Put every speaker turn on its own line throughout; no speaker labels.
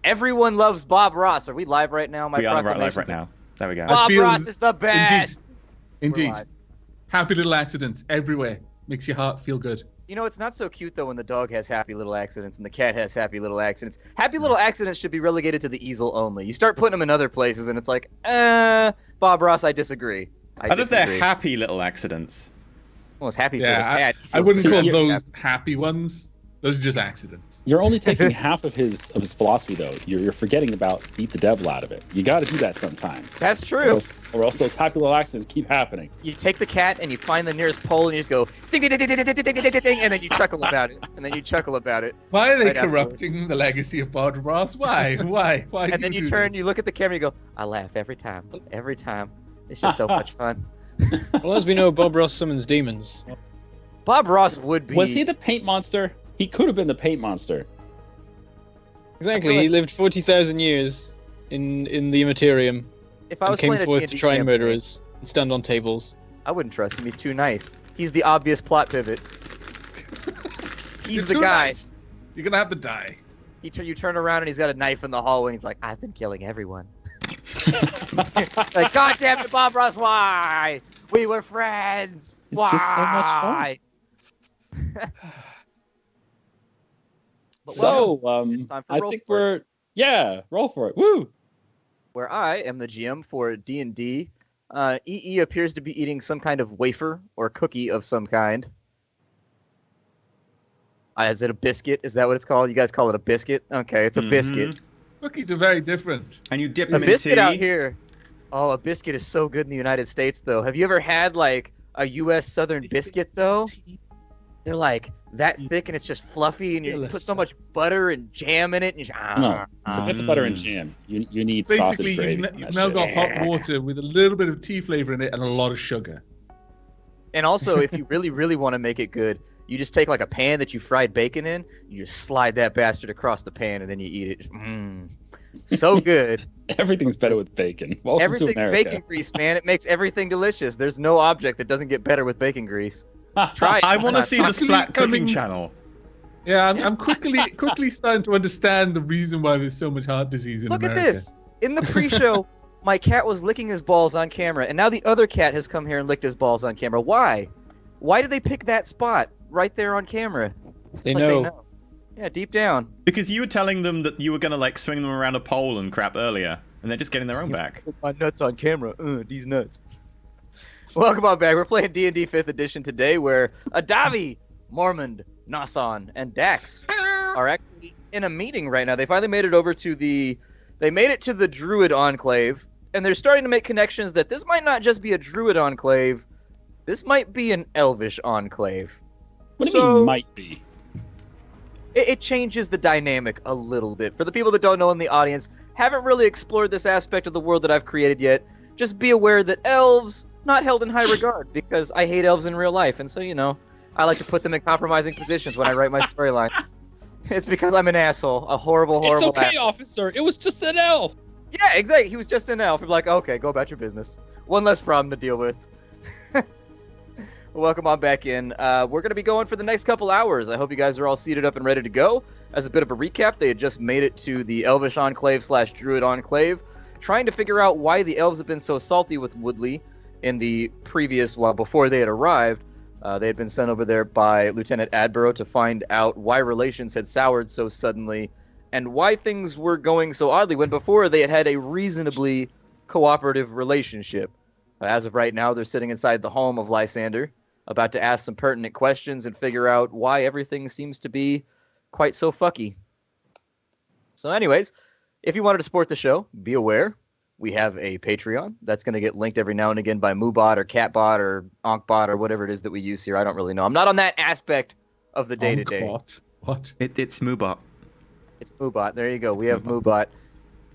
Everyone loves Bob Ross. Are we live right now?
We are live right now. There we go.
Bob Ross is the best.
Indeed. Happy little accidents everywhere. Makes your heart feel good.
You know, it's not so cute, though, when the dog has happy little accidents and the cat has happy little accidents. Happy little accidents should be relegated to the easel only. You start putting them in other places, and it's like, Bob Ross, I disagree.
How does they're happy little accidents?
Well, it's happy for the cat.
I wouldn't call those happy ones. Those are just accidents.
You're only taking half of his philosophy, though. You're forgetting about beat the devil out of it. You got to do that sometimes.
That's true.
Or else those happy little accidents keep happening.
You take the cat and you find the nearest pole and you just go ding ding ding ding ding ding ding ding ding, and then you chuckle about it.
Why are they corrupting the legacy of Bob Ross? Why? Why?
And then you turn, you look at the camera, you go, I laugh every time. Every time. It's just so much fun.
Well, as we know, Bob Ross summons demons.
Bob Ross would be.
Was he the paint monster? He could have been the paint monster.
Exactly. He lived 40,000 years in the Immaterium.
If I was
came
playing
forth
a
to
D&D
try and
campaign,
murder us and stand on tables.
I wouldn't trust him. He's too nice. He's the obvious plot pivot. He's the guy.
Nice. You're gonna have to die.
You turn around and he's got a knife in the hallway and he's like, I've been killing everyone. Like, God damn it, Bob Ross, why? We were friends. Why?
It's just so much fun. So, I think we're roll for it. Woo!
Where I am the GM for D&D. EE appears to be eating some kind of wafer or cookie of some kind. Is it a biscuit? Is that what it's called? You guys call it a biscuit? Okay, it's a biscuit.
Cookies are very different.
And you dip them
in
tea.
A biscuit out here. Oh, a biscuit is so good in the United States, though. Have you ever had, like, a U.S. Southern biscuit, though? They're, like, that thick, and it's just fluffy, and you put so much butter and jam in it. And
no, forget the butter and jam. You need sausage gravy.
Basically, you've now got hot water with a little bit of tea flavor in it and a lot of sugar.
And also, if you really, really want to make it good, you just take, like, a pan that you fried bacon in, you just slide that bastard across the pan, and then you eat it. So good.
Everything's better with bacon. Welcome
Everything's
to America.
bacon grease, man. It makes everything delicious. There's no object that doesn't get better with bacon grease. Try it.
I want to see the Splat Cooking channel.
Yeah, I'm quickly starting to understand the reason why there's so much heart disease in America.
Look at this. In the pre-show, my cat was licking his balls on camera, and now the other cat has come here and licked his balls on camera. Why? Why did they pick that spot right there on camera?
They know.
Yeah, deep down.
Because you were telling them that you were going to, like, swing them around a pole and crap earlier, and they're just getting their own back.
Put my nuts on camera. These nuts. Welcome on back. We're playing D&D 5th edition today, where Adavi, Mormond, Nasan, and Dax are actually in a meeting right now. They finally made it over to the Druid Enclave, and they're starting to make connections that this might not just be a Druid Enclave, this might be an Elvish Enclave.
What do you mean might be?
It changes the dynamic a little bit. For the people that don't know in the audience, haven't really explored this aspect of the world that I've created yet, just be aware that elves, not held in high regard, because I hate elves in real life, and so, you know, I like to put them in compromising positions when I write my storyline. It's because I'm an asshole, a horrible
It's okay,
asshole.
officer. It was just an elf.
Yeah, exactly. He was just an elf. I'm like, okay, go about your business. One less problem to deal with. Welcome on back in. We're going to be going for the next couple hours. I hope you guys are all seated up and ready to go. As a bit of a recap, they had just made it to the Elvish Enclave / Druid Enclave, trying to figure out why the elves have been so salty with Woodley in the previous, before they had arrived. They had been sent over there by Lieutenant Adborough to find out why relations had soured so suddenly and why things were going so oddly when before they had had a reasonably cooperative relationship. As of right now, they're sitting inside the home of Lysander, about to ask some pertinent questions and figure out why everything seems to be quite so fucky. So anyways, if you wanted to support the show, be aware we have a Patreon that's going to get linked every now and again by Moobot or Catbot or Onkbot or whatever it is that we use here. I don't really know. I'm not on that aspect of the day-to-day.
What?
It's Moobot.
It's Moobot. There you go. We have Moobot.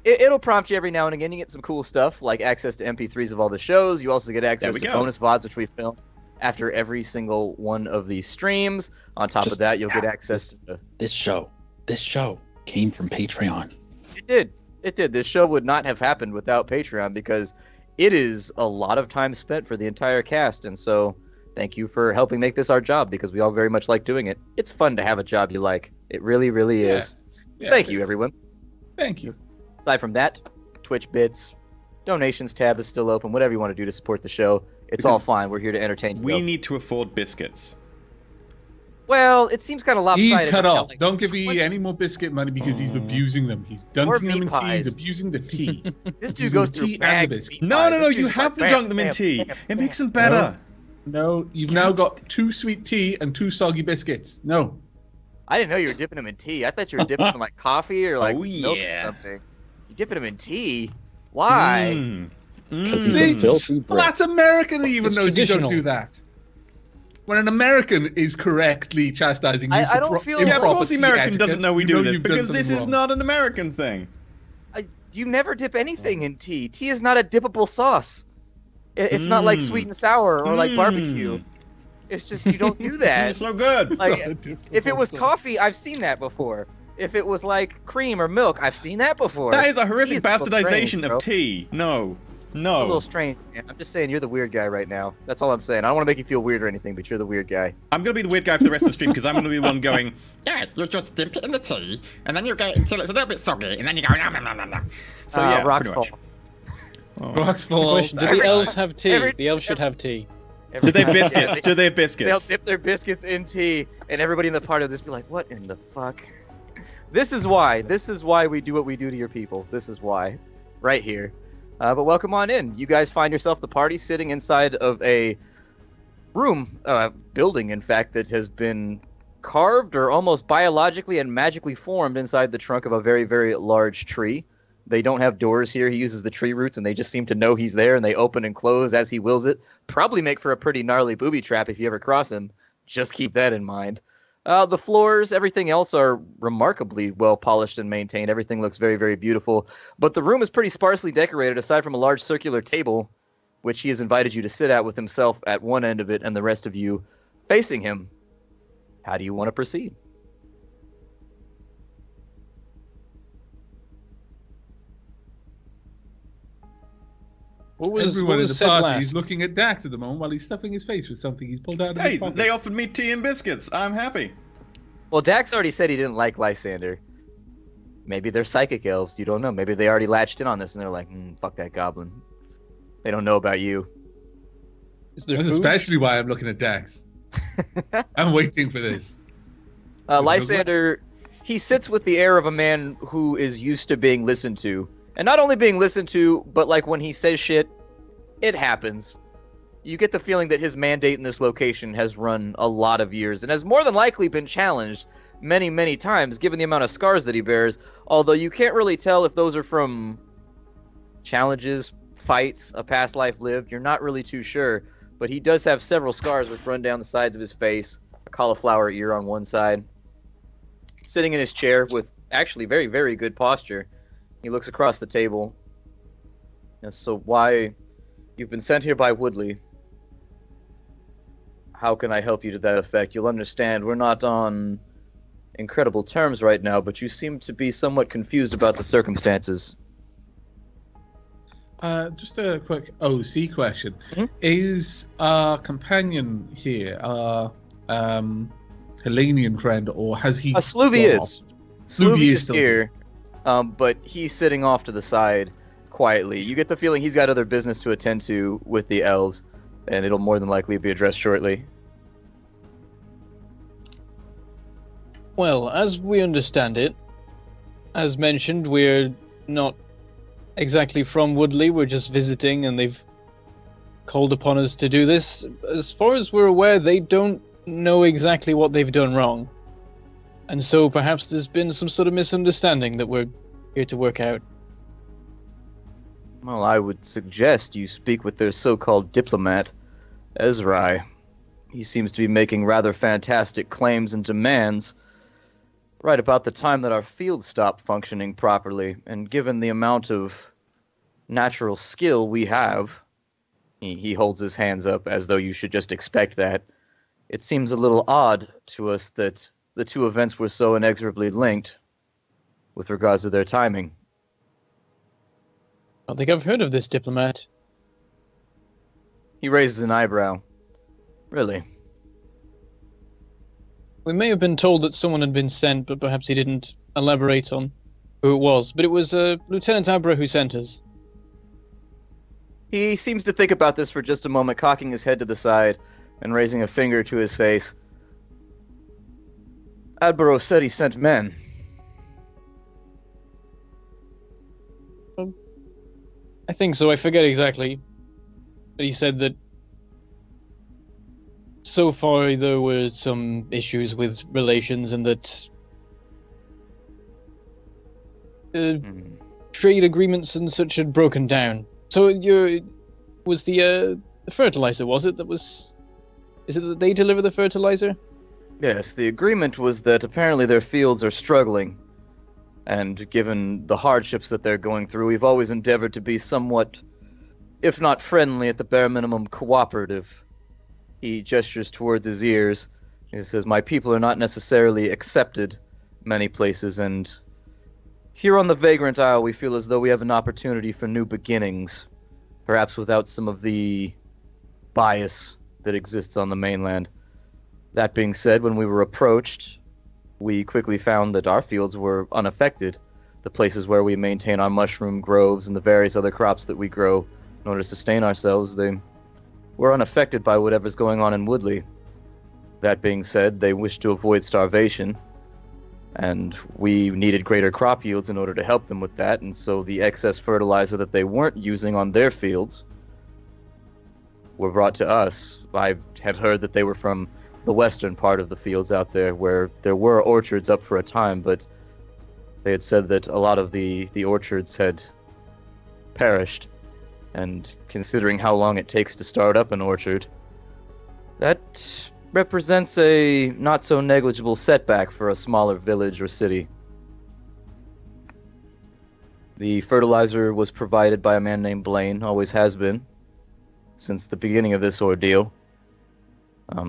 It'll prompt you every now and again. You get some cool stuff like access to MP3s of all the shows. You also get access to bonus VODs, which we film after every single one of these streams. On top of that, you'll get access to
this show. This show came from Patreon.
It did. This show would not have happened without Patreon because it is a lot of time spent for the entire cast. And so thank you for helping make this our job because we all very much like doing it. It's fun to have a job you like. It really, really is.
Yeah,
thank you, everyone.
Thank you.
Aside from that, Twitch bits, donations tab is still open. Whatever you want to do to support the show, it's all fine. We're here to entertain you.
We need to afford biscuits.
Well, it seems kind of lopsided.
He's cut
right now,
off.
like,
Don't give me any more biscuit money because he's abusing them. He's dunking them in tea. He's abusing the tea.
This dude
Using
goes
the
through
tea and
bags
the
of
biscuit.
meat
No,
pies.
no,
This
no,
dude's
you
like,
have to
bam,
dunk them in
bam,
tea.
bam,
It makes them
bam.
better.
No, you've now got 2 sweet tea and 2 soggy biscuits. No.
I didn't know you were dipping them in tea. I thought you were dipping them in like coffee or like
Oh,
milk or
yeah.
something. You dipping them in tea? Why?
Because he's
See?
a filthy
Well,
brick.
that's American even
It's
knows you don't
traditional.
do that. When an American is correctly chastising you
I
for
don't feel-
Yeah, of
improper
course the
tea
American
etiquette,
doesn't know we
you
do this
you've done
because this
something
is
wrong.
not an American thing.
You never dip anything in tea. Tea is not a dippable sauce. It's not like sweet and sour or like barbecue. It's just you don't do that.
It's so good.
Like if it was coffee, I've seen that before. If it was like cream or milk, I've seen that before.
That is a
Tea
horrific
is a little strange,
bastardization
bro.
of tea. No.
It's a little
No.
strange. Man. I'm just saying you're the weird guy right now. That's all I'm saying. I don't want to make you feel weird or anything, but you're the weird guy.
I'm going to be the weird guy for the rest of the stream because I'm going to be the one going,
Yeah, you just dip it in the tea, and then you get it until it's a little bit soggy, and then you go nom nom nom nom nom.
so yeah,
rocks
pretty much.
fall.
Rocks
Good
fall.
question. Do the elves have tea? The elves should have tea.
Every
Do they have
time-
biscuits? Do they have
They'll
biscuits?
dip their biscuits in tea, and everybody in the party will just be like, "What in the fuck?" This is why. This is why we do what we do to your people. This is why, right here. But welcome on in. You guys find yourself the party sitting inside of a room, building, in fact, that has been carved or almost biologically and magically formed inside the trunk of a very, very large tree. They don't have doors here. He uses the tree roots, and they just seem to know he's there, and they open and close as he wills it. Probably make for a pretty gnarly booby trap if you ever cross him. Just keep that in mind. The floors, everything else are remarkably well polished and maintained. Everything looks very, very beautiful. But the room is pretty sparsely decorated, aside from a large circular table, which he has invited you to sit at with himself at one end of it and the rest of you facing him. How do you want to proceed?
What was
Everyone in the
said
party
last?
is looking at Dax at the moment while he's stuffing his face with something he's pulled out of
Hey,
his pocket.
they offered me tea and biscuits. I'm happy.
Well, Dax already said he didn't like Lysander. Maybe they're psychic elves. You don't know. Maybe they already latched in on this and they're like, fuck that goblin. They don't know about you.
Is there
That's
food?
especially why I'm looking at Dax. I'm waiting for this.
Lysander, he sits with the air of a man who is used to being listened to. And not only being listened to, but like when he says shit, it happens. You get the feeling that his mandate in this location has run a lot of years and has more than likely been challenged many, many times, given the amount of scars that he bears. Although you can't really tell if those are from challenges, fights, a past life lived. You're not really too sure. But he does have several scars which run down the sides of his face, a cauliflower ear on one side. Sitting in his chair with actually very, very good posture. He looks across the table. And so why you've been sent here by Woodley. How can I help you to that effect? You'll understand we're not on incredible terms right now, but you seem to be somewhat confused about the circumstances.
Just a quick OC question.
Mhm.
Is our companion here our Hellenian friend, or has he...
Sluvy
gone off?
is.
Sluvy
Sluvy
is
is
still
here, but he's sitting off to the side quietly. You get the feeling he's got other business to attend to with the elves, and it'll more than likely be addressed shortly.
Well, as we understand it, as mentioned, we're not exactly from Woodley. We're just visiting, and they've called upon us to do this. As far as we're aware, they don't know exactly what they've done wrong. And so perhaps there's been some sort of misunderstanding that we're here to work out.
Well, I would suggest you speak with their so-called diplomat, Ezrai. He seems to be making rather fantastic claims and demands right about the time that our field stopped functioning properly, and given the amount of natural skill we have, he holds his hands up as though you should just expect that. It seems a little odd to us that the two events were so inexorably linked with regards to their timing.
I don't think I've heard of this diplomat.
He raises an eyebrow. Really?
We may have been told that someone had been sent, but perhaps he didn't elaborate on who it was, but it was Lieutenant Abra who sent us.
He seems to think about this for just a moment, cocking his head to the side and raising a finger to his face. Adbaro said he sent men.
I think so, I forget exactly. But he said that so far there were some issues with relations and that trade agreements and such had broken down. So was the fertilizer, was it? Is it that they deliver the fertilizer?
Yes, the agreement was that apparently their fields are struggling. And given the hardships that they're going through, we've always endeavored to be somewhat, if not friendly, at the bare minimum cooperative. He gestures towards his ears. He says, my people are not necessarily accepted many places, and here on the Vagrant Isle we feel as though we have an opportunity for new beginnings, perhaps without some of the bias that exists on the mainland. That being said, when we were approached, we quickly found that our fields were unaffected. The places where we maintain our mushroom groves and the various other crops that we grow in order to sustain ourselves, they were unaffected by whatever's going on in Woodley. That being said, they wish to avoid starvation, and we needed greater crop yields in order to help them with that, and so the excess fertilizer that they weren't using on their fields were brought to us. I had heard that they were from the western part of the fields out there, where there were orchards up for a time, but they had said that a lot of the orchards had perished. And considering how long it takes to start up an orchard, that represents a not so negligible setback for a smaller village or city. The fertilizer was provided by a man named Blaine, always has been, since the beginning of this ordeal.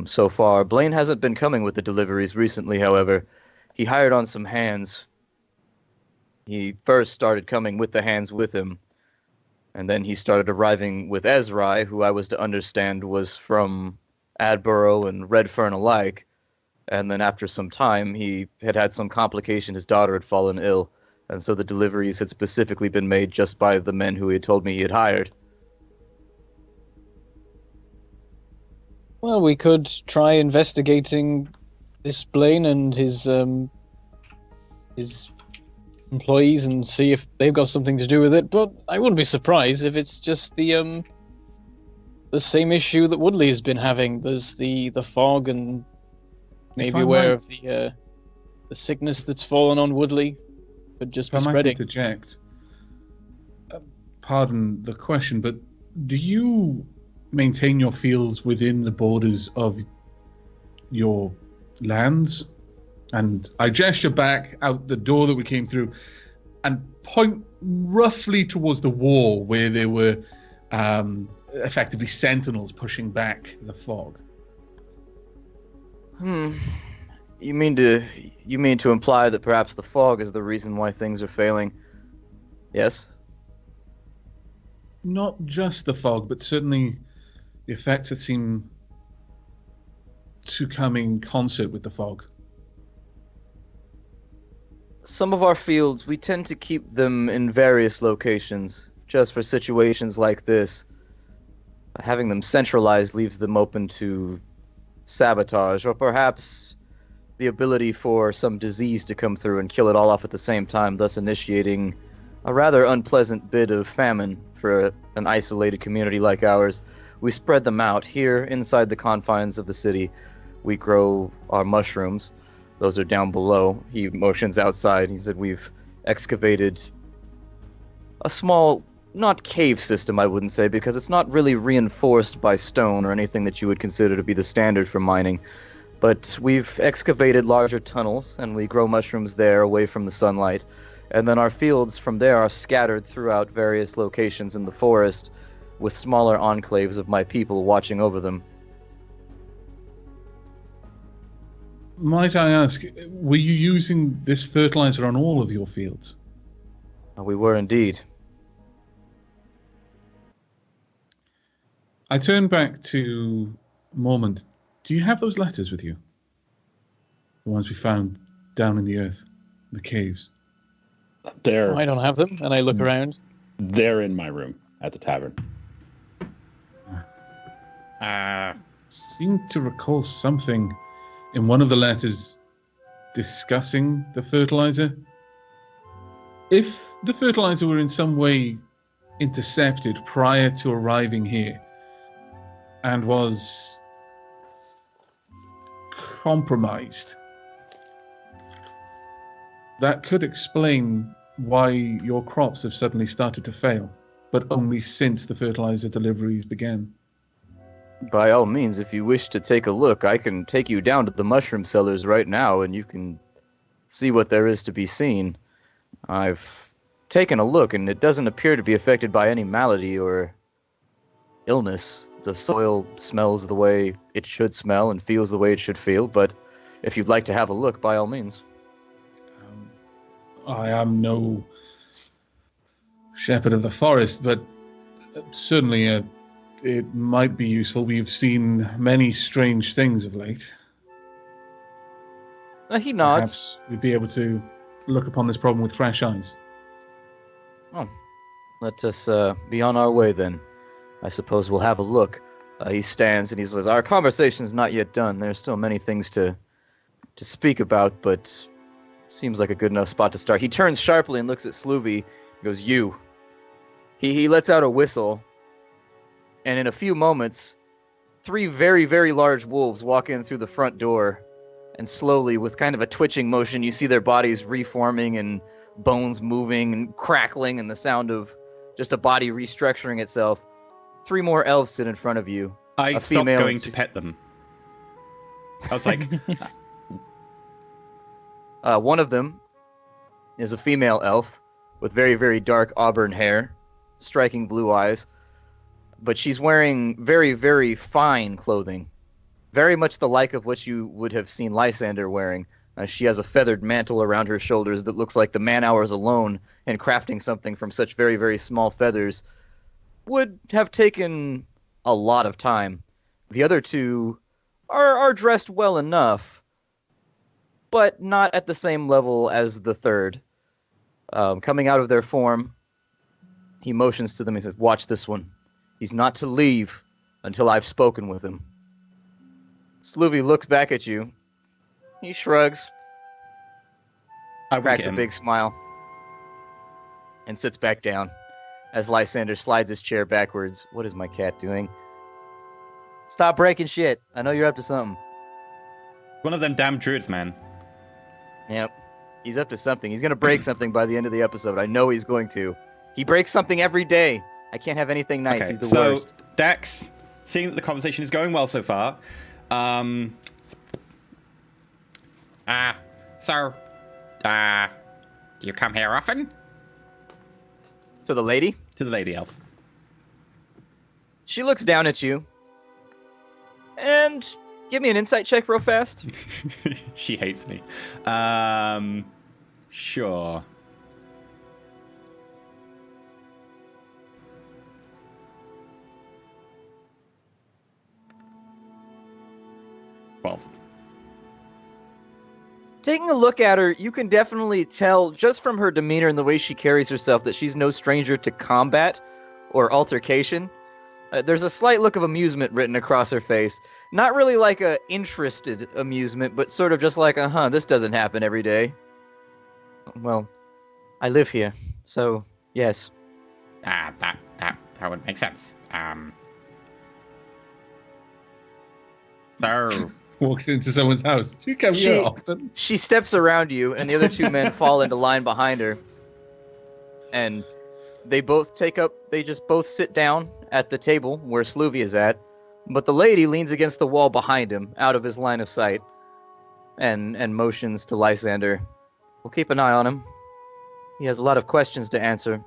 So far, Blaine hasn't been coming with the deliveries recently, however. He hired on some hands. He first started coming with the hands with him, and then he started arriving with Ezrai, who I was to understand was from Adborough and Redfern alike, and then after some time, he had some complication. His daughter had fallen ill, and so the deliveries had specifically been made just by the men who he had told me he had hired.
Well, we could try investigating this Blaine and his employees and see if they've got something to do with it, but I wouldn't be surprised if it's just the same issue that Woodley has been having. There's the fog, and maybe aware of the sickness that's fallen on Woodley, but just be spreading.
If I might interject, pardon the question, but do you maintain your fields within the borders of your lands? And I gesture back out the door that we came through and point roughly towards the wall where there were effectively sentinels pushing back the fog.
You mean to imply that perhaps the fog is the reason why things are failing? Yes?
Not just the fog, but certainly the effects that seem to come in concert with the fog.
Some of our fields, we tend to keep them in various locations, just for situations like this. Having them centralized leaves them open to sabotage, or perhaps the ability for some disease to come through and kill it all off at the same time, thus initiating a rather unpleasant bit of famine for an isolated community like ours. We spread them out. Here, inside the confines of the city, we grow our mushrooms. Those are down below. He motions outside. He said we've excavated a small, not cave system, I wouldn't say, because it's not really reinforced by stone or anything that you would consider to be the standard for mining. But we've excavated larger tunnels, and we grow mushrooms there away from the sunlight. And then our fields from there are scattered throughout various locations in the forest, with smaller enclaves of my people watching over them.
Might I ask, were you using this fertilizer on all of your fields?
We were indeed.
I turn back to Mormont. Do you have those letters with you? The ones we found down in the earth, the caves.
They're
I don't have them, and I look around.
they're in my room at the tavern.
Seem to recall something in one of the letters discussing the fertilizer. If the fertilizer were in some way intercepted prior to arriving here and was compromised, that could explain why your crops have suddenly started to fail, but only since the fertilizer deliveries began.
By all means, if you wish to take a look, I can take you down to the mushroom cellars right now, and you can see what there is to be seen. I've taken a look, and it doesn't appear to be affected by any malady or illness. The soil smells the way it should smell and feels the way it should feel, but if you'd like to have a look, by all means.
I am no shepherd of the forest, but certainly it might be useful. We've seen many strange things of late.
He nods.
Perhaps we'd be able to look upon this problem with fresh eyes.
Oh, let us be on our way then. I suppose we'll have a look. He stands and he says, "Our conversation's not yet done. There's still many things to speak about, but seems like a good enough spot to start." He turns sharply and looks at Sloovy. He goes, "You." He lets out a whistle, and in a few moments, 3 very, very large wolves walk in through the front door, and slowly, with kind of a twitching motion, you see their bodies reforming and bones moving and crackling and the sound of just a body restructuring itself. 3 more elves sit in front of you.
I
A
stopped
female
going
and
to pet them. I was like,
One of them is a female elf with very, very dark auburn hair, striking blue eyes, but she's wearing very, very fine clothing, very much the like of what you would have seen Lysander wearing. She has a feathered mantle around her shoulders that looks like the man-hours alone in crafting something from such very, very small feathers would have taken a lot of time. The other 2 are dressed well enough, but not at the same level as the third. Coming out of their form, he motions to them and says, "Watch this one. He's not to leave until I've spoken with him." Sloovy looks back at you. He shrugs,
I wink
cracks
at
a
him.
big smile, and sits back down as Lysander slides his chair backwards. What is my cat doing? Stop breaking shit. I know you're up to something.
One of them damn druids, man.
Yep. He's up to something. He's going to break something by the end of the episode. I know he's going to. He breaks something every day. I can't have anything nice.
Okay,
He's the
so
worst.
Dax, seeing that the conversation is going well so far,
Do you come here often?
To the lady,
to the lady elf.
she looks down at you. And give me an insight check real fast.
She hates me. Sure. Well,
Taking a look at her, you can definitely tell just from her demeanor and the way she carries herself that she's no stranger to combat or altercation. There's a slight look of amusement written across her face. Not really like a interested amusement, but sort of just like, this doesn't happen every day. Well, I live here, so yes.
That would make sense. So,
Walks into someone's house. Do you come here often?
She steps around you, and the other 2 men fall into line behind her. And they both just both sit down at the table where Sloovy is at. But the lady leans against the wall behind him, out of his line of sight, and motions to Lysander. "We'll keep an eye on him. He has a lot of questions to answer."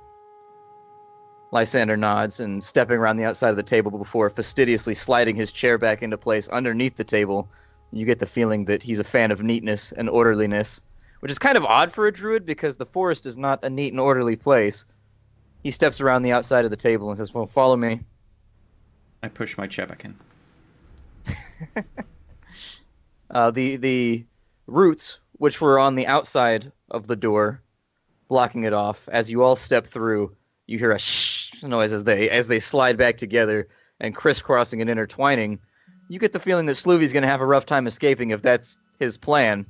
Lysander nods, and stepping around the outside of the table before fastidiously sliding his chair back into place underneath the table, you get the feeling that he's a fan of neatness and orderliness, which is kind of odd for a druid because the forest is not a neat and orderly place. He steps around the outside of the table and says, "Well, follow me."
I push my chair back in.
The roots, which were on the outside of the door, blocking it off. As you all step through, you hear a shh noise as they slide back together and crisscrossing and intertwining. You get the feeling that Sloovy's going to have a rough time escaping if that's his plan,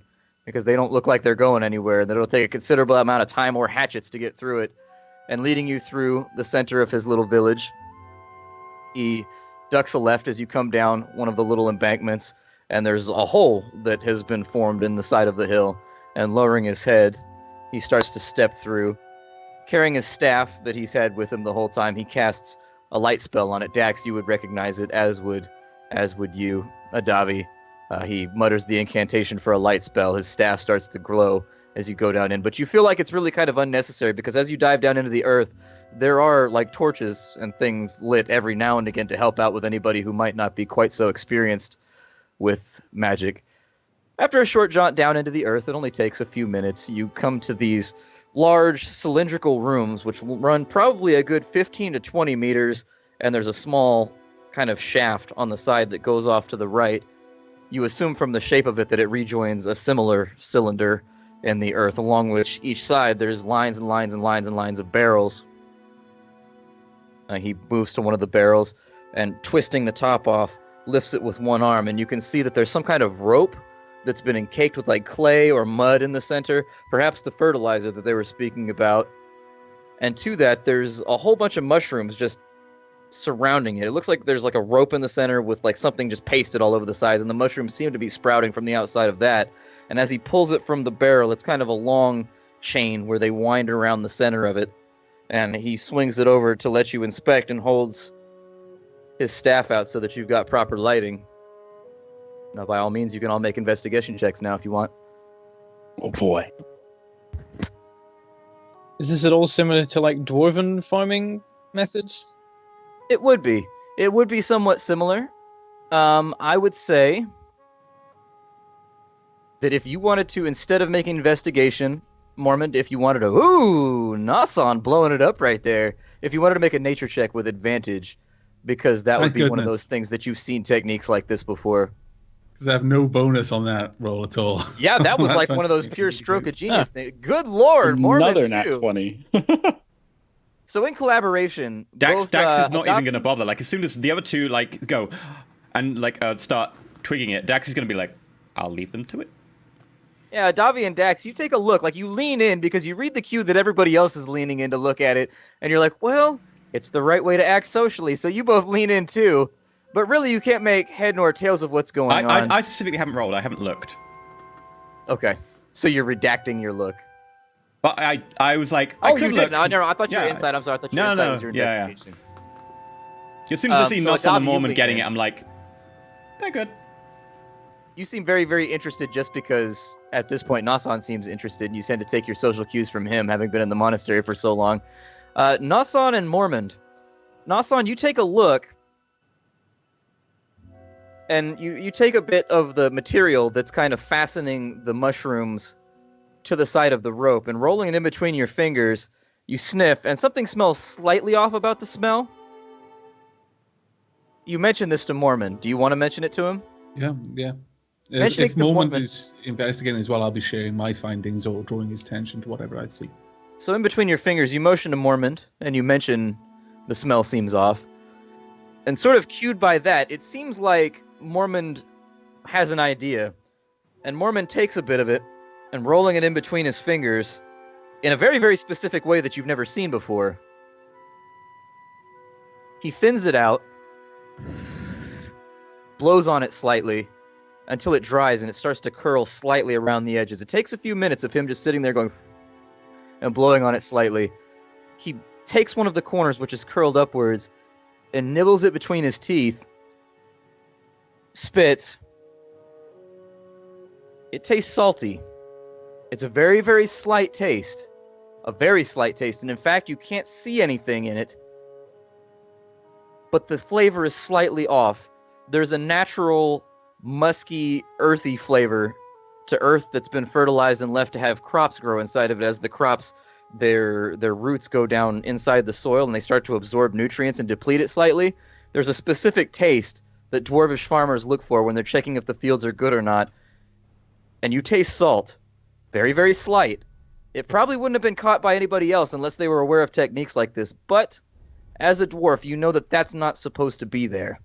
because they don't look like they're going anywhere, and that it'll take a considerable amount of time or hatchets to get through it. And leading you through the center of his little village, he ducks a left as you come down one of the little embankments, and there's a hole that has been formed in the side of the hill. And lowering his head, he starts to step through. Carrying his staff that he's had with him the whole time, he casts a light spell on it. Dax, you would recognize it, as would you, Adavi. He mutters the incantation for a light spell. His staff starts to glow as you go down in, but you feel like it's really kind of unnecessary, because as you dive down into the earth, there are like torches and things lit every now and again to help out with anybody who might not be quite so experienced with magic. After a short jaunt down into the earth, it only takes a few minutes, you come to these large cylindrical rooms which run probably a good 15 to 20 meters, and there's a small kind of shaft on the side that goes off to the right. You assume from the shape of it that it rejoins a similar cylinder in the earth, along which each side there's lines and lines and lines and lines of barrels. He moves to one of the barrels and, twisting the top off, lifts it with one arm, and you can see that there's some kind of rope that's been encaked with like clay or mud in the center, perhaps the fertilizer that they were speaking about. And to that, there's a whole bunch of mushrooms just surrounding it. It looks like there's like a rope in the center with like something just pasted all over the sides, and the mushrooms seem to be sprouting from the outside of that. And as he pulls it from the barrel, it's kind of a long chain where they wind around the center of it. And he swings it over to let you inspect and holds his staff out so that you've got proper lighting. Now, by all means, you can all make investigation checks now if you want.
Oh boy.
Is this at all similar to like dwarven farming methods?
It would be. It would be somewhat similar. I would say that if you wanted to, instead of making investigation, Mormon, if you wanted to, ooh, Nasan blowing it up right there. If you wanted to make a nature check with advantage, because that would be one of those things that you've seen techniques like this before.
Because I have no bonus on that roll at all.
Yeah, that was like one of those pure stroke of genius things. Good lord, Mormon
Another
too.
nat 20.
So in collaboration,
Dax
both,
is not even going to bother. Like, as soon as the other two like go and like start twigging it, Dax is going to be like, I'll leave them to it.
Yeah, Davi and Dax, you take a look. Like, you lean in because you read the cue that everybody else is leaning in to look at it, and you're like, well, it's the right way to act socially, so you both lean in too. But really, you can't make head nor tails of what's going on.
I specifically haven't rolled. I haven't looked.
Okay, so you're redacting your look.
But I was like, I could
you
look.
did? No, I thought you were
Yeah.
inside. I'm sorry, I thought you were inside was your investigation.
As soon as I see
so
Nos on the
Adavi, you
Mormon
lean
getting
in.
it, I'm like, they're good.
You seem very, very interested just because, at this point, Nasan seems interested, and you tend to take your social cues from him, having been in the monastery for so long. Nasan and Mormon. Nasan, you take a look, and you take a bit of the material that's kind of fastening the mushrooms to the side of the rope, and rolling it in between your fingers, you sniff, and something smells slightly off about the smell. You mentioned this to Mormon. Do you want to mention it to him?
Yeah.
Mentioning
If
to
Mormon
Mormon-
is investigating as well, I'll be sharing my findings or drawing his attention to whatever I see.
So in between your fingers, you motion to Mormon, and you mention the smell seems off. And sort of cued by that, it seems like Mormon has an idea. And Mormon takes a bit of it, and rolling it in between his fingers, in a very, very specific way that you've never seen before. He thins it out, blows on it slightly, until it dries and it starts to curl slightly around the edges. It takes a few minutes of him just sitting there going and blowing on it slightly. He takes one of the corners, which is curled upwards, and nibbles it between his teeth, spits. It tastes salty. It's a very, very slight taste. A very slight taste, and in fact, you can't see anything in it. But the flavor is slightly off. There's a natural, musky, earthy flavor to earth that's been fertilized and left to have crops grow inside of it. As the crops, their roots go down inside the soil and they start to absorb nutrients and deplete it slightly. There's a specific taste that dwarvish farmers look for when they're checking if the fields are good or not. And you taste salt. Very, very slight. It probably wouldn't have been caught by anybody else unless they were aware of techniques like this, but as a dwarf, you know that that's not supposed to be there.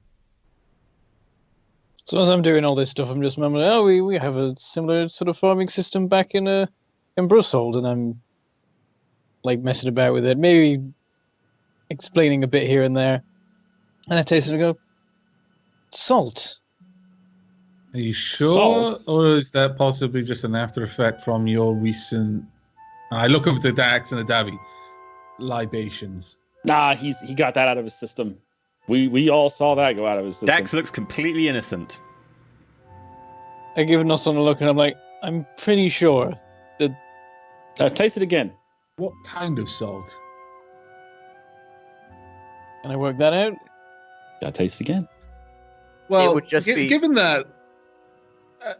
So as I'm doing all this stuff, I'm just mumbling, oh, we have a similar sort of farming system back in Brussels, and I'm like messing about with it, maybe explaining a bit here and there. And I taste it and go, salt.
Are you sure?
Salt?
Or is that possibly just an after effect from your recent... I look up at the Dax and the Davy. Libations.
Nah, he got that out of his system. We all saw that go out of his system.
Dax looks completely innocent.
I give Nuss on a look, and I'm like, I'm pretty sure that...
Taste it again.
What kind of salt?
Can I work that out?
Gotta taste it again.
Well,
It would just be-
given that,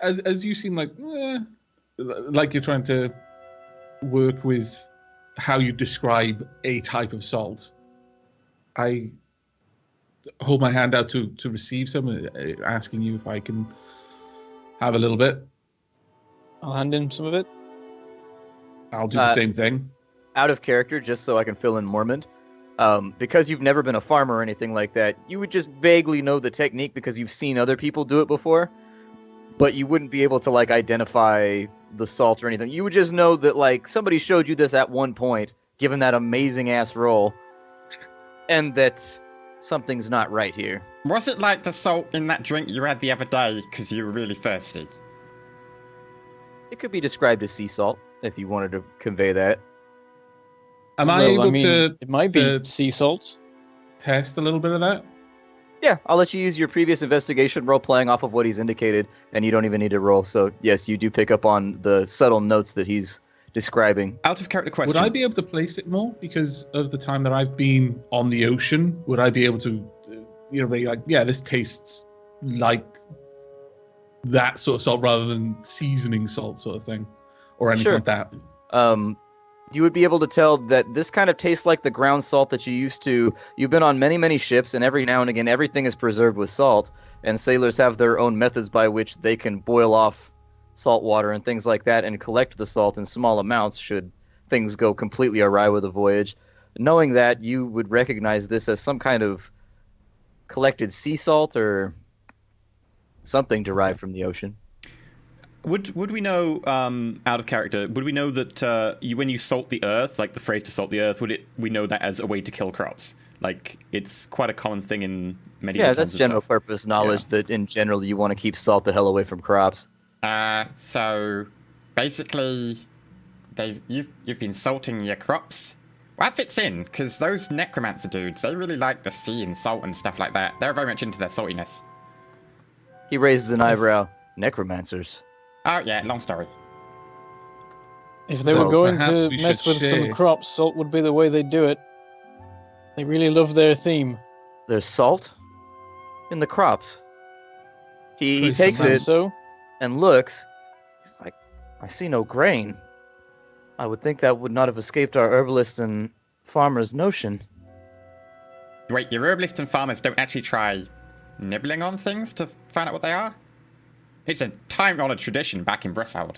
as you seem like you're trying to work with how you describe a type of salt, I hold my hand out to receive some, asking you if I can have a little bit.
I'll hand in some of it.
I'll do the same thing.
Out of character, just so I can fill in Mormont. Because you've never been a farmer or anything like that, you would just vaguely know the technique because you've seen other people do it before, but you wouldn't be able to like identify the salt or anything. You would just know that like somebody showed you this at one point, given that amazing ass roll, and that something's not right here.
Was it like the salt in that drink you had the other day because you were really thirsty?
It could be described as sea salt, if you wanted to convey that.
Am I able to
It might be sea salt.
test a little bit of that?
Yeah, I'll let you use your previous investigation roll playing off of what he's indicated, and you don't even need to roll. So yes, you do pick up on the subtle notes that he's describing.
Out of character question.
Would I be able to place it more because of the time that I've been on the ocean? Would I be able to, be like, yeah, this tastes like that sort of salt rather than seasoning salt sort of thing, or anything
Sure.
like that?
You would be able to tell that this kind of tastes like the ground salt that you used to. You've been on many, many ships, and every now and again, everything is preserved with salt, and sailors have their own methods by which they can boil off salt water and things like that and collect the salt in small amounts should things go completely awry with a voyage. Knowing that, you would recognize this as some kind of collected sea salt or something derived from the ocean.
Would we know, out of character, would we know that when you salt the earth, like the phrase to salt the earth, we know that as a way to kill crops? Like, it's quite a common thing in medieval
Yeah,
times
that's
and
general
stuff.
purpose knowledge that in general you want to keep salt the hell away from crops.
So basically, you've been salting your crops. Well, that fits in because those necromancer dudes, they really like the sea and salt and stuff like that. They're very much into their saltiness.
He raises an eyebrow. Necromancers.
Oh yeah, long story.
If they
So
were going
perhaps
to
we
mess
should
with some
share.
crops, salt would be the way they do it. They really love their theme.
There's salt in the crops. He
Trace
takes
amount.
it
So,
and looks. He's like, I see no grain. I would think that would not have escaped our herbalists and farmers' notion.
Wait, your herbalists and farmers don't actually try nibbling on things to find out what they are? It's a time-honored tradition back in Brussels.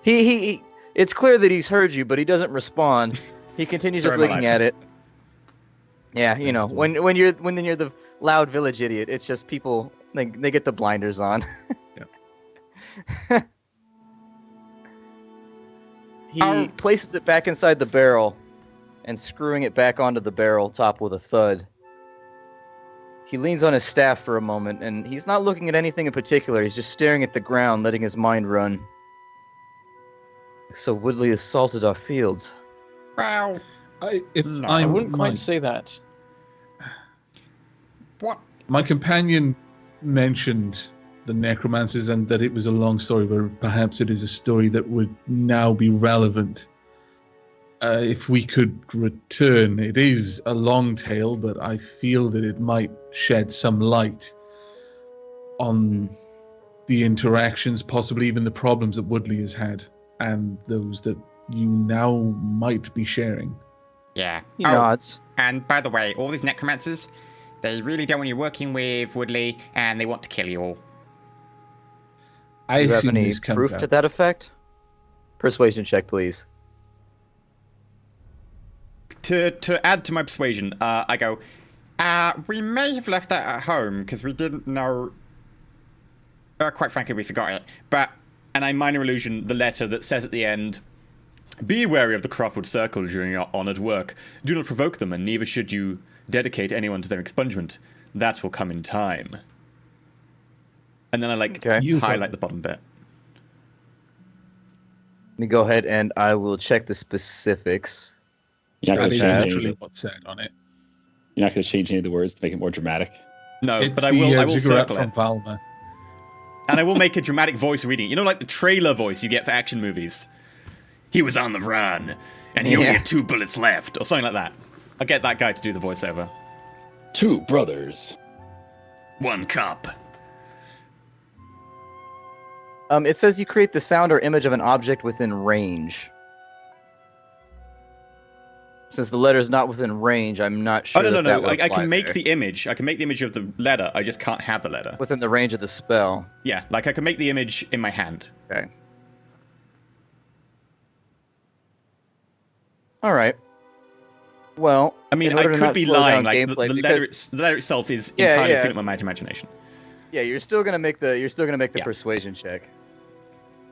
He it's clear that he's heard you, but he doesn't respond. He continues
Story
just
of my
looking
life.
at it. Yeah, you know, when you're the loud village idiot, it's just people they get the blinders on. He places it back inside the barrel and screwing it back onto the barrel top with a thud. He leans on his staff for a moment, and he's not looking at anything in particular. He's just staring at the ground, letting his mind run. So Woodley has salted our fields.
Well,
If
No,
I
I
wouldn't quite
might,
say that.
what?
my companion mentioned the necromancers and that it was a long story, but perhaps it is a story that would now be relevant. If we could return, it is a long tale, but I feel that it might shed some light on the interactions, possibly even the problems that Woodley has had, and those that you now might be sharing.
Yeah.
He nods.
And by the way, all these necromancers, they really don't want you working with Woodley, and they want to kill you all.
I
Do you have
assume
any
this comes
proof
out.
to that effect? Persuasion check, please.
To add to my persuasion, I go,
We may have left that at home because we didn't know. Quite frankly, we forgot it. But
and I minor illusion the letter that says at the end, "Be wary of the Craftwood Circle during your honoured work. Do not provoke them, and neither should you dedicate anyone to their expungement. That will come in time." And then I highlight the bottom bit.
Let me go ahead and I will check the specifics.
You're not
That
going
is
to change
literally
any,
what's said on it.
you're not going to change any of the words to make it more dramatic.
No,
It's
but I
the,
will
cigarette
circle
from
it.
Valma.
And I will make a dramatic voice reading. You know, like the trailer voice you get for action movies. He was on the run, and he only had 2 bullets left, or something like that. I'll get that guy to do the voiceover.
2 brothers.
1 cup.
It says you create the sound or image of an object within range. Since the letter is not within range, I'm not sure.
Oh, no.
that would
I
apply
can make
there.
the image. I can make the image of the letter. I just can't have the letter.
Within the range of the spell.
Yeah, like I can make the image in my hand.
Okay. All right. Well,
I mean,
in
I
order to
could
not
be
slow
lying.
down
Like
gameplay,
the
because-
letter itself is
Yeah,
entirely
yeah.
a figment of my imagination.
Yeah, you're still gonna make the
Yeah.
persuasion check.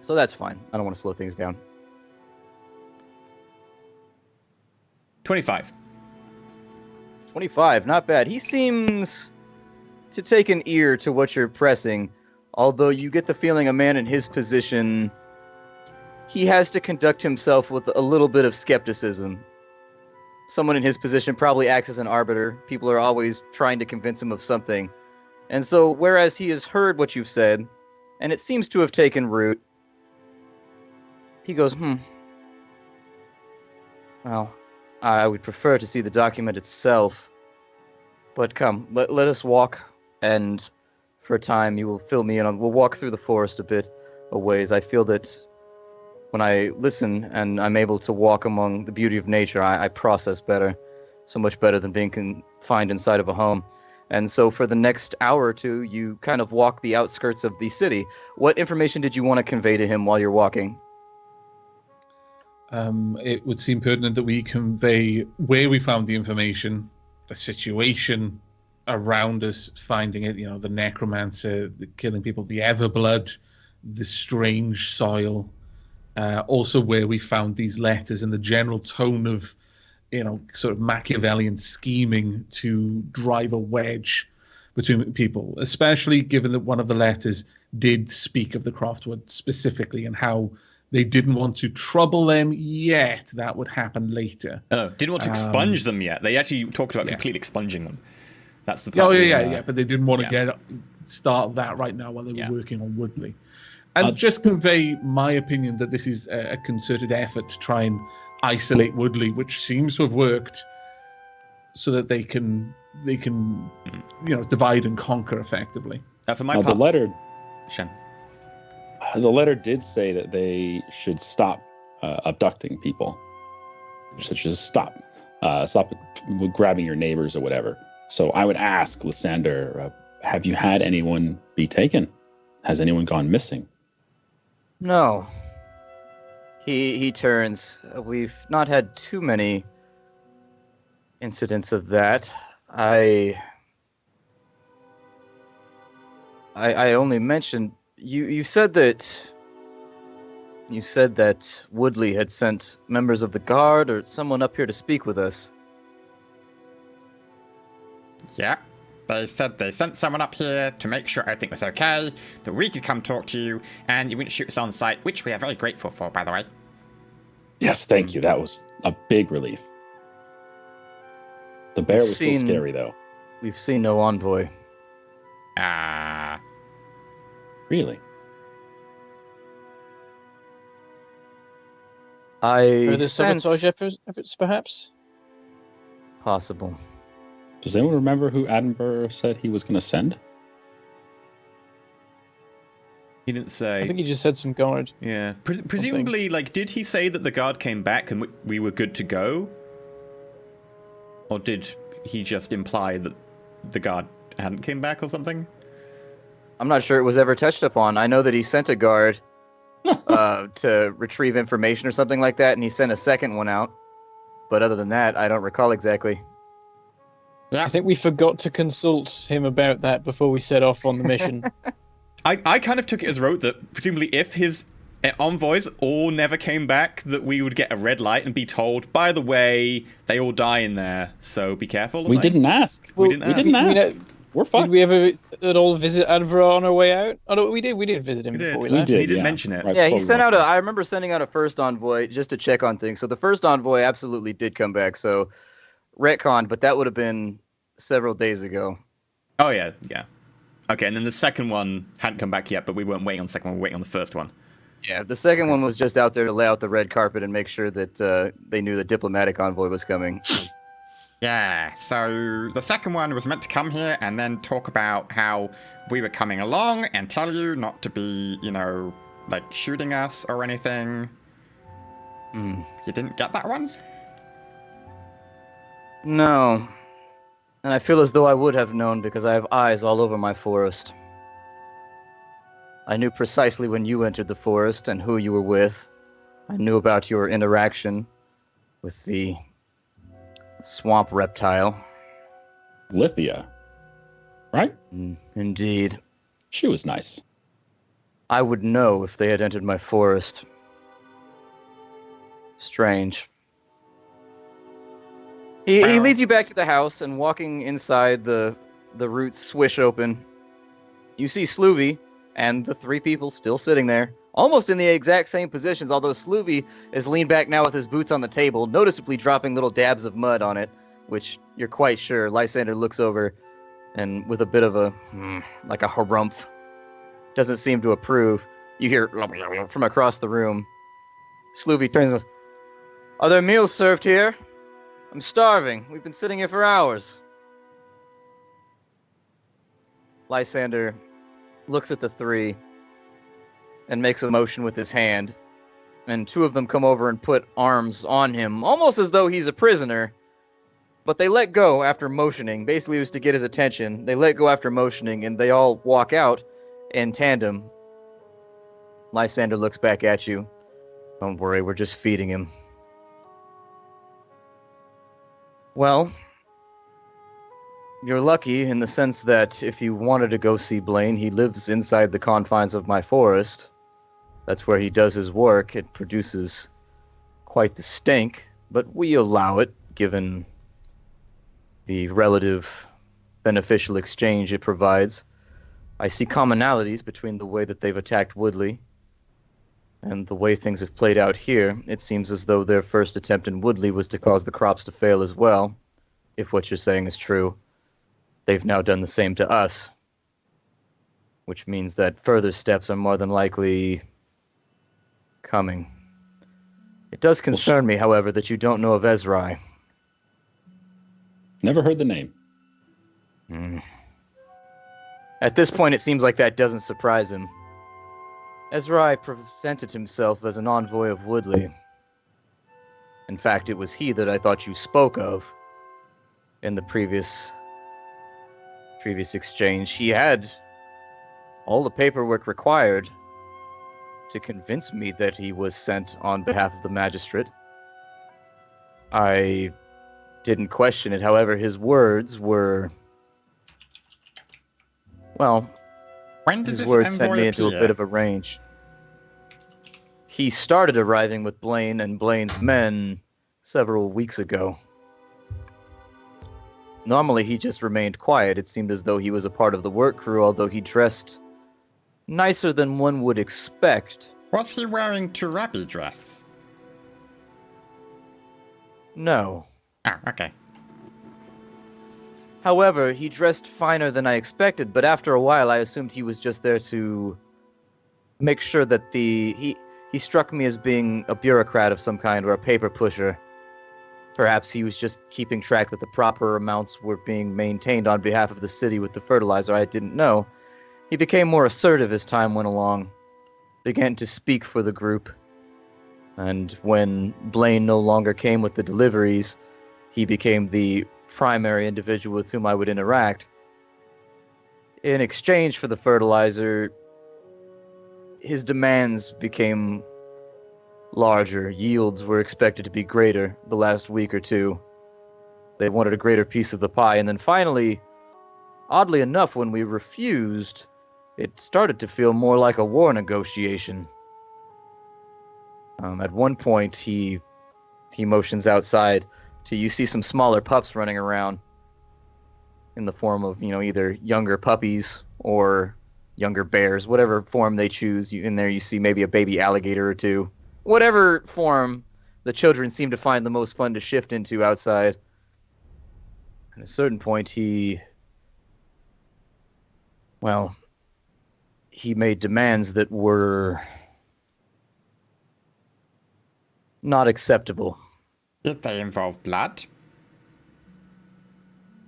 So that's fine. I don't want to slow things down.
25.
25, not bad. He seems to take an ear to what you're pressing, although you get the feeling a man in his position, he has to conduct himself with a little bit of skepticism. Someone in his position probably acts as an arbiter. People are always trying to convince him of something. And so, whereas he has heard what you've said, and it seems to have taken root, he goes, Well, I would prefer to see the document itself. But come, let us walk, and for a time you will fill me in on... We'll walk through the forest a bit a ways. I feel that when I listen and I'm able to walk among the beauty of nature, I process better. So much better than being confined inside of a home. And so for the next hour or two, you kind of walk the outskirts of the city. What information did you want to convey to him while you're walking?
It would seem pertinent that we convey where we found the information, the situation around us, finding it, the necromancer, the killing people, the Everblood, the strange soil, also where we found these letters and the general tone of, sort of Machiavellian scheming to drive a wedge between people, especially given that one of the letters did speak of the Craftwood specifically and how they didn't want to trouble them yet. That would happen later.
Oh, didn't want to expunge them yet. They actually talked about completely expunging them. That's the part.
But they didn't want to start that right now while they were working on Woodley. And just convey my opinion that this is a concerted effort to try and isolate Woodley, which seems to have worked, so that they can divide and conquer effectively.
For my
Now,
part,
the letter
Shen.
The letter did say that they should stop abducting people. Such as stop with grabbing your neighbors or whatever. So I would ask Lysander, have you had anyone be taken? Has anyone gone missing?
No. He turns. We've not had too many incidents of that. I only mentioned you said that Woodley had sent members of the guard or someone up here to speak with us.
Yeah. They said they sent someone up here to make sure everything was okay, that we could come talk to you, and you wouldn't shoot us on sight, which we are very grateful for, by the way.
Yes, thank you. That was a big relief. The bear was still scary, though.
We've seen no envoy.
Really?
Further sabotage efforts, perhaps?
Possible.
Does anyone remember who Attenborough said he was going to send?
He didn't say.
I think he just said some guard.
Yeah. Presumably, did he say that the guard came back and we were good to go? Or did he just imply that the guard hadn't came back or something?
I'm not sure it was ever touched upon. I know that he sent a guard, to retrieve information or something like that, and he sent a second one out. But other than that, I don't recall exactly.
I think we forgot to consult him about that before we set off on the mission.
I kind of took it as rote that presumably if his envoys all never came back, that we would get a red light and be told, by the way, they all die in there, so be careful.
We didn't ask.
We didn't ask.
We're fine.
Did we ever at all visit Adbra on our way out? Oh no, we did. We did visit him before we left.
He did mention it.
Right
Yeah, he
before we
sent out
left.
I remember sending out a first envoy just to check on things. So the first envoy absolutely did come back. So retconned, but that would have been several days ago.
Oh, yeah. Okay, and then the second one hadn't come back yet, but we weren't waiting on the second one, we were waiting on the first one.
Yeah, the second one was just out there to lay out the red carpet and make sure that they knew the diplomatic envoy was coming.
Yeah, so the second one was meant to come here and then talk about how we were coming along and tell you not to be, like shooting us or anything. You didn't get that one?
No. And I feel as though I would have known because I have eyes all over my forest. I knew precisely when you entered the forest and who you were with. I knew about your interaction with the swamp reptile.
Lithia, right?
Indeed.
She was nice.
I would know if they had entered my forest. Strange. He leads you back to the house, and walking inside, the roots swish open. You see Sloovy and the three people still sitting there, almost in the exact same positions, although Sloovy is leaned back now with his boots on the table, noticeably dropping little dabs of mud on it, which you're quite sure Lysander looks over, and with a bit of a, like a harumph, doesn't seem to approve. You hear from across the room. Sloovy turns and goes, "Are there meals served here? I'm starving. We've been sitting here for hours." Lysander looks at the three and makes a motion with his hand, and two of them come over and put arms on him, almost as though he's a prisoner, but they let go after motioning. Basically, it was to get his attention. They let go after motioning, and they all walk out in tandem. Lysander looks back at you. "Don't worry, we're just feeding him." Well, you're lucky in the sense that if you wanted to go see Blaine, he lives inside the confines of my forest. That's where he does his work. It produces quite the stink, but we allow it, given the relative beneficial exchange it provides. I see commonalities between the way that they've attacked Woodley and the way things have played out here. It seems as though their first attempt in Woodley was to cause the crops to fail as well. If what you're saying is true, they've now done the same to us, which means that further steps are more than likely coming. It does concern me, however, that you don't know of Ezrai.
Never heard the name.
At this point, it seems like that doesn't surprise him. Ezrai presented himself as an envoy of Woodley. In fact, it was he that I thought you spoke of in the previous exchange. He had all the paperwork required to convince me that he was sent on behalf of the magistrate. I didn't question it. However, his words were... Well,
When did
his
this
words sent
envoy
me into a
appear?
bit of a range. He started arriving with Blaine and Blaine's men several weeks ago. Normally, he just remained quiet. It seemed as though he was a part of the work crew, although he dressed nicer than one would expect.
Was he wearing Turabi dress?
No.
Oh, okay.
However, he dressed finer than I expected, but after a while I assumed he was just there to make sure that he struck me as being a bureaucrat of some kind or a paper pusher. Perhaps he was just keeping track that the proper amounts were being maintained on behalf of the city with the fertilizer. I didn't know. He became more assertive as time went along, began to speak for the group. And when Blaine no longer came with the deliveries, he became the primary individual with whom I would interact. In exchange for the fertilizer, his demands became larger. Yields were expected to be greater the last week or two. They wanted a greater piece of the pie, and then finally, oddly enough, when we refused, it started to feel more like a war negotiation. At one point, he motions outside to you see some smaller pups running around in the form of, either younger puppies or younger bears, whatever form they choose. In there you see maybe a baby alligator or two. Whatever form the children seem to find the most fun to shift into outside. At a certain point, he made demands that were not acceptable.
Did they involve blood?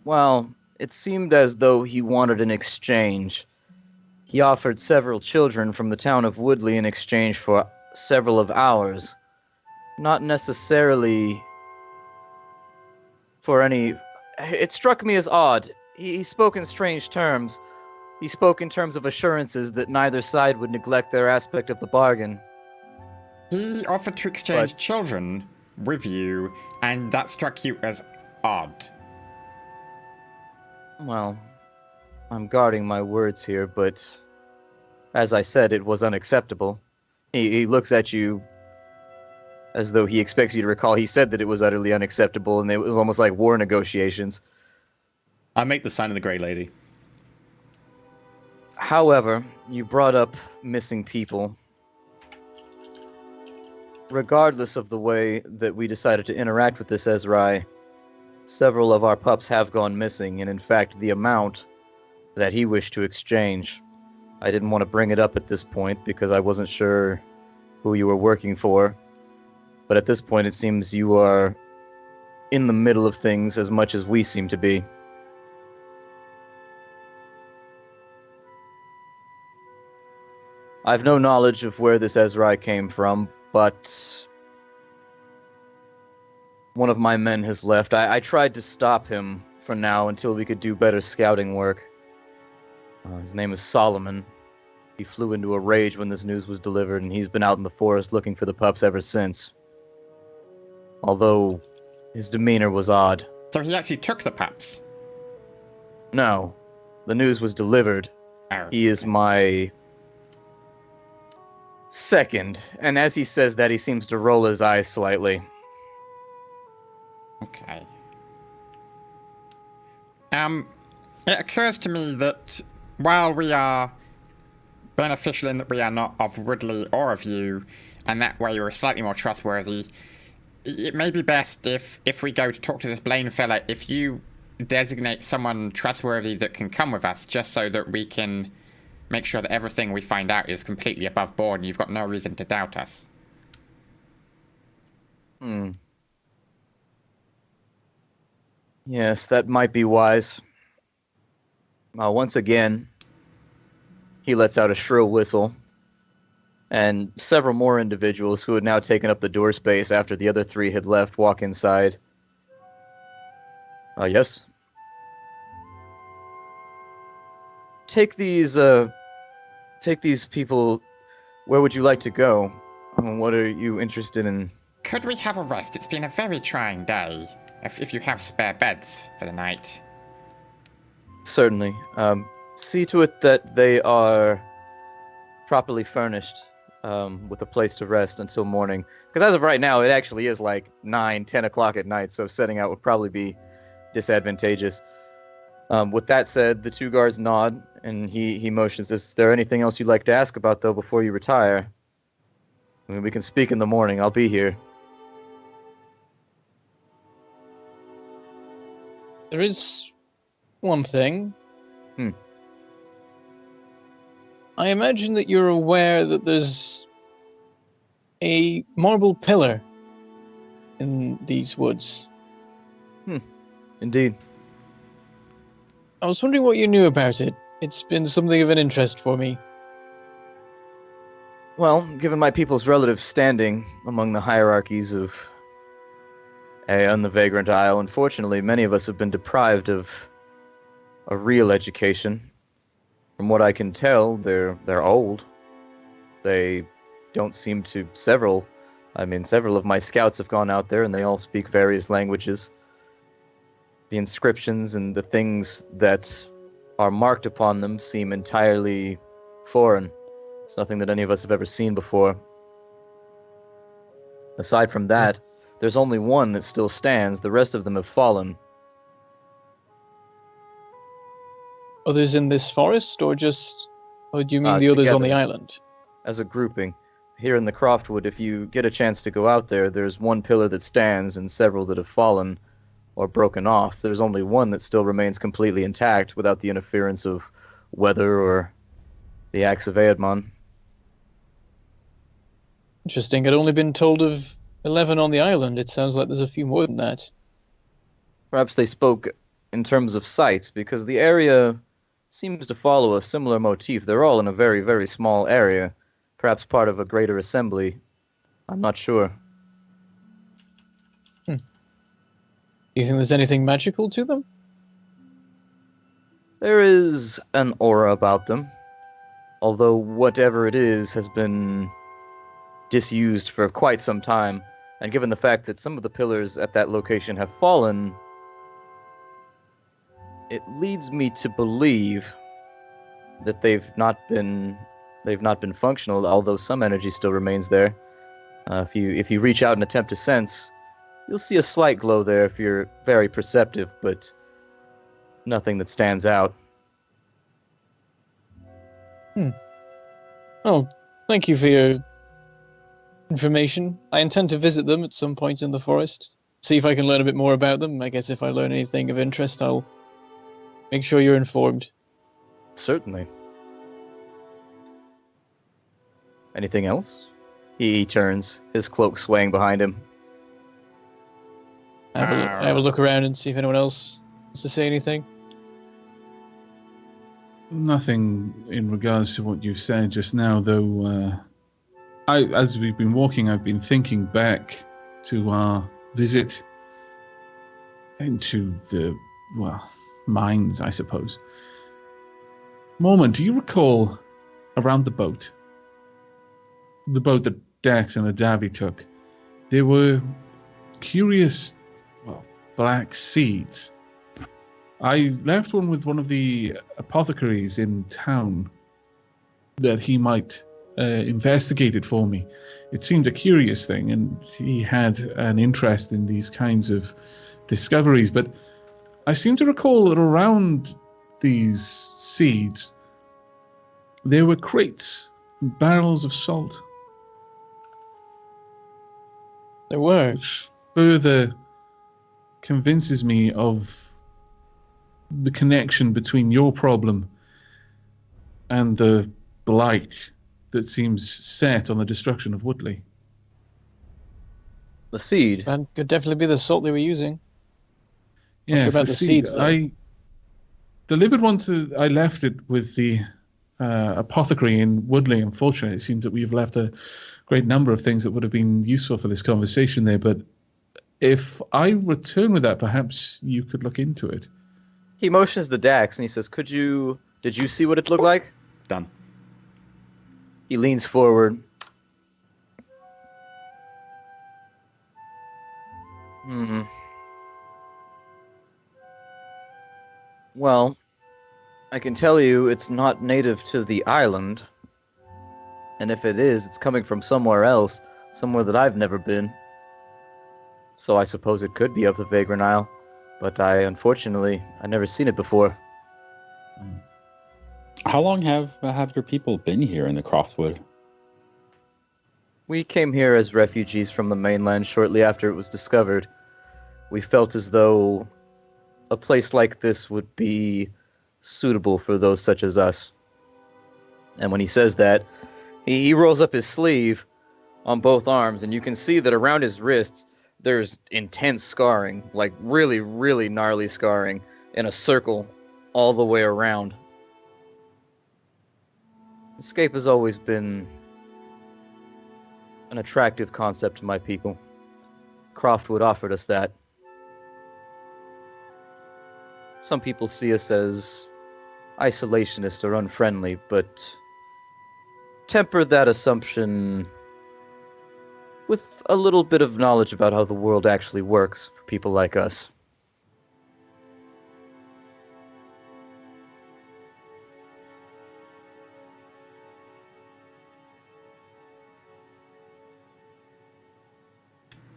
Well, it seemed as though he wanted an exchange. He offered several children from the town of Woodley in exchange for several of ours. Not necessarily for any... It struck me as odd. He spoke in strange terms. He spoke in terms of assurances that neither side would neglect their aspect of the bargain.
He offered to exchange children with you, and that struck you as odd.
Well, I'm guarding my words here, but as I said, it was unacceptable. He looks at you as though he expects you to recall he said that it was utterly unacceptable, and it was almost like war negotiations.
I make the sign of the Grey Lady.
However, you brought up missing people. Regardless of the way that we decided to interact with this Ezrai, several of our pups have gone missing, and in fact, the amount that he wished to exchange. I didn't want to bring it up at this point because I wasn't sure who you were working for. But at this point, it seems you are in the middle of things as much as we seem to be. I've no knowledge of where this Ezrai came from, but one of my men has left. I tried to stop him for now until we could do better scouting work. His name is Solomon. He flew into a rage when this news was delivered, and he's been out in the forest looking for the pups ever since. Although his demeanor was odd.
So he actually took the pups?
No. The news was delivered.
Oh.
He is my second, and as he says that, he seems to roll his eyes slightly.
Okay. It occurs to me that while we are beneficial in that we are not of Woodley or of you, and that way you're slightly more trustworthy, it may be best if we go to talk to this Blaine fella, if you designate someone trustworthy that can come with us, just so that we can make sure that everything we find out is completely above board and you've got no reason to doubt us.
Yes, that might be wise. Once again, he lets out a shrill whistle, and several more individuals who had now taken up the door space after the other three had left walk inside. Yes? Take these people. Where would you like to go? What are you interested in?
Could we have a rest? It's been a very trying day. If you have spare beds for the night.
Certainly. See to it that they are properly furnished with a place to rest until morning. Because as of right now, it actually is like 9, 10 o'clock at night, so setting out would probably be disadvantageous. With that said, the two guards nod, and he motions, is there anything else you'd like to ask about, though, before you retire? I mean, we can speak in the morning. I'll be here.
There is one thing. I imagine that you're aware that there's a marble pillar in these woods.
Indeed.
I was wondering what you knew about it. It's been something of an interest for me.
Well, given my people's relative standing among the hierarchies of on the Vagrant Isle, unfortunately, many of us have been deprived of a real education. From what I can tell, they're old. They don't seem to... Several of my scouts have gone out there, and they all speak various languages. The inscriptions and the things that are marked upon them seem entirely foreign. It's nothing that any of us have ever seen before. Aside from that, there's only one that still stands. The rest of them have fallen.
Others in this forest, or just... Or do you mean the others on the
together.
island?
As a grouping. Here in the Croftwood, if you get a chance to go out there, there's one pillar that stands and several that have fallen or broken off. There's only one that still remains completely intact without the interference of weather or the axe of Eadmon.
Interesting. I'd only been told of 11 on the island. It sounds like there's a few more than that.
Perhaps they spoke in terms of sites, because the area seems to follow a similar motif. They're all in a very, very small area. Perhaps part of a greater assembly. I'm not sure.
Do you think there's anything magical to them?
There is an aura about them. Although whatever it is has been disused for quite some time. And given the fact that some of the pillars at that location have fallen, it leads me to believe that they've not been functional, although some energy still remains there. If you reach out and attempt to sense, you'll see a slight glow there if you're very perceptive, but nothing that stands out.
Oh, thank you for your information. I intend to visit them at some point in the forest. See if I can learn a bit more about them. I guess if I learn anything of interest, I'll make sure you're informed.
Certainly. Anything else? He turns, his cloak swaying behind him.
Have a look around and see if anyone else wants to say anything.
Nothing in regards to what you said just now, though. As we've been walking, I've been thinking back to our visit into the, mines, I suppose. Mormon, do you recall around the boat that Dax and Adavi took, there were curious, black seeds. I left one with one of the apothecaries in town that he might investigate it for me. It seemed a curious thing, and he had an interest in these kinds of discoveries, but I seem to recall that around these seeds there were crates and barrels of salt.
There were.
Which further convinces me of the connection between your problem and the blight that seems set on the destruction of Woodley.
The seed.
That could definitely be the salt they were using.
Yes,
sure about
the
the
seed.
seeds, though.
I delivered one I left it with the apothecary in Woodley. Unfortunately, it seems that we've left a great number of things that would have been useful for this conversation there, but if I return with that, perhaps you could look into it.
He motions to Dax and he says, did you see what it looked like?
Done.
He leans forward. Well, I can tell you it's not native to the island. And if it is, it's coming from somewhere else, somewhere that I've never been. So I suppose it could be of the Vagrant Isle, but unfortunately, I've never seen it before.
How long have your people been here in the Croftwood?
We came here as refugees from the mainland shortly after it was discovered. We felt as though a place like this would be suitable for those such as us. And when he says that, he rolls up his sleeve on both arms, and you can see that around his wrists, there's intense scarring, like really, really gnarly scarring, in a circle all the way around. Escape has always been an attractive concept to my people. Croftwood offered us that. Some people see us as isolationist or unfriendly, but temper that assumption with a little bit of knowledge about how the world actually works for people like us.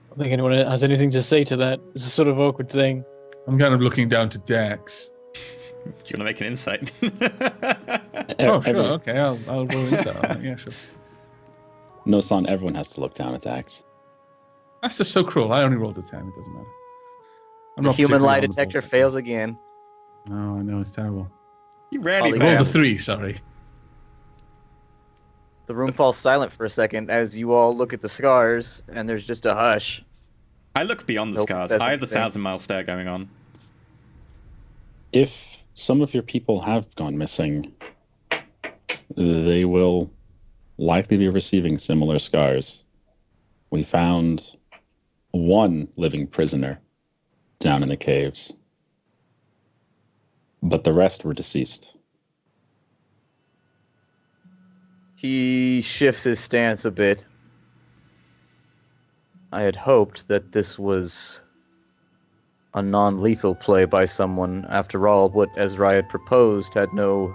I don't think anyone has anything to say to that. It's a sort of awkward thing.
I'm kind of looking down to Dax.
Do you want to make an insight?
Oh, sure. Okay, I'll roll insight. Yeah, sure.
No, son, everyone has to look down at Dax.
That's just so cruel. I only rolled a 10. It doesn't matter. I'm
The
not
human lie
particularly on the
detector
ball.
fails again.
No, I know, it's terrible.
You rarely
Ollie,
Rolled a
fails.
3, sorry.
The room falls silent for a second as you all look at the scars, and there's just a hush.
I look beyond the
Nope,
scars.
that's
I have the
the thing.
1,000-mile stare going on.
If some of your people have gone missing, they will likely be receiving similar scars. We found one living prisoner down in the caves, but the rest were deceased.
He shifts his stance a bit. I had hoped that this was a non-lethal play by someone. After all, what Ezra had proposed had no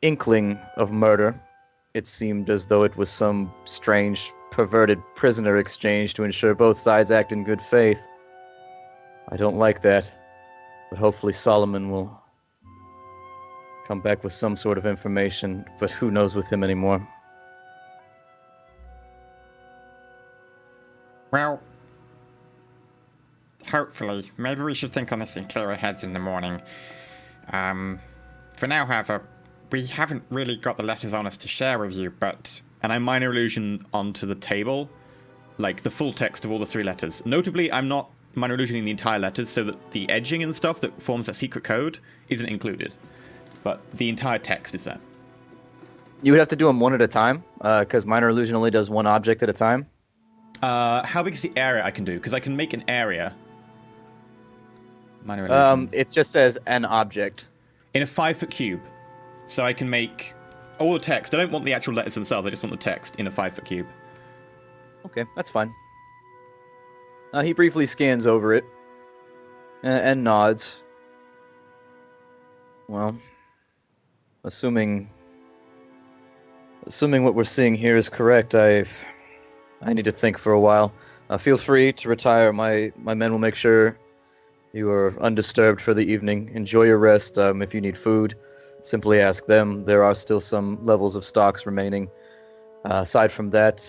inkling of murder. It seemed as though it was some strange, perverted prisoner exchange to ensure both sides act in good faith. I don't like that, but hopefully Solomon will come back with some sort of information, but who knows with him anymore.
Well, hopefully. Maybe we should think on this and clear our heads in the morning. For now, however, we haven't really got the letters on us to share with you, but...
And I minor illusion onto the table, like the full text of all the 3 letters. Notably, I'm not minor illusioning the entire letters so that the edging and stuff that forms that secret code isn't included. But the entire text is there.
You would have to do them one at a time, because minor illusion only does one object at a time.
How big is the area I can do? Because I can make an area. Minor illusion.
It just says an object.
In a 5-foot cube. So I can make all the text. I don't want the actual letters themselves, I just want the text in a 5-foot cube.
Okay, that's fine. He briefly scans over it and nods. Well, assuming what we're seeing here is correct, I need to think for a while. Feel free to retire. My men will make sure you are undisturbed for the evening. Enjoy your rest. If you need food, simply ask them. There are still some levels of stocks remaining. Aside from that,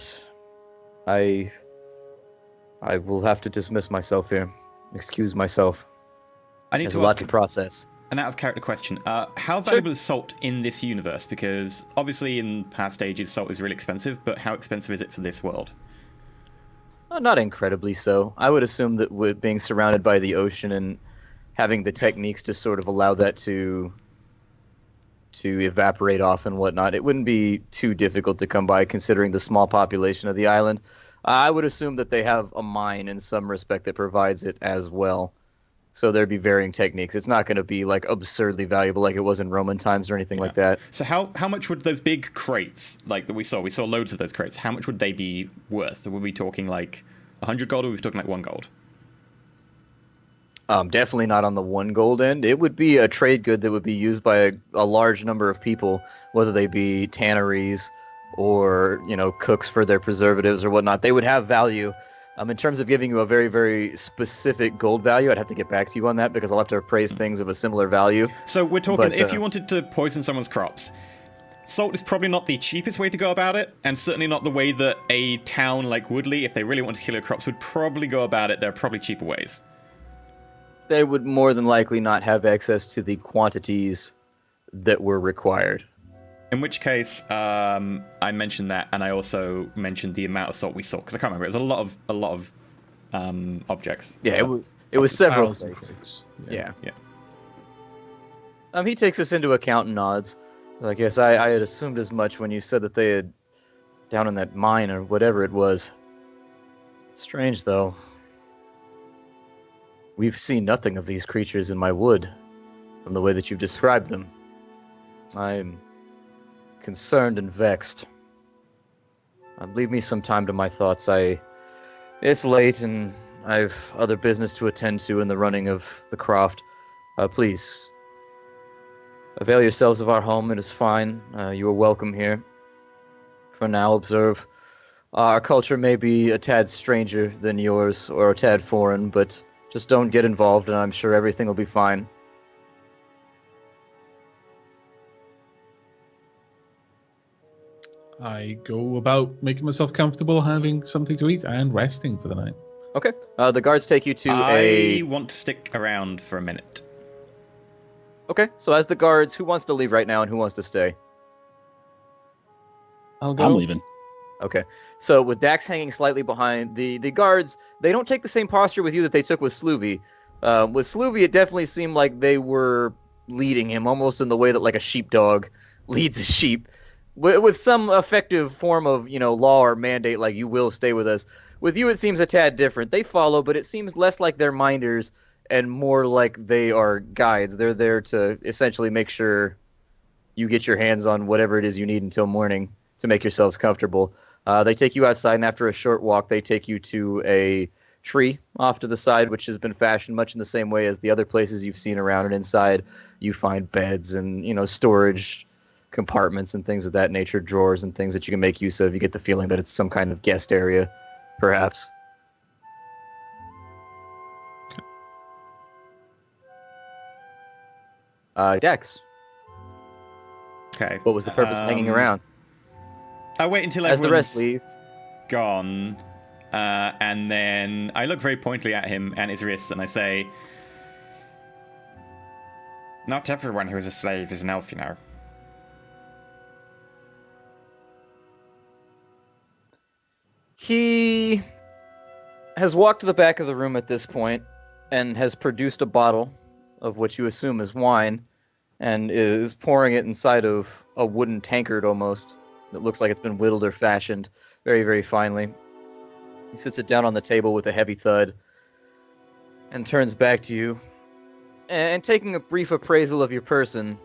I will have to dismiss myself here. Excuse myself.
I need
There's
to
a lot
ask
to process.
an out-of-character question. How valuable is salt in this universe? Because obviously in past ages salt is really expensive, but how expensive is it for this world?
Not incredibly so. I would assume that with being surrounded by the ocean and having the techniques to sort of allow that to evaporate off and whatnot, it wouldn't be too difficult to come by considering the small population of the island. I would assume that they have a mine in some respect that provides it as well. So there'd be varying techniques. It's not going to be like absurdly valuable like it was in Roman times or anything like that.
So how much would those big crates, like that we saw loads of those crates, how much would they be worth? Were we talking like 100 gold or were we talking like 1 gold?
Definitely not on the 1 gold end. It would be a trade good that would be used by a large number of people, whether they be tanneries or, cooks for their preservatives or whatnot. They would have value. In terms of giving you a very, very specific gold value, I'd have to get back to you on that because I'll have to appraise things of a similar value.
So we're talking,
But,
if you wanted to poison someone's crops, salt is probably not the cheapest way to go about it, and certainly not the way that a town like Woodley, if they really want to kill your crops, would probably go about it. There are probably cheaper ways.
They would more than likely not have access to the quantities that were required.
In which case, I mentioned that, and I also mentioned the amount of salt we saw, because I can't remember. It was a lot of objects.
Yeah, it was several.
Thousands.
Yeah.
Yeah.
He takes this into account and nods. I guess I had assumed as much when you said that they had down in that mine or whatever it was. Strange, though. We've seen nothing of these creatures in my wood, from the way that you've described them. I'm concerned and vexed. Leave me some time to my thoughts. It's late and I've other business to attend to in the running of the croft. Please, avail yourselves of our home. It is fine. You are welcome here. For now, observe. Our culture may be a tad stranger than yours, or a tad foreign, but just don't get involved and I'm sure everything will be fine.
I go about making myself comfortable, having something to eat, and resting for the night.
Okay. The guards take you to
I want to stick around for a minute.
Okay, so as the guards, who wants to leave right now and who wants to stay?
I'll go.
I'm leaving.
Okay, so with Dax hanging slightly behind, the guards, they don't take the same posture with you that they took with Sloovy. With Sloovy, it definitely seemed like they were leading him, almost in the way that like a sheepdog leads a sheep. With some effective form of, law or mandate, like you will stay with us. With you, it seems a tad different. They follow, but it seems less like they're minders and more like they are guides. They're there to essentially make sure you get your hands on whatever it is you need until morning to make yourselves comfortable. They take you outside, and after a short walk, they take you to a tree off to the side, which has been fashioned much in the same way as the other places you've seen around. And inside, you find beds and, storage compartments and things of that nature, drawers and things that you can make use of. You get the feeling that it's some kind of guest area, perhaps. Dex,
Okay.
what was the purpose of hanging around?
I wait until
As the rest
everyone's
leave.
gone, and then I look very pointedly at him and his wrists, and I say,
Not everyone who is a slave is an elf,
He has walked to the back of the room at this point and has produced a bottle of what you assume is wine and is pouring it inside of a wooden tankard almost. It looks like it's been whittled or fashioned very, very finely. He sits it down on the table with a heavy thud and turns back to you. And taking a brief appraisal of your person,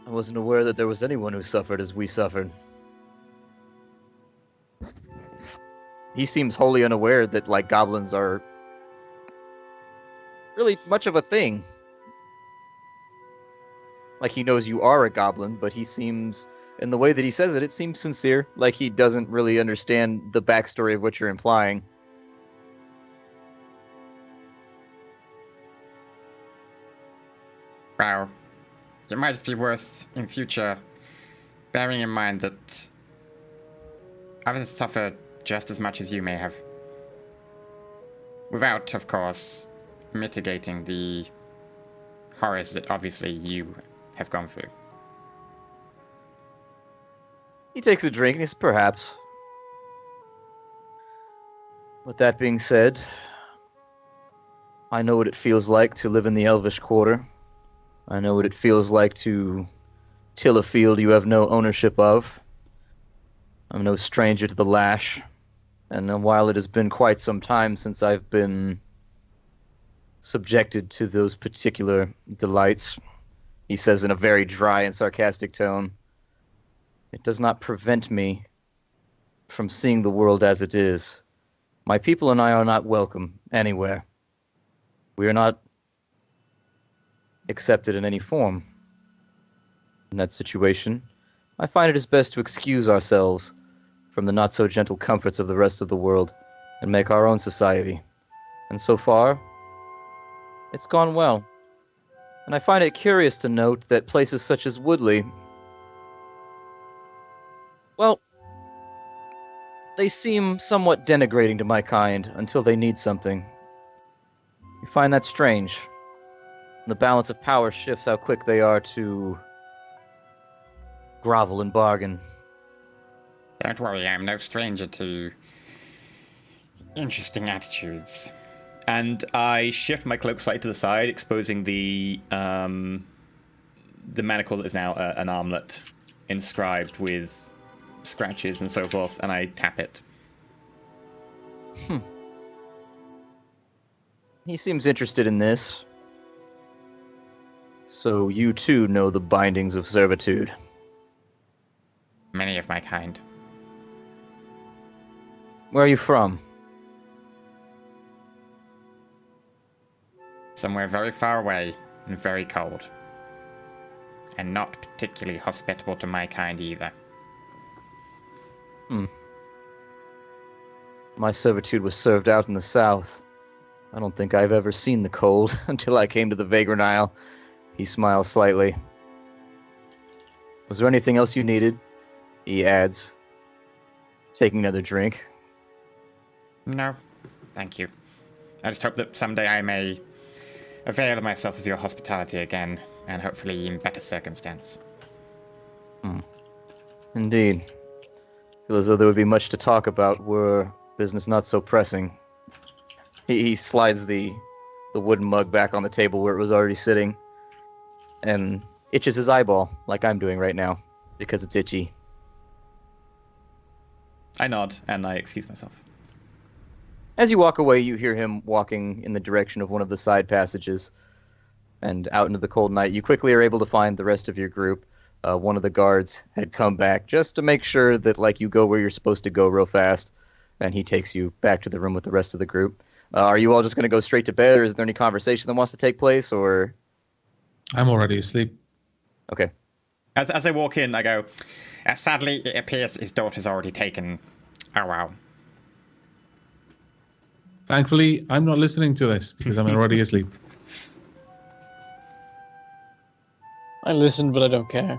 I wasn't aware that there was anyone who suffered as we suffered. He seems wholly unaware that, goblins are really much of a thing. Like, he knows you are a goblin, but he seems, in the way that he says it, it seems sincere. Like, he doesn't really understand the backstory of what you're implying.
Wow. It might be worth, in future, bearing in mind that others suffer just as much as you may have. Without, of course, mitigating the horrors that obviously you have gone through.
He takes a drink and he says, perhaps. With that being said, I know what it feels like to live in the Elvish Quarter. I know what it feels like to till a field you have no ownership of. I'm no stranger to the lash, and while it has been quite some time since I've been subjected to those particular delights, he says in a very dry and sarcastic tone, it does not prevent me from seeing the world as it is. My people and I are not welcome anywhere. We are not accepted in any form. In that situation, I find it is best to excuse ourselves from the not-so-gentle comforts of the rest of the world and make our own society. And so far, it's gone well. And I find it curious to note that places such as Woodley, well, they seem somewhat denigrating to my kind until they need something. You find that strange. The balance of power shifts how quick they are to grovel and bargain.
Don't worry, I'm no stranger to interesting attitudes.
and I shift my cloak slightly to the side, exposing the manacle that is now an armlet inscribed with scratches and so forth, and I tap it.
He seems interested in this. So you too know the bindings of servitude.
Many of my kind.
Where are you from?
Somewhere very far away and very cold. And not particularly hospitable to my kind either.
My servitude was served out in the south. I don't think I've ever seen the cold until I came to the Vagrant Isle. He smiles slightly. Was there anything else you needed? He adds, taking another drink.
No, thank you. I just hope that someday I may avail myself of your hospitality again, and hopefully in better circumstance.
Indeed. Feel as though there would be much to talk about were business not so pressing. He slides the wooden mug back on the table where it was already sitting, and itches his eyeball, like I'm doing right now, because it's itchy.
I nod, and I excuse myself.
As you walk away, you hear him walking in the direction of one of the side passages, and out into the cold night. You quickly are able to find the rest of your group. One of the guards had come back just to make sure that, like, you go where you're supposed to go real fast, and he takes you back to the room with the rest of the group. Are you all just going to go straight to bed, or is there any conversation that wants to take place, or...?
I'm already asleep.
Okay.
As I walk in, I go,
Sadly, it appears his daughter's already taken. Oh wow.
Thankfully, I'm not listening to this because I'm already asleep.
I listened, but I don't care.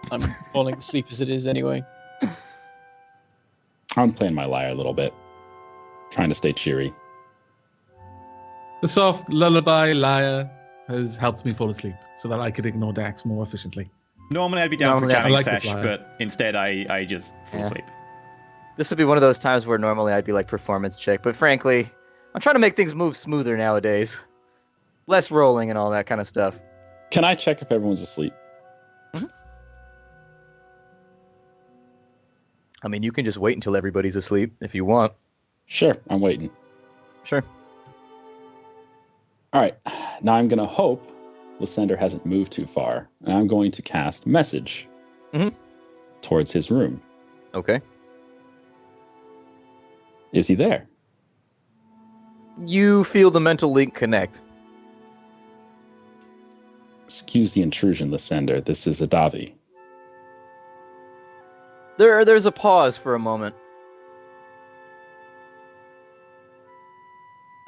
I'm falling asleep as it is anyway.
I'm playing my lyre a little bit, trying to stay cheery.
The soft lullaby lyre has helped me fall asleep so that I could ignore Dax more efficiently.
normally I'd be down for
Normally I
jamming
like this
sesh,
line.
but instead I just fall
Yeah.
asleep.
This would be one of those times where normally I'd be like performance check, but frankly, I'm trying to make things move smoother nowadays. Less rolling and all that kind of stuff.
Can I check if everyone's asleep?
I mean, you can just wait until everybody's asleep if you want.
Sure, I'm waiting.
Sure.
All right, now I'm going to hope Lysander hasn't moved too far, and I'm going to cast Message towards his room.
Okay.
Is he there?
You feel the mental link connect.
Excuse the intrusion, Lysander. This is Adavi.
There's a pause for a moment.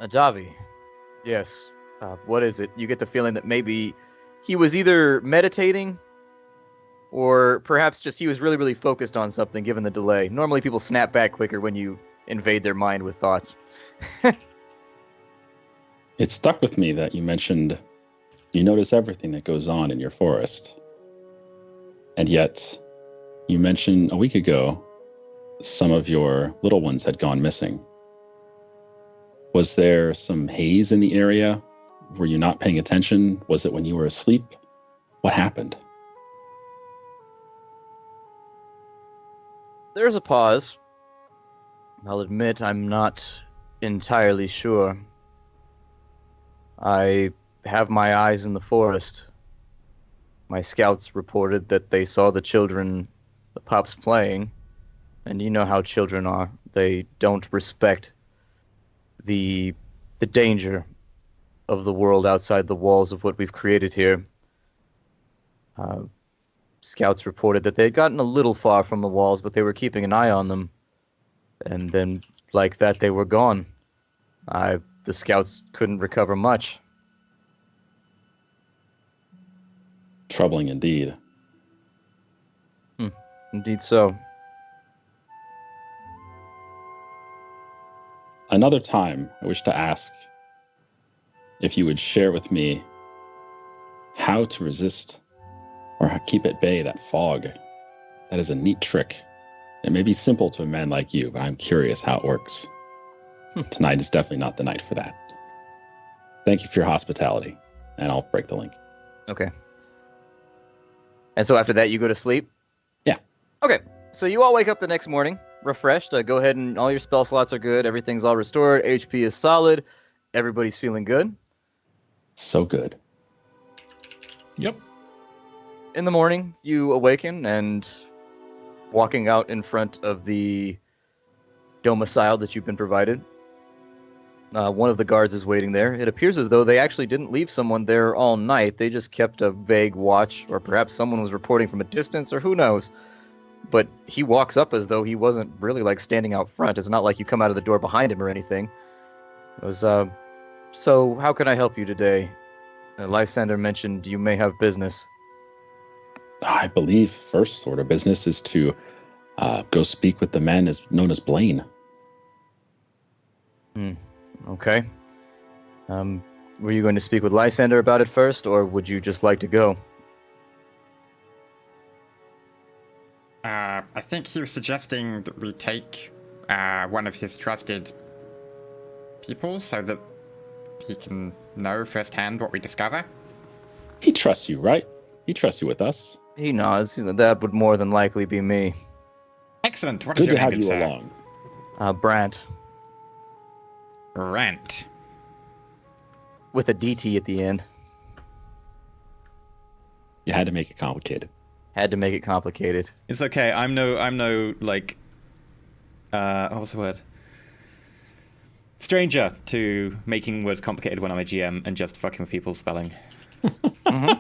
Adavi. Yes. What is it? You get the feeling that maybe he was either meditating or perhaps just he was really, really focused on something given the delay. Normally people snap back quicker when you invade their mind with thoughts.
It stuck with me that you mentioned you notice everything that goes on in your forest. And yet, you mentioned a week ago some of your little ones had gone missing. Was there some haze in the area? Were you not paying attention? Was it when you were asleep? What happened?
There's a pause. I'll admit I'm not entirely sure. I have my eyes in the forest. My scouts reported that they saw the children, the pups playing, and you know how children are. They don't respect the danger of the world outside the walls of what we've created here. Scouts reported that they had gotten a little far from the walls, but they were keeping an eye on them. And then, like that, they were gone. The scouts couldn't recover much.
Troubling indeed.
Indeed so.
Another time, I wish to ask if you would share with me how to resist or how keep at bay that fog. That is a neat trick. It may be simple to a man like you, but I'm curious how it works. Tonight is definitely not the night for that. Thank you for your hospitality, and I'll break the link.
Okay. And so after that, you go to sleep?
Yeah.
Okay. So you all wake up the next morning, refreshed. Go ahead and all your spell slots are good. Everything's all restored. HP is solid. Everybody's feeling good.
So good.
Yep.
In the morning, you awaken and walking out in front of the domicile that you've been provided. One of the guards is waiting there. It appears as though they actually didn't leave someone there all night. They just kept a vague watch, or perhaps someone was reporting from a distance, or who knows. But he walks up as though he wasn't really like standing out front. It's not like you come out of the door behind him or anything. It was, so how can I help you today? Lysander mentioned you may have business.
I believe first order of business is to go speak with the man known as Blaine.
Okay. Were you going to speak with Lysander about it first, or would you just like to go?
I think he was suggesting that we take one of his trusted people so that he can know firsthand what we discover.
He trusts you, right? He trusts you with us.
He nods. That would more than likely be me.
Excellent. What is
Good
your
to
name,
have you
sir?
along.
Brant.
Rant.
With a DT at the end.
You had to make it complicated.
Had to make it complicated.
It's okay. I'm no like what's the word? Stranger to making words complicated when I'm a GM and just fucking with people's spelling.
Mm-hmm.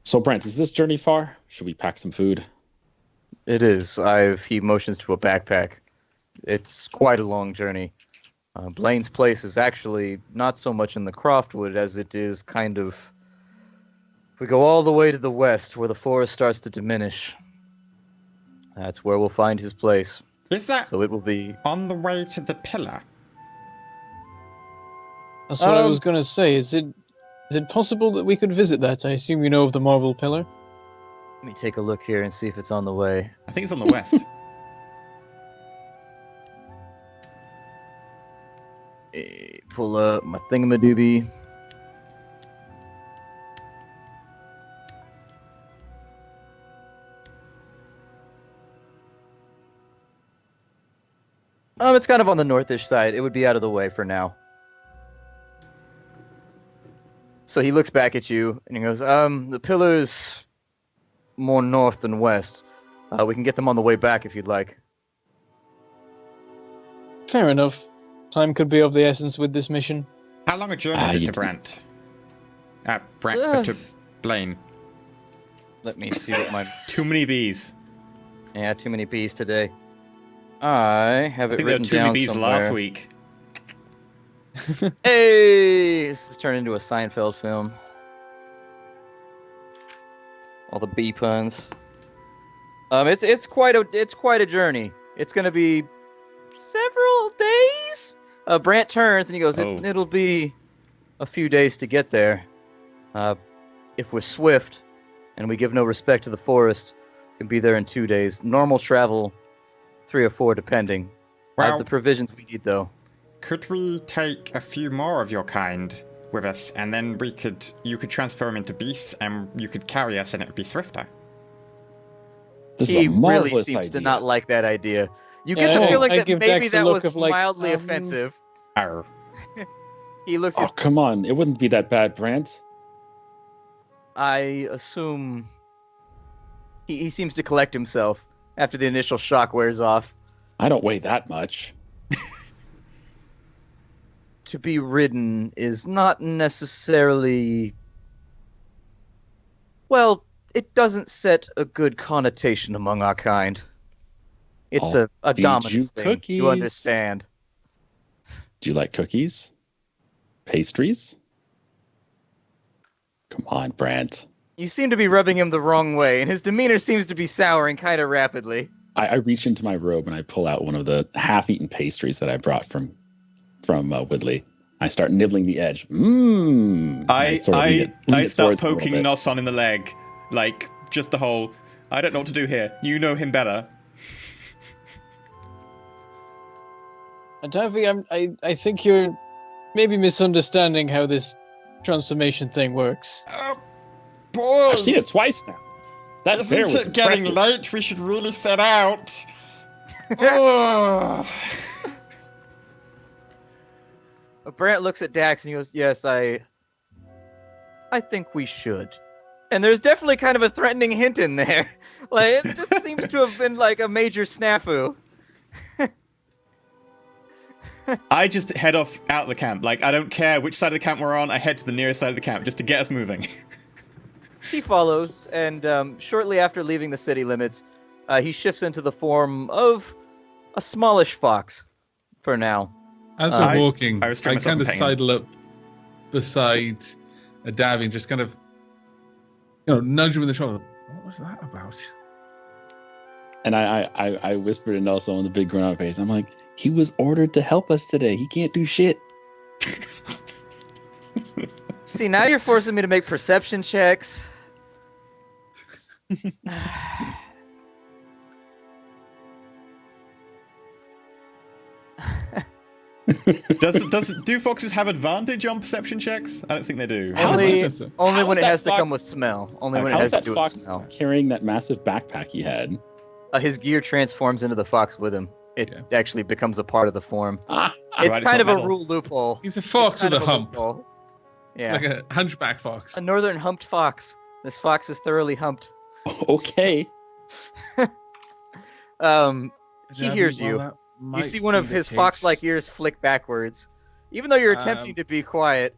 So, Brent, is this journey far? Should we pack some food?
It is. He motions to a backpack. It's quite a long journey. Blaine's place is actually not so much in the Croftwood as it is kind of... We go all the way to the west where the forest starts to diminish. That's where we'll find his place.
Is that
So it will be...
on the way to the pillar?
That's what I was going to say. Is it possible that we could visit that? I assume you know of the marble pillar.
Let me take a look here and see if it's on the way.
I think it's on the west.
Pull up my thingamadoobie. It's kind of on the northish side. It would be out of the way for now. So he looks back at you and he goes, the pillar's more north than west. We can get them on the way back if you'd like.
Fair enough. Time could be of the essence with this mission.
How long a journey is it to Brent? To Blaine.
Let me see what my...
Too many bees.
Yeah, too many bees today. I have
I
it
think there were
written
too
down
many bees
somewhere.
last week.
Hey! This has turned into a Seinfeld film. All the bee puns. It's quite a journey. It's gonna be several days. Brant turns and he goes,
Oh.
It'll be a few days to get there. If we're swift and we give no respect to the forest, we can be there in 2 days. Normal travel, 3 or 4 depending. I have
Well,
the provisions we need though.
could we take a few more of your kind with us, and then you could transform into beasts, and you could carry us, and it would be swifter?
This is
He
a marvelous
really seems
idea.
to not like that idea. You
Yeah,
get the
I-
feeling
I
that
give
maybe
Dex a
that
look
was
of like,
mildly offensive.
Oh.
He looks
Oh,
at
come on. It wouldn't be that bad, Brent.
I assume he seems to collect himself after the initial shock wears off.
I don't weigh that much.
To be ridden is not necessarily... Well, it doesn't set a good connotation among our kind. It's
I'll
a
feed you
dominance thing,
cookies.
you understand.
Do you like cookies? Pastries? Come on, Brant.
You seem to be rubbing him the wrong way, and his demeanor seems to be souring kind of rapidly.
I reach into my robe and I pull out one of the half-eaten pastries that I brought from Woodley. I start nibbling the edge. Mmm.
I start
towards him a little
poking
bit.
Nos in the leg, like just the whole. I don't know what to do here. You know him better.
Taffy, I think you're maybe misunderstanding how this transformation thing works.
Boys!
I've seen it twice now. That bear was
Isn't it getting
impressive.
late? We should really set out. Ugh.
Brant looks at Dax and he goes, yes, I I think we should. And there's definitely kind of a threatening hint in there. Like, this seems to have been like a major snafu.
I just head off out of the camp. Like, I don't care which side of the camp we're on. I head to the nearest side of the camp just to get us moving.
He follows, and shortly after leaving the city limits, he shifts into the form of a smallish fox for now.
As we're walking,
I
I
restrain myself
kind of
from pain.
sidle up beside Davi and just kind of, nudge him in the shoulder. What was that about?
And I whispered to Nelson on the big grin on face. I'm like, he was ordered to help us today. He can't do shit.
See, now you're forcing me to make perception checks.
Do foxes have advantage on perception checks? I don't think they do.
How is
Only
How
when
is
it
that
has to come
fox-
with smell. Only when it
How's
has to
that
do with
fox
smell.
carrying that massive backpack he had?
His gear transforms into the fox with him. It actually becomes a part of the form.
Ah,
It's
Right, it's
kind
not
of a
metal.
rule loophole.
He's a fox
It's kind
with a
of
hump,
loophole. Yeah.
like a hunchback fox.
A northern humped fox. This fox is thoroughly humped.
okay.
He
Davi,
hears
well,
you.
that
You
might
see one
be
of
the
his
case.
fox-like ears flick backwards. Even though you're attempting to be quiet,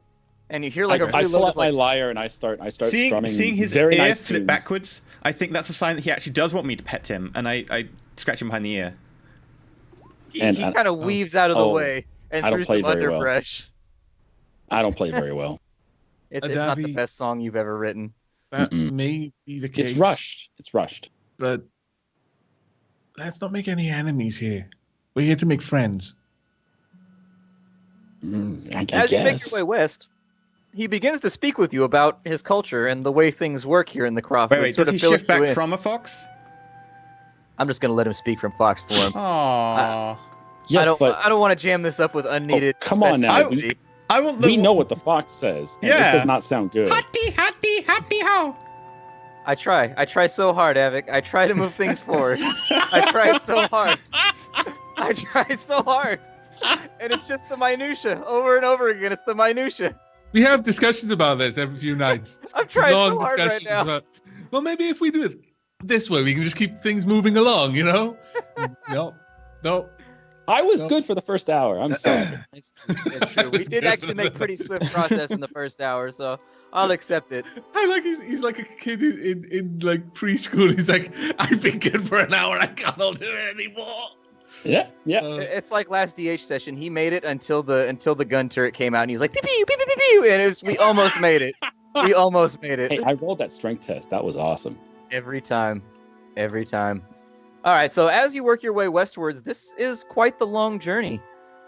and you hear like a
I
really
pull
low
out my lyre and I start strumming.
Seeing his
very
ear
nice
flip
tunes.
backwards, I think that's a sign that he actually does want me to pet him, and I scratch him behind the ear.
He
And-
kind of weaves out of the way and
I don't
through
play
some
very well.
underbrush.
I don't play very well.
It's not the
Davi-
best song you've ever written.
That
Mm-mm.
may be the case.
It's rushed. It's rushed.
But let's not make any enemies here. We're here to make friends.
I
As you make
guess.
your way west, he begins to speak with you about his culture and the way things work here in the Croft.
Wait, does he shift back from a fox?
I'm just gonna let him speak from fox form.
Aww.
Yes,
I
but
don't want to jam this up with unneeded.
come on now.
specificity.
I want the...
we know what the fox says. And
Yeah.
It does not sound good.
Hatty-ho!
I try so hard, Avik. I try to move things forward. I try so hard. I try so hard. And it's just the minutia over and over again. It's the minutia.
We have discussions about this every few nights.
I'm trying
Long
so hard right
discussions
now.
about, well, maybe if we do it this way, we can just keep things moving along, No.
I was good for the first hour. I'm sorry.
It's true. We did actually make pretty swift process in the first hour, so I'll accept it.
I like he's like a kid in like preschool. He's like, I've been good for an hour. I can't do it anymore.
Yeah.
It's like last DH session. He made it until the gun turret came out, and he was like, pew pew pew pew pew, pew, and we almost made it. We almost made it.
Hey, I rolled that strength test. That was awesome.
Every time. All right, so as you work your way westwards, this is quite the long journey.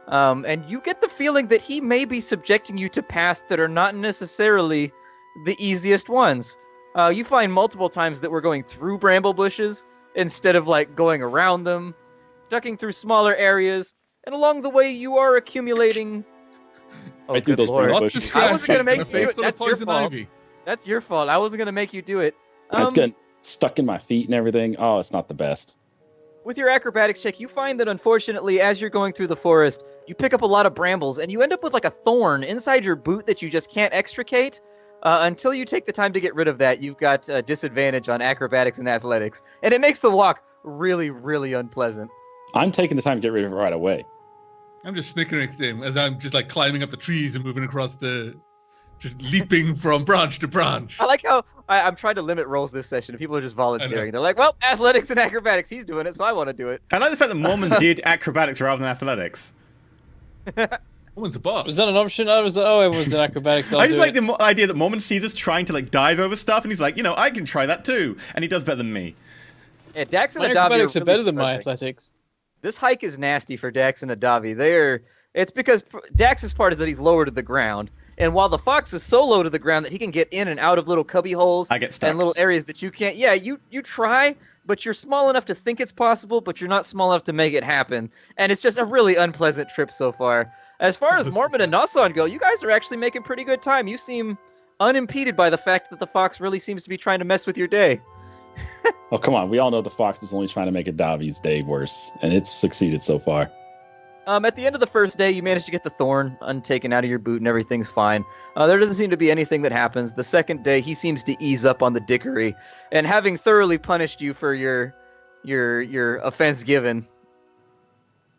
And you get the feeling that he may be subjecting you to paths that are not necessarily the easiest ones. You find multiple times that we're going through bramble bushes instead of like going around them, ducking through smaller areas, and along the way you are accumulating... Oh,
Right through
good
those
lord.
bramble
Lots of
bushes.
I wasn't gonna
scratches
make
and a
you do
face
it.
full of
That's your
poison
fault.
ivy.
That's your fault. I wasn't going to make you do it.
It's getting stuck in my feet and everything. Oh, it's not the best.
With your acrobatics check, you find that unfortunately, as you're going through the forest, you pick up a lot of brambles, and you end up with like a thorn inside your boot that you just can't extricate. Until you take the time to get rid of that, you've got a disadvantage on acrobatics and athletics, and it makes the walk really, really unpleasant.
I'm taking the time to get rid of it right away.
I'm just snickering at him as I'm just like climbing up the trees and moving across just leaping from branch to branch.
I like how I'm trying to limit rolls this session. People are just volunteering. They're like, well, athletics and acrobatics, he's doing it, so I want to do it.
I like the fact that Mormon did acrobatics rather than athletics.
Woman's a boss.
Was that an option? I was like, oh, everyone's in acrobatics.
I just like the idea that Mormon sees us trying to like dive over stuff, and he's like, I can try that too, and he does better than me.
Yeah, Dax and
My
Adavi
acrobatics are
really
better than my
perfect.
athletics.
This hike is nasty for Dax and Adavi. It's because Dax's part is that he's lower to the ground, and while the fox is so low to the ground that he can get in and out of little cubby holes
I get stuck.
and little areas that you can't. Yeah, you try, but you're small enough to think it's possible, but you're not small enough to make it happen. And it's just a really unpleasant trip so far. As far as Mormon and Nasan go, you guys are actually making pretty good time. You seem unimpeded by the fact that the fox really seems to be trying to mess with your day.
Oh, come on. We all know the fox is only trying to make Adavi's day worse, and it's succeeded so far.
At the end of the first day, you manage to get the thorn untaken out of your boot and everything's fine. There doesn't seem to be anything that happens. The second day, he seems to ease up on the dickery, and having thoroughly punished you for your offense given,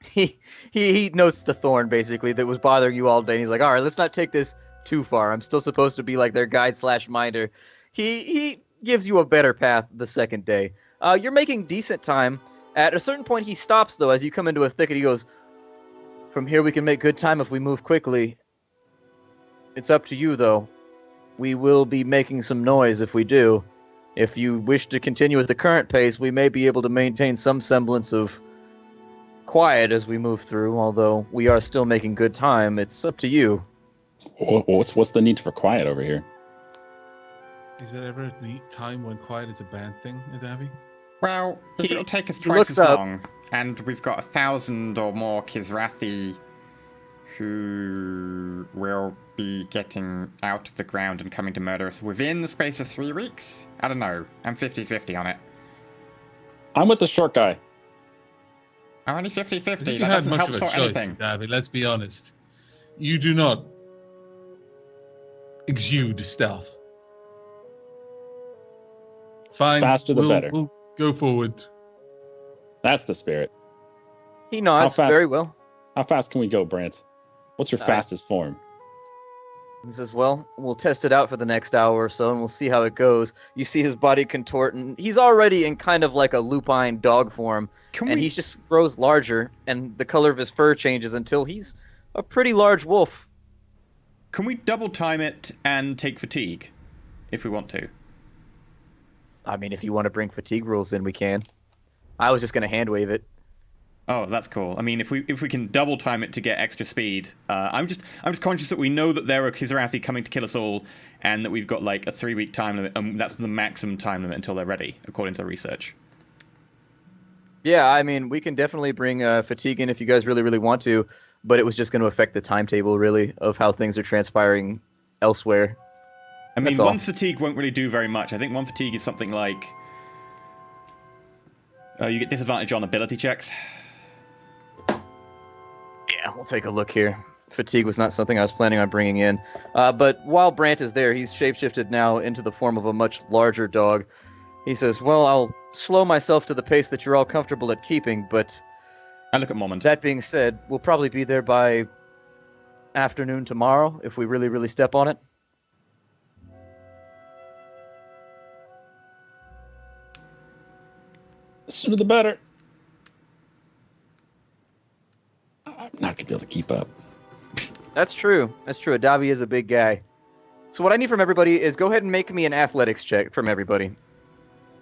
he notes the thorn basically that was bothering you all day. And he's like, all right, let's not take this too far. I'm still supposed to be like their guide / minder. He gives you a better path the second day. You're making decent time. At a certain point, he stops though as you come into a thicket. He goes, from here we can make good time if we move quickly. It's up to you, though. We will be making some noise if we do. If you wish to continue at the current pace, we may be able to maintain some semblance of quiet as we move through, although we are still making good time. It's up to you.
What's the need for quiet over here?
Is there ever a neat time when quiet is a bad thing, Adavi?
Well, if it'll take us twice
looks
as
up.
long, and we've got 1,000 or more Kizrathi who will be getting out of the ground and coming to murder us within the space of 3 weeks? I don't know. I'm 50-50 on it.
I'm with the short guy.
I'm only 50-50.
If
That
you had
doesn't
much
help
of a
sort
choice,
anything.
David, let's be honest. You do not exude stealth. Fine.
Faster the better.
We'll go forward.
That's the spirit.
He nods
How fast-
very well.
How fast can we go, Brant? What's your fastest form?
He says, well, we'll test it out for the next hour or so, and we'll see how it goes. You see his body contort, and he's already in kind of like a lupine dog form, and he just grows larger, and the color of his fur changes until he's a pretty large wolf.
Can we double time it and take fatigue, if we want to?
I mean, if you want to bring fatigue rules in, we can. I was just going to hand wave it.
Oh, that's cool. I mean, if we can double time it to get extra speed, I'm just conscious that we know that there are Kizrathi coming to kill us all, and that we've got like a 3-week time limit, and that's the maximum time limit until they're ready, according to the research.
Yeah, I mean, we can definitely bring fatigue in if you guys really, really want to, but it was just going to affect the timetable, really, of how things are transpiring elsewhere.
I mean,
That's all.
one fatigue won't really do very much. I think one fatigue is something like you get disadvantage on ability checks.
Yeah, we'll take a look here. Fatigue was not something I was planning on bringing in. But while Brant is there, he's shapeshifted now into the form of a much larger dog. He says, well, I'll slow myself to the pace that you're all comfortable at keeping, but
I look at Momon.
that being said, we'll probably be there by afternoon tomorrow if we really, really step on it.
The sooner the better. I'm not gonna be able to keep up.
That's true. That's true. Adavi is a big guy. So what I need from everybody is go ahead and make me an athletics check from everybody.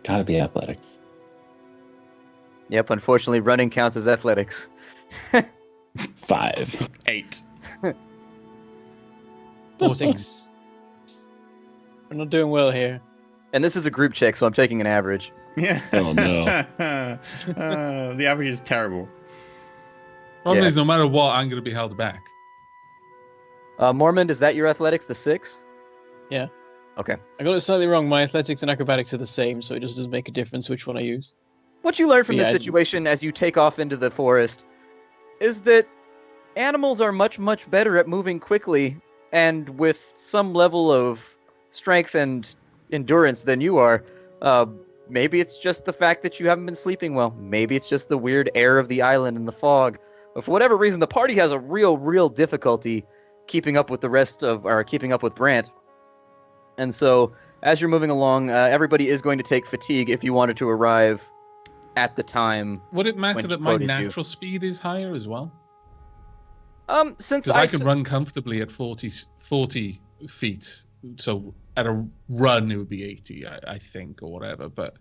Gotta be athletics.
Yep, unfortunately, running counts as athletics.
5.
8.
6. We're not doing well here.
And this is a group check, so I'm taking an average.
Yeah.
Oh, no.
The average is terrible.
Problem
Yeah.
is, no matter what, I'm going to be held back.
Mormon, is that your athletics, the 6?
Yeah.
Okay.
I got it slightly wrong. My athletics and acrobatics are the same, so it just doesn't make a difference which one I use.
What you learn from this
Yeah,
situation as you take off into the forest is that animals are much, much better at moving quickly and with some level of strength and endurance than you are. Maybe it's just the fact that you haven't been sleeping well. Maybe it's just the weird air of the island and the fog. But for whatever reason, the party has a real difficulty keeping up with keeping up with Brant. And so, as you're moving along, everybody is going to take fatigue if you wanted to arrive at the time.
Would it matter
When he
that my
quoted you.
natural speed is higher as well?
Since
Because I could run comfortably at 40 feet. So at a run, it would be 80, I think, or whatever. But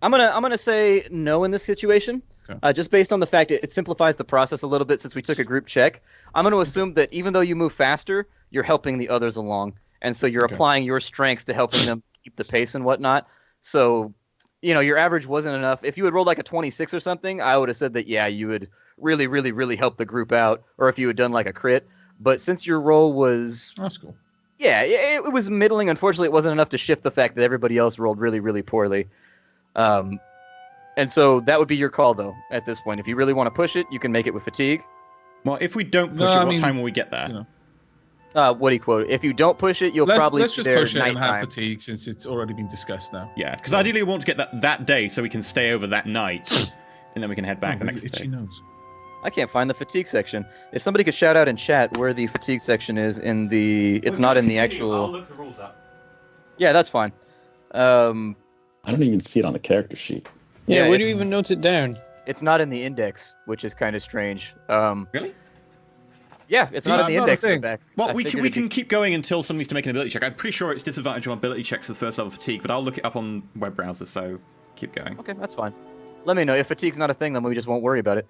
I'm gonna say no in this situation,
Okay.
just based on the fact it simplifies the process a little bit since we took a group check. I'm gonna assume that even though you move faster, you're helping the others along, and so you're
Okay.
applying your strength to helping them keep the pace and whatnot. So, your average wasn't enough. If you had rolled like a 26 or something, I would have said that you would really help the group out, or if you had done like a crit. But since your roll was
that's cool.
it was middling. Unfortunately, it wasn't enough to shift the fact that everybody else rolled really poorly. And so that would be your call, though, at this point. If you really want to push it, you can make it with fatigue.
Well, if we don't push
No,
it,
I
what
mean,
time will we get there?
you know.
What do you quote? If you don't push it, you'll probably
Let's
be
just
there
push it and have
nighttime.
fatigue since it's already been discussed now.
Yeah, because ideally we want to get that day so we can stay over that night, and then we can head back the next
Itchy
day.
nose.
I can't find the fatigue section. If somebody could shout out in chat where the fatigue section is in the... It's not in the actual...
I'll look the rules up.
Yeah, that's fine.
I don't even see it on the character sheet.
Yeah,
Yeah,
where do you
it's-
even note it down?
It's not in the index, which is kind of strange.
Really?
Yeah, it's not in the
Not a
index.
thing.
In fact.
Well,
I
we
figured it'd
can
be-
keep going until somebody's to make an ability check. I'm pretty sure it's disadvantage on ability checks for the first level fatigue, but I'll look it up on web browser, so keep going.
Okay, that's fine. Let me know. If fatigue's not a thing, then we just won't worry about it.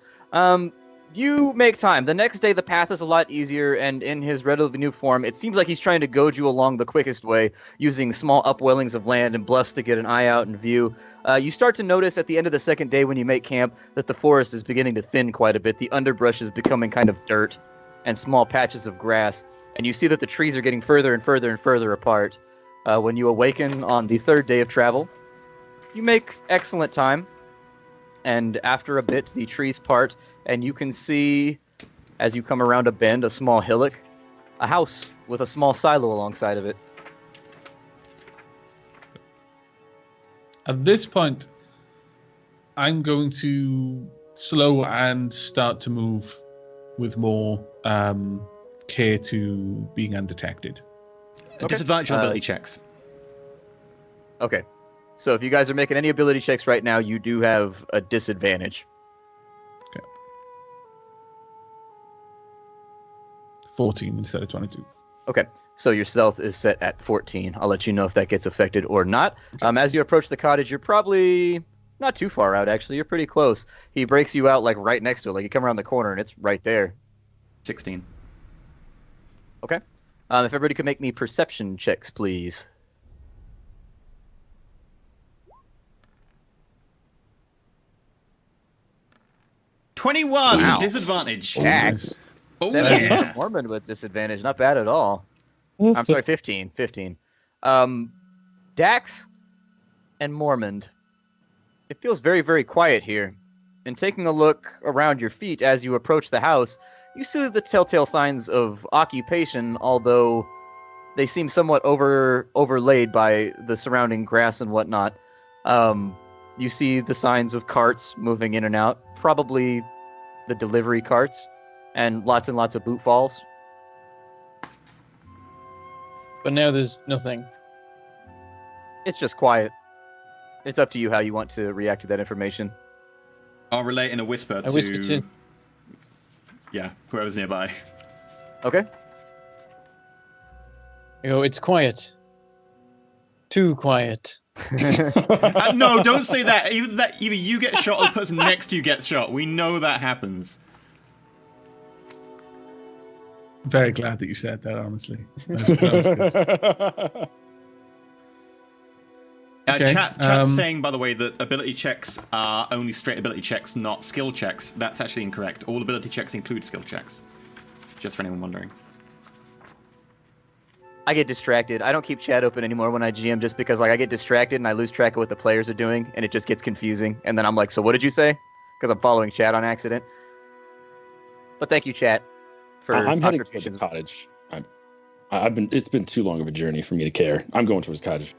You make time. The next day, the path is a lot easier, and in his relatively new form, it seems like he's trying to goad you along the quickest way, using small upwellings of land and bluffs to get an eye out and view. You start to notice at the end of the second day when you make camp that the forest is beginning to thin quite a bit. The underbrush is becoming kind of dirt and small patches of grass, and you see that the trees are getting further and further and further apart. When you awaken on the third day of travel, you make excellent time. And after a bit, the trees part, and you can see, as you come around a bend, a small hillock, a house with a small silo alongside of it.
At this point, I'm going to slow and start to move with more care to being undetected.
Disadvantage on ability checks.
Okay. So if you guys are making any ability checks right now, you do have a disadvantage.
14 instead of 22.
Okay. So your stealth is set at 14. I'll let you know if that gets affected or not. As you approach the cottage, you're probably not too far out, actually. You're pretty close. He breaks you out, like, right next to it. Like, you come around the corner, and it's right there.
16.
Okay. If everybody could make me perception checks, please.
21!
Wow.
Disadvantage.
Dax.
Oh,
7
yeah.
Mormon with disadvantage. Not bad at all. I'm sorry, 15. 15. Dax and Mormond. It feels very, very quiet here. And taking a look around your feet as you approach the house, you see the telltale signs of occupation, although they seem somewhat overlaid by the surrounding grass and whatnot. You see the signs of carts moving in and out, probably the delivery carts, and lots of boot falls.
But now there's nothing.
It's just quiet. It's up to you how you want to react to that information.
I'll relate in a whisper
I whisper to...
Yeah, whoever's nearby.
Okay?
You know, it's quiet. Too quiet.
No, don't say that. Either you get shot or the person next to you gets shot. We know that happens.
Very glad that you said that, honestly. That was good. Okay,
Chat's saying, by the way, that ability checks are only straight ability checks, not skill checks. That's actually incorrect. All ability checks include skill checks. Just for anyone wondering.
I get distracted. I don't keep chat open anymore when I GM just because like I get distracted and I lose track of what the players are doing and it just gets confusing. And then I'm like, so what did you say? Because I'm following chat on accident. But thank you, chat, for
I'm heading towards
contributions.
the cottage. It's been too long of a journey for me to care. I'm going towards the cottage.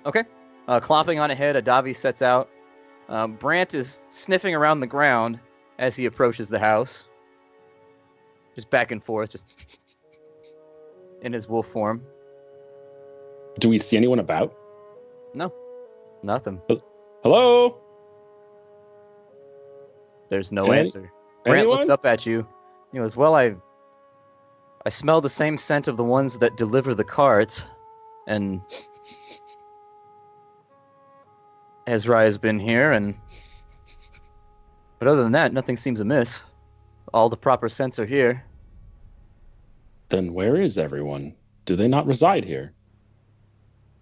Okay. Clomping on ahead, Adavi sets out. Brant is sniffing around the ground as he approaches the house. Just back and forth, just in his wolf form.
Do we see anyone about?
No, nothing.
Hello?
There's no
Any-
answer. Brant
anyone?
looks up at you. He goes, well, I smell the same scent of the ones that deliver the carts. And Ezra has been here, but other than that, nothing seems amiss. All the proper scents are here.
Then where is everyone? Do they not reside here?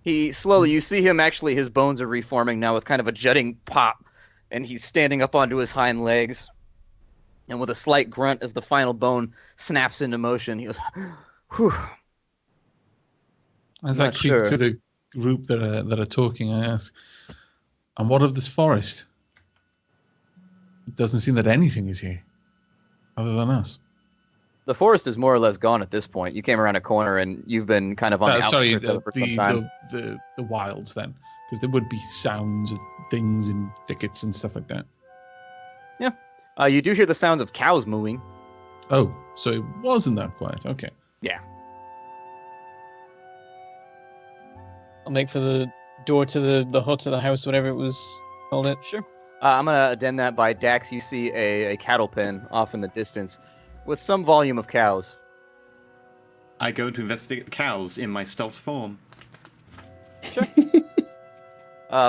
He slowly, you see him actually, his bones are reforming now with kind of a jutting pop, and he's standing up onto his hind legs. And with a slight grunt as the final bone snaps into motion, he goes, whew.
As I
Not
creep
sure.
to the group that are talking, I ask, and what of this forest? It doesn't seem that anything is here, other than us.
The forest is more or less gone at this point. You came around a corner and you've been kind of on the outskirts of it for some time.
The wilds then, because there would be sounds of things in thickets and stuff like that.
Yeah. You do hear the sounds of cows mooing.
Oh, so it wasn't that quiet. Okay.
Yeah.
I'll make for the door to the hut or the house, whatever it was called it.
Sure. I'm going to addend that by Dax. You see a cattle pen off in the distance with some volume of cows.
I go to investigate the cows in my stealth form.
Sure.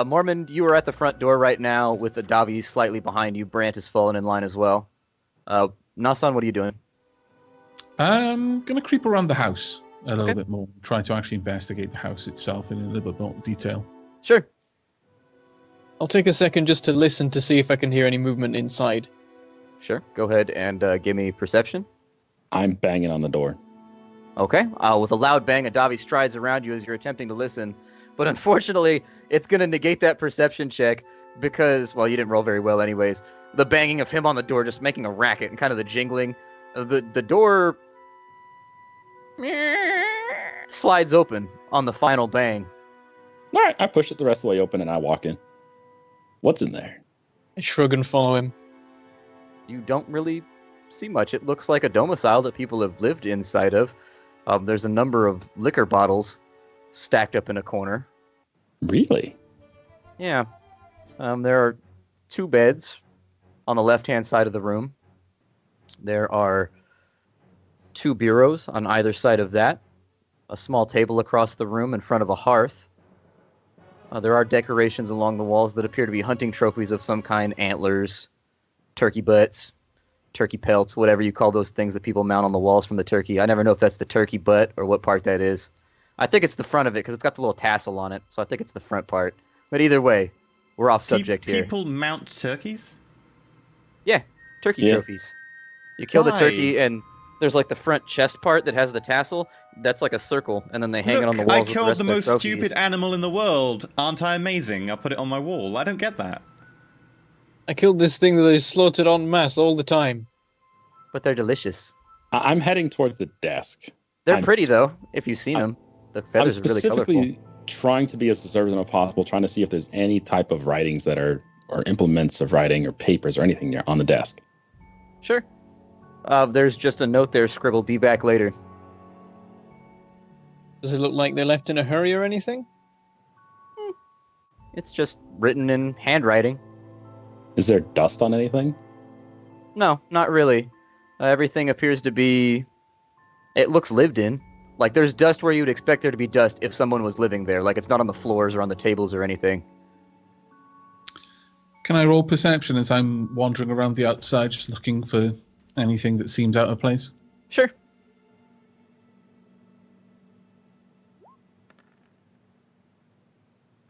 Mormon, you are at the front door right now with the Davi slightly behind you. Brant has fallen in line as well. Nasan, what are you doing?
I'm going to creep around the house a little bit more. Try to actually investigate the house itself in a little bit more detail.
Sure.
I'll take a second just to listen to see if I can hear any movement inside.
Sure. Go ahead and give me perception.
I'm banging on the door.
Okay. With a loud bang, a Davi strides around you as you're attempting to listen. But unfortunately, it's going to negate that perception check because, well, you didn't roll very well anyways. The banging of him on the door just making a racket and kind of the jingling. The door slides open on the final bang.
All right, I push it the rest of the way open and I walk in. What's in there?
I shrug and follow him.
You don't really see much. It looks like a domicile that people have lived inside of. There's a number of liquor bottles stacked up in a corner.
Really?
Yeah. There are 2 beds on the left-hand side of the room. There are 2 bureaus on either side of that. A small table across the room in front of a hearth. There are decorations along the walls that appear to be hunting trophies of some kind. Antlers, turkey butts, turkey pelts, whatever you call those things that people mount on the walls from the turkey. I never know if that's the turkey butt or what part that is. I think it's the front of it because it's got the little tassel on it, so I think it's the front part. But either way, we're off subject here.
People mount turkeys?
Yeah, turkey trophies. You kill the
Why?
turkey and there's like the front chest part that has the tassel. That's like a circle, and then they hang it on the walls.
I
with the
killed
rest
the
of their
most
trophies.
stupid animal in the world. Aren't I amazing? I'll put it on my wall. I don't get that.
I killed this thing that is slaughtered en masse all the time.
But they're delicious.
I'm heading towards the desk.
They're pretty though, if you've seen them. The feathers
I'm
are really colorful.
specifically trying to be as observant as possible, trying to see if there's any type of writings that are, or implements of writing or papers or anything there on the desk.
Sure. There's just a note there scribbled, "Be back later."
Does it look like they left in a hurry or anything?
It's just written in handwriting.
Is there dust on anything?
No, not really. Everything appears to be... It looks lived in. Like, there's dust where you would expect there to be dust if someone was living there. Like, it's not on the floors or on the tables or anything.
Can I roll perception as I'm wandering around the outside, just looking for anything that seems out of place?
Sure.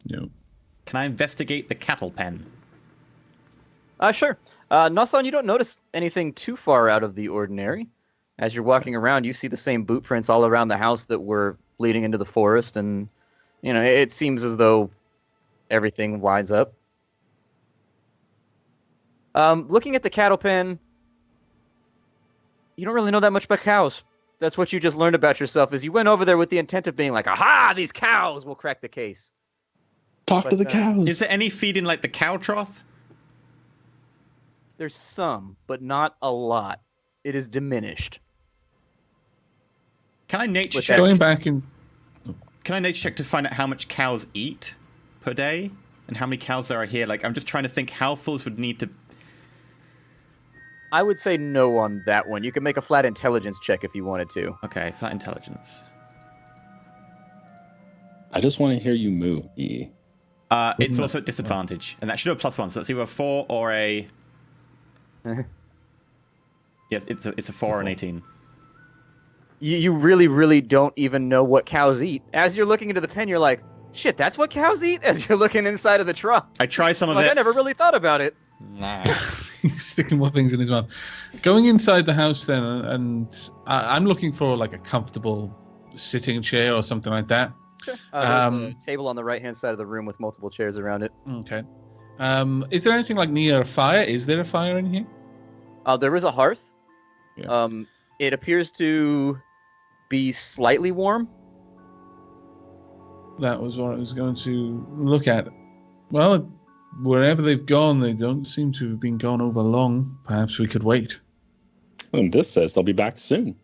No.
Can I investigate the cattle pen?
Sure. Nasan, you don't notice anything too far out of the ordinary. As you're walking around, you see the same boot prints all around the house that were leading into the forest, and, you know, it seems as though everything lines up. Looking at the cattle pen, you don't really know that much about cows. That's what you just learned about yourself, is you went over there with the intent of being like, aha, these cows will crack the case.
Talk to the cows.
Is there any feed in, like, the cow trough?
There's some, but not a lot. It is diminished.
Can I nature
With
check?
Going back in...
Can I nature check to find out how much cows eat per day? And how many cows there are here? Like, I'm just trying to think how full this would need to...
I would say no on that one. You can make a flat intelligence check if you wanted to.
Okay, flat intelligence.
I just want to hear you moo, E.
It's also at disadvantage. And that should have a +1, so it's either a 4 or a... Yes, it's a 4 or an 18.
You really, really don't even know what cows eat. As you're looking into the pen, you're like, shit, that's what cows eat? As you're looking inside of the truck.
I try some of
Like,
it.
I never really thought about it.
Nah.
He's sticking more things in his mouth. Going inside the house then, and I'm looking for like a comfortable sitting chair or something like that.
Sure. There's a table on the right-hand side of the room with multiple chairs around it.
Okay. Is there anything like near a fire? Is there a fire in here?
There is a hearth.
Yeah.
It appears to be slightly warm.
That was what I was going to look at. Well, wherever they've gone, they don't seem to have been gone over long. Perhaps we could wait.
And this says they'll be back soon.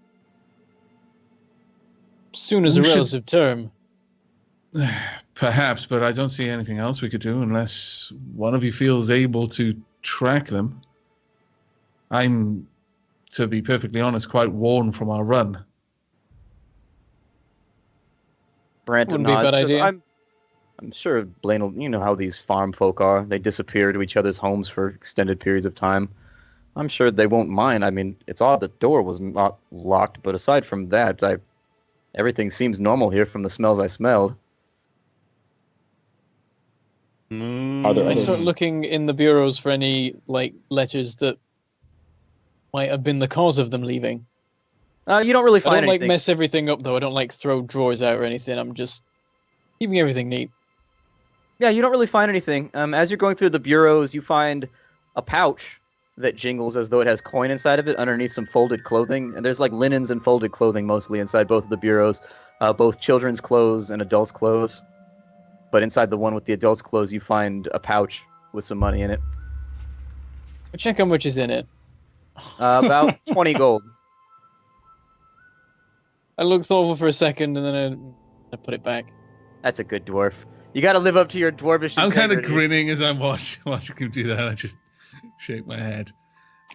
Soon as a
We should-
relative term.
Perhaps, but I don't see anything else we could do unless one of you feels able to track them. I'm, to be perfectly honest, quite worn from our run.
Brant
Wouldn't be a
nods,
bad
says,
idea.
I'm sure Blaine will, you know how these farm folk are. They disappear to each other's homes for extended periods of time. I'm sure they won't mind. I mean, it's odd the door was not locked, but aside from that, everything seems normal here from the smells I smelled.
Are there
I
other-
start looking in the bureaus for any letters that might have been the cause of them leaving.
You don't really
I
find
don't
anything.
mess everything up though. I don't throw drawers out or anything. I'm just keeping everything neat.
Yeah, you don't really find anything. As you're going through the bureaus, you find a pouch that jingles as though it has coin inside of it underneath some folded clothing. And there's linens and folded clothing mostly inside both of the bureaus, both children's clothes and adults' clothes. But inside the one with the adults' clothes, you find a pouch with some money in it.
I check how much is in it.
About 20 gold.
I look thoughtful for a second and then I put it back.
That's a good dwarf. You got to live up to your dwarvish
I'm kind of
integrity.
grinning as I'm watching him do that. I just shake my head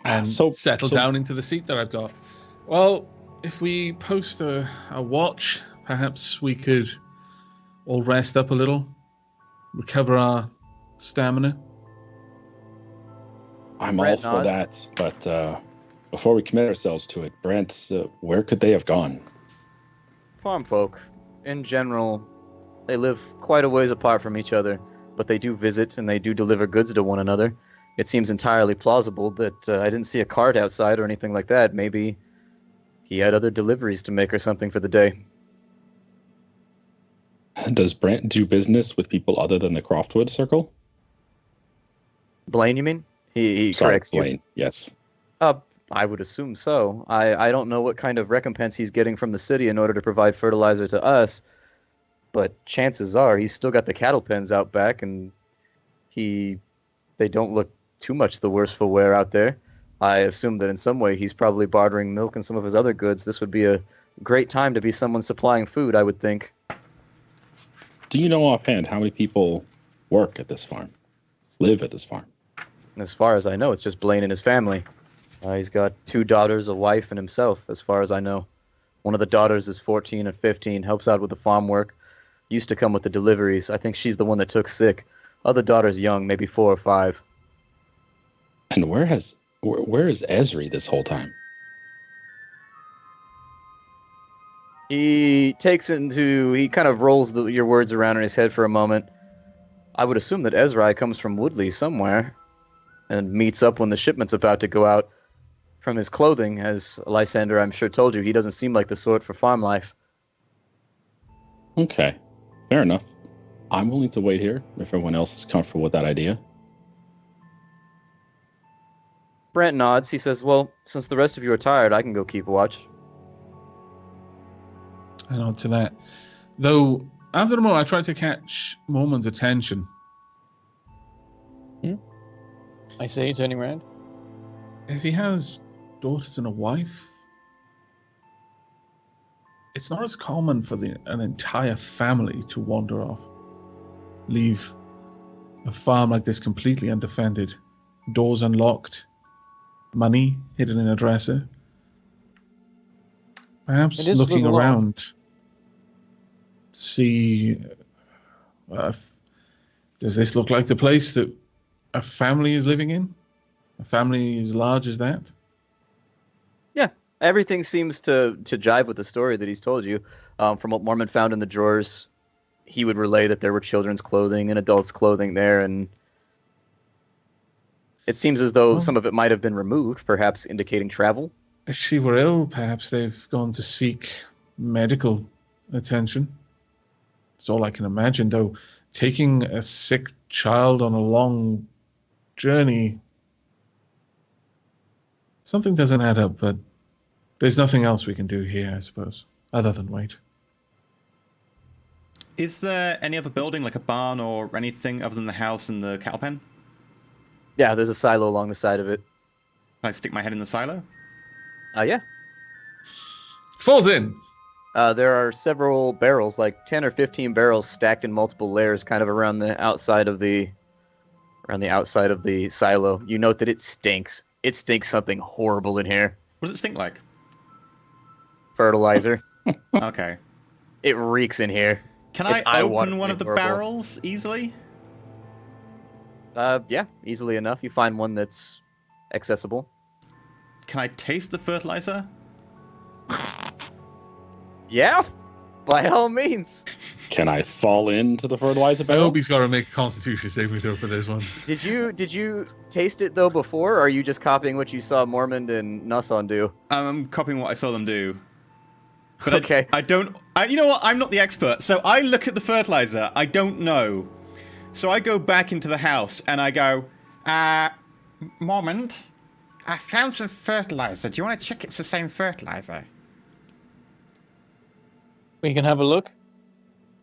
and
So-
settle
so-
down into the seat that I've got. Well, if we post a watch, perhaps we could all rest up a little, recover our stamina.
I'm
Brant
all for
nods.
that, but before we commit ourselves to it, Brent, where could they have gone?
Farm folk, in general, they live quite a ways apart from each other, but they do visit and they do deliver goods to one another. It seems entirely plausible that I didn't see a cart outside or anything like that. Maybe he had other deliveries to make or something for the day.
Does Brent do business with people other than the Croftwood Circle?
Blaine, you mean? He
Sorry,
corrects you.
Blaine. Yes.
I would assume so. I don't know what kind of recompense he's getting from the city in order to provide fertilizer to us, but chances are he's still got the cattle pens out back, and they don't look too much the worse for wear out there. I assume that in some way he's probably bartering milk and some of his other goods. This would be a great time to be someone supplying food, I would think.
Do you know offhand how many people work at this farm? Live at this farm?
As far as I know, it's just Blaine and his family. He's got 2 daughters, a wife, and himself, as far as I know. One of the daughters is 14 and 15, helps out with the farm work. Used to come with the deliveries. I think she's the one that took sick. Other daughter's young, maybe 4 or 5.
And where is Esri this whole time?
He kind of rolls your words around in his head for a moment. I would assume that Ezra comes from Woodley somewhere and meets up when the shipment's about to go out. From his clothing, as Lysander I'm sure told you, he doesn't seem like the sort for farm life.
Okay, fair enough. I'm willing to wait here if everyone else is comfortable with that idea.
Brent nods. He says, well, since the rest of you are tired, I can go keep watch.
I nod to that. Though, after a moment, I tried to catch Mormon's attention.
I say, turning around.
If he has daughters and a wife, it's not as common for an entire family to wander off, leave a farm like this completely undefended, doors unlocked, money hidden in a dresser. Perhaps
It is
looking
little
around to see, does this look like the place that a family is living in? A family as large as that?
Yeah, everything seems to jive with the story that he's told you. From what Mormon found in the drawers, he would relay that there were children's clothing and adults' clothing there, and it seems as though some of it might have been removed, perhaps indicating travel.
If she were ill, perhaps they've gone to seek medical attention. It's all I can imagine, though. Taking a sick child on a long journey, something doesn't add up, but there's nothing else we can do here, I suppose, other than wait.
Is there any other building, like a barn or anything other than the house and the cattle pen?
Yeah, there's a silo along the side of it.
Can I stick my head in the silo?
Yeah.
Falls in.
There are several barrels, like 10 or 15 barrels stacked in multiple layers, kind of around the outside of the silo. You note that it stinks. It stinks something horrible in here.
What does it stink like?
Fertilizer.
Okay.
It reeks in here.
Can
It's
I open
eye-wateringly
one of the
horrible.
barrels easily?
Yeah, easily enough. You find one that's accessible.
Can I taste the fertilizer?
Yeah, by all means.
Can I fall into the fertilizer
I
barrel?
hope he's got to make a Constitution saving throw for this one.
Did you taste it though before, or are you just copying what you saw Mormond and Nusson do?
I'm copying what I saw them do. But
Okay.
I don't... you know what? I'm not the expert. So I look at the fertilizer. I don't know. So I go back into the house and I go,
Mormont, I found some fertilizer. Do you want to check it's the same fertilizer?
We can have a look.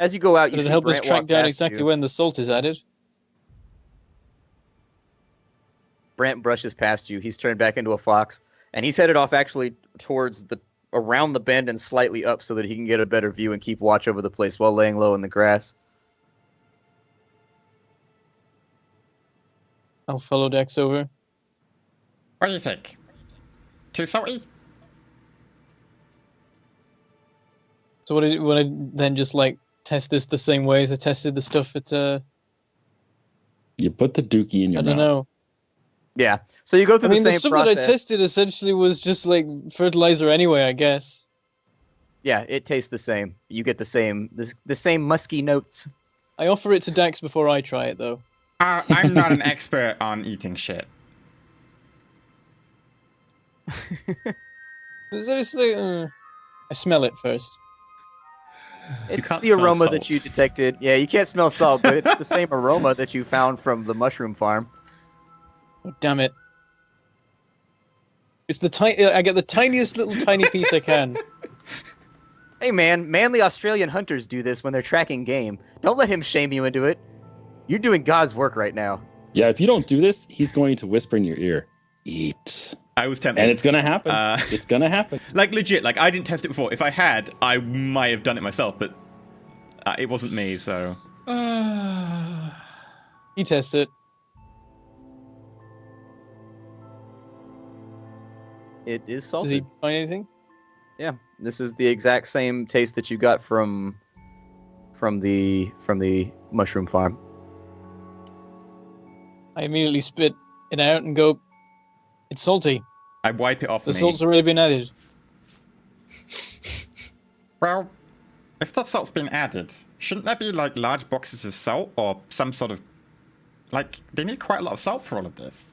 As you go out, you
Does it
see
help us
Brant
track
walk
down
past
exactly
you.
when the salt is added?
Brant brushes past you. He's turned back into a fox, and he's headed off actually towards around the bend and slightly up so that he can get a better view and keep watch over the place while laying low in the grass.
I'll follow Dex over.
What do you think? Too salty?
So would I then just like test this the same way as I tested the stuff at
You put the dookie in your
I
mouth.
don't know.
Yeah. So you go through
I mean,
the
the
same
stuff
process.
that I tested essentially was just like fertilizer anyway, I guess.
Yeah, it tastes the same. You get the same musky notes.
I offer it to Dax before I try it, though.
I'm not an expert on eating shit.
It's like, I smell it first.
It's
can't
the
smell
aroma
salt.
that you detected. Yeah, you can't smell salt, but it's the same aroma that you found from the mushroom farm.
Oh, damn it! It's the I get the tiniest little tiny piece I can.
Hey man, manly Australian hunters do this when they're tracking game. Don't let him shame you into it. You're doing God's work right now.
Yeah, if you don't do this, he's going to whisper in your ear, "Eat."
I was tempted.
And it's gonna happen. It's gonna happen.
Like, legit, like, I didn't test it before. If I had, I might have done it myself, but it wasn't me, so...
You test it.
It is
Does
salted.
he find anything?
Yeah, this is the exact same taste that you got from the mushroom farm.
I immediately spit it out and go, it's salty.
I wipe it off
The
me.
salt's already been added.
Well, if that salt's been added, shouldn't there be, like, large boxes of salt or some sort of... Like, they need quite a lot of salt for all of this.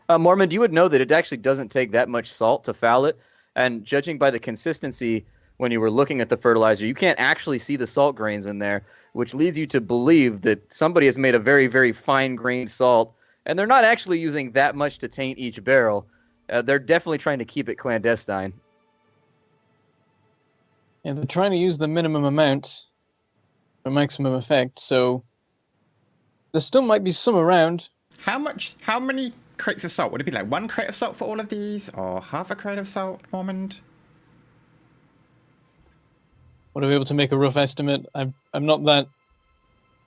Mormon, you would know that it actually doesn't take that much salt to foul it, and judging by the consistency when you were looking at the fertilizer, you can't actually see the salt grains in there, which leads you to believe that somebody has made a very, very fine-grained salt, and they're not actually using that much to taint each barrel. They're definitely trying to keep it clandestine.
And they're trying to use the minimum amount for maximum effect, so there still might be some around.
How many crates of salt? Would it be like 1 crate of salt for all of these? Or half a crate of salt, Mormont?
Would I be able to make a rough estimate? I'm not that...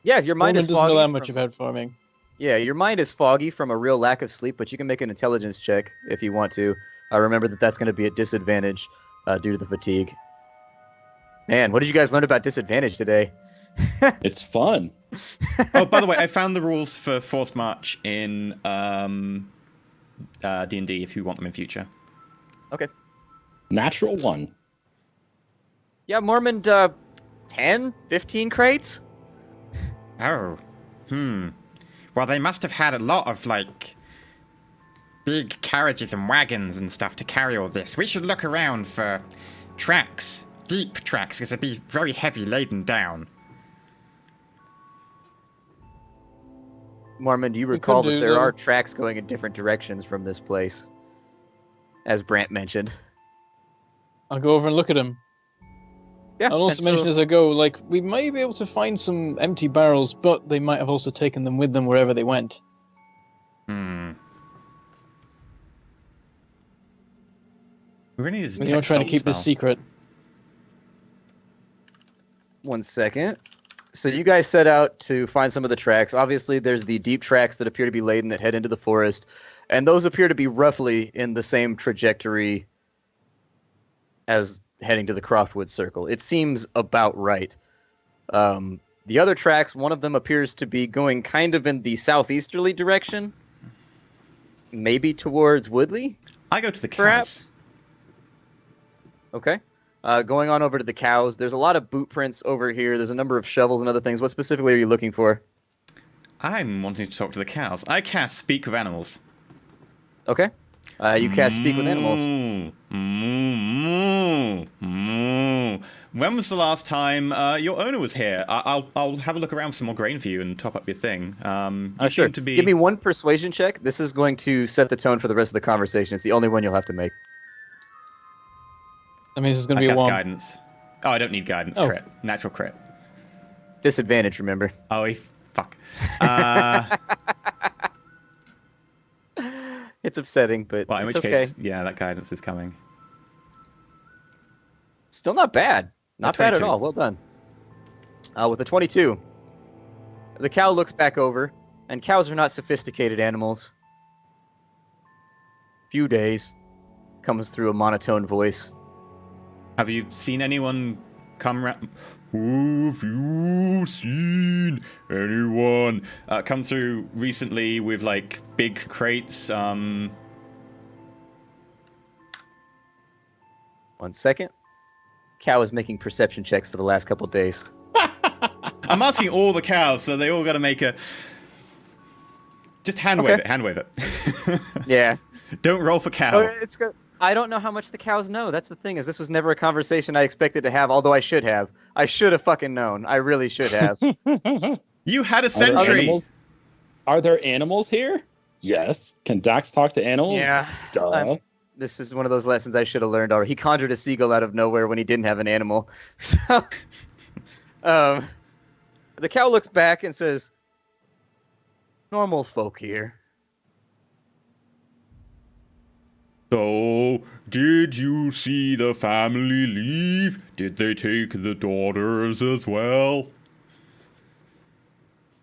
Yeah, your mind
Roman
is
doesn't
foggy.
know that much
from-
about farming.
Yeah, your mind is foggy from a real lack of sleep, but you can make an intelligence check if you want to. Remember that that's going to be at disadvantage due to the fatigue. Man, what did you guys learn about disadvantage today?
It's fun.
Oh, by the way, I found the rules for Forced March in D&D if you want them in future.
Okay.
Natural 1.
Yeah, Mormon, 10, 15 crates?
Oh. Well, they must have had a lot of, like, big carriages and wagons and stuff to carry all this. We should look around for tracks, deep tracks, because they'd be very heavy laden down.
Mormon, do you
We
recall
could
that
do
there
that.
are tracks going in different directions from this place? As Brant mentioned.
I'll go over and look at them.
Yeah,
I'll also
and
mention
so-
as I go, like, we might be able to find some empty barrels, but they might have also taken them with them wherever they went.
Hmm. We really need to
We're not trying to keep this secret.
One second. So you guys set out to find some of the tracks. Obviously, there's the deep tracks that appear to be laden that head into the forest, and those appear to be roughly in the same trajectory as heading to the Croftwood Circle. It seems about right. The other tracks, one of them appears to be going kind of in the southeasterly direction, maybe towards Woodley,
I go to the cows.
perhaps. Okay. Going on over to the cows, there's a lot of boot prints over here. There's a number of shovels and other things. What specifically are you looking for?
I'm wanting to talk to the cows. I cast Speak with Animals.
Okay. You cast Speak with Animals.
When was the last time your owner was here? I'll have a look around for some more grain for you and top up your thing. You
Sure.
seem to be...
Give me one persuasion check. This is going to set the tone for the rest of the conversation. It's the only one you'll have to make.
That means it's going
I
to be a
cast
1.
guidance. Oh, I don't need guidance.
Oh.
Crit. Natural crit.
Disadvantage, remember.
Oh, fuck.
It's upsetting, but
Well, in
it's
which
okay.
case, yeah, that guidance is coming.
Still not bad. Not bad at
22.
all. Well done. With a 22, the cow looks back over, and cows are not sophisticated animals. Few days, comes through a monotone voice.
Have you seen anyone come round? Have you seen anyone come through recently with like big crates?
1 second. Cow is making perception checks for the last couple days.
I'm asking all the cows, so they all got to make a. Just hand wave it. Hand wave it.
Yeah.
Don't roll for cow.
It's good. I don't know how much the cows know. That's the thing. Is this was never a conversation I expected to have. Although I should have. I should have fucking known. I really should have.
You had a
Are there
sentry.
animals? Are there animals here? Yes. Can Dax talk to animals?
Yeah.
Duh.
This is one of those lessons I should have learned already. He conjured a seagull out of nowhere when he didn't have an animal. So, the cow looks back and says, "Normal folk here."
So, did you see the family leave? Did they take the daughters as well?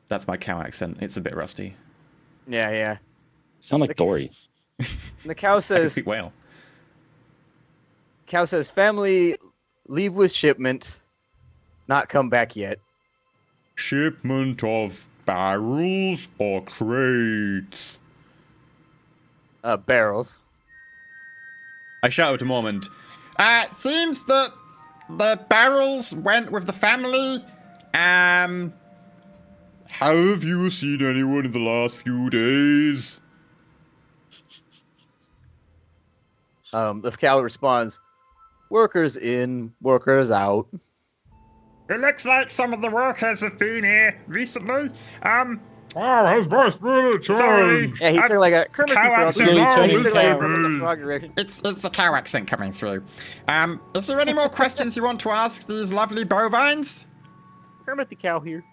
That's my cow accent. It's a bit rusty.
Yeah, yeah.
Sound like Dory.
And the cow
I can
says,
speak whale.
"Family leave with shipment, not come back yet."
Shipment of barrels or crates?
Barrels.
I shouted to Mormont. Seems that the barrels went with the family. Have you seen anyone in the last few days?
The cow responds, "Workers in, workers out."
It looks like some of the workers have been here recently.
Oh, has Boss really
Sorry.
changed?
Yeah, he took like a Kermit
cow
the Frog.
accent.
Slowly
He
turning
took like a
cow.
Kermit the Frog direction.
It's the cow accent coming through. Is there any more questions you want to ask these lovely bovines?
Kermit the cow here.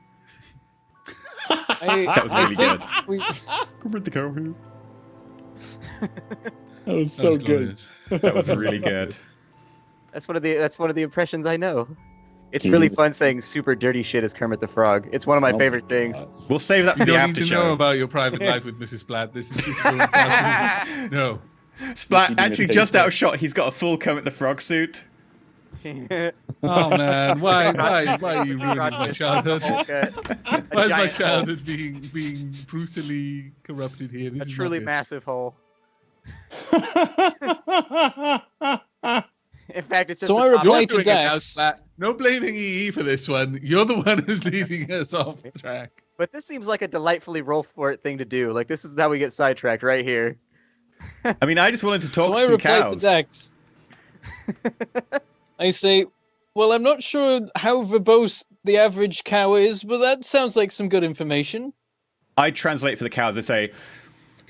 That was really good.
We,
Come with the cow here.
That was so good.
That was really good.
That's one of the impressions I know. It's
Jeez.
really fun saying super dirty shit as Kermit the Frog. It's one of my
Oh
favorite
my
things.
God.
We'll save that for
You
the
don't
after
need to know
show.
about your private life with Mrs. Blatt. This is no.
Splat,
You didn't
actually,
take
just
that.
out of shot, he's got a full Kermit the Frog suit.
Oh man, why are you ruining my childhood?
A
Why is my
giant hole.
childhood being brutally corrupted here? This
A
is not
truly
good.
massive hole. In fact, it's just
So
the
I
top
reply
left.
to
Doing it now,
Dax.
Splat. No blaming EE for this one. You're the one who's leading us off track.
But this seems like a delightfully Roll4It thing to do. Like, this is how we get sidetracked right here.
I mean, I just wanted to talk
so
to
I
some
reply to
cows.
Dax. I say, well, I'm not sure how verbose the average cow is, but that sounds like some good information.
I translate for the cows. I say,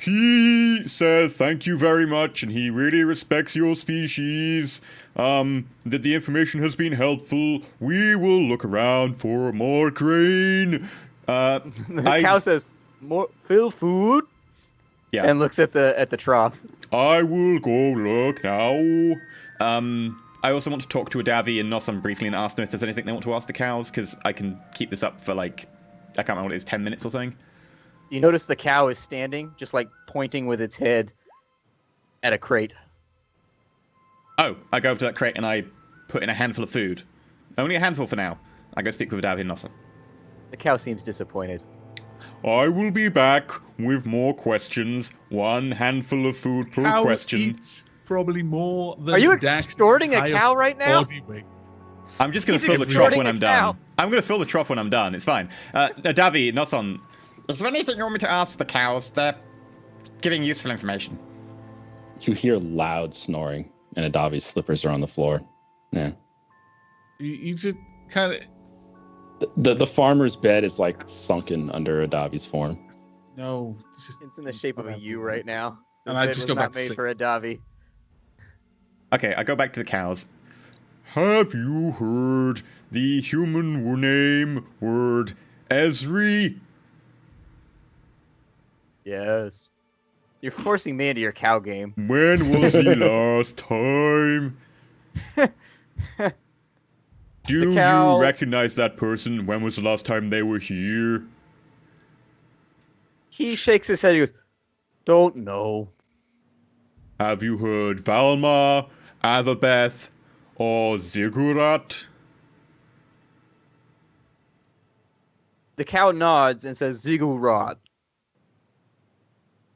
he says thank you very much, and he really respects your species. That the information has been helpful. We will look around for more grain.
The cow says, "More fill food,"
Yeah.
and looks at the trough.
I will go look now. I also want to talk to Adavi and Nosson briefly and ask them if there's anything they want to ask the cows, because I can keep this up for like, I can't remember what it is, 10 minutes or something.
You notice the cow is standing, just like pointing with its head at a crate.
Oh, I go over to that crate and I put in a handful of food. Only a handful for now. I go speak with Adavi and Nosson.
The cow seems disappointed.
I will be back with more questions. One handful of food per
Cow
question.
eats probably more than
Are you
Dax's
extorting a
entire
cow right now?
body weight.
I'm just going to
He's
fill the trough
extorting
when
a
I'm
cow.
done. I'm going to fill the trough when I'm done. It's fine. Adavi, Nosson.
Is there anything you want me to ask the cows? They're giving useful information.
You hear loud snoring, and Adavi's slippers are on the floor. Yeah.
You just kind of
The farmer's bed is like sunken under Adavi's form.
no. Just
It's in the shape of a U right now. This
And I
bed
just
was
go back
not
to
made
sleep.
for a Davi.
Okay, I go back to the cows. Have you heard the human name word Esri?
Yes. You're forcing me into your cow game.
When was the last time? Do
cow-
you recognize that person? When was the last time they were here?
He shakes his head. He goes, "Don't know."
Have you heard Valma, Avabeth, or Ziggurat?
The cow nods and says, "Ziggurat."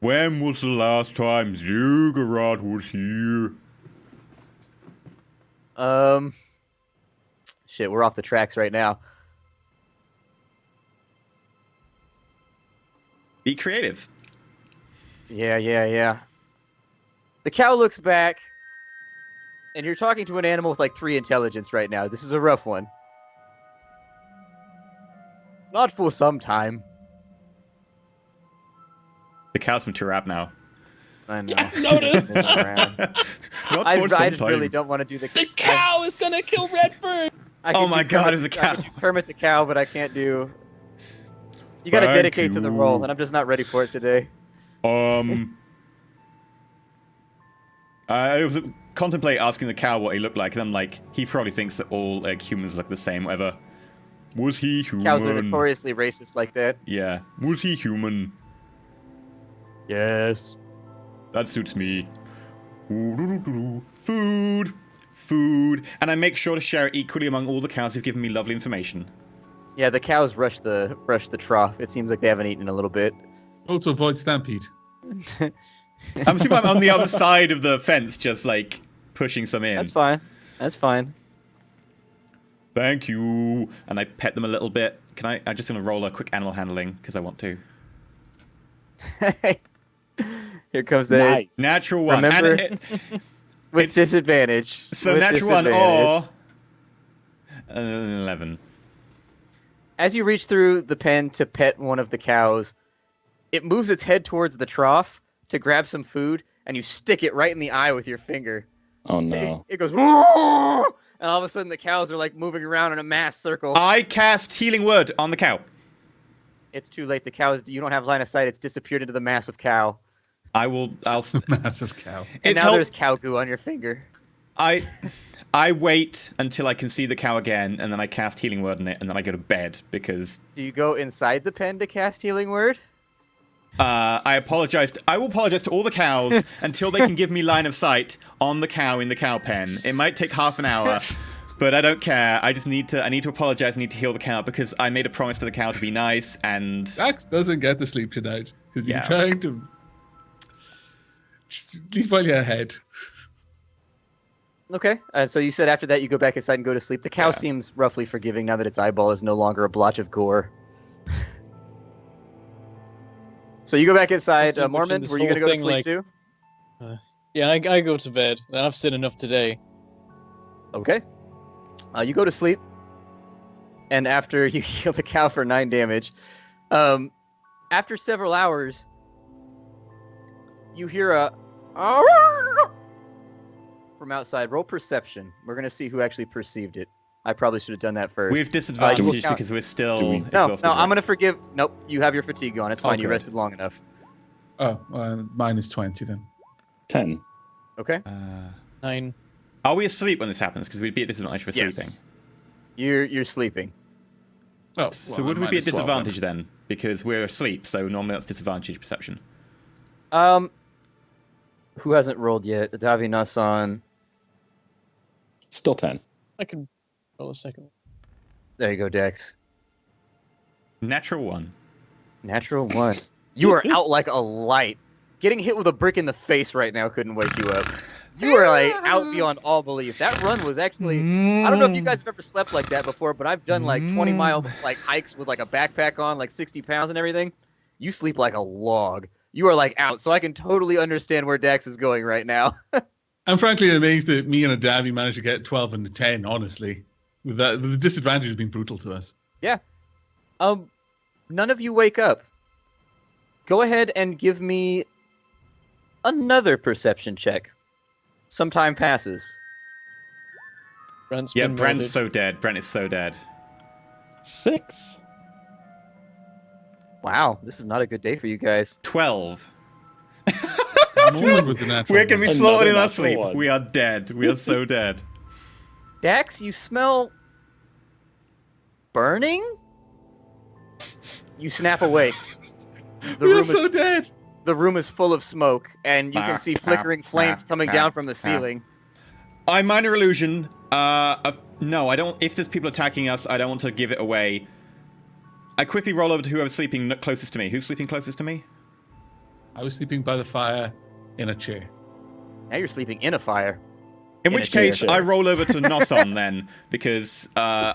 When was the last time Ziggurat was here?
Shit, we're off the tracks right now.
Be creative.
Yeah. The cow looks back, and you're talking to an animal with like 3 intelligence right now. This is a rough one. Not for some time.
The cow's from Tirab now.
I know.
Yeah, notice.
Not
I
for some
just
time.
really don't want to do the
cow is gonna kill Redbird.
Oh my God, it was a cow.
I could do Kermit the cow, but I can't do. You gotta
Thank
dedicate to the
you.
role, and I'm just not ready for it today.
I was contemplate asking the cow what he looked like, and I'm like, he probably thinks that all like humans look the same, whatever. Was he human?
Cows are notoriously racist like that.
Yeah. Was he human?
Yes.
That suits me. Food. Food. And I make sure to share it equally among all the cows who've given me lovely information.
Yeah, the cows rush the trough. It seems like they haven't eaten in a little bit.
Oh, to avoid stampede.
I'm assuming I'm on the other side of the fence, just like pushing some in.
That's fine. That's fine.
Thank you. And I pet them a little bit. I'm just going to roll a quick animal handling, because I want to.
Here comes the
Nice.
Natural one.
Remember,
And
with disadvantage.
so
with
natural one
disadvantage.
or... 11.
As you reach through the pen to pet one of the cows, it moves its head towards the trough to grab some food, and you stick it right in the eye with your finger.
Oh no.
It goes, "Whoa!" And all of a sudden the cows are like moving around in a mass circle.
I cast Healing Word on the cow.
It's too late. The cows, you don't have line of sight. It's disappeared into the massive cow.
I'll...
Massive cow.
And
It's
now
help-
there's cow goo on your finger.
I wait until I can see the cow again, and then I cast Healing Word on it, and then I go to bed, because...
Do you go inside the pen to cast Healing Word?
I apologize. I will apologize to all the cows until they can give me line of sight on the cow in the cow pen. It might take half an hour, but I don't care. I need to apologize. I need to heal the cow because I made a promise to the cow to be nice, and
Dax doesn't get to sleep tonight because he's
Yeah.
trying to just leave while you're ahead.
Okay. So you said after that you go back inside and go to sleep. The cow
Yeah.
seems roughly forgiving now that its eyeball is no longer a blotch of gore. So you go back inside.
Also,
Mormon,
this
were you going to
whole
go to
thing,
sleep
like-
too?
Yeah, I go to bed. I've seen enough today.
Okay. You go to sleep. And after you heal the cow for 9 damage, After several hours, you hear a from outside. Roll perception. We're gonna see who actually perceived it. I probably should have done that first.
We have disadvantage
count-
because we're still
Do we-
exhausted.
No,
right?
I'm gonna forgive. Nope, you have your fatigue on. It's fine. You
good.
rested long enough.
Oh, mine is 20 then.
10.
Okay.
9.
Are we asleep when this happens? Because we'd be at disadvantage for sleeping.
You're sleeping.
Oh,
So would
I'm
we be at
minus 12 then.
disadvantage then? Because we're asleep, so normally that's disadvantage perception.
Who hasn't rolled yet? Davi Nasan.
Still 10.
I can roll a second.
There you go, Dex.
Natural 1.
Natural 1. You are out like a light. Getting hit with a brick in the face right now couldn't wake you up. You are like out beyond all belief. That run was actually. I don't know if you guys have ever slept like that before, but I've done like 20-mile like hikes with like a backpack on, like 60 pounds and everything. You sleep like a log. You are like out, so I can totally understand where Dax is going right now.
I'm frankly amazed that me and Adavi managed to get 12 and 10, honestly. With that, the disadvantage has been brutal to us.
Yeah. None of you wake up. Go ahead and give me another perception check. Some time passes.
Brent's
Yeah,
been
Brent's
murdered.
so dead. Brent is so dead.
6.
Wow, this is not a good day for you guys.
12.
Mormon was the natural
We're going to be
one.
slaughtered in
Another
our
natural
sleep.
one.
We are dead. We are so dead.
Dax, you smell burning? You snap awake. The
We are
room
so
is
dead.
the room is full of smoke, and you can see flickering flames coming down from the ceiling.
I minor illusion. No, I don't. If there's people attacking us, I don't want to give it away. I quickly roll over to whoever's sleeping closest to me. Who's sleeping closest to me?
I was sleeping by the fire in a chair.
Now you're sleeping in a fire.
In
In
which
a chair.
case, I roll over to Noson then, because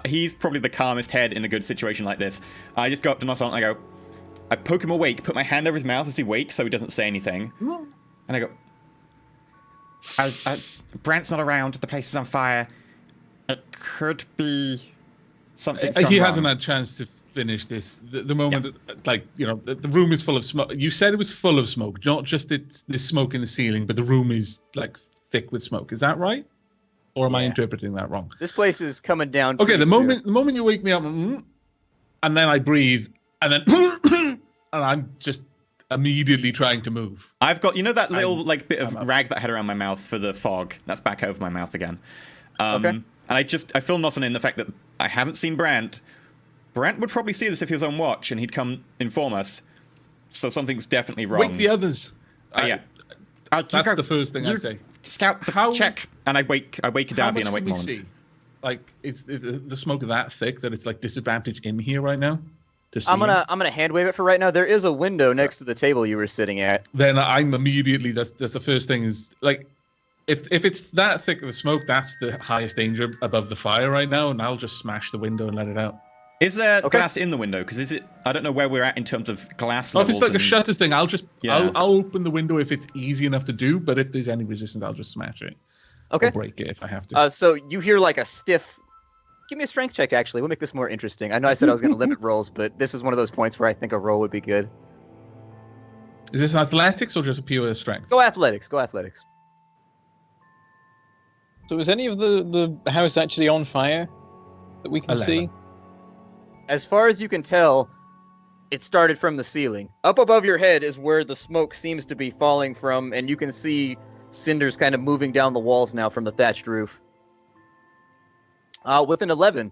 he's probably the calmest head in a good situation like this. I just go up to Noson and I poke him awake, put my hand over his mouth as he wakes so he doesn't say anything. And I go,
Brant's not around. The place is on fire. It could be something.
He hasn't had a chance to finish this. The moment, like, you know, the room is full of smoke. You said it was full of smoke, not just the smoke in the ceiling, but the room is, like, thick with smoke. Is that right? Or am I
Yeah.
interpreting that wrong?
This place is coming down.
Okay,
pretty
the
soon.
moment you wake me up, and then I breathe, and then, and I'm just immediately trying to move.
I've got, you know that little bit of
I'm up.
rag that I had around my mouth for the fog? That's back over my mouth again.
Okay.
And I fill Noson in the fact that I haven't seen Brant. Brant would probably see this if he was on watch and he'd come inform us. So something's definitely wrong.
Wake the others.
Yeah.
That's the first thing I say.
Scout the
How-
check.
And I wake
How
Davi
much
and I
can
wake
we
Mormon.
see? Like, is the smoke that thick that it's like disadvantage in here right now? To see?
I'm gonna hand wave it for right now. There is a window next to the table you were sitting at.
Then I'm immediately that's the first thing is like, if it's that thick of the smoke, that's the highest danger above the fire right now, and I'll just smash the window and let it out.
Is there
Okay.
glass in the window? Because is it? I don't know where we're at in terms of glass
Or if
levels.
it's like a
and-
shutters thing, I'll just
Yeah.
I'll open the window if it's easy enough to do. But if there's any resistance, I'll just smash it.
Okay.
Or break it if I have to.
So you hear like a stiff. Give me a strength check. Actually, we'll make this more interesting. I know I said I was gonna limit rolls, but this is one of those points where I think a roll would be good.
Is this athletics or just a pure strength?
Go athletics. Go athletics.
So is any of the house actually on fire that we can
11.
see?
As far as you can tell, it started from the ceiling. Up above your head is where the smoke seems to be falling from, and you can see cinders kind of moving down the walls now from the thatched roof. With an 11,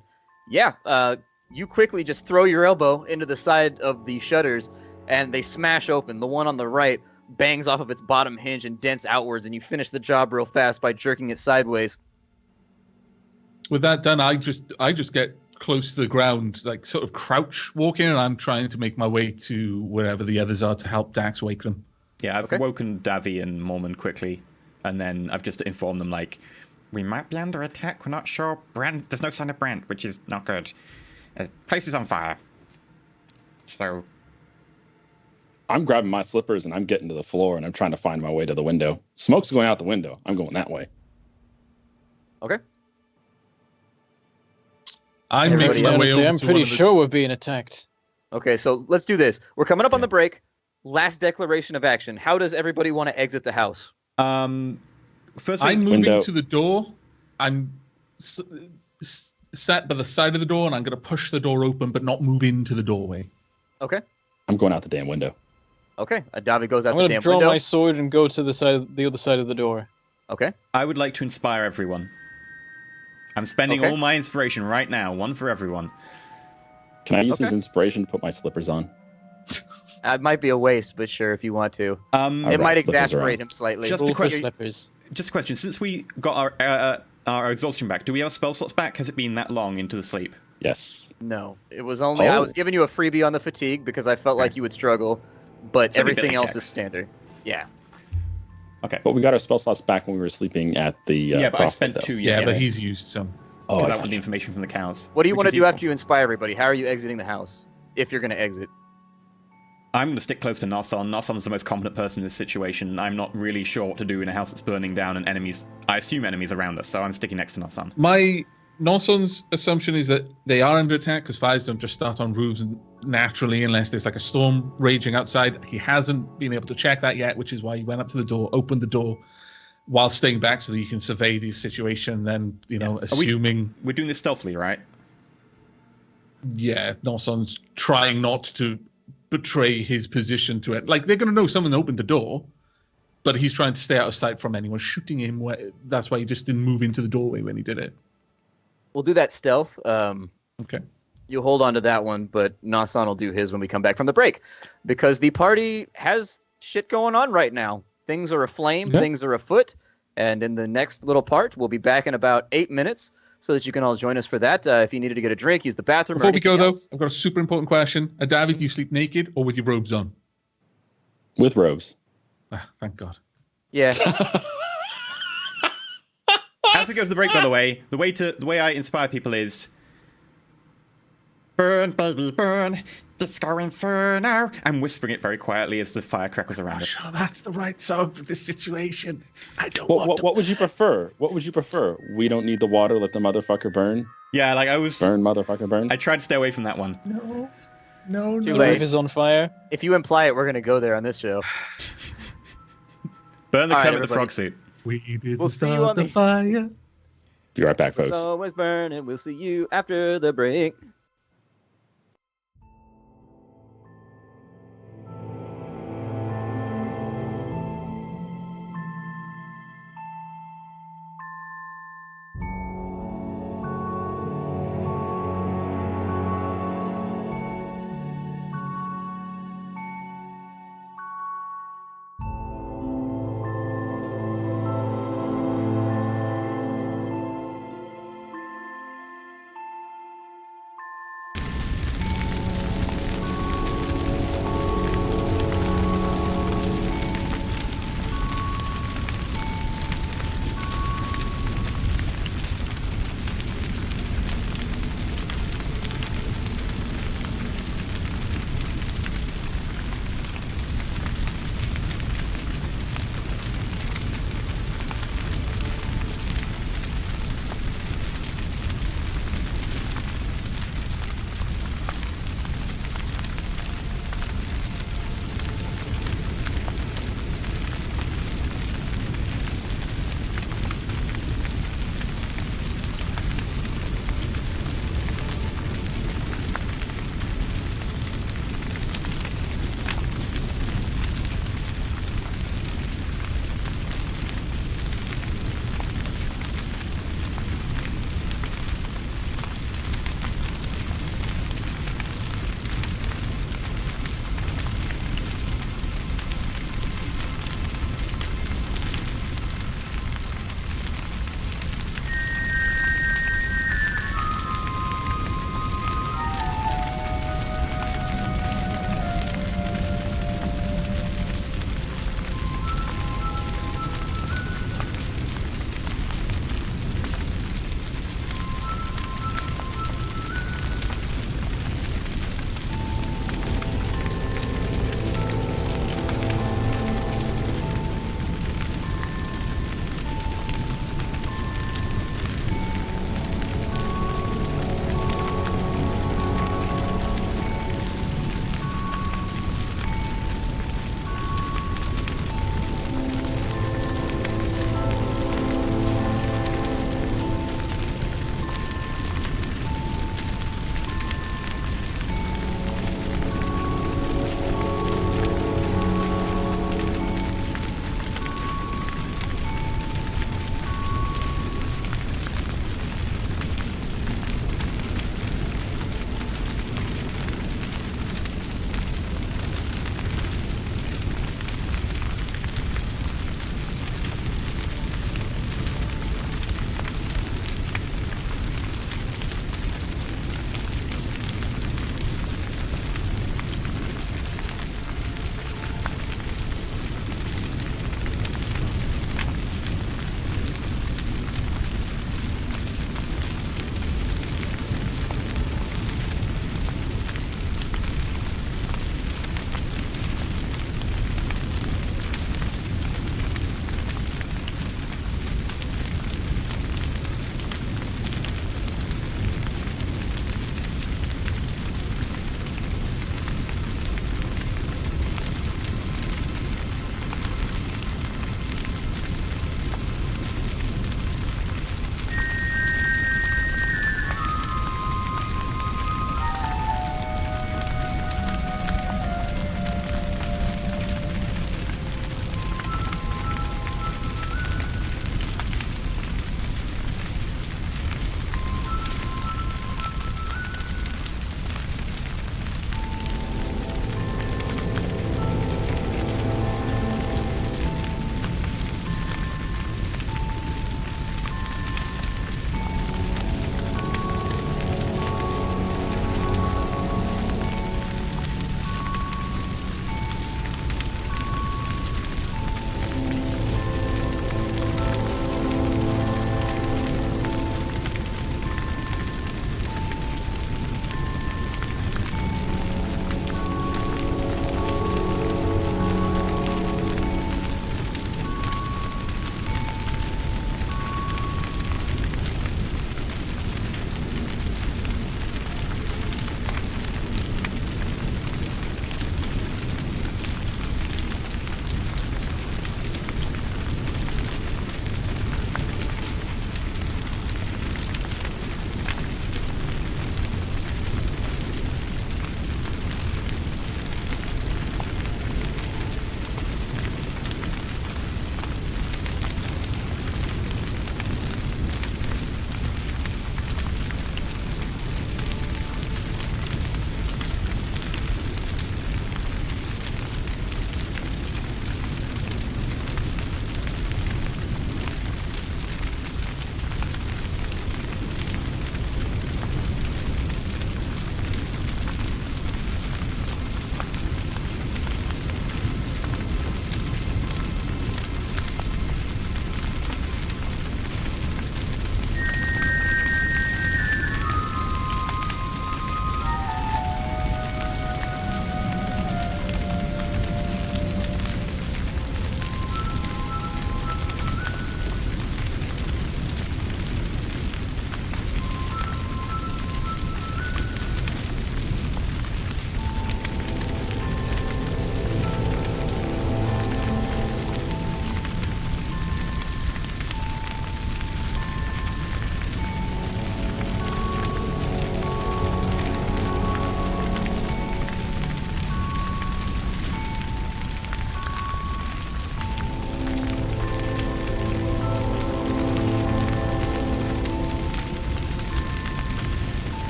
you quickly just throw your elbow into the side of the shutters, and they smash open. The one on the right bangs off of its bottom hinge and dents outwards, and you finish the job real fast by jerking it sideways.
With that done, I just get close to the ground, like sort of crouch walking, and I'm trying to make my way to wherever the others are to help Dax wake them.
Yeah, I've
Okay.
woken Davi and Mormon quickly, and then I've just informed them like,
We might be under attack. We're not sure. Brant. There's no sign of Brant, which is not good. Place is on fire. So
I'm grabbing my slippers and I'm getting to the floor and I'm trying to find my way to the window. Smoke's going out the window. I'm going that way.
Okay.
I'm
Everybody
making my way
Honestly,
over
I'm
to
pretty
one of the-
sure we're being attacked.
Okay, so let's do this. We're coming up on the break. Last declaration of action. How does everybody want to exit the house?
Firstly,
I'm moving
window.
to the door. I'm sat by the side of the door, and I'm going to push the door open, but not move into the doorway.
Okay.
I'm going out the damn window.
Okay. Davi goes out
I'm
the
gonna
damn
draw
window.
my sword and go to the other side of the door.
Okay.
I would like to inspire everyone. I'm spending
Okay.
all my inspiration right now, one for everyone.
Can I use
Okay.
his inspiration to put my slippers on?
It might be a waste, but sure, if you want to.
Um,
All
It
right,
might
slippers are
exasperate
on.
him slightly.
Just
Roll
a
for
question.
slippers.
Just a question. Since we got our exhaustion back, do we have spell slots back? Has it been that long into the sleep?
Yes.
No, it was only I
Oh.
was giving you a freebie on the fatigue because I felt like
Okay.
you would struggle, but
So we
everything
ability
else is
checks.
standard. Yeah.
Okay.
But we got our spell slots back when we were sleeping at the
Yeah, but I
crossroad,
spent
though.
2
Yeah,
yesterday.
but he's used some.
Oh,
because
I
I want the
gotcha.
information from the cows.
What do you
which
want to
is
do
useful.
after you inspire everybody? How are you exiting the house? If you're going to exit.
I'm going to stick close to Narson. Narson's the most competent person in this situation. I'm not really sure what to do in a house that's burning down and enemies, I assume enemies around us, so I'm sticking next to Narson.
My Noson's assumption is that they are under attack because fires don't just start on roofs naturally unless there's like a storm raging outside. He hasn't been able to check that yet, which is why he went up to the door, opened the door while staying back so that you can survey the situation. Then, assuming,
We're doing this stealthily, right?
Noson's trying not to betray his position to it. Like, they're going to know someone opened the door, but he's trying to stay out of sight from anyone shooting him. That's why he just didn't move into the doorway when he did it.
We'll do that stealth.
Okay.
You hold on to that one, but Nasan will do his when we come back from the break. Because the party has shit going on right now. Things are aflame,
Okay.
things are afoot, and in the next little part, we'll be back in about 8 minutes so that you can all join us for that. If you needed to get a drink, use the bathroom,
Before
or
we go,
anything
though,
else.
I've got a super important question. David, do you sleep naked or with your robes on?
With robes.
Ah, thank God.
Yeah.
As we go to the break, by the way, the way I inspire people is burn, baby, burn, disco inferno. I'm whispering it very quietly as the fire crackles around us.
Sure, that's the right song for this situation. I don't
What would you prefer? What would you prefer? We don't need the water. Let the motherfucker burn.
Yeah, like
Burn, motherfucker, burn.
I tried to stay away from that one.
No.
Too
The
late.
roof is on fire.
If you imply it, we're going to go there on this show.
Burn the
All right,
Kermit the
everybody.
Frog suit.
We didn't
We'll see you
start
on
the
the-
fire.
Be right back,
It's
folks.
always burning. We'll see you after the break.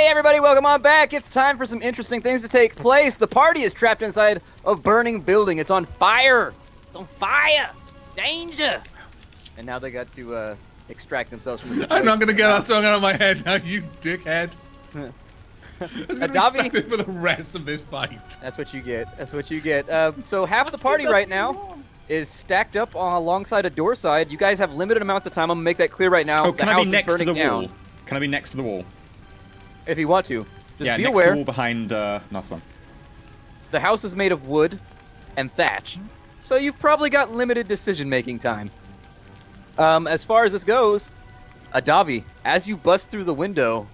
everybody, welcome on back. It's time for some interesting things to take place. The party is trapped inside a burning building. It's on fire. It's on fire. Danger. And now they got to extract themselves from the situation.
I'm not going to get that song out of my head now, you dickhead. That's going to be stuck there for the rest of this fight.
That's what you get. That's what you get. So half of the party right now is stacked up alongside a door side. You guys have limited amounts of time. I'm going to make that clear right now.
Oh, can I be next to the wall? Can I be next to the wall?
If you want to. Just be
next
aware.
to the wall behind Nothing.
The house is made of wood and thatch. So you've probably got limited decision-making time. As far as this goes, Adavi, as you bust through the window,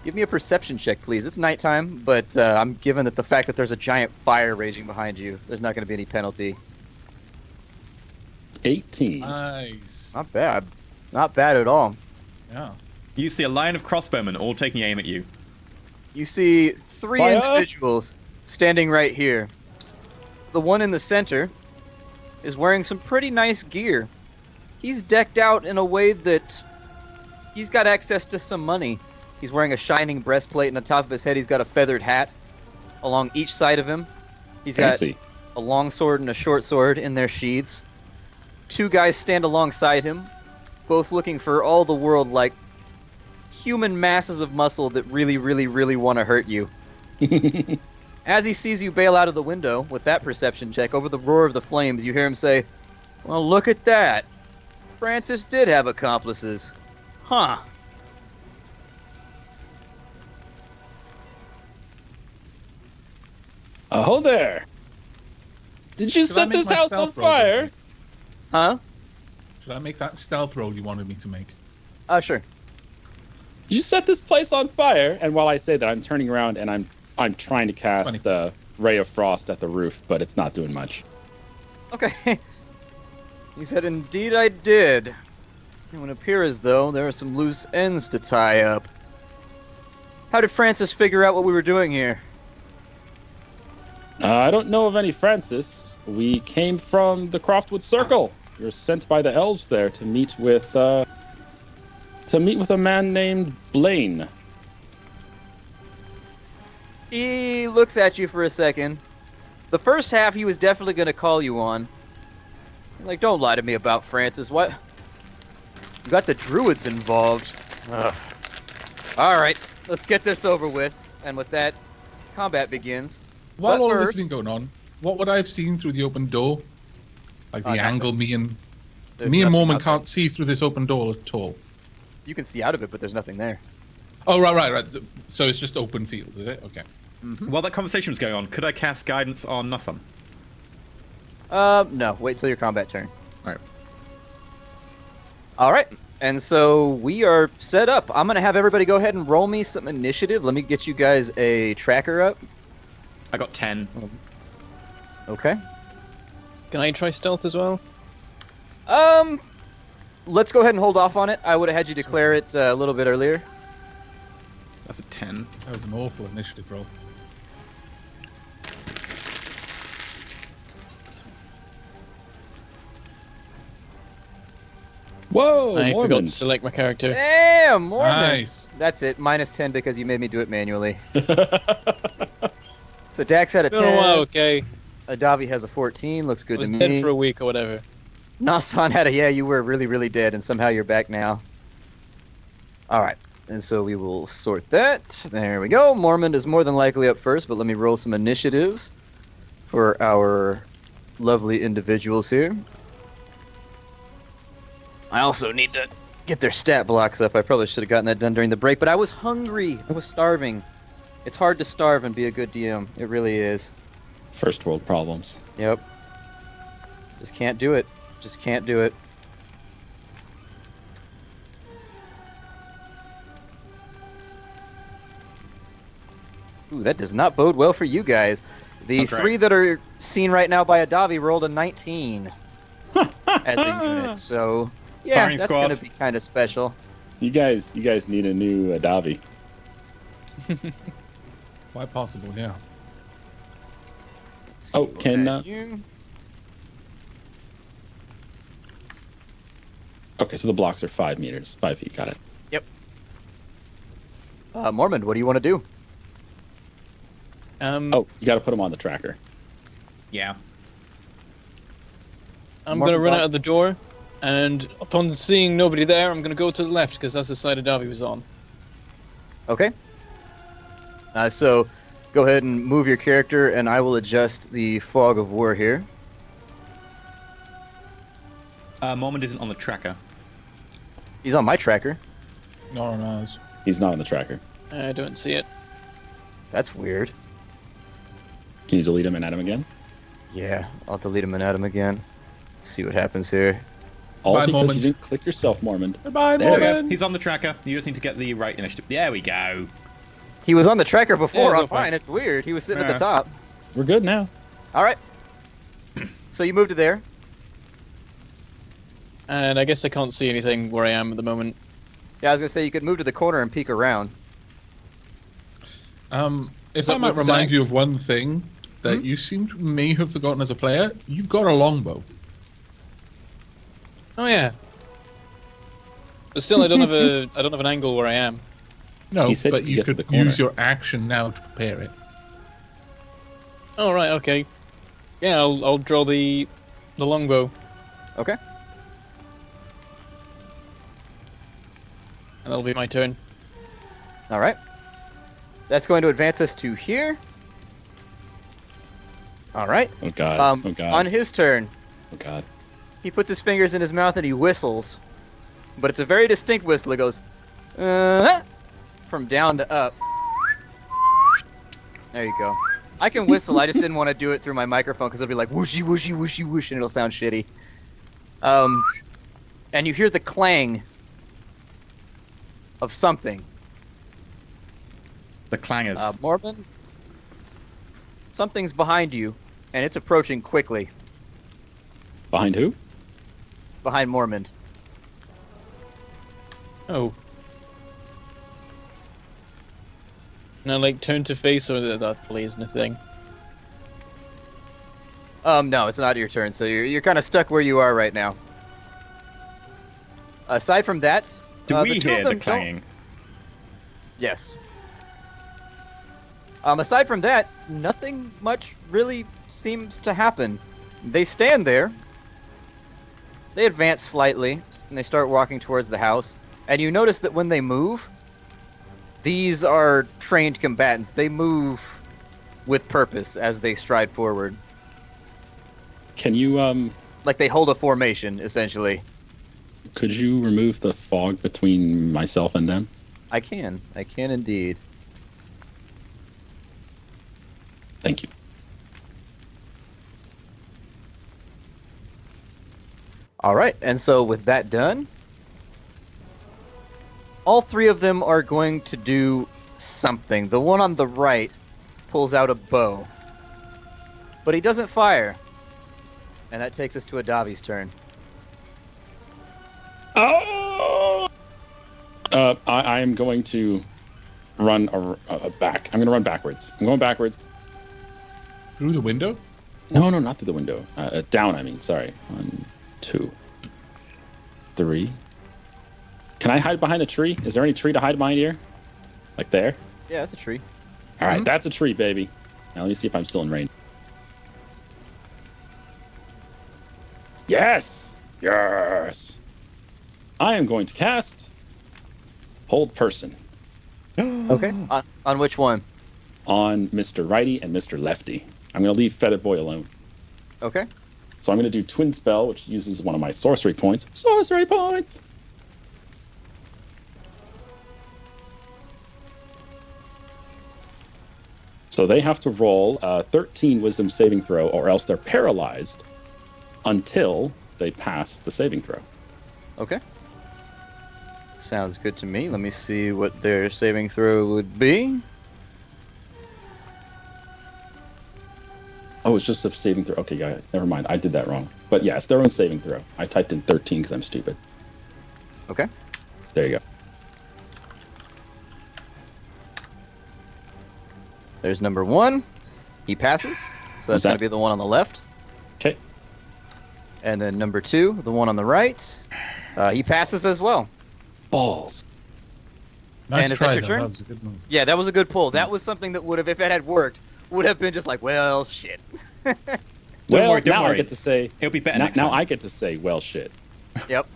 give me a perception check, please. It's nighttime, but I'm given that the fact that there's a giant fire raging behind you, there's not going to be any penalty.
18.
Nice.
Not bad. Not bad at all.
Yeah.
You see a line of crossbowmen all taking aim at you.
You see 3
Fire!
individuals standing right here. The one in the center is wearing some pretty nice gear. He's decked out in a way that he's got access to some money. He's wearing a shining breastplate, and on top of his head he's got a feathered hat along each side of him. He's
Fancy.
got a long sword and a short sword in their sheaths. 2 guys stand alongside him, both looking for all the world like human masses of muscle that really, really, really want to hurt you. As he sees you bail out of the window with that perception check, over the roar of the flames, you hear him say, "Well, look at that. Francis did have accomplices. Huh."
Oh, there. Did you
Should I
set
make
this
my
house on
stealth roll,
fire?
Nick?
Huh?
Should I make that stealth roll you wanted me to make?
Sure.
Did you set this place on fire? And while I say that, I'm turning around and I'm trying to cast
20.
Ray of Frost at the roof, but it's not doing much.
Okay. He said, "Indeed I did. It would appear as though there are some loose ends to tie up. How did Francis figure out what we were doing here?"
I don't know of any Francis. We came from the Croftwood Circle. We were sent by the elves there to meet with a man named Blaine.
He looks at you for a second. The first half he was definitely going to call you on. Like, don't lie to me about Francis. What? You got the druids involved. Ugh. All right, let's get this over with. And with that, combat begins.
While
But
all this
first-
has been going on, what would I have seen through the open door? Like the
nothing.
angle me and
There's
me and
nothing
Mormon
out there.
can't see through this open door at all.
You can see out of it, but there's nothing there.
Oh, right. So it's just open field, is it? Okay.
While that conversation was going on, could I cast guidance on Nothing?
No. Wait till your combat turn.
Alright.
All right. And so we are set up. I'm going to have everybody go ahead and roll me some initiative. Let me get you guys a tracker up.
I got 10.
Okay.
Can I try stealth as well?
Let's go ahead and hold off on it. I would have had you declare it a little bit earlier.
That's a 10.
That was an awful initiative roll.
Whoa,
I forgot
Mormon.
to select my character.
Damn, Mormon.
Nice.
That's it. -10 because you made me do it manually. So Dax had a
Been a while,
10.
okay.
Adavi has a 14. Looks
I
good
was
to
dead
me.
for a week or whatever.
Nasan had a, yeah, you were really, really dead, and somehow you're back now. Alright, and so we will sort that. There we go. Mormon is more than likely up first, but let me roll some initiatives for our lovely individuals here. I also need to get their stat blocks up. I probably should have gotten that done during the break, but I was hungry. I was starving. It's hard to starve and be a good DM. It really is.
First world problems.
Yep. Just can't do it. Just can't do it. Ooh, that does not bode well for you guys. The
Okay.
3 that are seen right now by Adavi rolled a 19 as a unit. So, yeah,
Firing
that's
squad.
going to be kind of special.
You guys need a new Adavi.
Quite possible, yeah.
Let's see
Oh,
what
can,
that you-
Okay, so the blocks are 5 meters, 5 feet. Got it.
Yep. Mormon, what do you want to do?
Oh, you got to put him on the tracker.
Yeah.
I'm
Martin's
gonna run
on.
out of the door, and upon seeing nobody there, I'm gonna go to the left because that's the side of Davi was on.
Okay. So go ahead and move your character, and I will adjust the fog of war here.
Mormon isn't on the tracker.
He's on my tracker.
Not on ours.
He's not on the tracker.
I don't see it.
That's weird.
Can you delete him and add him again?
Yeah, I'll delete him and add him again. Let's see what happens here.
All
Bye,
because
Mormon.
you didn't click yourself, Mormon.
Goodbye,
There we go.
Mormon.
He's on the tracker. You just need to get the right initiative. There we go.
He was on the tracker before
Yeah,
on
so fine.
mine. It's weird. He was sitting at
Yeah.
the top.
We're good now.
All right. So you moved to there.
And I guess I can't see anything where I am at the moment.
Yeah, I was gonna say you could move to the corner and peek around.
If
that
I might
with
remind
Zach?
you of one thing that you seem to may have forgotten as a player, you've got a longbow.
Oh yeah. But still, I don't have an angle where I am.
No,
He said
but
you
you
get to
could
the corner.
use your action now to prepare it.
Oh right, okay. Yeah, I'll draw the longbow,
Okay.
and that'll be my turn.
All right. That's going to advance us to here. All right.
Oh god. Oh god.
On his turn,
Oh god.
he puts his fingers in his mouth and he whistles, but it's a very distinct whistle. It goes from down to up. There you go. I can whistle. I just didn't want to do it through my microphone because it'll be like whooshy whooshy whooshy whoosh and it'll sound shitty. And you hear the clang of something.
The clangers.
Mormon, something's behind you, and it's approaching quickly.
Behind who?
Behind Mormon.
Oh. Now, like, turn to face, or that probably isn't a thing.
No, it's not your turn, so you're kind of stuck where you are right now. Aside from that,
Do we
the two of
hear the
them don't-
clanging?
Yes. Aside from that, nothing much really seems to happen. They stand there. They advance slightly, and they start walking towards the house. And you notice that when they move, these are trained combatants. They move with purpose as they stride forward.
Can you
Like they hold a formation, essentially.
could you remove the fog between myself and them?
I can indeed.
Thank you.
All right, and so with that done, all three of them are going to do something. The one on the right pulls out a bow, but he doesn't fire. And that takes us to Adavi's turn.
Oh! I am going to run back. I'm going to run backwards. I'm going backwards.
Through the window?
No, not through the window. Down, I mean. Sorry. 1, 2, 3. Can I hide behind a tree? Is there any tree to hide behind here? Like there?
Yeah, that's a tree.
All right, that's a tree, baby. Now let me see if I'm still in range. Yes! Yes! I am going to cast Hold Person
Okay. On which one?
on Mr. Righty and Mr. Lefty. I'm going to leave Feather Boy alone.
Okay.
So I'm going to do Twin Spell, which uses one of my sorcery points. Sorcery points! So they have to roll a 13 Wisdom saving throw, or else they're paralyzed until they pass the saving throw.
Okay. Sounds good to me. Let me see what their saving throw would be.
Oh, it's just a saving throw. Okay, guys, never mind. I did that wrong. But yeah, it's their own saving throw. I typed in 13 because I'm stupid.
Okay.
There you go.
There's number 1. He passes. So that's
that-
going to be the one on the left.
Okay.
And then number 2, the one on the right. He passes as well.
Balls.
Nice
And is
try,
that your
though.
turn?
That was a good move.
Yeah, that was a good pull. That was something that would have, if it had worked, would have been just like, well, shit.
Well,
worry, don't
now
worry.
I get to say.
It'll be better
Now,
next
now
time.
I get to say, well, shit.
Yep.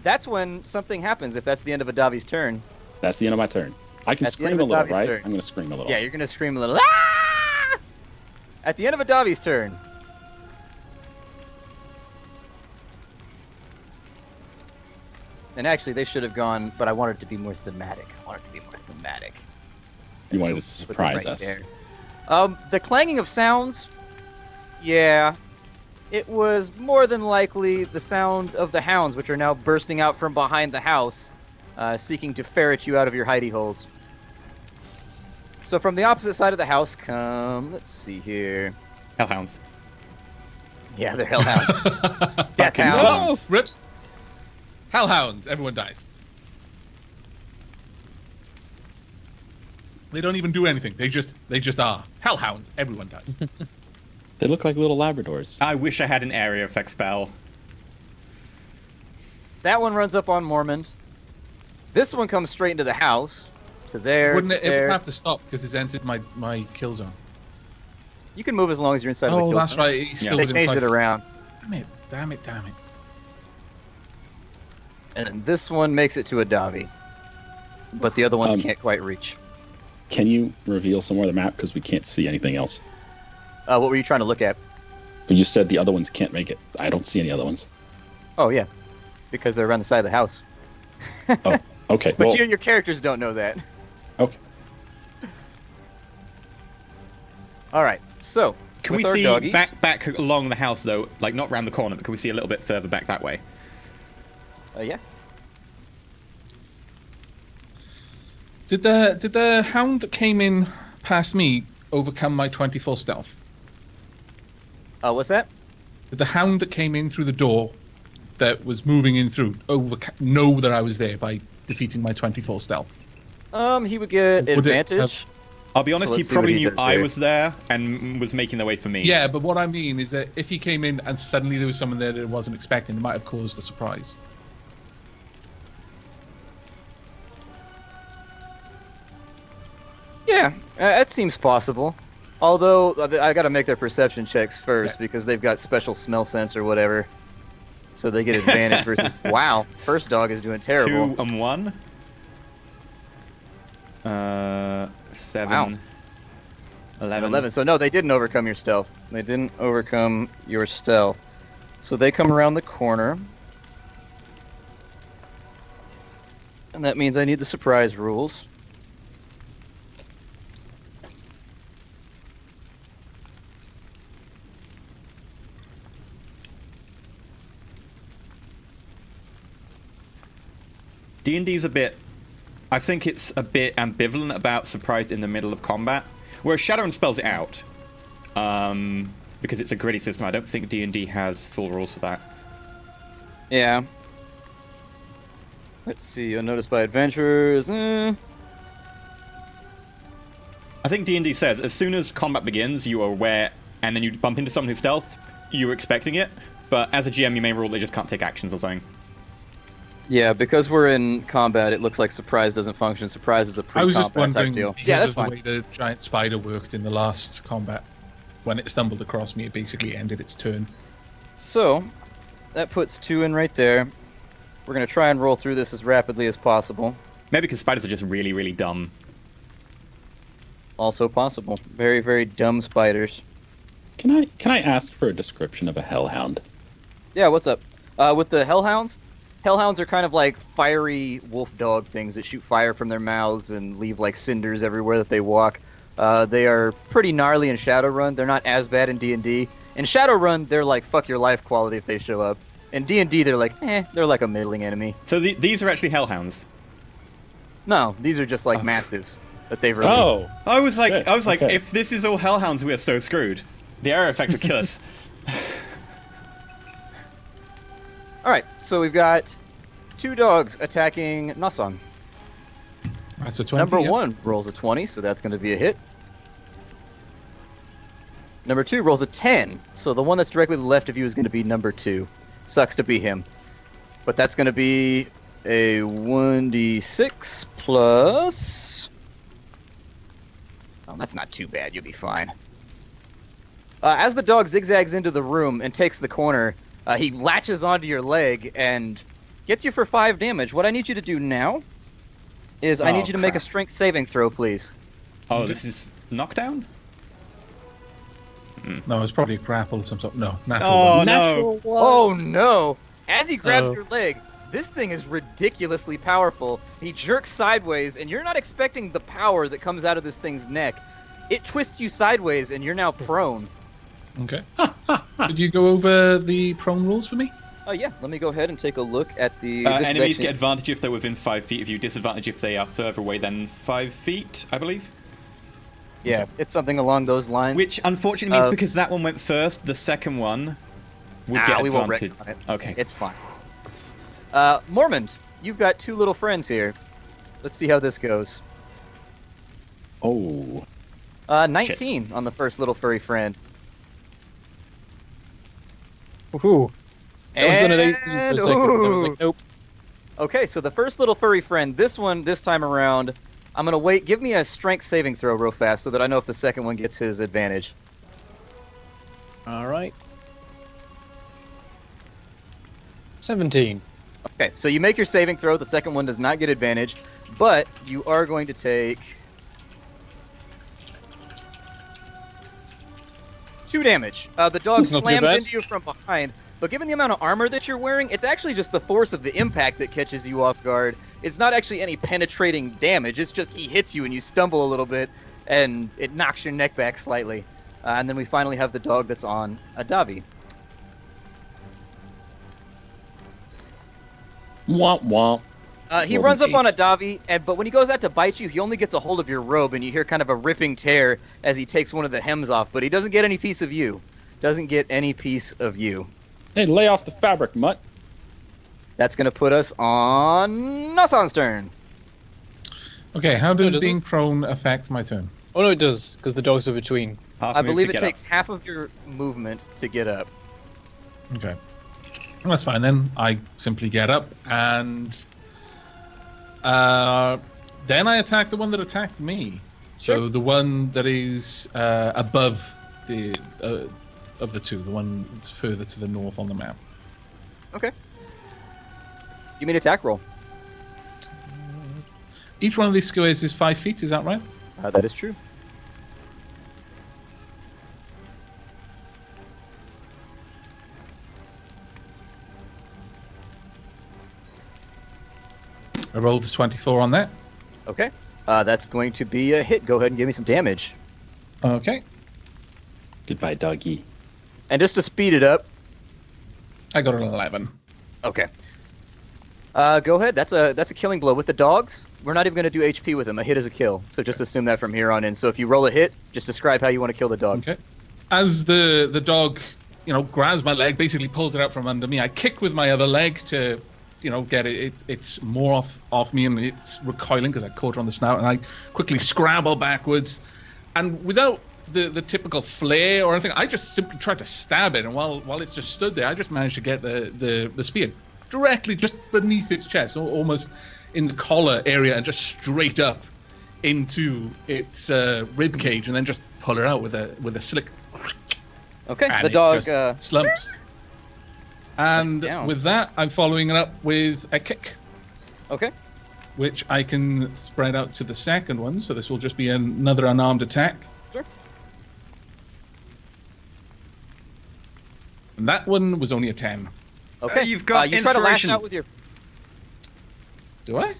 That's when something happens, if that's the end of a Davi's turn.
That's the end of my turn. I can
At the end
scream
of
a little,
Davi's
right?
turn.
I'm gonna scream a little.
Yeah, you're going to scream a little, ah! At the end of a Davi's turn. And actually, they should have gone, but I wanted it to be more thematic.
You wanted to
So put them
surprise
right
us.
there. The clanging of sounds, yeah, it was more than likely the sound of the hounds, which are now bursting out from behind the house, seeking to ferret you out of your hidey holes. So from the opposite side of the house come, let's see here.
Hellhounds.
Yeah, they're hellhounds. Death hounds.
Oh, rip. Hellhounds. Everyone dies. They don't even do anything. They just are. Hellhound. Everyone dies.
They look like little Labradors.
I wish I had an area effect spell.
That one runs up on Mormond. This one comes straight into the house. So there,
Wouldn't it? It
there.
would have to stop because it's entered my kill zone.
You can move as long as you're inside of the
Oh,
kill
that's
zone.
right. He's still
They
within
changed
5
it around.
Damn it.
And this one makes it to a Davi. But the other ones can't quite reach.
Can you reveal some more of the map because we can't see anything else?
What were you trying to look at?
But you said the other ones can't make it. I don't see any other ones.
Oh, yeah. Because they're around the side of the house.
Oh, okay.
But
Well,
you and your characters don't know that.
okay.
All right. So,
Can we
with our
see
doggies-
back along the house though? Like not round the corner, but can we see a little bit further back that way?
Yeah.
Did the hound that came in past me overcome my 24 stealth?
What's that?
Did the hound that came in through the door that was moving in through know that I was there by defeating my 24 stealth?
He would get
Would it
advantage.
I'll be honest,
So
he
let's see
probably
what he
knew
does
I
there.
was there and was making their way for me.
Yeah, but what I mean is that if he came in and suddenly there was someone there that I wasn't expecting, it might have caused a surprise.
Yeah, that seems possible. Although, I gotta make their perception checks first,
Yeah.
because they've got special smell sense or whatever. So they get advantage versus... Wow, first dog is doing terrible.
2 and 1. 7.
Wow.
11.
11. So no, they didn't overcome your stealth. So they come around the corner. And that means I need the surprise rules.
D&D's a bit... I think it's a bit ambivalent about surprise in the middle of combat. Whereas Shadowrun spells it out. Because it's a gritty system. I don't think D&D has full rules for that.
Yeah. Let's see, unnoticed by adventurers.
I think D&D says as soon as combat begins, you are aware, and then you bump into someone who's stealthed, you're expecting it. But as a GM, you may rule they just can't take actions or something.
Yeah, because we're in combat, it looks like surprise doesn't function. Surprise is a
I was just
pre-combat type
wondering
deal.
because
Yeah, that's
of the
fine.
way the giant spider worked in the last combat. When it stumbled across me, it basically ended its turn.
So, that puts 2 in right there. We're going to try and roll through this as rapidly as possible.
Maybe because spiders are just really, really dumb.
Also possible. Very, very dumb spiders.
Can I ask for a description of a hellhound?
Yeah, what's up? With the hellhounds are kind of like fiery wolf dog things that shoot fire from their mouths and leave like cinders everywhere that they walk. They are pretty gnarly in Shadowrun. They're not as bad in D&D. In Shadowrun, they're like fuck your life quality if they show up. In D&D, they're like, they're like a middling enemy.
So these are actually hellhounds.
No, these are just like mastiffs that they've released.
Oh,
I was like,
Good, okay.
if this is all hellhounds, we are so screwed. The area effect would kill us.
Alright, so we've got 2 dogs attacking Nasong.
That's a 20.
Number
yeah.
1 rolls a 20, so that's going to be a hit. Number 2 rolls a 10, so the one that's directly to the left of you is going to be number 2. Sucks to be him. But that's going to be a 1d6 plus... Oh, that's not too bad. You'll be fine. As the dog zigzags into the room and takes the corner, he latches onto your leg and gets you for 5 damage. What I need you to do now is I need you to make a strength saving throw, please.
Oh, this is knockdown?
No, it's probably a grapple of some sort. No, natural
Oh,
one.
no.
Oh, no. As he grabs your leg, this thing is ridiculously powerful. He jerks sideways, and you're not expecting the power that comes out of this thing's neck. It twists you sideways, and you're now prone.
Okay. Could you go over the prone rules for me?
Oh, yeah. Let me go ahead and take a look at the...
Enemies get advantage if they're within 5 feet of you, disadvantage if they are further away than 5 feet, I believe.
Yeah, it's something along those lines.
Which unfortunately means because that one went first, the second one would get
we won't
advantage.
retcon it.
Okay.
It's fine. Mormont, you've got 2 little friends here. Let's see how this goes.
Oh.
19 on the first little furry friend.
Woohoo. That was an 18 for a second. I was like, nope.
Okay, so the first little furry friend, this time around, I'm going to wait. Give me a strength saving throw real fast so that I know if the second one gets his advantage.
All right. 17.
Okay, so you make your saving throw. The second one does not get advantage, but you are going to take 2 damage. The dog
That's not too
slams
bad.
into you from behind, but given the amount of armor that you're wearing, it's actually just the force of the impact that catches you off guard. It's not actually any penetrating damage. It's just he hits you and you stumble a little bit, and it knocks your neck back slightly. And then we finally have the dog that's on Adavi.
Womp womp.
He
Well,
runs up on
eight.
Adavi, but when he goes out to bite you, he only gets a hold of your robe, and you hear kind of a ripping tear as he takes one of the hems off, but he doesn't get any piece of you. Doesn't get any piece of you.
Hey, lay off the fabric, mutt.
That's going to put us on Nassan's turn.
Okay, how does
doesn't.
being prone affect my turn?
Oh, no, it does, because the dogs are between.
Half
I
move
believe
to
it
get
takes
up.
half of your movement to get up.
Okay. Well, that's fine then. I simply get up and then I attack the one that attacked me. So
Sure.
the one that is above the of the 2, the one that's further to the north on the map.
Okay. Give me an attack roll.
Each one of these squares is 5 feet, is that right?
That is true.
I rolled a 24 on that.
Okay. That's going to be a hit. Go ahead and give me some damage.
Okay.
Goodbye, doggy.
And just to speed it up.
I got an 11.
Okay. Go ahead. That's a killing blow with the dogs. We're not even going to do HP with them. A hit is a kill. So just assume that from here on in. So if you roll a hit, just describe how you want to kill the dog.
Okay. As the dog, grabs my leg, basically pulls it out from under me, I kick with my other leg to, get it. It's more off me, and it's recoiling because I caught her on the snout, and I quickly scrabble backwards, and without the typical flare or anything, I just simply tried to stab it, and while it's just stood there, I just managed to get the spear directly just beneath its chest, almost in the collar area, and just straight up into its rib cage, and then just pull her out with a slick.
Okay.
And
The
it
dog.
just slumps. And
down.
with that, I'm following it up with a kick,
Okay.
which I can spread out to the second one. So this will just be another unarmed attack.
Sure.
And that one was only a 10.
Okay.
You've got
you try to lash
inspiration.
out with your.
Do I?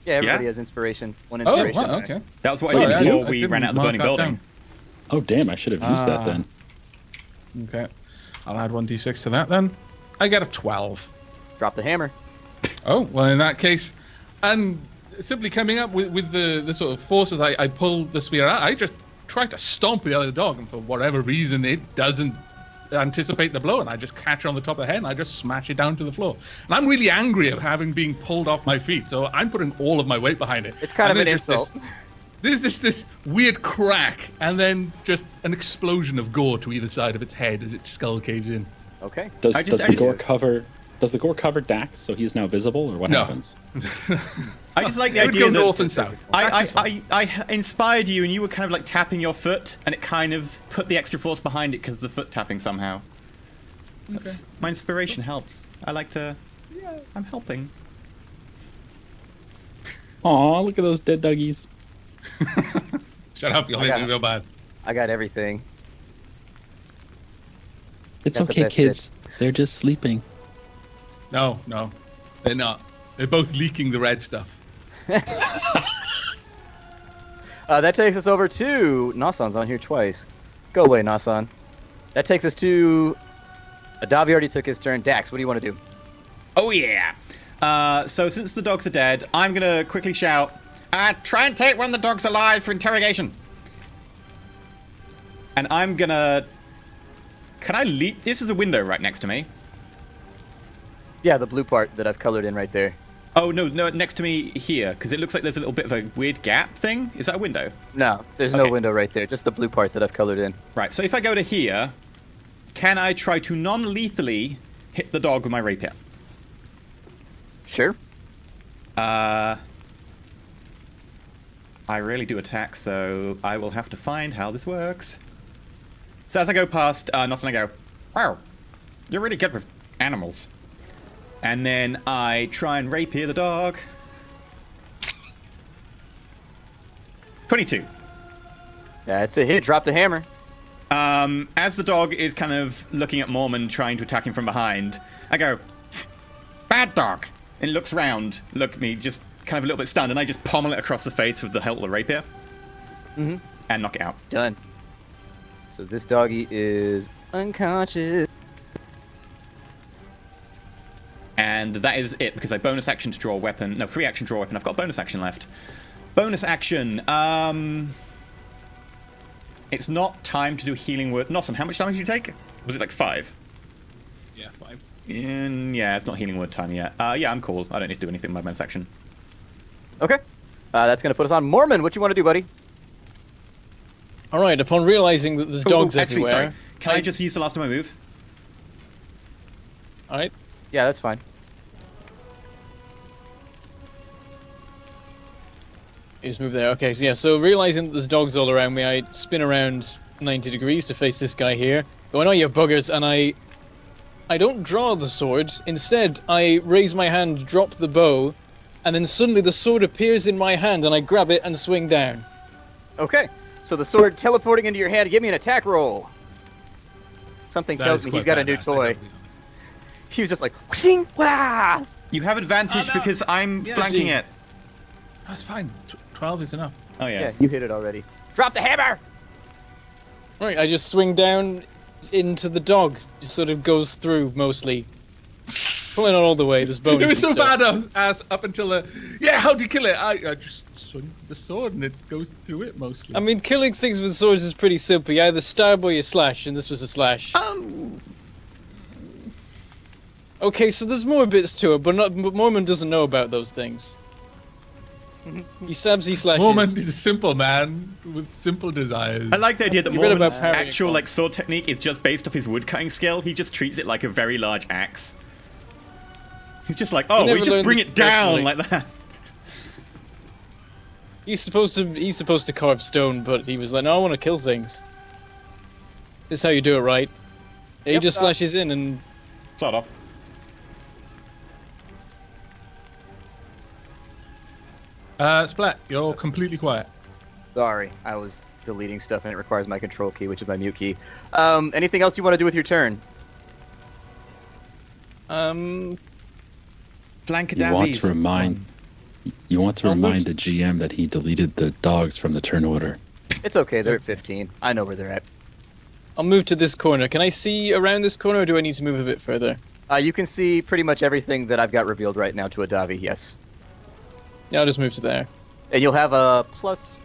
Yeah, everybody
Yeah?
has inspiration. One
Oh,
inspiration.
wow, okay.
That was what
Sorry,
I
I
did before
didn't- I
we
didn't
ran out of the
mark
burning
that
building.
down.
Oh, damn, I should have used that
Ah.
then.
Okay. I'll add 1d6 to that then. I get a 12.
Drop the hammer.
Oh, well, in that case, and simply coming up with the sort of forces, I pull the spear out. I just try to stomp the other dog, and for whatever reason, it doesn't anticipate the blow, and I just catch her on the top of the head, and I just smash it down to the floor. And I'm really angry of having been pulled off my feet, so I'm putting all of my weight behind it.
It's kind
And
of an
there's just
insult.
There's this weird crack, and then just an explosion of gore to either side of its head as its skull caves in.
Okay.
Does
I just-
the gore cover Dax so he is now visible, or what
No.
happens?
I just like the
It would
idea
go
that
north and south. That's
I inspired you, and you were kind of like tapping your foot, and it kind of put the extra force behind it because of the foot tapping somehow. That's, my inspiration helps. I like to. Yeah, I'm helping.
Aw, look at those dead doggies.
Shut up, you'll make me feel bad.
I got everything.
It's
Got the
okay,
best
kids. They're just sleeping.
No, they're not. They're both leaking the red stuff.
That takes us over to Nasan's on here twice. Go away, Nasan. That takes us to Adavi already took his turn. Dax, what do you want to do?
Oh yeah. So since the dogs are dead, I'm gonna quickly shout, try and take one of the dogs alive for interrogation. And I'm gonna... Can I leap? This is a window right next to me.
Yeah, the blue part that I've colored in right there.
Oh, no, next to me here, because it looks like there's a little bit of a weird gap thing. Is that a window?
No, there's
Okay.
no window right there. Just the blue part that I've colored in.
Right, so if I go to here, can I try to non-lethally hit the dog with my rapier?
Sure.
I rarely do attack, so I will have to find how this works. So as I go past Nossen, I go, wow, you're really good with animals. And then I try and rapier the dog. 22.
That's a hit. Drop the hammer.
As the dog is kind of looking at Mormon, trying to attack him from behind, I go, bad dog. And it looks round, look at me, just kind of a little bit stunned, and I just pommel it across the face with the hilt of the rapier.
Mm-hmm.
And knock it out.
Done. So this doggy is unconscious.
And that is it, because I bonus action to draw a weapon. No, free action, draw a weapon. I've got bonus action left. Bonus action. It's not time to do healing word. Nossen, how much damage did you take? Was it like 5?
Yeah, 5.
Yeah, it's not healing word time yet. Yeah, I'm cool. I don't need to do anything with my bonus action.
Okay. That's going to put us on Mormon. What you want to do, buddy?
All right. Upon realizing that there's dogs
actually,
everywhere,
sorry. Can I just use the last of my move?
All right.
Yeah, that's fine.
You just move there. Okay, so yeah, so realizing that there's dogs all around me, I spin around 90 degrees to face this guy here. Going, oh, you buggers, and I don't draw the sword. Instead, I raise my hand, drop the bow, and then suddenly the sword appears in my hand, and I grab it and swing down.
Okay. So the sword teleporting into your hand. Give me an attack roll. Something tells me he's got a new toy. He was just like, whooshing, wah!
You have advantage
Oh, no.
because I'm
Yeah,
flanking
see.
it.
That's fine. 12 is enough.
Oh,
Yeah,
yeah.
you hit it already. Drop the hammer!
Right, I just swing down into the dog. Just sort of goes through mostly. Probably not all the way. There's bonus.
It was so
and stuff.
bad as up until how'd you kill it? I just swing the sword and it goes through it mostly.
I mean, killing things with swords is pretty simple. You either stab or you slash, and this was a slash. Okay, so there's more bits to it, but Mormon doesn't know about those things. He stabs, he slashes.
Mormon is a simple man with simple desires.
I like the idea that
You read about
Mormon's
parrying
actual
claws.
like sword technique is just based off his woodcutting skill. He just treats it like a very large axe. He's just like, oh, we
never
just
learned
bring
this
it down
personally.
like that.
He's supposed to carve stone, but he was like, no, I want to kill things. This is how you do it, right? Yeah, he
Yep,
just slashes in and...
Sort of.
Splat, you're completely quiet.
Sorry, I was deleting stuff and it requires my control key, which is my mute key. Anything else you want to do with your turn?
Flank
You want
Davies.
to remind the GM that he deleted the dogs from the turn order.
It's okay, they're at 15. I know where they're at.
I'll move to this corner. Can I see around this corner, or do I need to move a bit further?
You can see pretty much everything that I've got revealed right now to Adavi, yes.
Yeah, I'll just move to there.
And you'll have a plus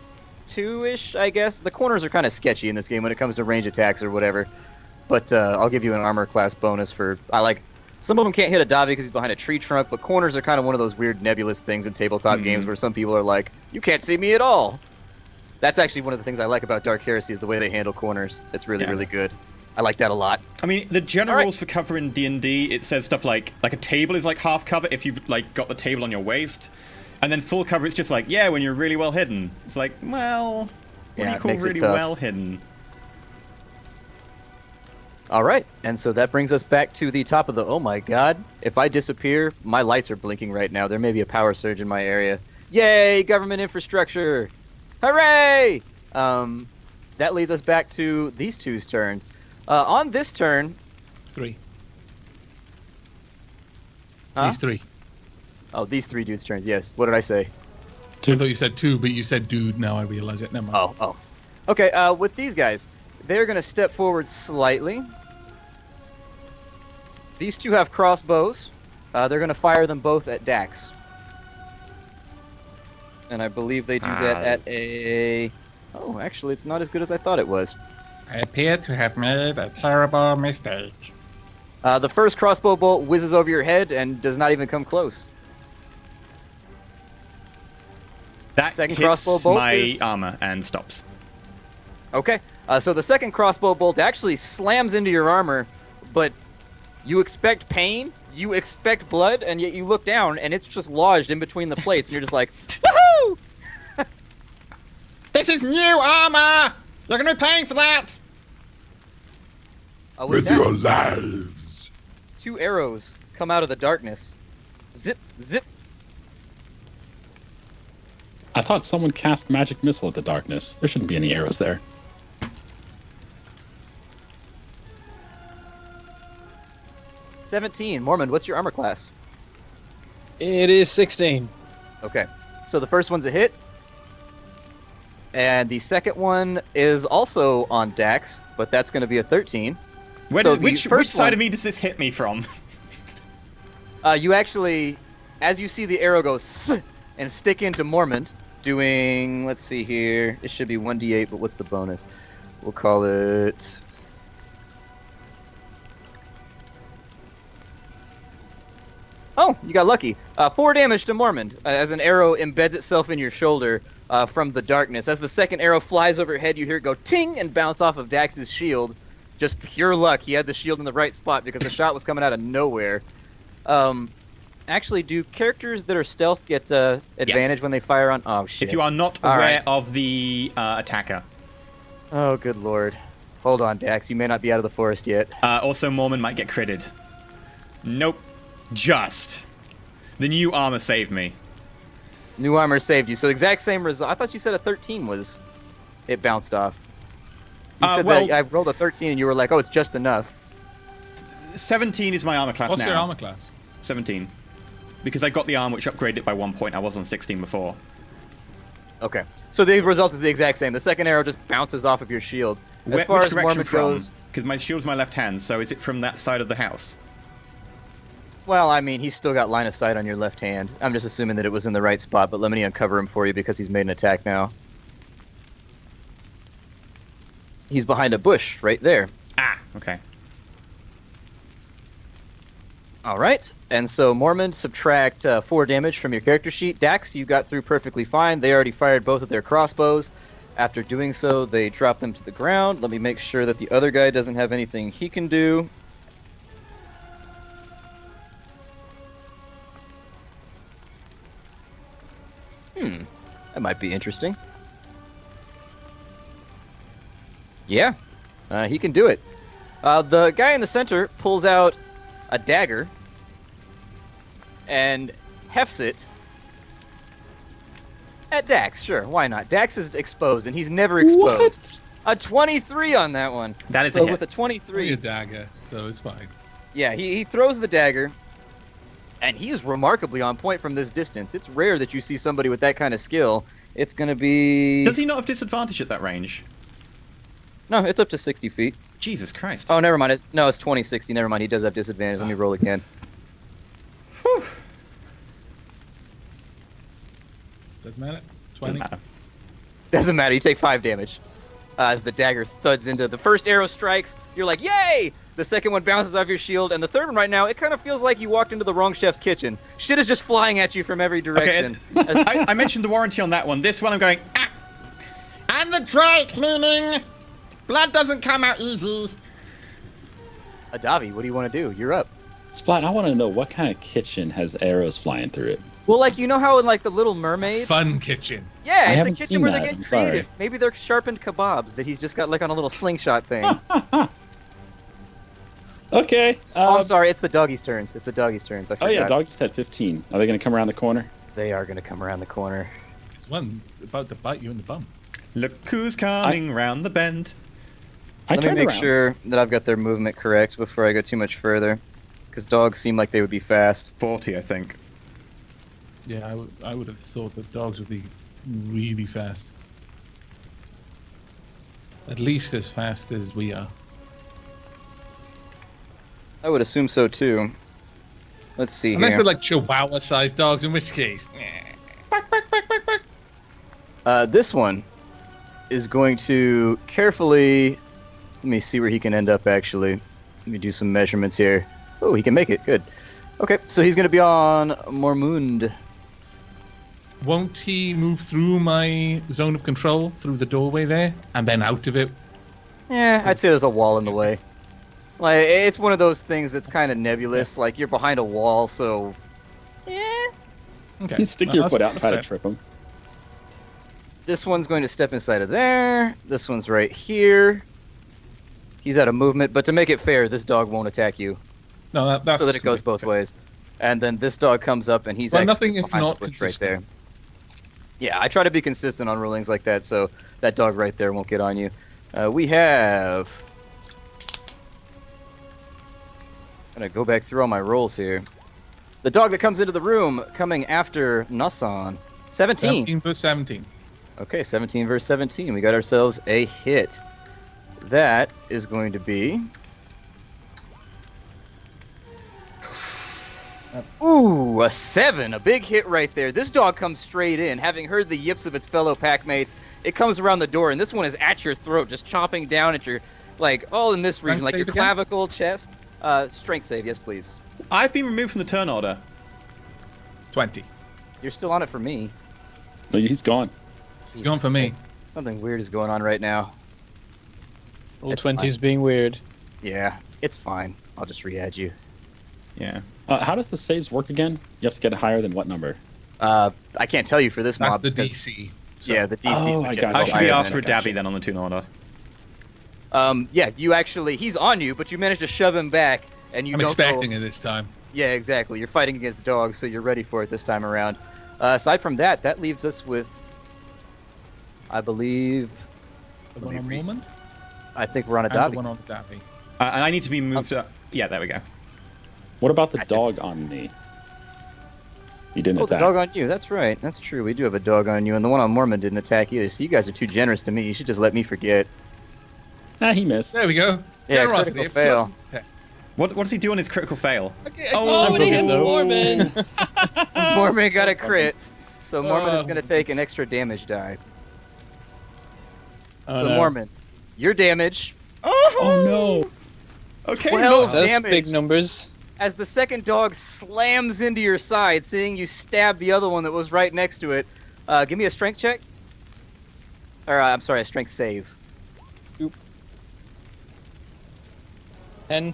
2-ish, I guess. The corners are kind of sketchy in this game when it comes to range attacks or whatever. But I'll give you an armor class bonus for... Some of them can't hit Adavi because he's behind a tree trunk, but corners are kind of one of those weird nebulous things in tabletop games where some people are like, you can't see me at all. That's actually one of the things I like about Dark Heresy is the way they handle corners. It's really, really good. I like that a lot.
I mean, the general
Alright.
rules for cover in D&D, it says stuff like a table is like half cover if you've like got the table on your waist. And then full cover, it's just like, yeah, when you're really well hidden. It's like, well, what do
Yeah,
you
it
call
makes it
really
tough.
well hidden?
All right, and so that brings us back to the top of the. Oh my God! If I disappear, my lights are blinking right now. There may be a power surge in my area. Yay, government infrastructure! Hooray! That leads us back to these two's turns. On this turn,
3.
huh?
These 3.
Oh, these three dudes' turns. Yes. What did I say?
I thought you said 2, but you said dude. Now I realize it. Never mind.
Oh. Okay. With these guys, they're gonna step forward slightly. These two have crossbows. They're gonna fire them both at Dax. And I believe they do that at a. Oh, actually, it's not as good as I thought it was.
I appear to have made a terrible mistake.
The first crossbow bolt whizzes over your head and does not even come close.
That
Second
hits
crossbow bolt
my
is-
armor and stops.
Okay. So the second crossbow bolt actually slams into your armor, but you expect pain, you expect blood, and yet you look down and it's just lodged in between the plates, and you're just like, woohoo!
This is new armor! You're gonna be paying for that!
With your lives. 2 arrows come out of the darkness. Zip, zip.
I thought someone cast magic missile at the darkness. There shouldn't be any arrows there.
$17. Mormon, what's your armor class?
It is 16.
Okay. So the first one's a hit. And the second one is also on Dax, but that's going to be a 13. So the
Which
first
side
one-
of me does this hit me from?
You actually, as you see the arrow go and stick into Mormont, doing, let's see here, it should be 1d8, but what's the bonus? We'll call it... Oh, you got lucky. 4 damage to Mormont, as an arrow embeds itself in your shoulder from the darkness. As the second arrow flies overhead, you hear it go ting and bounce off of Dax's shield. Just pure luck. He had the shield in the right spot because the shot was coming out of nowhere. Actually, do characters that are stealth get advantage when they fire on? Oh shit!
If you are not
All
aware
right.
of the attacker.
Oh good lord! Hold on, Dax. You may not be out of the forest yet.
Also, Mormon might get critted. Nope. Just. The new armor saved me.
New armor saved you. So exact same result. I thought you said a 13 was. It bounced off. You said
well-
that I rolled a 13 and you were like, oh, it's just enough.
17 is my armor class
What's
now.
your armor class?
17. Because I got the arm which upgraded it by 1 point. I was on 16 before.
Okay. So the result is the exact same. The second arrow just bounces off of your shield. As far
Which
as
direction
Mormont
from?
goes,
Because my shield's my left hand, so is it from that side of the house?
well, I mean, he's still got line of sight on your left hand. I'm just assuming that it was in the right spot, but let me uncover him for you because he's made an attack now. He's behind a bush right there.
Ah, okay.
All right, and so Mormon, subtract 4 damage from your character sheet. Dax, you got through perfectly fine. They already fired both of their crossbows. After doing so, they drop them to the ground. Let me make sure that the other guy doesn't have anything he can do. That might be interesting. Yeah, he can do it. The guy in the center pulls out a dagger and hefts it at Dax. Sure, why not? Dax is exposed, and he's never exposed. A 23 on that one.
That is
So
a hit.
with a
Three
23,
a dagger, so it's fine.
yeah, he throws the dagger, and he is remarkably on point from this distance. It's rare that you see somebody with that kind of skill. It's going to be...
Does he not have disadvantage at that range?
No, it's up to 60 feet.
Jesus Christ.
Oh, never mind. No, it's 20, 60. Never mind. He does have disadvantage. Let me roll again.
Doesn't matter.
Doesn't
20.
matter.
Doesn't matter. You take 5 damage. As the dagger thuds into the first arrow strikes, you're like, yay! The second one bounces off your shield, and the third one right now, it kind of feels like you walked into the wrong chef's kitchen. Shit is just flying at you from every direction.
I mentioned the warranty on that one. This one I'm going, ah!
And the dry cleaning! Blood doesn't come out easy.
Adavi, what do you want to do? You're up.
Splat, I want to know what kind of kitchen has arrows flying through it.
Well, like, you know how in, like, The Little Mermaid?
Fun kitchen.
Yeah, it's a
haven't
kitchen
seen
where they
that,
get
I'm sorry.
creative. Maybe they're sharpened kebabs that he's just got, like, on a little slingshot thing.
Okay.
Oh, I'm sorry, it's the doggies' turns. It's the doggies' turns. I
Oh
forgot.
yeah, doggy said 15. Are they going to come around the corner?
They are going to come around the corner.
There's one about to bite you in the bum.
Look who's coming round the bend.
I
Let me
turned
make
around.
sure that I've got their movement correct before I go too much further. Because dogs seem like they would be fast.
40, I think.
Yeah, I would have thought that dogs would be really fast. At least as fast as we are.
I would assume so, too. Let's see
Unless
here.
they're like Chihuahua-sized dogs, in which case...
This one is going to carefully... Let me see where he can end up, actually. Let me do some measurements here. Oh, he can make it. Good. Okay, so he's going to be on Mormund.
Won't he move through my zone of control, through the doorway there, and then out of it?
Yeah, I'd say there's a wall in the way. Like, it's one of those things that's kind of nebulous. Like, you're behind a wall, so... Yeah.
Okay.
You stick your
That's-
foot out and
that's
try to
fair.
trip him.
This one's going to step inside of there. This one's right here. He's out of movement, but to make it fair, this dog won't attack you.
No, that's
So that it goes both ways. And then this dog comes up, and he's
Well,
actually
nothing if
behind
not
the bush right there.
consistent.
Yeah, I try to be consistent on rulings like that, so that dog right there won't get on you. We have... I'm gonna go back through all my rolls here. The dog that comes into the room, coming after Nasan. 17.
17 versus 17.
Okay, 17 versus 17. We got ourselves a hit. That is going to be... Ooh, a 7. A big hit right there. This dog comes straight in. Having heard the yips of its fellow packmates, it comes around the door, and this one is at your throat, just chomping down at your, like, all in this region,
Strength
like your
save again?
clavicle, chest. Strength save, yes, please.
I've been removed from the turn order.
20.
You're still on it for me.
No, he's gone.
It's going for me.
Something weird is going on right now.
All
It's
20s being weird.
Yeah, it's fine. I'll just re-add you.
Yeah.
How does the saves work again? You have to get higher than what number?
I can't tell you for this
That's
mob.
the
because-
DC. So-
Yeah, the DC.
Oh, I got it.
I should be
higher
after
than
a
that,
Dabby
gotcha.
then on the turn order.
Yeah, you actually, he's on you, but you managed to shove him back, and you
I'm
don't
expecting
go...
it this time.
Yeah, exactly. You're fighting against dogs, so you're ready for it this time around. Aside from that, that leaves us with, I believe,
The
Let
one
me
on
read.
Mormont
I think we're on a
and the
Dobby.
one on Davy.
And I need to be moved up. Yeah, there we go.
What about the dog on me? He didn't
Oh, the
attack.
dog on you. That's right. That's true. We do have a dog on you, and the one on Mormon didn't attack either. So you guys are too generous to me. You should just let me forget.
He missed.
There we go.
Yeah,
Generosity.
critical fail.
Plus its attack.
What does he do on his critical fail?
Okay,
Oh,
Oh, they hit the
no.
Mormon!
Mormon got a crit, so Mormon is
Oh.
going to take an extra damage die.
Oh,
So
no.
Mormon, your damage
Oh no!
Okay,
12.
no.
That's
Damage.
big numbers.
as the second dog slams into your side, seeing you stab the other one that was right next to it. Give me a strength check. Or, I'm sorry, a strength save.
10.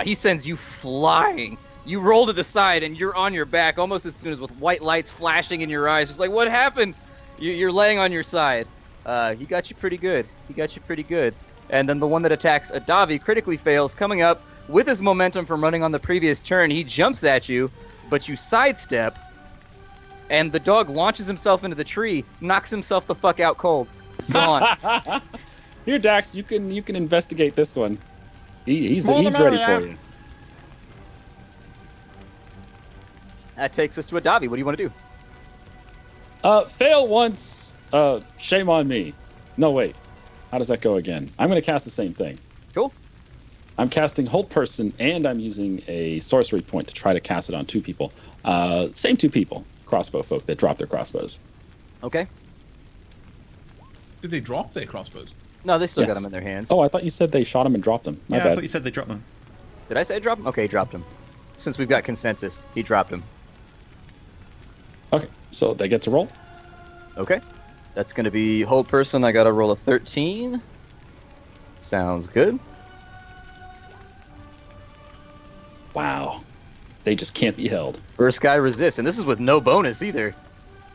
He sends you flying. You roll to the side, and you're on your back almost as soon as with white lights flashing in your eyes. Just like, what happened? You're laying on your side. He got you pretty good. He got you pretty good. And then the one that attacks Adavi critically fails, coming up with his momentum from running on the previous turn. He jumps at you, but you sidestep, and the dog launches himself into the tree, knocks himself the fuck out cold. Gone.
Here, Dax, you can investigate this one. He's
More the
ready
merrier.
for you.
That takes us to Adavi. What do you want to do?
Fail once. Shame on me. No, wait. How does that go again? I'm going to cast the same thing.
Cool.
I'm casting Hold Person, and I'm using a sorcery point to try to cast it on two people. Same two people, crossbow folk that drop their crossbows.
Okay.
Did they drop their crossbows?
No, they still got
Yes.
them in their hands.
Oh, I thought you said they shot him and dropped him. My
Yeah, I
bad.
thought you said they dropped them.
Did I say drop him? Okay, he dropped him. Since we've got consensus, he dropped him.
Okay, so they get to roll.
Okay. That's going to be Hold Person. I got to roll a 13. Sounds good.
Wow. They just can't be held.
First guy resists, and this is with no bonus either.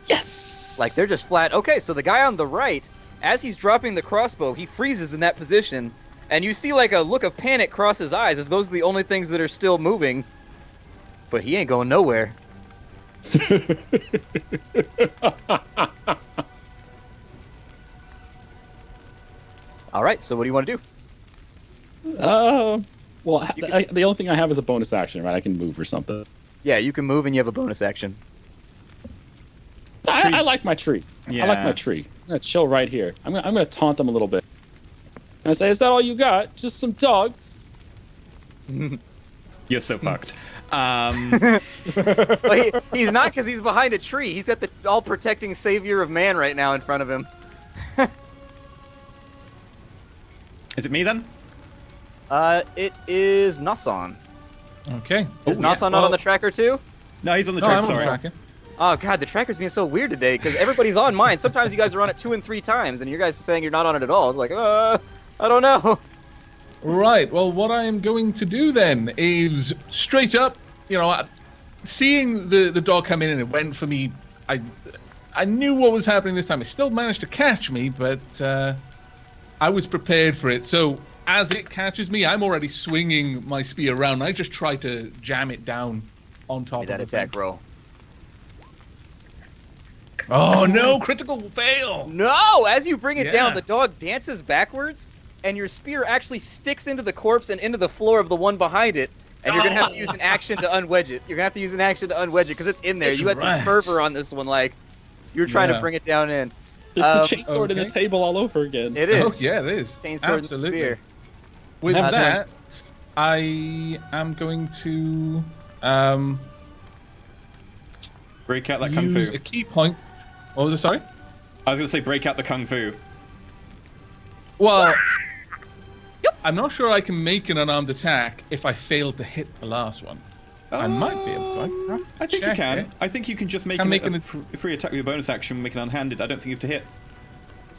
Yes!
Like, they're just flat. Okay, so the guy on the right, as he's dropping the crossbow, he freezes in that position, and you see, like, a look of panic cross his eyes, as those are the only things that are still moving. But he ain't going nowhere. All right, so what do you want to do?
Well, the only thing I have is a bonus action, right? I can move or something.
Yeah, you can move, and you have a bonus action.
I like my tree.
Yeah.
I like my tree. I'm gonna chill right here. I'm gonna taunt them a little bit. And I say, "Is that all you got? Just some dogs?"
You're so fucked.
But he's not, because he's behind a tree. He's got the all-protecting savior of man right now in front of him.
Is it me then?
It is Nasan.
Okay.
Is Nasan not on the tracker too?
No, he's on the
No,
track.
I'm on
Sorry.
tracker.
Oh god, the tracker's being so weird today because everybody's on mine. Sometimes you guys are on it 2 and 3 times, and you guys are saying you're not on it at all. It's like, I don't know.
Right. Well, what I am going to do then is straight up, seeing the dog come in and it went for me. I knew what was happening this time. It still managed to catch me, but I was prepared for it. So as it catches me, I'm already swinging my spear around. I just try to jam it down on top of
That
the
attack
thing.
roll.
Oh no! Critical fail.
No! As you bring it
Yeah.
down, the dog dances backwards, and your spear actually sticks into the corpse and into the floor of the one behind it. And you're gonna have to use an action to unwedge it. You're gonna have to use an action to unwedge it because it's in there.
That's
You had some
right.
fervor on this one, like you were trying to
Yeah.
bring it down in.
It's the chainsword in the
okay.
table all over again.
It is.
Oh yeah, it is.
Chainsword and
Absolutely.
spear.
With
That's
that, I am going to
Break out that kung fu.
use a key point. What was it? Sorry.
I was gonna say break out the kung fu.
Well, I'm not sure I can make an unarmed attack if I fail to hit the last one. I might be able to.
I think you
check
can.
it.
I think you can just make
I'm
a
making it-
free attack with your bonus action, make it unhanded. I don't think you have to hit.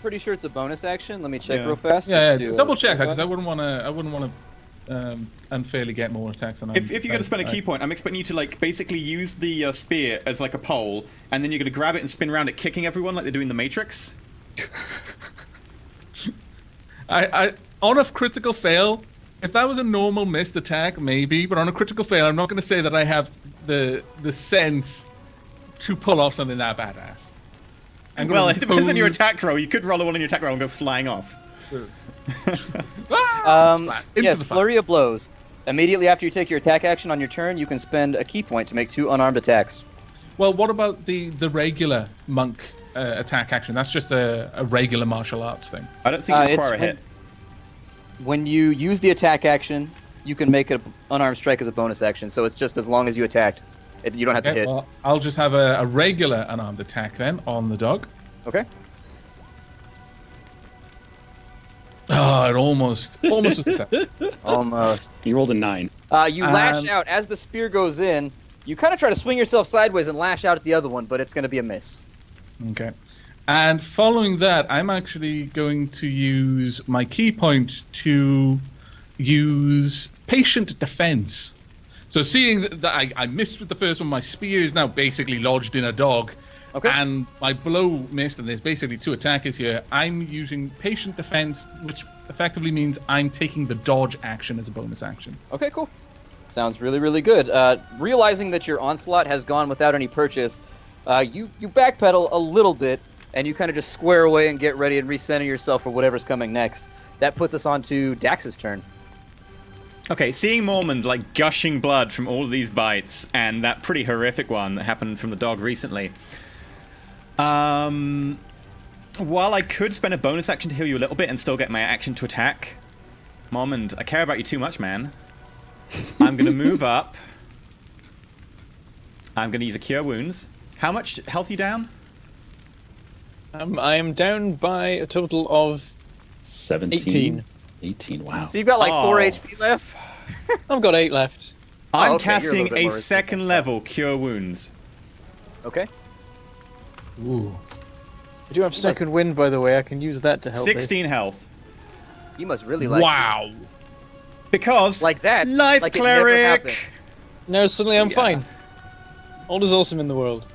Pretty sure it's a bonus action. Let me check
Yeah.
real fast.
Yeah,
just to,
double check that because I wouldn't want to unfairly get more attacks than
If you're gonna spend a key point, I'm expecting you to like basically use the spear as like a pole, and then you're gonna grab it and spin around it, kicking everyone like they do in the Matrix.
I on a critical fail, if that was a normal missed attack, maybe, but on a critical fail, I'm not going to say that I have the sense to pull off something that badass. I'm gonna
Well, it depends on your
pose-
attack roll. You could roll a one on your attack roll and go flying off.
Splat. Into
Yes,
the fire.
flurry of blows. Immediately after you take your attack action on your turn, you can spend a key point to make 2 unarmed attacks.
Well, what about the regular monk attack action? That's just a regular martial arts thing.
I don't think you
It's
require a hit.
When you use the attack action, you can make an unarmed strike as a bonus action. So it's just as long as you attacked. You don't have to
Okay,
hit.
well, I'll just have a regular unarmed attack then on the dog.
Okay.
Oh, it almost was a 7.
Almost.
He rolled a 9.
You lash out as the spear goes in. You kind of try to swing yourself sideways and lash out at the other one, but it's going to be a miss.
Okay. And following that, I'm actually going to use my key point to use patient defense. So seeing that I missed with the first one, my spear is now basically lodged in a dog.
Okay.
And my blow missed, and there's basically 2 attackers here. I'm using patient defense, which effectively means I'm taking the dodge action as a bonus action.
Okay, cool. Sounds really, really good. Realizing that your onslaught has gone without any purchase, you backpedal a little bit, and you kind of just square away and get ready and recenter yourself for whatever's coming next. That puts us on to Dax's turn.
Okay, seeing Mormond like gushing blood from all of these bites, and that pretty horrific one that happened from the dog recently. While I could spend a bonus action to heal you a little bit and still get my action to attack, Mormond, I care about you too much, man. I'm gonna move up. I'm gonna use a cure wounds. How much health you down?
I am down by a total of
17.
18.
18, wow.
So you've got like 4
Oh.
HP left.
I've got 8 left.
I'm
okay, you're a
casting
little bit
a
more
second level cure wounds.
Okay.
Ooh.
I do have second wind, by the way. I can use that to help
16 health.
You must really like
Wow.
Because
Like that,
life
like it never
cleric.
happened.
Now suddenly I'm
Yeah.
fine. All is awesome in the world.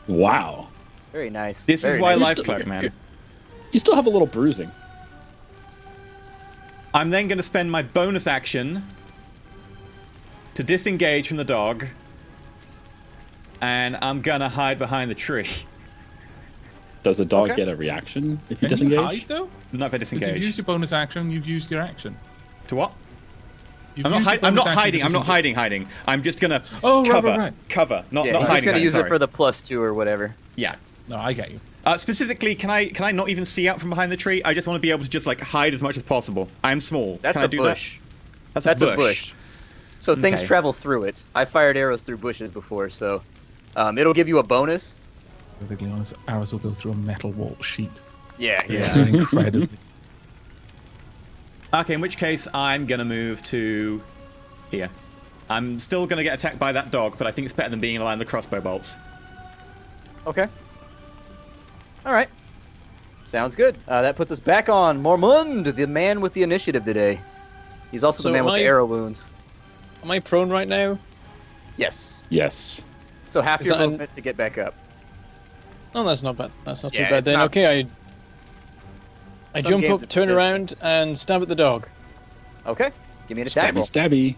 Wow.
Very nice.
This is
Very
why
nice.
life cloak, man.
You still have a little bruising.
I'm then going to spend my bonus action to disengage from the dog, and I'm going to hide behind the tree.
Does the dog
Okay.
get a reaction if you
Can
disengage?
you hide though?
Not if I
Because you've
disengage.
used your bonus action, you've used your action.
To what?
You've
I'm not,
used your
I'm
bonus
not
action
hiding.
to
I'm not
disengage.
hiding. I'm just gonna
Oh, right,
cover,
right.
cover, not
Yeah,
not
he's
hiding.
just gonna use
sorry.
it for the +2 or whatever.
Yeah.
No, I get you.
Specifically, can I not even see out from behind the tree? I just want to be able to just like hide as much as possible. I'm small.
That's
can I
a
do
bush.
That?
That's a bush. So things
Okay.
travel through it. I fired arrows through bushes before, so it'll give you a bonus.
Perfectly honest, arrows will go through a metal wall sheet.
Yeah,
Yeah.
Incredibly.
Okay, in which case I'm gonna move to here. I'm still gonna get attacked by that dog, but I think it's better than being in line with the crossbow bolts.
Okay. All right. Sounds good. That puts us back on Mormund, the man with the initiative today. He's also
So
the man with the
I-
arrow wounds.
Am I prone right now?
Yes.
Yes.
So half
Is
your
that an-
movement to get back up.
No, that's not bad. That's not
Yeah,
too bad
it's
then.
not-
Okay, I
Some
jump
games
up,
it's
turn
just-
around, and stab at the dog.
Okay. Give me an attack
Stabby,
roll.
stabby.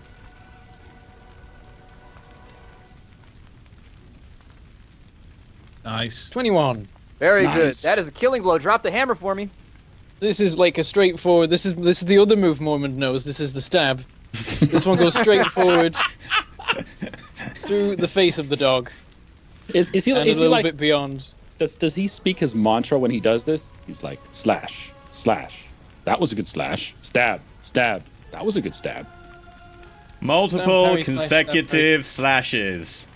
Nice.
21.
Very good.
Nice.
That is a killing blow. Drop the hammer for me.
This is like a straightforward. This is the other move Mormon knows. This is the stab. This one goes straight forward through the face of the dog
Is he
and a
is he
little
like
bit beyond.
does he speak his mantra when he does this? He's like slash, slash. That was a good slash. Stab, stab. That was a good stab.
Multiple
parry, slash, stab,
consecutive slashes.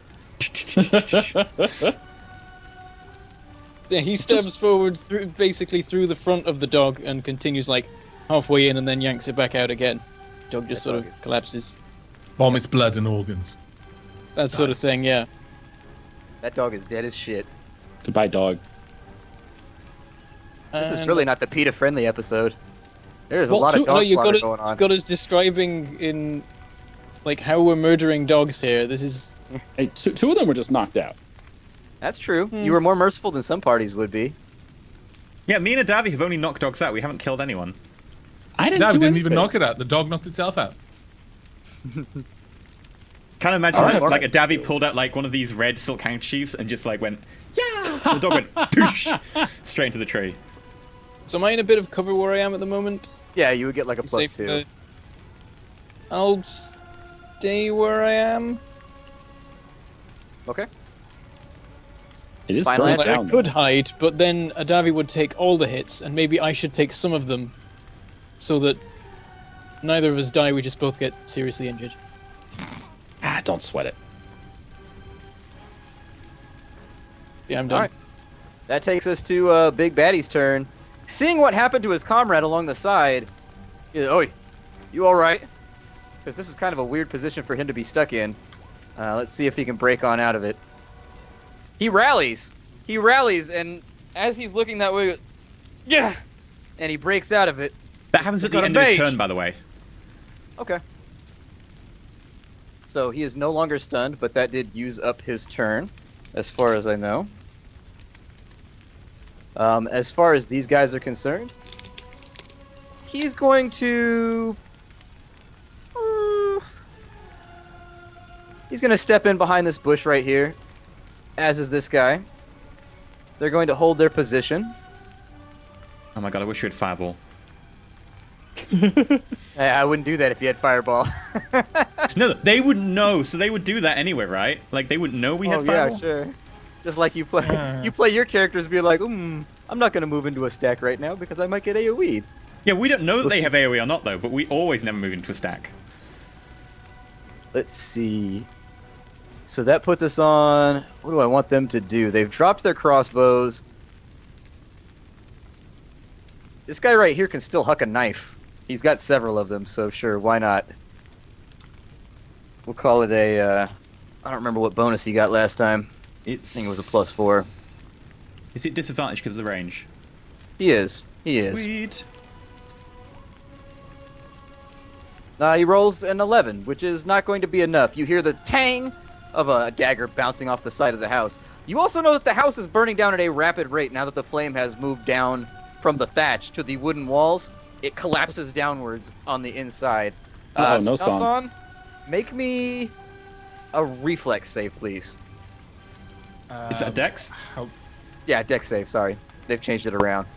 Yeah, he stabs forward through basically through the front of the dog and continues like halfway in and then yanks it back out again. Dog just
That
sort
dog
of
is-
collapses.
Vomits blood and organs.
That sort of thing. Yeah.
That dog is dead as shit.
Goodbye, dog.
This is
And-
really not the PETA-friendly episode. There's a
Well,
lot of
no,
dog
you
slaughter going on.
got us describing in like how we're murdering dogs here. This is
Hey, two of them were just knocked out.
That's true. You were more merciful than some parties would be.
Yeah, me and Adavi have only knocked dogs out. We haven't killed anyone.
I didn't
No,
do
we didn't even
anything.
knock it out. The dog knocked itself out.
Can't imagine
Alright,
like
alright.
Adavi pulled out like one of these red silk handkerchiefs and just like went, yeah. The dog went doosh, straight into the tree.
so. Am I in a bit of cover where I am at the moment?
Yeah, you would get like a
You
plus
say-
2.
I'll stay where I am.
Okay.
It is
Final
burnt
answer.
I
down.
could hide, but then Adavi would take all the hits, and maybe I should take some of them, so that neither of us die. We just both get seriously injured.
Ah, don't sweat it.
Yeah, I'm done.
Alright. That takes us to Big Baddie's turn. Seeing what happened to his comrade along the side, oh, you all right? Because this is kind of a weird position for him to be stuck in. Let's see if he can break on out of it. He rallies. He rallies, and as he's looking that way, yeah, and he breaks out of it.
That happens at the
Got a
end of his
mage.
turn, by the way.
Okay. So he is no longer stunned, but that did use up his turn, as far as I know. As far as these guys are concerned, he's going to... he's going to step in behind this bush right here, as is this guy. They're going to hold their position.
Oh my god, I wish we had fireball.
I wouldn't do that if you had fireball.
No, they wouldn't know, so they would do that anyway, right? Like they wouldn't know we had fireball.
Yeah, sure. Just like you play, you play your characters, be like, I'm not gonna move into a stack right now because I might get AOE'd.
Yeah, we don't know that
We'll
they
see.
have AoE or not though, but we always never move into a stack.
Let's see. So that puts us on. What do I want them to do? They've dropped their crossbows. This guy right here can still huck a knife. He's got several of them, so sure, why not? We'll call it a. I don't remember what bonus he got last time. I think it was a +4.
Is it disadvantage because of the range?
He is. He is.
Sweet.
He rolls an 11, which is not going to be enough. You hear the tang of a dagger bouncing off the side of the house. You also know that the house is burning down at a rapid rate now that the flame has moved down from the thatch to the wooden walls. It collapses downwards on the inside.
No song.
Nasan, make me a reflex save, please.
Is that Dex?
Yeah, dex save, sorry. They've changed it around.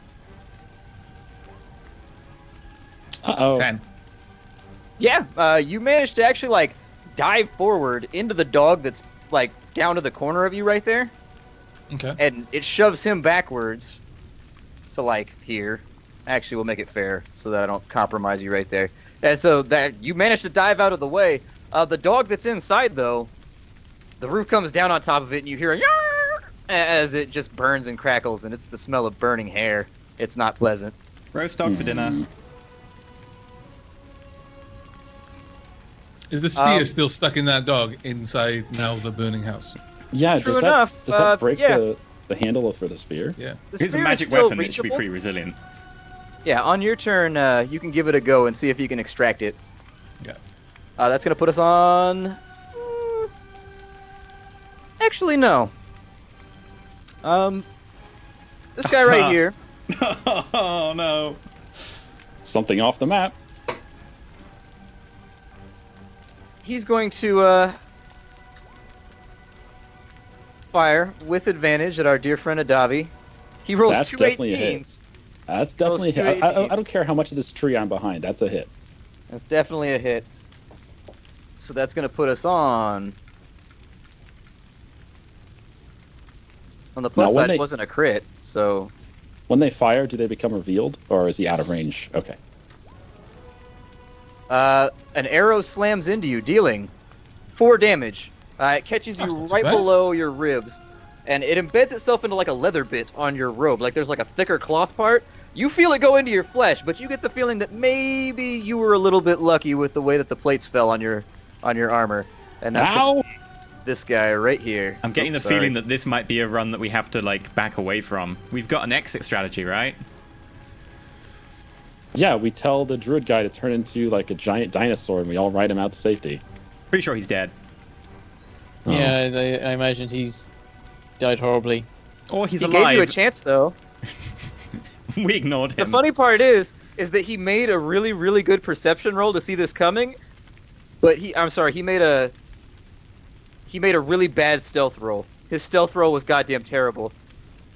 Uh-oh.
10.
Yeah, you managed to actually, like, dive forward into the dog that's, like, down to the corner of you right there.
Okay.
And it shoves him backwards to, like, here. Actually, we'll make it fair so that I don't compromise you right there. And so that you managed to dive out of the way. The dog that's inside, though, the roof comes down on top of it, and you hear a yarr as it just burns and crackles, and it's the smell of burning hair. It's not pleasant.
Roast dog for dinner.
Is the spear still stuck in that dog inside now the burning house?
Yeah,
True
does
enough,
that break
yeah.
the handle for the spear?
Yeah.
The
It's a
spear is
magic
still
weapon. It should be
reachable.
pretty resilient.
Yeah, on your turn, you can give it a go and see if you can extract it.
Yeah.
That's going to put us on... Actually, no. This guy right here,
Oh no.
Something off the map.
he's going to fire with advantage at our dear friend Adavi. He rolls
That's
two
definitely a hit.
18s.
That's definitely a
Those
hit.
two
I
18s.
don't care how much of this tree I'm behind. That's a hit.
That's definitely a hit. So that's going to put us on... On the plus
Now, when
side,
they-
it wasn't a crit, so...
When they fire, do they become revealed, or is he out of range? Okay.
An arrow slams into you, dealing 4 damage. It catches you
That's not too
right
bad.
below your ribs, and it embeds itself into like a leather bit on your robe. Like there's like a thicker cloth part. You feel it go into your flesh, but you get the feeling that maybe you were a little bit lucky with the way that the plates fell on your armor. And that's gonna
Ow!
be this guy right here.
I'm getting
Oops,
the
sorry.
feeling that this might be a run that we have to like back away from. We've got an exit strategy, right?
Yeah, we tell the druid guy to turn into like a giant dinosaur, and we all ride him out to safety.
Pretty sure he's dead.
Oh.
Yeah, I imagine he's died horribly.
Or he's
He gave you a
alive.
chance though.
We ignored
The
him.
funny part is that he made a really, really good perception roll to see this coming, but he made a really bad stealth roll. His stealth roll was goddamn terrible,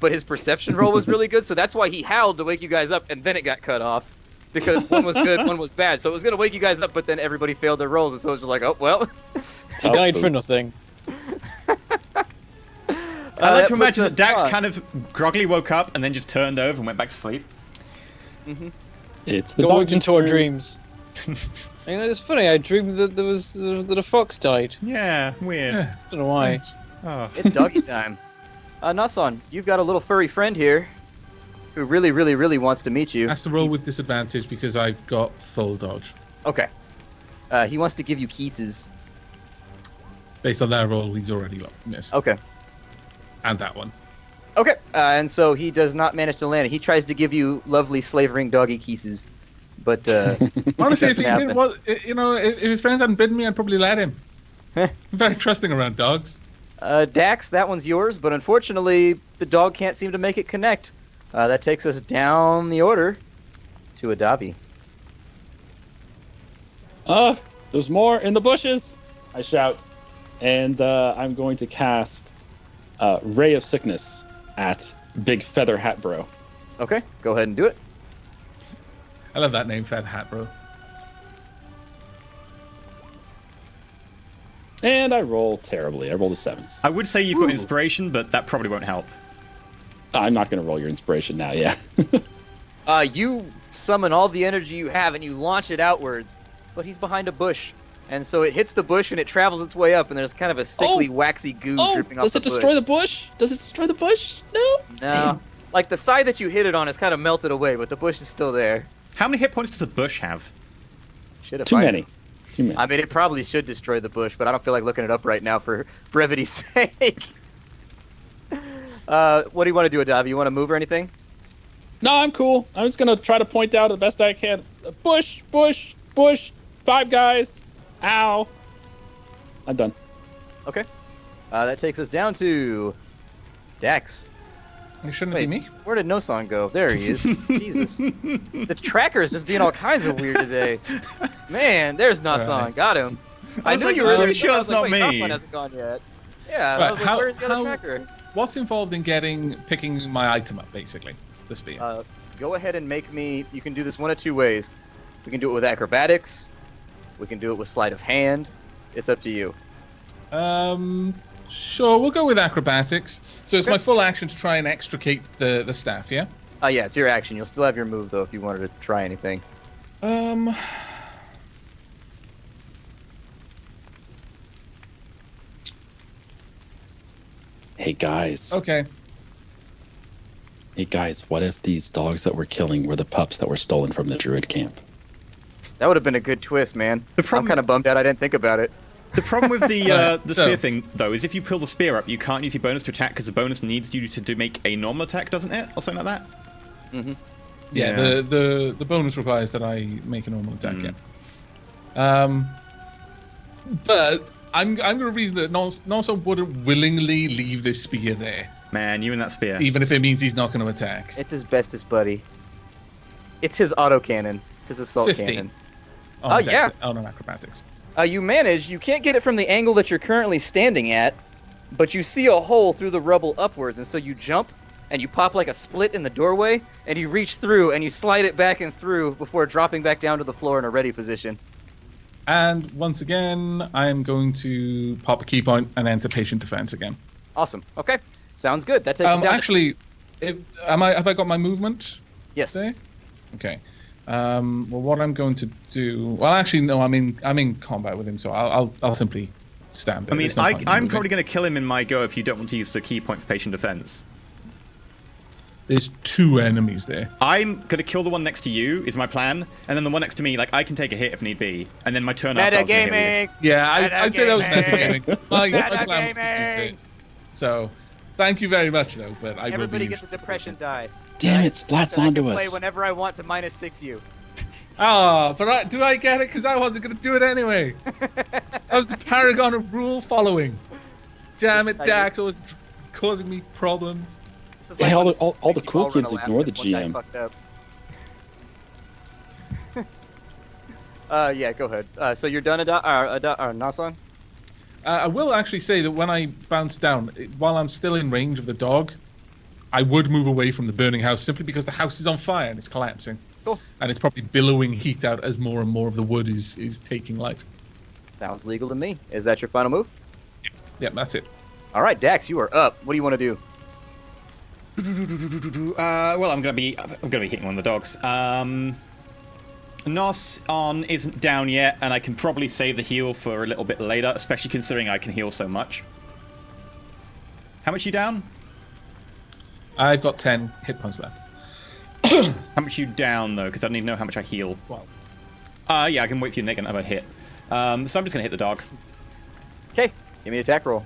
but his perception roll was really good, so that's why he howled to wake you guys up, and then it got cut off, because one was good, one was bad, so it was going to wake you guys up, but then everybody failed their rolls, and so it was just like, oh, well.
He died for nothing.
I like to
that
imagine
puts
that
us
Dax
on.
kind of groggily woke up and then just turned over and went back to sleep.
It's the
Got
dog's
into our
turn.
Oh,
dreams. You know, it's funny. I dreamed that that a fox died.
Yeah, weird.
Yeah.
Don't know why.
Oh.
It's doggy time. Nasan, you've got a little furry friend here who really, really, really wants to meet you.
Has to roll with disadvantage because I've got full dodge.
Okay. He wants to give you kisses.
Based on that roll, he's already missed.
Okay.
And that one.
Okay, and so he does not manage to land it. He tries to give you lovely slavering doggy kisses, but
Honestly, if
doesn't
he
happen.
didn't want, if his friends hadn't bidden me, I'd probably let him. I'm very trusting around dogs.
Dax, that one's yours, but unfortunately, the dog can't seem to make it connect. That takes us down the order to Adavi.
There's more in the bushes! I shout. And I'm going to cast Ray of Sickness at Big Feather Hat Bro.
Okay, go ahead and do it.
I love that name, Fat Hat Bro.
And I roll terribly. I rolled a 7.
I would say you've got inspiration, but that probably won't help.
I'm not going to roll your inspiration now, yeah.
You summon all the energy you have and you launch it outwards, but he's behind a bush. And so it hits the bush and it travels its way up, and there's kind of a sickly, waxy goo dripping off
does
the
it destroy
bush.
the bush? Does it destroy the bush? No?
No. Like, the side that you hit it on is kind of melted away, but the bush is still there.
How many hit points does a bush have?
Shit, if
Too
I-
many. Too many.
I mean, it probably should destroy the bush, but I don't feel like looking it up right now for brevity's sake. What do you want to do, Adavi? You want to move or anything?
No, I'm cool. I'm just going to try to point out the best I can. Bush, bush, bush. 5 guys. Ow. I'm done.
Okay. That takes us down to Dax.
It shouldn't
Wait,
be me.
where did Noson go? There he is. Jesus. The tracker is just being all kinds of weird today. Man, there's Noson.
Right.
Got him.
I was like,
you were there.
sure
I
it's
was like,
not
wait,
me.
Noson hasn't gone yet. Yeah,
Right,
I was like, where's the other tracker?
What's involved in picking my item up, basically? The spear.
Go ahead and make me... You can do this one of two ways. We can do it with acrobatics. We can do it with sleight of hand. It's up to you.
Sure, we'll go with acrobatics. So it's
Okay.
my full action to try and extricate the staff, yeah?
Yeah, it's your action. You'll still have your move, though, if you wanted to try anything.
Hey guys.
Okay.
Hey guys, what if these dogs that we're killing were the pups that were stolen from the druid camp?
That would have been a good twist, man.
The problem-
I'm kind of bummed out I didn't think about it.
The problem with the
Right,
spear
so-
thing, though, is if you pull the spear up, you can't use your bonus to attack because the bonus needs you to make a normal attack, doesn't it? Or something like that?
Mm-hmm.
Yeah,
Yeah.
the bonus requires that I make a normal attack, yeah. But I'm going to reason that Nonso wouldn't willingly leave this spear there,
Man, you and that spear.
even if it means he's not going to attack.
It's his bestest buddy. It's his autocannon. It's his assault
15.
cannon.
On
Oh,
dex-
yeah.
On acrobatics.
You can't get it from the angle that you're currently standing at, but you see a hole through the rubble upwards, and so you jump, and you pop like a split in the doorway, and you reach through, and you slide it back and through before dropping back down to the floor in a ready position.
And once again, I'm going to pop a key point and enter patient defense again.
Awesome. Okay. Sounds good. That takes us down
Actually, have I got my movement?
Yes.
there? Okay. Well, what I'm going to do... Well, actually, no. I'm in combat with him, so I'll simply stand there.
I mean,
There's no point in
I'm
moving.
probably going to kill him in my go if you don't want to use the key point for patient defense.
There's 2 enemies there.
I'm going to kill the one next to you, is my plan, and then the one next to me, like, I can take a hit if need be, and then my turn after I was gonna heal you.
Yeah, I'd say that was
Metagaming.
metagaming. My plan was to use it. So, thank you very much, though. But I will
Everybody
be
gets a depression die.
Damn it, splats
So I
onto
can play
us.
whenever I want to -6 you.
Ah, but do I get it? Because I wasn't going to do it anyway. I was the paragon of rule following. Damn
This
it,
is how you-
Dax, always causing me problems.
This is
Hey,
like when
all the
Crazy
cool
Ball run
kids
a lap
ignore the
with one guy
GM.
fucked up. Yeah, go ahead. So you're done, Nasan?
I will actually say that when I bounce down, while I'm still in range of the dog, I would move away from the burning house simply because the house is on fire and it's collapsing.
Cool.
And it's probably billowing heat out as more and more of the wood is taking light.
Sounds legal to me. Is that your final move?
Yep, that's it.
All right, Dax, you are up. What do you want to do?
Well, I'm gonna be hitting one of the dogs. Nos on isn't down yet, and I can probably save the heal for a little bit later, especially considering I can heal so much. How much you down?
I've got 10 hit points left.
How much you down though? Because I don't even know how much I heal.
Well,
Yeah, I can wait for you to make another hit. So I'm just gonna hit the dog.
Okay, give me an attack roll.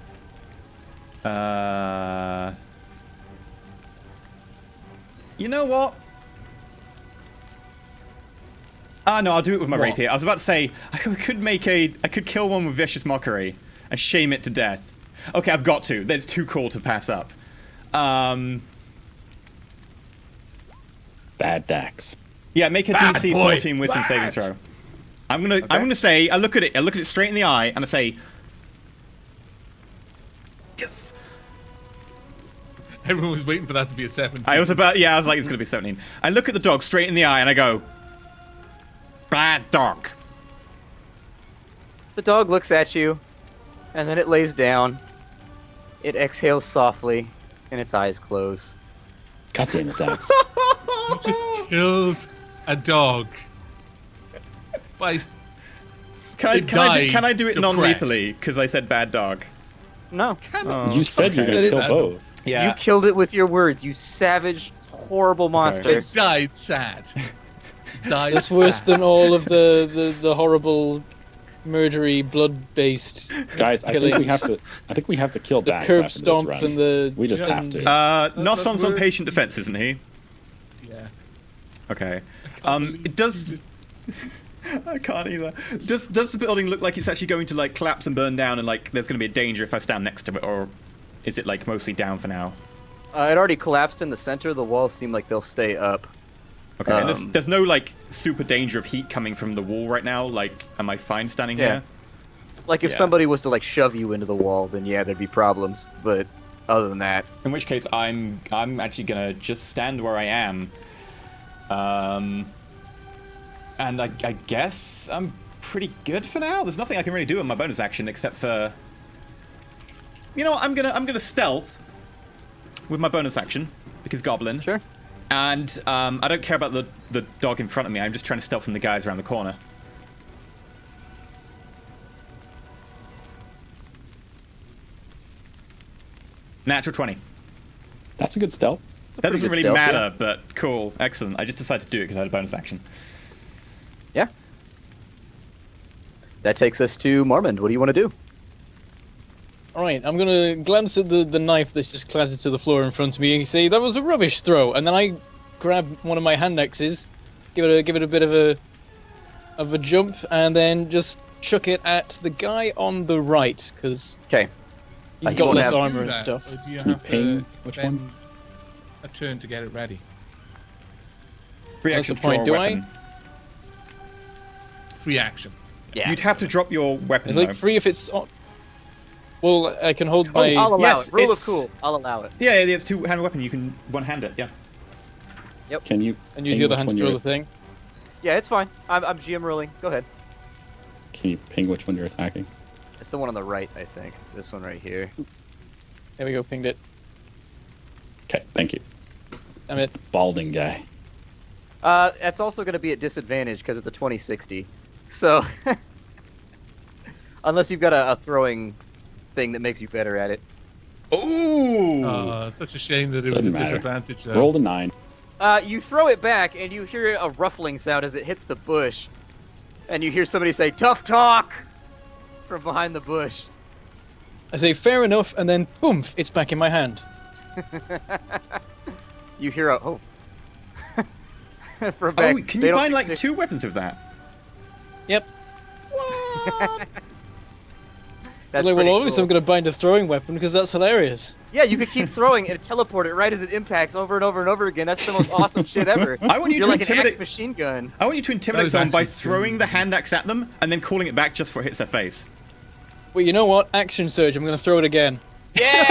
You know what? No, I'll do it with my
What?
rapier. I was about to say I could kill one with vicious mockery and shame it to death. Okay, I've got to. That's too cool to pass up.
Bad Dax.
Yeah, make a
Bad
DC
boy.
14 Wisdom
Bad.
saving throw. I'm gonna say I look at it straight in the eye and I say, yes.
everyone was waiting for that to be a 17.
I was like, it's gonna be 17. I look at the dog straight in the eye and I go, bad dog.
The dog looks at you, and then it lays down. It exhales softly, and its eyes close.
God damn it, Dax.
You just killed a dog. By
Can
It died
I do it
depressed.
non-lethally? Because I said bad dog.
No.
You said you were
Okay.
gonna kill both.
Yeah.
You killed it with your words, you savage, horrible monster.
it died sad. Died
It's worse
sad.
than all of the horrible, murdery, blood-based
Guys, I think we have to kill
the
Dax
curb
after
stomp
this run.
and the
We just have
and-
to.
Nosson's on
worse.
patient defense, isn't he?
Yeah.
Okay.
Can't
It
believe
does.
you
I can't either. Does the building look like it's actually going to like collapse and burn down, and like there's going to be a danger if I stand next to it, or is it like mostly down for now?
It already collapsed in the center. The walls seem like they'll stay up.
Okay, and there's no like super danger of heat coming from the wall right now. Like, am I fine standing here?
Like if somebody was to like shove you into the wall, then yeah, there'd be problems. But other than that,
in which case I'm actually gonna just stand where I am. And I guess I'm pretty good for now. There's nothing I can really do in my bonus action except for, you know what, I'm gonna stealth with my bonus action because goblin.
Sure.
And I don't care about the dog in front of me. I'm just trying to stealth from the guys around the corner. Natural 20.
That's a good stealth.
That doesn't really
stealth,
matter, but cool, excellent. I just decided to do it because I had a bonus action.
yeah. That takes us to Mormond. What do you want to do?
Alright, I'm gonna glance at the knife that's just clattered to the floor in front of me and say that was a rubbish throw, and then I grab one of my hand axes, give it a bit of a jump, and then just chuck it at the guy on the right, because
Okay.
he's
You
got
won't
less
have-
armor
Do
and
that,
stuff.
or do you
Can you
have
ping
to
which
spend
one?
a turn to get it ready?
Free
That's
action
the
to draw
point,
a
do I?
weapon.
Free action.
Yeah.
You'd have to drop your weapon.
It's like
though.
free if it's on... Well, I can hold my...
I'll allow
Yes,
it. Rule of
it's-
cool. I'll allow it.
Yeah, it's two-handed weapon. You can one-hand it. Yeah.
Can you
and use
ping
the other
which
hand
one
to throw
you're-
the thing.
Yeah, it's fine. I'm GM ruling. Go ahead.
Can you ping which one you're attacking?
It's the one on the right, I think. This one right here.
There we go, pinged it.
Okay, thank you.
Damn it.
Balding guy.
That's also going to be at disadvantage because it's a 2060. So, unless you've got a throwing thing that makes you better at it.
Ooh.
Such a shame that it was
Doesn't
a
matter.
disadvantage. Though.
Rolled a 9.
You throw it back, and you hear a ruffling sound as it hits the bush. And you hear somebody say, "Tough talk!" from behind the bush.
I say, fair enough, and then, boom, it's back in my hand.
You hear a, oh. From
Oh,
back.
can
They
you
don't-
bind like
they-
2 weapons with that?
Yep.
That's
Well,
pretty
obviously
cool.
I'm going to bind a throwing weapon because that's hilarious.
Yeah, you could keep throwing and teleport it right as it impacts over and over and over again. That's the most awesome shit ever.
I want you
You're
to
like an
intimidate.
axe machine gun.
I want you to
That
intimidate
is
someone by
actually
throwing
true.
the hand axe at them and then calling it back just before it hits their face.
Well, you know what? Action surge. I'm going to throw it again.
Yeah,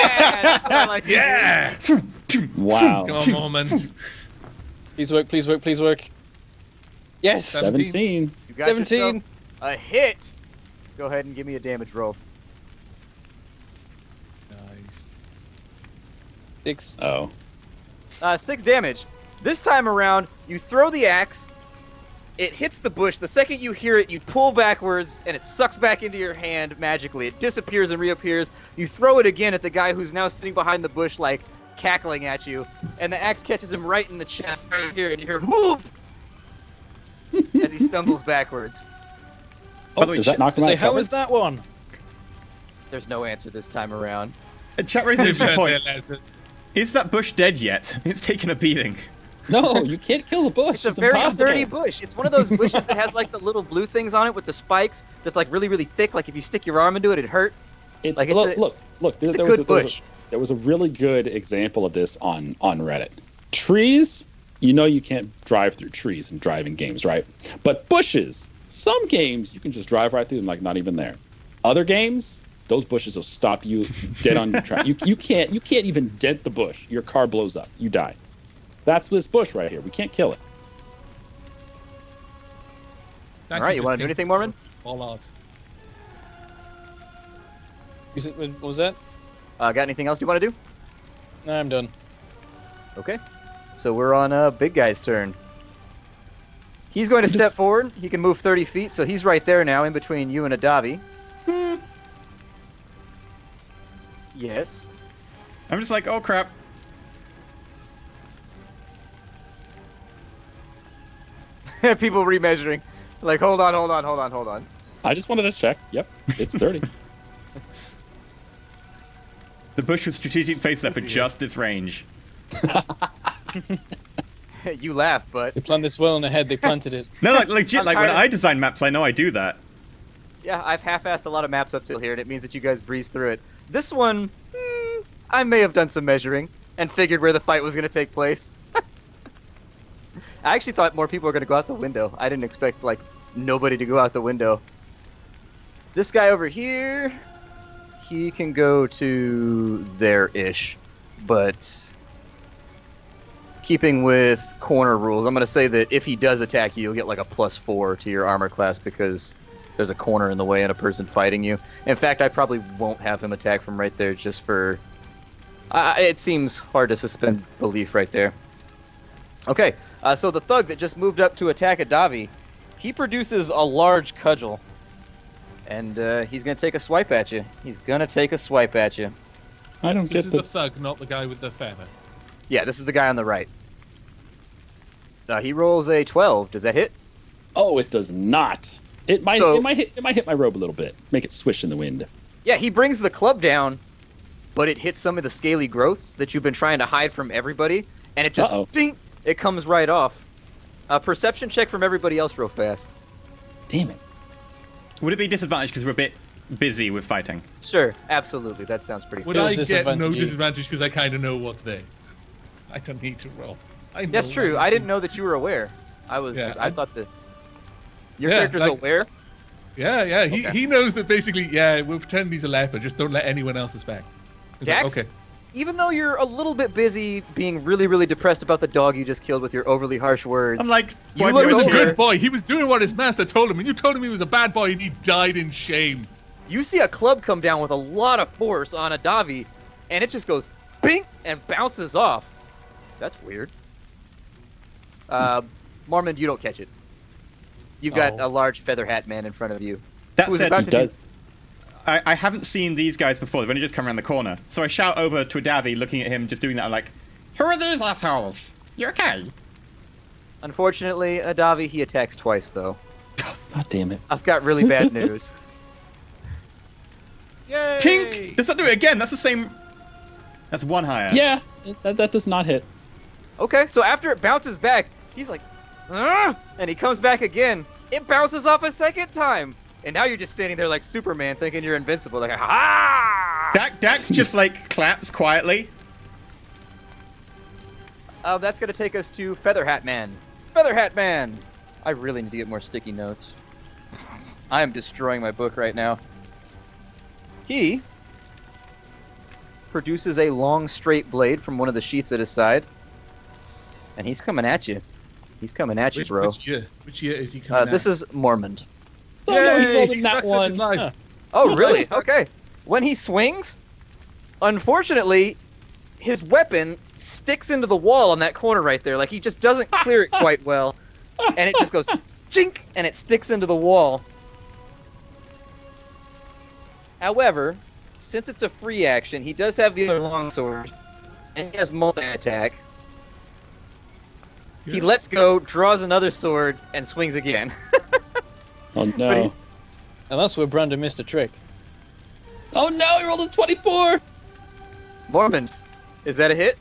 that's what I like. to do.
Yeah!
Wow.
Come on, moment.
Please work, please work, please work. Yes!
17.
You got
17.
yourself a hit. Go ahead and give me a damage roll.
Nice.
6.
Oh.
6 damage. This time around, you throw the axe. It hits the bush. The second you hear it, you pull backwards, and it sucks back into your hand magically. It disappears and reappears. You throw it again at the guy who's now sitting behind the bush, like, cackling at you. And the axe catches him right in the chest right here, and you hear, "Whoop!" as he stumbles backwards.
By the way,
Does that knock him out
Say,
of
how
cover?
was that one?
There's no answer this time around.
Chat raises a good point. Is that bush dead yet? It's taken a beating.
No, you can't kill the bush.
It's a very
impossible.
sturdy bush. It's one of those bushes that has like the little blue things on it with the spikes. That's like really, really thick. Like if you stick your arm into it, it'd hurt.
It's,
Like, it's
look,
a-
look. There,
It's a
there was
good
there was
bush.
there was a really good example of this on Reddit. Trees, you know, you can't drive through trees in driving games, right? But bushes, some games you can just drive right through them like not even there. Other games, those bushes will stop you dead on your track. You can't even dent the bush. Your car blows up. You die. That's this bush right here. We can't kill it.
All right, you want to do anything, Mormon?
All out.
What was that?
Got anything else you want to do?
No, I'm done.
Okay. So we're on Big Guy's turn. He's going to step forward. He can move 30 feet, so he's right there now in between you and Adavi. Yes.
I'm just like, oh crap.
People remeasuring. Like, hold on.
I just wanted to check. Yep, it's 30.
The bush was strategically placed there for just its range.
You laugh, but
They planned this well in ahead. They planted it.
No, like legit.
I'm
Like when
tired.
I design maps, I know I do that.
yeah, I've half-assed a lot of maps up till here, and it means that you guys breeze through it. This one, I may have done some measuring and figured where the fight was going to take place. I actually thought more people were going to go out the window. I didn't expect, like, nobody to go out the window. This guy over here, he can go to there-ish, but keeping with corner rules, I'm going to say that if he does attack you, you'll get like a +4 to your armor class because there's a corner in the way and a person fighting you. In fact, I probably won't have him attack from right there just for... it seems hard to suspend belief right there. Okay, so the thug that just moved up to attack Adavi, he produces a large cudgel. And he's going to take a swipe at you. He's going to take a swipe at you.
I don't
This
get
is
the.
the thug, not the guy with the feather.
Yeah, this is the guy on the right. He rolls a 12. Does that hit?
Oh, it does not. It might.
So-
it might hit. It might hit my robe a little bit. Make it swish in the wind.
Yeah, he brings the club down, but it hits some of the scaly growths that you've been trying to hide from everybody, and it just
Uh-oh.
ding, it comes right off. Perception check from everybody else real fast.
Damn it.
Would it be disadvantaged because we're a bit busy with fighting?
Sure, absolutely. That sounds pretty
Would
fair.
I
Feels
get no
disadvantage.
disadvantage because I kind of know what's there? I don't need to roll. I know
That's true.
what
I didn't know that you were aware. I
Yeah,
thought that your
Yeah,
character's
like-
aware.
Yeah. He
Okay.
he knows that basically. Yeah, we'll pretend he's a leper. Just don't let anyone else back. He's like,
Dax,
okay.
even though you're a little bit busy being really, really depressed about the dog you just killed with your overly harsh words,
I'm like,
You
boy,
look
He was a
over.
good boy. He was doing what his master told him, and you told him he was a bad boy, and he died in shame.
you see a club come down with a lot of force on Adavi, and it just goes bing and bounces off. That's weird. Mormon, you don't catch it. You've got
Oh.
a large feather hat man in front of you.
that
Who's
said,
about
He
to
does.
I haven't seen these guys before. They've only just come around the corner. So I shout over to Adavi, looking at him, just doing that. I'm like,
Who are these assholes? You okay?
Unfortunately, Adavi, he attacks twice, though.
God damn it.
I've got really bad news.
Yay!
Tink! Does that do it again? That's the same. That's one higher.
Yeah, that does not hit.
Okay, so after it bounces back, he's like, "Ugh!" and he comes back again. It bounces off a second time. And now you're just standing there like Superman thinking you're invincible. Like, ha!
Dax just like claps quietly.
That's going to take us to Feather Hat Man. Feather Hat Man! I really need to get more sticky notes. I am destroying my book right now. He produces a long straight blade from one of the sheets at his side. And he's coming at you. He's coming at you, bro.
Which year is he coming
This is Mormond.
Oh, no, he
Yay,
rolled
he
in that
sucks at his
one.
life.
Huh.
Oh,
Who
really?
knows?
Okay. When he swings, unfortunately, his weapon sticks into the wall on that corner right there. Like, he just doesn't clear it quite well. And it just goes, chink, and it sticks into the wall. However, since it's a free action, he does have the other longsword. And he has multi-attack. He
Yeah.
lets go, draws another sword, and swings again.
Oh
But
no.
he-
And that's where Brandon missed a trick.
Oh no, he rolled a 24.
Mormond, is that a hit?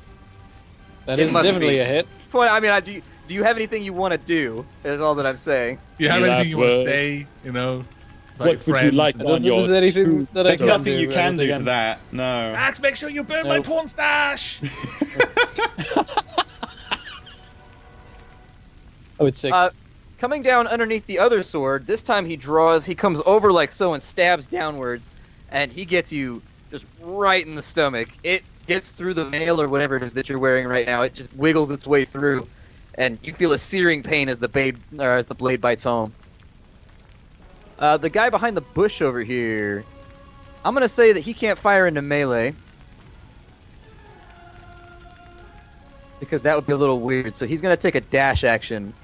That
It
is
must
definitely
be.
a hit.
Well, I mean, do you have anything you want to do? Is all that I'm saying.
Do you have
Any
anything
last
you want to
words?
say? You know, about
What
your
would you
friends
like
and-
I don't
on
think
your
there's anything that I
There's
can
nothing
do.
you can do to
again.
that. No.
Max, make sure you burn my
Nope.
porn stash.
Oh, it's 6.
Coming down underneath the other sword, this time he comes over like so and stabs downwards, and he gets you just right in the stomach. It gets through the mail or whatever it is that you're wearing right now. It just wiggles its way through, and you feel a searing pain as the blade bites home. The guy behind the bush over here, I'm gonna say that he can't fire into melee. Because that would be a little weird, so he's gonna take a dash action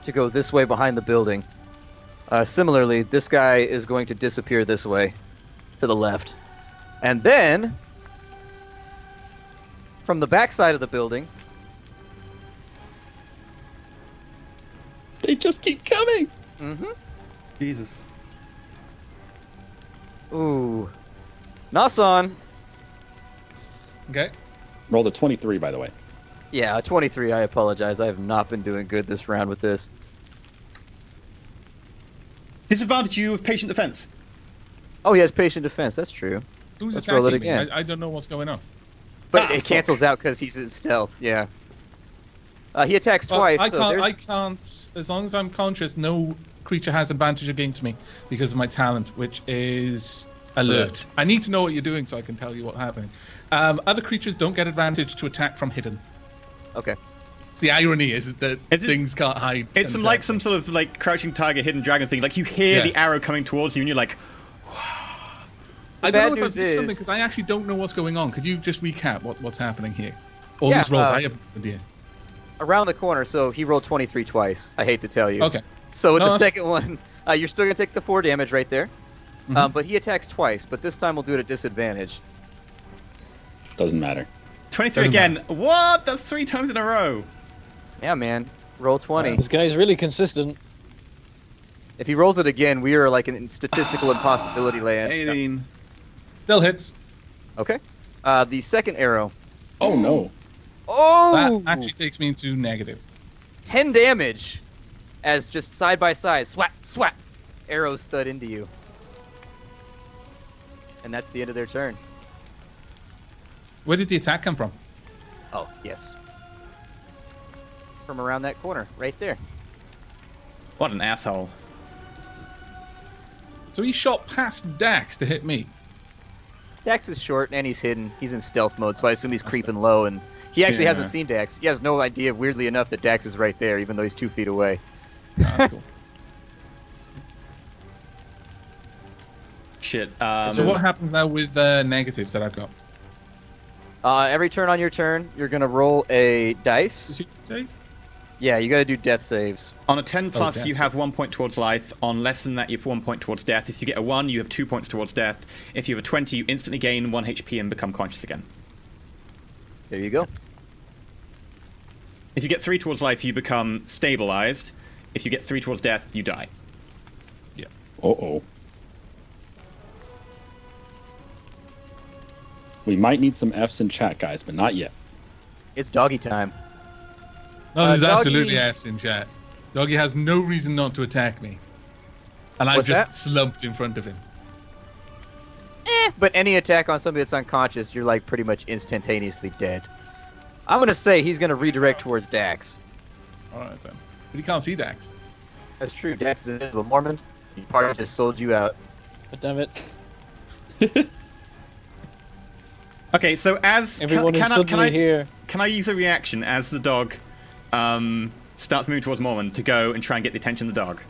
to go this way behind the building. Similarly, this guy is going to disappear this way, to the left. And then, from the back side of the building,
They just keep coming.
Jesus.
Ooh. Nasan,
Okay.
Rolled a 23, by the way.
Yeah, 23. I apologize. I have not been doing good this round with this.
Disadvantage you with patient defense.
Oh, he has patient defense. That's true.
Who's
Let's roll it
attacking me?
again.
I don't know what's going on.
But it
fuck.
cancels out because he's in stealth. Yeah. He attacks
Well,
twice.
I
so
can't.
there's...
I can't. As long as I'm conscious, no creature has advantage against me because of my talent, which is alert. I need to know what you're doing so I can tell you what's happening. Other creatures don't get advantage to attack from hidden.
Okay.
It's the irony is that
Is it-
things can't hide.
It's
and
like
attack.
some sort of like crouching tiger, hidden dragon thing. Like you hear
Yeah.
the arrow coming towards you, and you're like,
I
bad
don't know if
news
I've missed something
is-
because I actually don't know what's going on. Could you just recap what's happening here? All
Yeah,
these rolls, I have no idea.
Around the corner, so he rolled 23 twice. I hate to tell you.
Okay.
So with
No,
the
that's-
second one, you're still going to take the 4 damage right there.
Mhm.
But he attacks twice, but this time we'll do it at disadvantage.
Doesn't matter.
23
Doesn't
again. What? That's 3 times in a row.
Yeah, man. Roll 20.
This guy's really consistent.
If he rolls it again, we are like in statistical impossibility land.
18.
Still hits.
Okay. The second arrow.
Oh no.
Oh!
That actually takes me into negative.
10 damage as just side by side, swat, swat, arrows thud into you. And that's the end of their turn.
Where did the attack come from?
Oh, yes. From around that corner, right there.
What an asshole.
So he shot past Dax to hit me.
Dax is short and he's hidden. He's in stealth mode, so I assume he's creeping low. And he actually hasn't seen Dax. He has no idea, weirdly enough, that Dax is right there, even though he's 2 feet away.
Ah, cool.
Shit.
So what happens now with negatives that I've got?
Every turn on your turn, you're gonna roll a dice.
Did you say?
Yeah, you gotta do death saves.
On a 10 plus,
death.
you have 1 point towards life. On less than that, you have 1 point towards death. If you get a 1, you have 2 points towards death. If you have a 20, you instantly gain 1 HP and become conscious again.
There you go.
If you get 3 towards life, you become stabilized. If you get 3 towards death, you die.
Uh-oh. We might need some Fs in chat, guys, but not yet.
It's doggy time.
No, there's
Doggy-
absolutely F's in chat. Doggy has no reason not to attack me. And I
What's
just
that?
slumped in front of him.
But any attack on somebody that's unconscious, you're like pretty much instantaneously dead. I'm gonna say he's gonna redirect towards Dax.
Alright then. But he can't see Dax.
That's true. Dax is invisible. Mormon, your party just sold you out.
But damn it.
Okay, so as
Everyone is suddenly here.
Can I use a reaction as the dog starts moving towards Mormon to go and try and get the attention of the dog?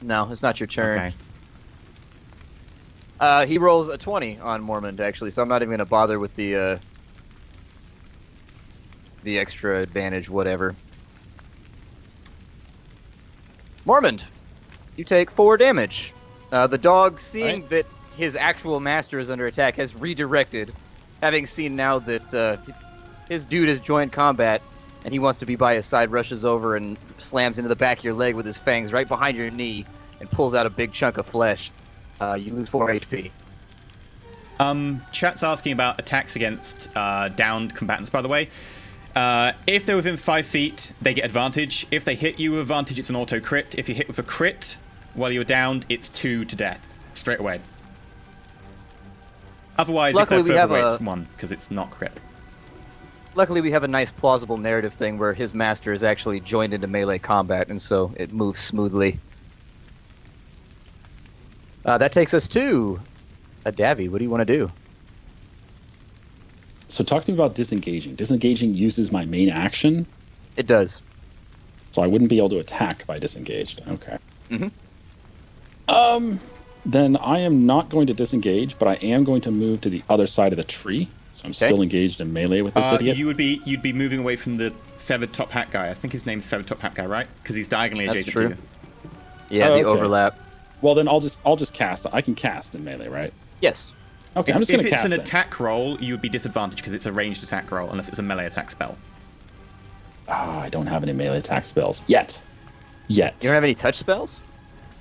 No, it's not your turn.
Okay.
He rolls a 20 on Mormon, actually, so I'm not even gonna bother with the extra advantage, whatever. Mormon, you take 4 damage. The dog, seeing
Right.
that his actual master is under attack, has redirected, having seen now that his dude has joined combat, and he wants to be by his side, rushes over and slams into the back of your leg with his fangs right behind your knee, and pulls out a big chunk of flesh. You lose 4 HP.
Chat's asking about attacks against downed combatants, by the way. If they're within 5 feet, they get advantage. If they hit you with advantage, it's an auto crit. If you hit with a crit while you're downed, it's 2 to death straight away. Otherwise,
Luckily,
if
we
they're
have
further away,
a-
it's 1 because it's not crit.
Luckily, we have a nice plausible narrative thing where his master is actually joined into melee combat, and so it moves smoothly. That takes us to a Davy. What do you want to do?
So talk to me about disengaging. Disengaging uses my main action,
It does.
so I wouldn't be able to attack by disengaged. Okay.
Mhm.
Then I am not going to disengage, but I am going to move to the other side of the tree. So I'm still engaged in melee with this idiot.
You'd be moving away from the feathered top hat guy. I think his name's feathered top hat guy, right? Because he's diagonally
That's
adjacent
true.
to you.
Yeah,
Oh,
the
okay.
overlap.
Well, then I'll just cast. I can cast in melee, right?
Yes.
Okay, I'm just going
If
to
it's
cast
an
then.
attack roll, you would be disadvantaged because it's a ranged attack roll, unless it's a melee attack spell.
I don't have any melee attack spells yet.
You don't have any touch spells?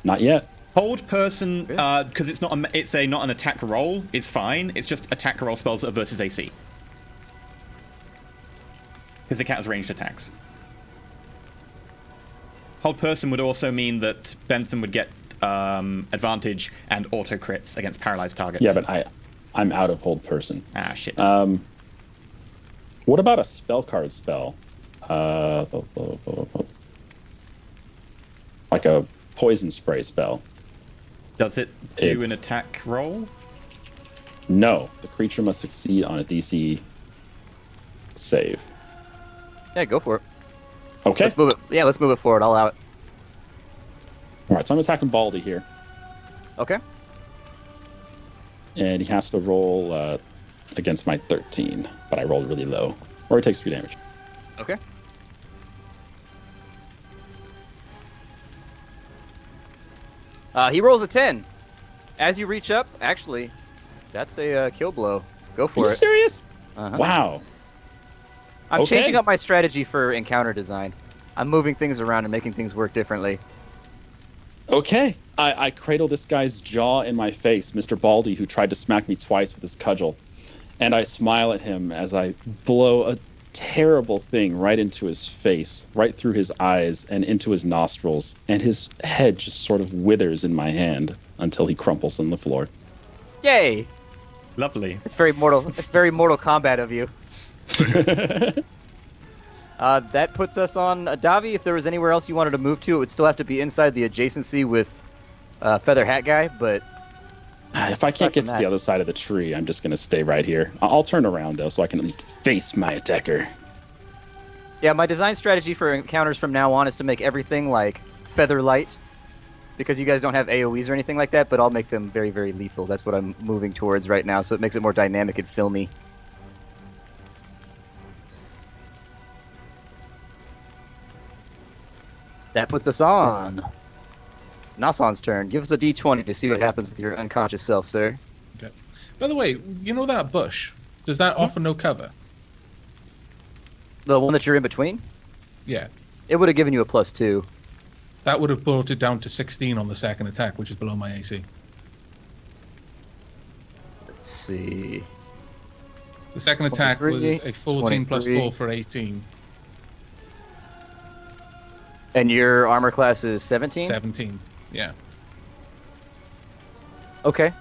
Not yet.
Hold person, because it's not not an attack roll, is fine. It's just attack roll spells that are versus AC. Because the cat has ranged attacks. Hold person would also mean that Bentham would get advantage and auto crits against paralyzed targets.
Yeah, but I'm out of hold person.
Ah, shit.
What about a spell card spell? Like a poison spray spell.
Does it do an attack roll?
No. The creature must succeed on a DC save.
Yeah, go for it.
Okay.
Let's move it. Yeah, let's move it forward. I'll allow it.
All right, so I'm attacking Baldy here.
Okay.
And he has to roll against my 13, but I rolled really low. Or he takes 3 damage.
Okay. He rolls a 10. As you reach up, actually, that's a kill blow. Go for
Are you
it.
serious?
Uh-huh.
Wow.
I'm
Okay.
changing up my strategy for encounter design. I'm moving things around and making things work differently.
Okay. I cradle this guy's jaw in my face, Mr. Baldy, who tried to smack me twice with his cudgel. And I smile at him as I blow a terrible thing right into his face, right through his eyes and into his nostrils. And his head just sort of withers in my hand until he crumples on the floor.
Yay!
Lovely.
It's very Mortal Kombat of you. That puts us on Davi. If there was anywhere else you wanted to move to, it would still have to be inside the adjacency with Feather Hat Guy, but...
If I can't get to the other side of the tree, I'm just going to stay right here. I'll turn around, though, so I can at least face my attacker.
Yeah, my design strategy for encounters from now on is to make everything, like, feather light. Because you guys don't have AoEs or anything like that, but I'll make them very, very lethal. That's what I'm moving towards right now, so it makes it more dynamic and filmy. That puts us on Nasan's turn. Give us a d20 to see what happens with your unconscious self, sir.
Okay. By the way, you know that bush? Does that offer no cover?
The one that you're in between?
Yeah.
It would have given you a +2.
That would have brought it down to 16 on the second attack, which is below my AC.
Let's see.
The second attack was a 14 plus
23.
4 for 18.
And your armor class is 17?
17, yeah.
Okay.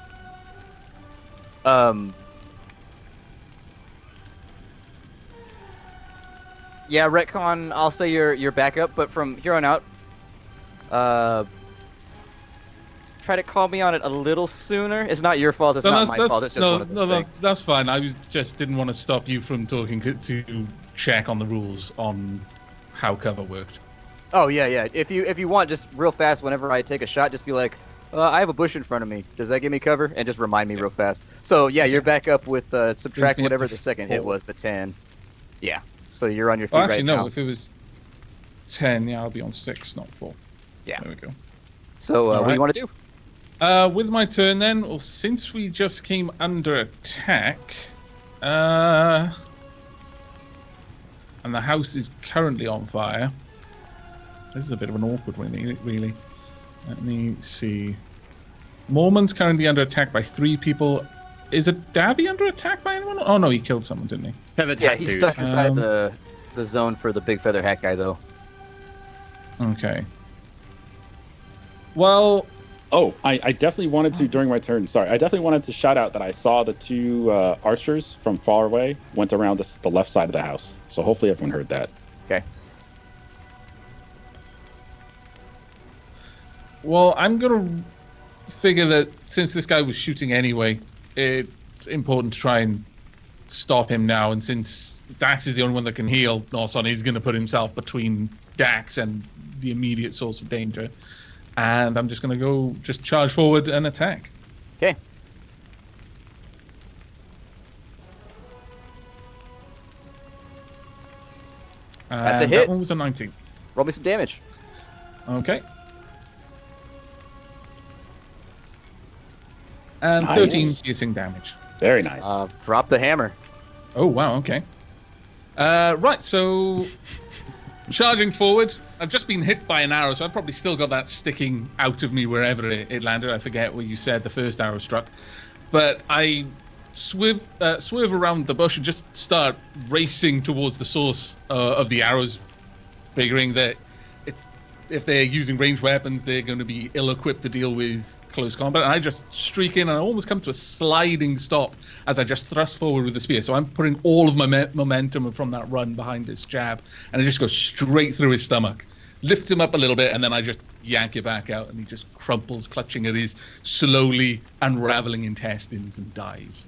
Yeah, retcon, I'll say you're back up, but from here on out, try to call me on it a little sooner. It's not your fault, it's not my fault, it's just one of those things.
That's fine. I just didn't want to stop you from talking to check on the rules on how cover worked.
Oh, yeah. If you want, just real fast, whenever I take a shot, just be like, I have a bush in front of me. Does that give me cover? And just remind me real fast. So, yeah, you're back up with subtract whatever the second hit was, the 10. Yeah. So you're on your feet right now.
No, if it was 10, yeah, I'll be on 6, not 4.
Yeah.
There we go.
So, what do you want to do?
With my turn then, well, since we just came under attack, and the house is currently on fire. This is a bit of an awkward one, really. Let me see. Mormon's currently under attack by 3 people. Is it Davy under attack by anyone? Oh no, he killed someone, didn't he?
Yeah, he's stuck inside the zone for the big feather hat guy, though.
Okay. Well...
Oh, I definitely wanted to, during my turn, sorry, I definitely wanted to shout out that I saw the 2 archers from far away went around the left side of the house. So hopefully everyone heard that.
Okay.
Well, I'm going to figure that since this guy was shooting anyway, it's important to try and stop him now. And since Dax is the only one that can heal, Norson is going to put himself between Dax and the immediate source of danger. And I'm just going to go just charge forward and attack.
Okay. That's a hit.
That one was a 19.
Roll me some damage.
Okay. And
Nice.
13 piercing damage.
Very nice.
Drop the hammer.
Oh, wow, okay. Right, so Charging forward. I've just been hit by an arrow, so I've probably still got that sticking out of me wherever it landed. I forget what you said the first arrow struck. But I swerve around the bush and just start racing towards the source of the arrows, figuring that if they're using ranged weapons, they're going to be ill-equipped to deal with close combat. And I just streak in, and I almost come to a sliding stop as I just thrust forward with the spear. So I'm putting all of my momentum from that run behind this jab, and I just go straight through his stomach, lift him up a little bit, and then I just yank it back out, and he just crumples, clutching at his slowly unraveling intestines, and dies.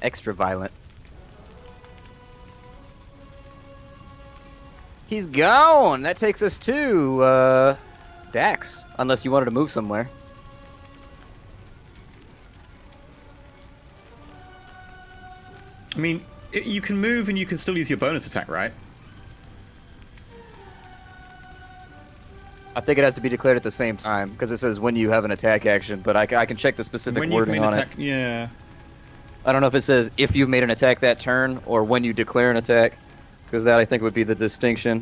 Extra violent. He's gone. That takes us to Dax, unless you wanted to move somewhere.
I mean, you can move and you can still use your bonus attack, right?
I think it has to be declared at the same time, because it says when you have an attack action, but I can check the specific
When you've
wording
made
on
an
it.
attack, yeah.
I don't know if it says if you've made an attack that turn, or when you declare an attack, because that I think would be the distinction.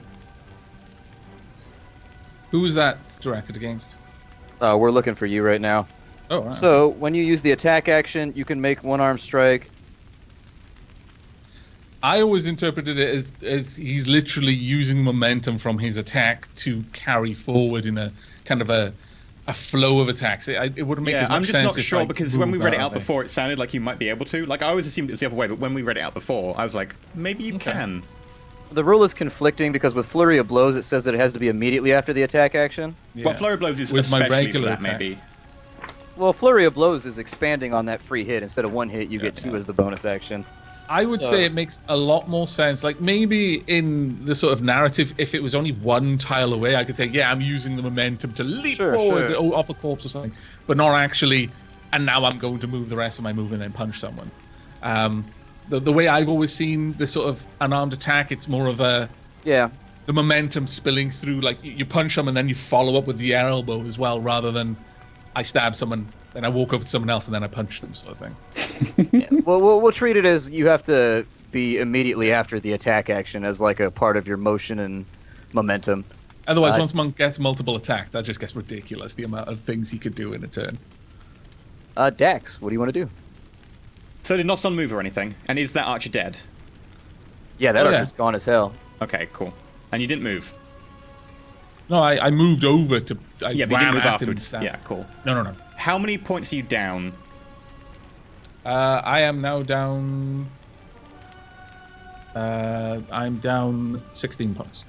Who is that directed against?
We're looking for you right now.
Oh, right.
So, when you use the attack action, you can make one-arm strike.
I always interpreted it as he's literally using momentum from his attack to carry forward in a kind of a flow of attacks. It wouldn't make as much
I'm just
sense
not
if,
sure
like,
because when we
move
read it
of
out
there.
before, it sounded like you might be able to. Like, I always assumed it was the other way, but when we read it out before, I was like, maybe you can.
The rule is conflicting because with Flurry of Blows, it says that it has to be immediately after the attack action.
Yeah.
Well, Flurry of Blows is
With my
especially for
regular
that,
attack.
maybe.
Well, Flurry of Blows is expanding on that free hit. Instead of one hit, you get two
yeah.
as the bonus action.
I would say it makes a lot more sense. Like maybe in the sort of narrative, if it was only one tile away, I could say, yeah, I'm using the momentum to leap forward off a corpse or something, but not actually. And now I'm going to move the rest of my move and then punch someone. The way I've always seen this sort of unarmed attack, it's more of a the momentum spilling through. Like you punch them and then you follow up with the elbow as well, rather than I stab someone. Then I walk over to someone else and then I punch them, sort of thing.
Yeah. Well, we'll treat it as you have to be immediately after the attack action as like a part of your motion and momentum.
Otherwise, once Monk gets multiple attacks, that just gets ridiculous, the amount of things he could do in a turn.
Dax, what do you want to do?
So did Nosson move or anything? And is that archer dead?
Yeah, that archer's gone as hell.
Okay, cool. And you didn't move?
No, I moved over to...
Yeah, but you didn't move afterwards. Yeah, cool.
No.
How many points are you down?
I am now down... I'm down 16 points.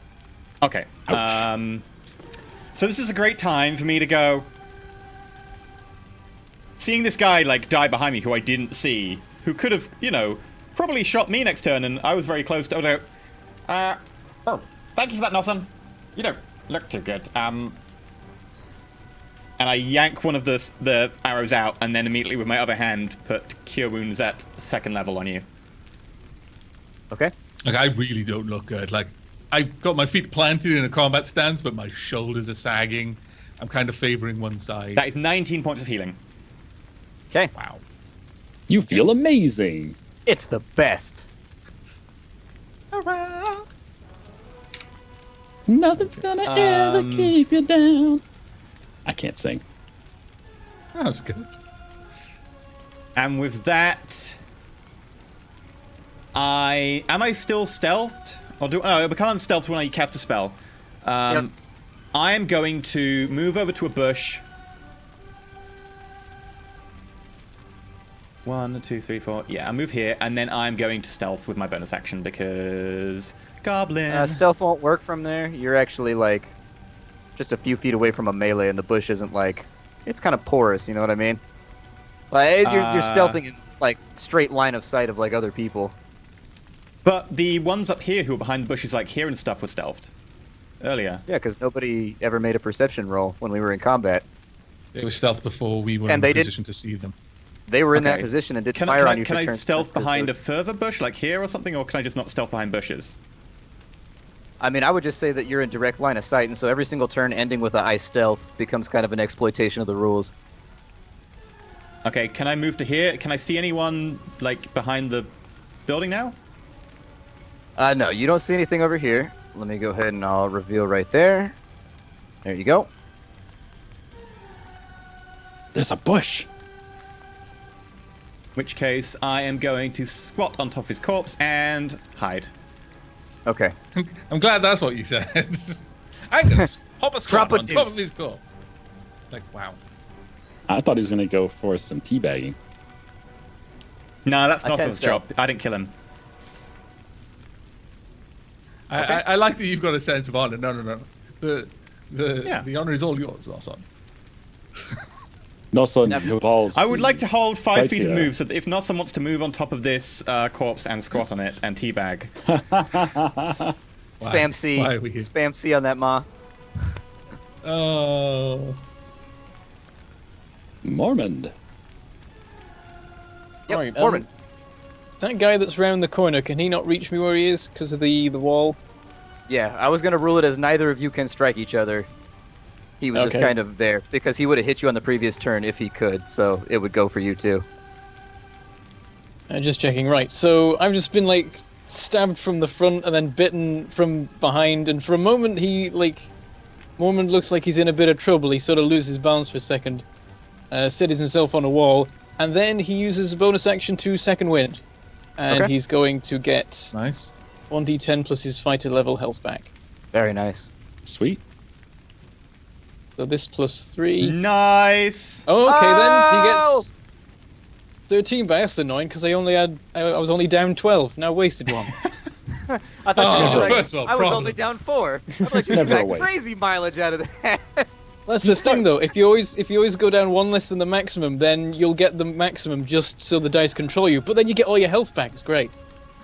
Okay. So this is a great time for me to go... Seeing this guy, like, die behind me who I didn't see, who could have, you know, probably shot me next turn, and I was very close to... Oh, thank you for that, Nosson. You don't look too good. And I yank one of the arrows out, and then immediately with my other hand put Cure Wounds at 2nd level on you.
Okay.
Like, I really don't look good. Like, I've got my feet planted in a combat stance, but my shoulders are sagging. I'm kind of favoring one side.
That is 19 points of healing.
Okay.
Wow.
You feel amazing.
It's the best.
Nothing's gonna ever keep you down. I can't sing.
That was good.
And with that, am I still stealthed? Or I become unstealthed when I cast a spell.
Yep.
I am going to move over to a bush. 1, 2, 3, 4. Yeah, I move here, and then I'm going to stealth with my bonus action because goblin.
Stealth won't work from there. You're actually like just a few feet away from a melee, and the bush isn't like it's kind of porous. You know what I mean? Like you're stealthing in like straight line of sight of like other people.
But the ones up here who are behind the bushes, like here and stuff, were stealthed earlier.
Yeah, because nobody ever made a perception roll when we were in combat.
They were stealth before we were
And
in
they
position to see them.
They were in that
Okay.
position and did
Can
fire on you.
Can
for
I
turns
stealth
sensitive,
behind
so-
a further bush, like here or something, or can I just not stealth behind bushes?
I mean, I would just say that you're in direct line of sight, and so every single turn ending with a I stealth becomes kind of an exploitation of the rules.
Okay, can I move to here? Can I see anyone, like, behind the building now?
No, you don't see anything over here. let me go ahead and I'll reveal right there. There you go.
There's a bush.
In which case, I am going to squat on top of his corpse and hide.
Okay.
I'm glad that's what you said. I'm gonna pop a squat
Drop a
on top of
deuce.
his core. Like, wow.
I thought he was gonna go for some teabagging.
No, that's
I
not
tend
his job.
stealth.
I didn't kill him.
I like that you've got a sense of honor. No. The honor is all yours, Lawson.
No, son,
Now-
your balls.
I would like to
please.
hold 5
Right
feet of
here.
move so that if Nossa wants to move on top of this corpse and squat on it and teabag.
Spam C.
Why are we here?
Spam C on that Ma.
Oh.
Mormon.
Yep,
Right,
Mormon.
That guy that's round the corner, can he not reach me where he is because of the wall?
Yeah, I was gonna rule it as neither of you can strike each other. He was just
Okay.
kind of there because he would have hit you on the previous turn if he could, so it would go for you too.
Just checking. Right. So I've just been like stabbed from the front and then bitten from behind, and for a moment he Mormon looks like he's in a bit of trouble. He sort of loses balance for a second, steadies himself on a wall, and then he uses a bonus action to second wind, and
Okay.
he's going to get
Nice.
1d10 plus his fighter level health back.
Very nice.
Sweet.
So this plus 3.
Nice!
Oh, okay,
Oh!
then he gets 13, but that's annoying because I was only down 12. Now wasted one.
I thought you
Oh,
were like,
first of all,
I was
problem.
only down 4. I'm like, you
Never a
got
waste.
crazy mileage out of that.
That's the thing, though. If you always go down one less than the maximum, then you'll get the maximum just so the dice control you. But then you get all your health back. It's great.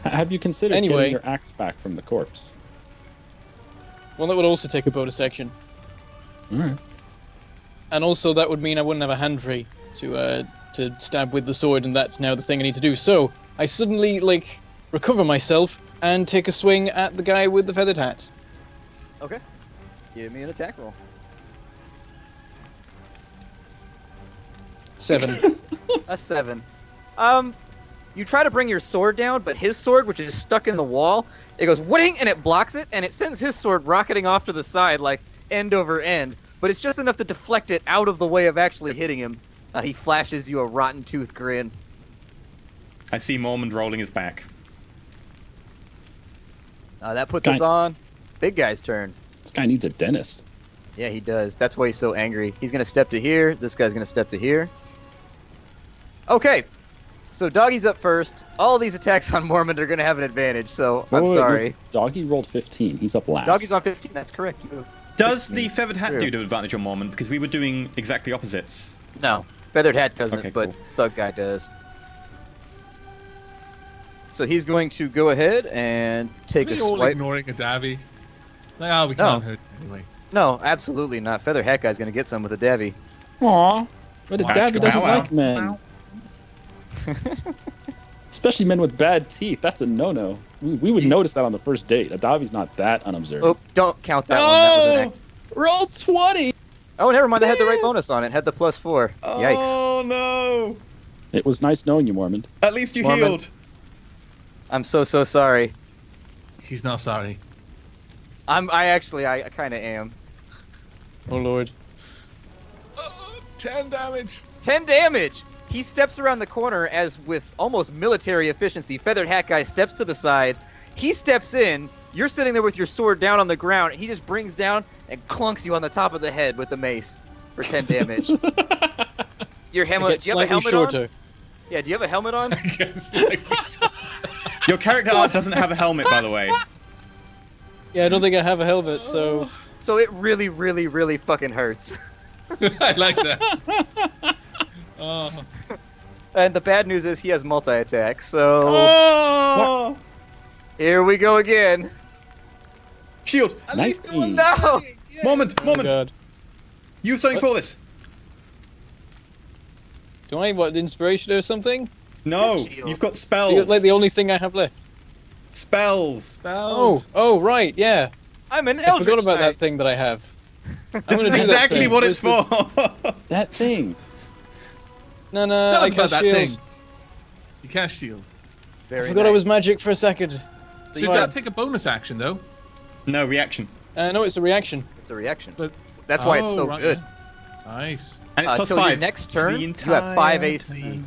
Have you considered
Anyway.
getting your axe back from the corpse?
Well, that would also take a bonus action,
All right.
and also that would mean I wouldn't have a hand free to stab with the sword, and that's now the thing I need to do. So I suddenly recover myself and take a swing at the guy with the feathered hat.
Okay. Give me an attack roll.
7.
A 7. You try to bring your sword down, but his sword, which is stuck in the wall, it goes whiting and it blocks it, and it sends his sword rocketing off to the side like end over end. But it's just enough to deflect it out of the way of actually hitting him. He flashes you a rotten tooth grin.
I see Mormon rolling his back.
That puts
Guy-
us on big guy's turn.
This guy needs a dentist.
Yeah, he does. That's why he's so angry. He's gonna step to here. This guy's gonna step to here. Okay. So Doggy's up first. All these attacks on Mormon are gonna have an advantage, so I'm
Wait,
sorry.
look, Doggy rolled 15. He's up last.
Doggy's on 15, that's correct.
Does the feathered hat
True.
do to advantage on Mormon? Because we were doing exactly opposites.
No. Feathered Hat doesn't,
Okay,
but
cool.
Thug Guy does. So he's going to go ahead and take
Are
a
we all
swipe.
ignoring a Davy? Like, oh, we
No.
can't hurt him anyway.
No, absolutely not. Feather Hat Guy's gonna get some with a Davy.
Aw. But a
Wow.
Davy doesn't
Wow, wow.
like men. Especially men with bad teeth. That's a no-no. We would notice that on the first date. A Davy's not that unobservant.
Oh, don't count that one. That was an act.
Roll 20!
Oh, never mind. I had the right bonus on it. Had the +4. Yikes.
Oh no!
It was nice knowing you, Mormon.
At least you
Mormon.
healed.
I'm so sorry.
He's not sorry.
I kind of am.
Oh lord.
10 damage.
10 damage. He steps around the corner as with almost military efficiency. Feathered Hat Guy steps to the side. He steps in. You're sitting there with your sword down on the ground. He just brings down and clunks you on the top of the head with the mace for 10 damage. Your
It
helmet.
gets
Do you have a
slightly
helmet
shorter.
on? Yeah, do you have a helmet on?
Yes, like,
Your character art doesn't have a helmet, by the way.
Yeah, I don't think I have a helmet, so
So it really, really, really fucking hurts.
I like that. Oh,
And the bad news is he has multi-attack, so
Oh!
here we go again.
Shield!
at
Nice
least it was
team.
No!
yeah.
Moment!
oh
Moment!
god.
You have something for this.
Do I what inspiration or something?
No,
Shield.
you've got spells.
Like the only thing I have left.
Spells.
Spells.
Oh, right, yeah.
I'm an
I
Eldritch
forgot about
Knight.
that thing that I have. I'm
This
gonna
is
do that
exactly
thing.
what it's
Where's
for.
the-
That thing.
No,
Tell
I
us about
cast
that
shield.
thing. You cast shield.
I
Very
forgot I was
nice.
magic for a second.
So you
Right.
gotta take a bonus action though.
No, reaction.
No, it's a reaction.
It's a reaction.
But-
That's why it's so
right,
good.
yeah. Nice.
And it's plus
Till your
5.
next
The
turn, you have 5 AC.
entire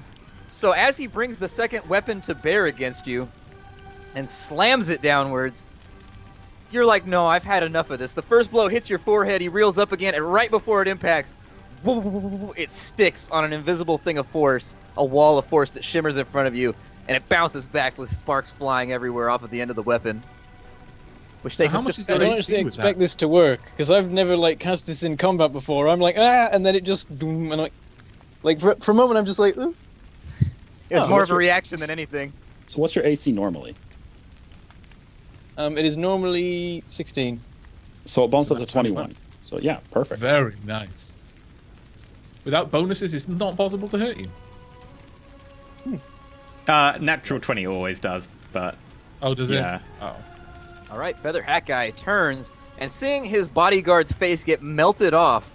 So as he brings the second weapon to bear against you and slams it downwards, you're like, no, I've had enough of this. The first blow hits your forehead, he reels up again, and right before it impacts, it sticks on an invisible thing of force, a wall of force that shimmers in front of you, and it bounces back with sparks flying everywhere off of the end of the weapon. Which takes
how
us
much
to
is
I
that
don't
AC
actually
with
expect
that?
this to work because I've never like cast this in combat before. I'm like and then it just boom, and like for a moment I'm just like ooh.
It's
Oh,
more
what's
of a
your-
reaction than anything.
So what's your AC normally?
It is normally 16.
So it bumps
So
up to
that's
21. So yeah, perfect.
Very nice. Without bonuses, it's not possible to hurt you.
Natural 20 always does, but
Oh, does
yeah.
it? Oh.
All right, Feather Hat Guy turns, and seeing his bodyguard's face get melted off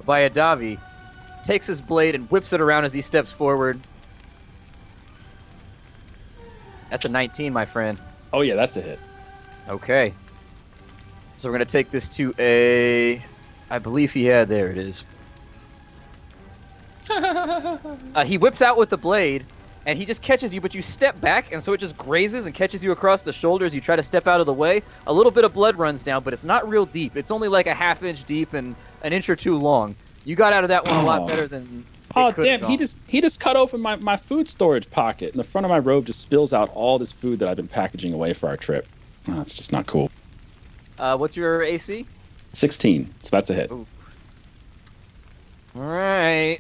by Adavi, takes his blade and whips it around as he steps forward. That's a 19, my friend.
Oh yeah, that's a hit.
Okay. So we're going to take this to a... I believe there it is. He whips out with the blade, and he just catches you, but you step back, and so it just grazes and catches you across the shoulders. You try to step out of the way. A little bit of blood runs down, but it's not real deep. It's only like a ½ inch deep and an inch or two long. You got out of that one a lot
Oh.
better than...
Oh
it could
damn!
have
He
gone.
just cut open my food storage pocket, and the front of my robe just spills out all this food that I've been packaging away for our trip. Oh, it's just not cool.
What's your AC?
16. So that's a hit.
Ooh. All right.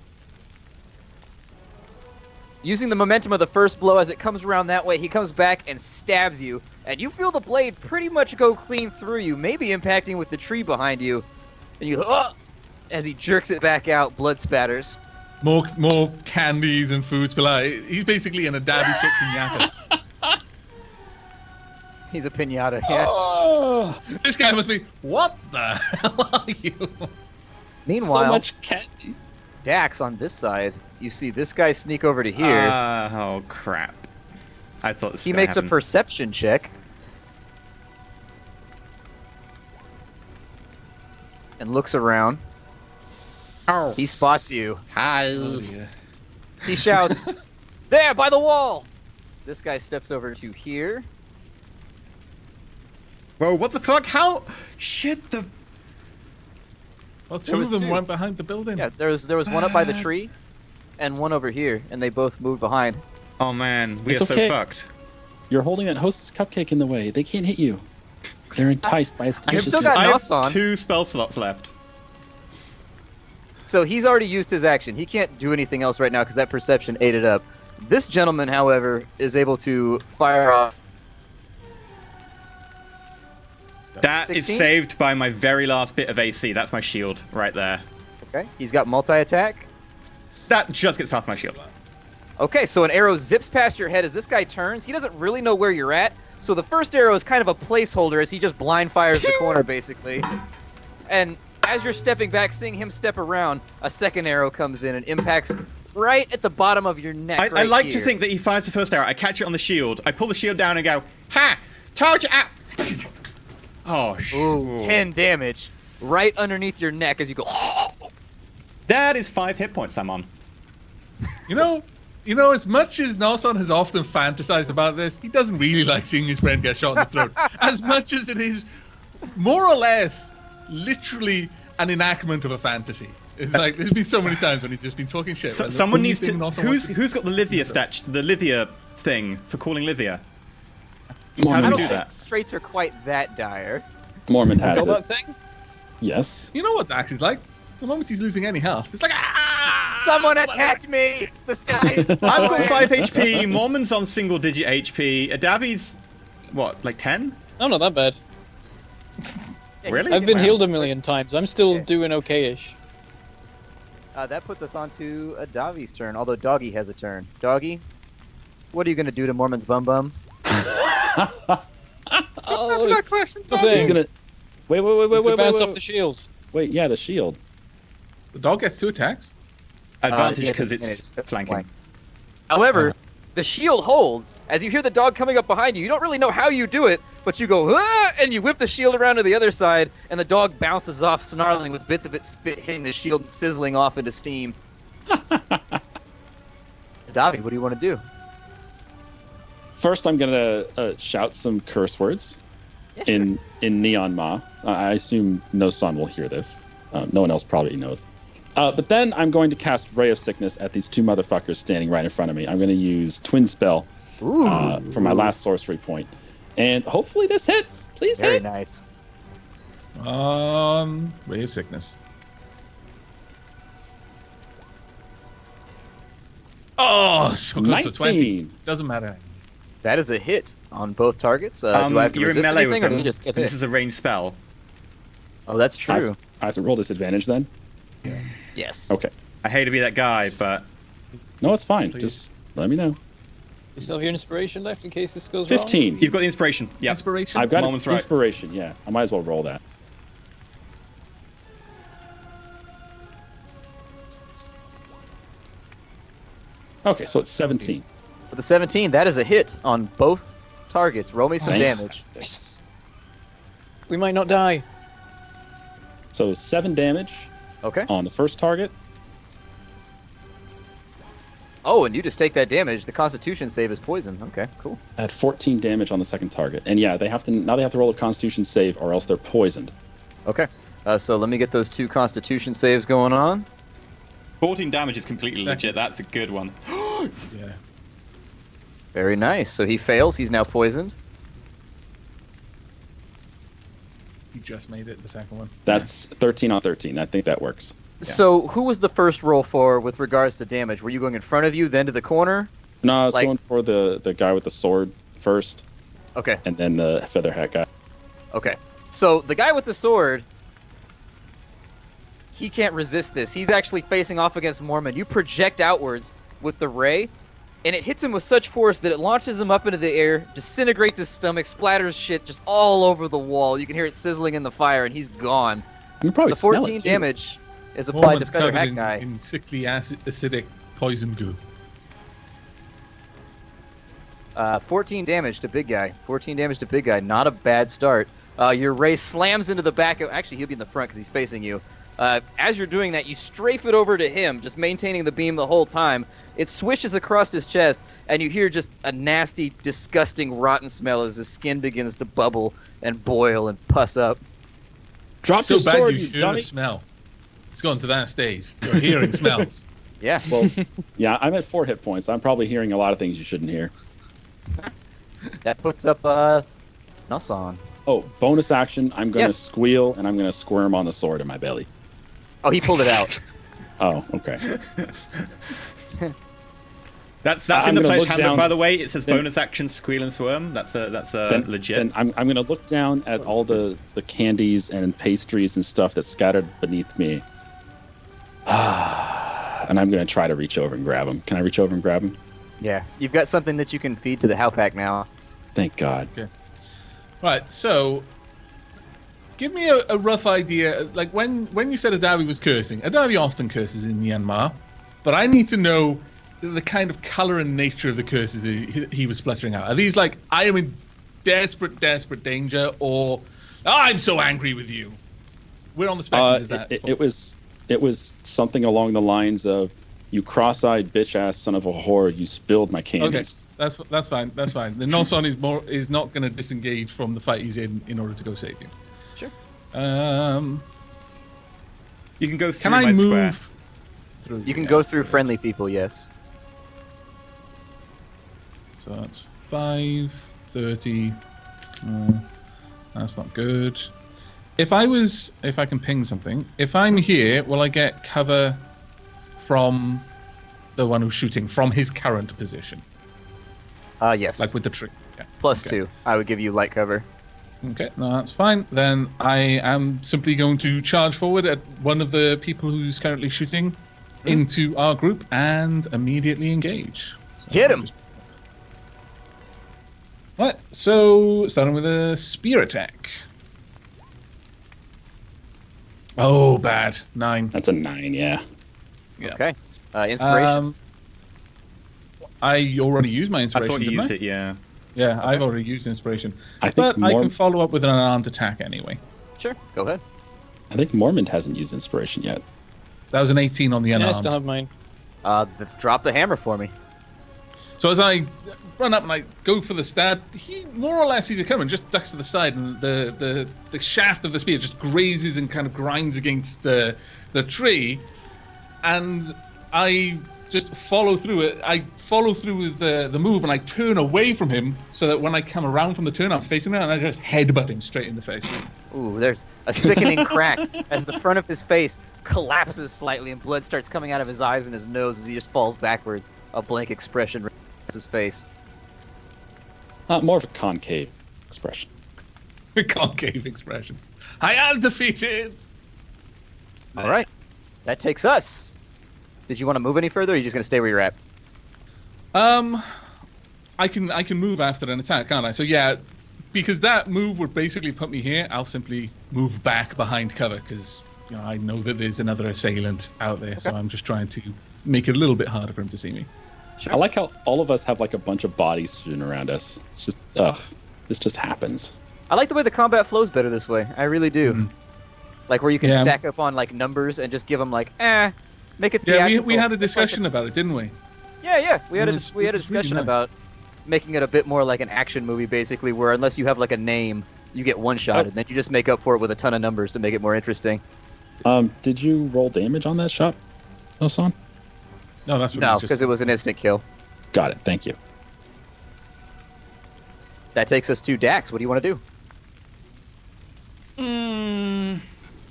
Using the momentum of the first blow as it comes around that way, he comes back and stabs you, and you feel the blade pretty much go clean through you, maybe impacting with the tree behind you. And you, as he jerks it back out, blood spatters.
More candies and foods for like he's basically an Adavi shit pinata.
He's a pinata, yeah.
Oh,
This guy must be. What the hell are you?
Meanwhile,
so much candy.
Dax on this side, you see this guy sneak over to here.
Oh crap! I thought this was
He
gonna
makes
happen.
a perception check. And looks around.
Oh,
He spots you.
hi.
Oh, dear.
He shouts, "There, by the wall!" This guy steps over to here.
Whoa! What the fuck? How? Shit! The
Well,
There
two
was
of them
two.
went behind the building.
Yeah, there was one up by the tree, and one over here, and they both moved behind.
oh man, we
It's
are
okay.
so fucked.
You're holding that hostess cupcake in the way. They can't hit you. They're enticed by its
I have,
still
deliciousness.
got
I
Nos
have
on.
2 spell slots left.
So he's already used his action. He can't do anything else right now because that perception ate it up. This gentleman, however, is able to fire off.
That is
16?
saved by my very last bit of AC. That's my shield right there.
Okay, he's got multi-attack.
That just gets past my shield.
Okay, so an arrow zips past your head as this guy turns. He doesn't really know where you're at, so the first arrow is kind of a placeholder as he just blind fires the corner, basically. And as you're stepping back, seeing him step around, a second arrow comes in and impacts right at the bottom of your neck.
I
right
like to
here.
think that he fires the first arrow. I catch it on the shield. I pull the shield down and go, "Ha! Told you!" Ah! Oh,
Ooh, 10 damage right underneath your neck as you go.
That is 5 hit points I'm on.
You know, as much as Noson has often fantasized about this, he doesn't really like seeing his friend get shot in the throat. As much as it is more or less literally an enactment of a fantasy. It's like there's been so many times when he's just been talking shit.
So,
where the
someone
only
needs to.
thing Noson wants
Who's got the Lithia the Lithia thing for calling Lithia? How
I
do
don't
we do
think
that?
straits are quite that dire.
Mormon has
Got
it.
that thing?
Yes.
You know what Dax is like? The moment he's losing any health, it's like
Someone attacked me! The sky is
I've got
falling.
5 HP. Mormon's on single digit HP. Adavi's what, like 10?
I'm not that bad.
Yeah,
Really?
he's
I've been
taking
healed a
rounds.
million times. I'm still
Yeah.
doing okay-ish.
That puts us on to Adavi's turn, although Doggy has a turn. Doggy, what are you going to do to Mormon's bum bum?
Oh,
that question.
the
He's
thing.
gonna. Wait,
Bounce
wait.
off the shield.
Wait, yeah, the shield.
The dog gets 2 attacks.
Advantage
Yeah,
because
it's
it's
advantage.
flanking.
However, The shield holds. As you hear the dog coming up behind you, you don't really know how you do it, but you go, ah! And you whip the shield around to the other side, and the dog bounces off, snarling with bits of its spit hitting the shield and sizzling off into steam. Davi, what do you want to do?
First, I'm gonna shout some curse words in Neon Ma. I assume no son will hear this. No one else probably knows. But then I'm going to cast Ray of Sickness at these two motherfuckers standing right in front of me. I'm going to use Twin Spell for my last sorcery point. And hopefully this hits. Please
Very
hit.
nice.
Ray of Sickness. Oh, so close to 20.
19.
Doesn't matter.
That is a hit on both targets. Do I have to
you're in
resist
melee
anything,
with
or do
them.
you just get
This
hit?
is a ranged spell.
Oh, that's true.
I have to roll disadvantage then?
Yes.
Okay.
I hate to be that guy, but
No, it's fine.
Please.
Just let me know.
You still have your inspiration left in case this goes wrong?
15.
you've got the inspiration. Yeah.
Inspiration.
I've got
Moment's right.
inspiration, yeah. I might as well roll that. Okay, so it's 17.
With the 17, that is a hit on both targets. Roll me some
Right.
damage.
We might not die.
So 7 damage
Okay.
on the first target.
Oh, and you just take that damage. The Constitution save is poison. Okay, cool.
At 14 damage on the second target. And yeah, they have to roll a Constitution save or else they're poisoned.
Okay. So let me get those 2 Constitution saves going on.
14 damage is completely
Second.
legit. That's a good one.
Yeah.
Very nice. So he fails. He's now poisoned.
You just made it, the second one.
That's 13 on 13. I think that works.
Yeah.
So who was the first roll for with regards to damage? Were you going in front of you, then to the corner?
No, I was
Like-
going for the guy with the sword first,
Okay.
and then the feather hat guy.
Okay. So the guy with the sword, he can't resist this. He's actually facing off against Mormon. You project outwards with the ray, and it hits him with such force that it launches him up into the air, disintegrates his stomach, splatters shit just all over the wall. You can hear it sizzling in the fire, and he's gone.
You can probably
The
smell
14
it, too.
damage is applied
Mormon's
to Feather
covered
Hat
in,
Guy.
in sickly acidic poison goo.
14 damage to Big Guy. 14 damage to Big Guy. Not a bad start. Your ray slams into the back of... Actually, he'll be in the front because he's facing you. As you're doing that, you strafe it over to him, just maintaining the beam the whole time. It swishes across his chest, and you hear just a nasty, disgusting, rotten smell as his skin begins to bubble and boil and puss up.
Drop
So
your
bad
sword,
you
you
hear
dummy.
a smell. It's gone to that stage. You're hearing smells.
Yeah.
Well, yeah, I'm at 4 hit points. I'm probably hearing a lot of things you shouldn't hear.
That puts up Nusson.
Oh, bonus action. I'm going to
Yes.
squeal, and I'm going to squirm on the sword in my belly.
Oh, he pulled it out.
Oh, okay.
That's
I'm
in the
gonna
player's
look
handbook,
down-
by the way. It says
then-
bonus action, squeal and squirm. That's legit.
Then I'm going to look down at all the candies and pastries and stuff that's scattered beneath me. And I'm going to try to reach over and grab them. Can I reach over and grab them?
Yeah. You've got something that you can feed to the Howpack now.
Thank God.
Right, so give me a rough idea. Like when you said Adavi was cursing, Adavi often curses in Myanmar, but I need to know the kind of color and nature of the curses he was spluttering out. Are these like, I am in desperate danger, or I'm so angry with you? We're on the spectrum. Is that
It was something along the lines of, "You cross-eyed bitch-ass son of a whore, you spilled my
okay?
candies."
That's fine. That's fine. The Nonson is not going to disengage from the fight he's in order to go save you.
Sure.
You can go through
Can I
my
move
square.
through?
You can
yeah,
go through friendly people, yes.
So that's 5, 30. That's not good. If I can ping something, if I'm here, will I get cover from the one who's shooting from his current position?
Yes.
Like with the tree? Yeah.
Plus
okay.
2. I would give you light cover.
Okay, no, that's fine. Then I am simply going to charge forward at one of the people who's currently shooting into our group and immediately engage. So
Get him!
Right, so starting with a spear attack. Oh, bad. 9.
That's a 9, yeah.
Yeah.
Okay. Inspiration.
I already used my
I
inspiration.
thought you
didn't
used
I?
it, yeah.
Yeah, I've already used inspiration.
I think
But I can follow up with an unarmed attack anyway.
Sure, go ahead.
I think Mormont hasn't used inspiration yet.
That was an 18 on the
Yeah, I
unarmed.
still have mine.
Drop the hammer for me.
So as I run up and I go for the stab, he more or less sees it coming, just ducks to the side, and the shaft of the spear just grazes and kind of grinds against the tree, and I just follow through it. I follow through with the move, and I turn away from him so that when I come around from the turn, I'm facing him, and I just headbutt him straight in the face.
Ooh, there's a sickening crack as the front of his face collapses slightly and blood starts coming out of his eyes and his nose as he just falls backwards. A blank expression rests his face.
More of a concave expression.
The concave expression. I am defeated.
All right, that takes us. Did you want to move any further, or are you just going to stay where you're at?
I can move after an attack, can't I? So yeah, because that move would basically put me here, I'll simply move back behind cover because I know that there's another assailant out there, so I'm just trying to make it a little bit harder for him to see me.
Sure.
I like how all of us have like a bunch of bodies strewn around us. It's just, this just happens.
I like the way the combat flows better this way. I really do.
Mhm.
Like where you can
Yeah.
stack up on like numbers and just give them like, make it.
Yeah, we
theatrical.
had a discussion about it, didn't we?
Yeah. We had
It
a
was
discussion
really nice.
about making it a bit more like an action movie, basically, where unless you have like a name, you get one shot, and then you just make up for it with a ton of numbers to make it more interesting.
Did you roll damage on that shot, Osan?
No, that's what
No,
he's
because
just...
it was an instant kill.
Got it. Thank you.
That takes us to Dax. What do you want to do?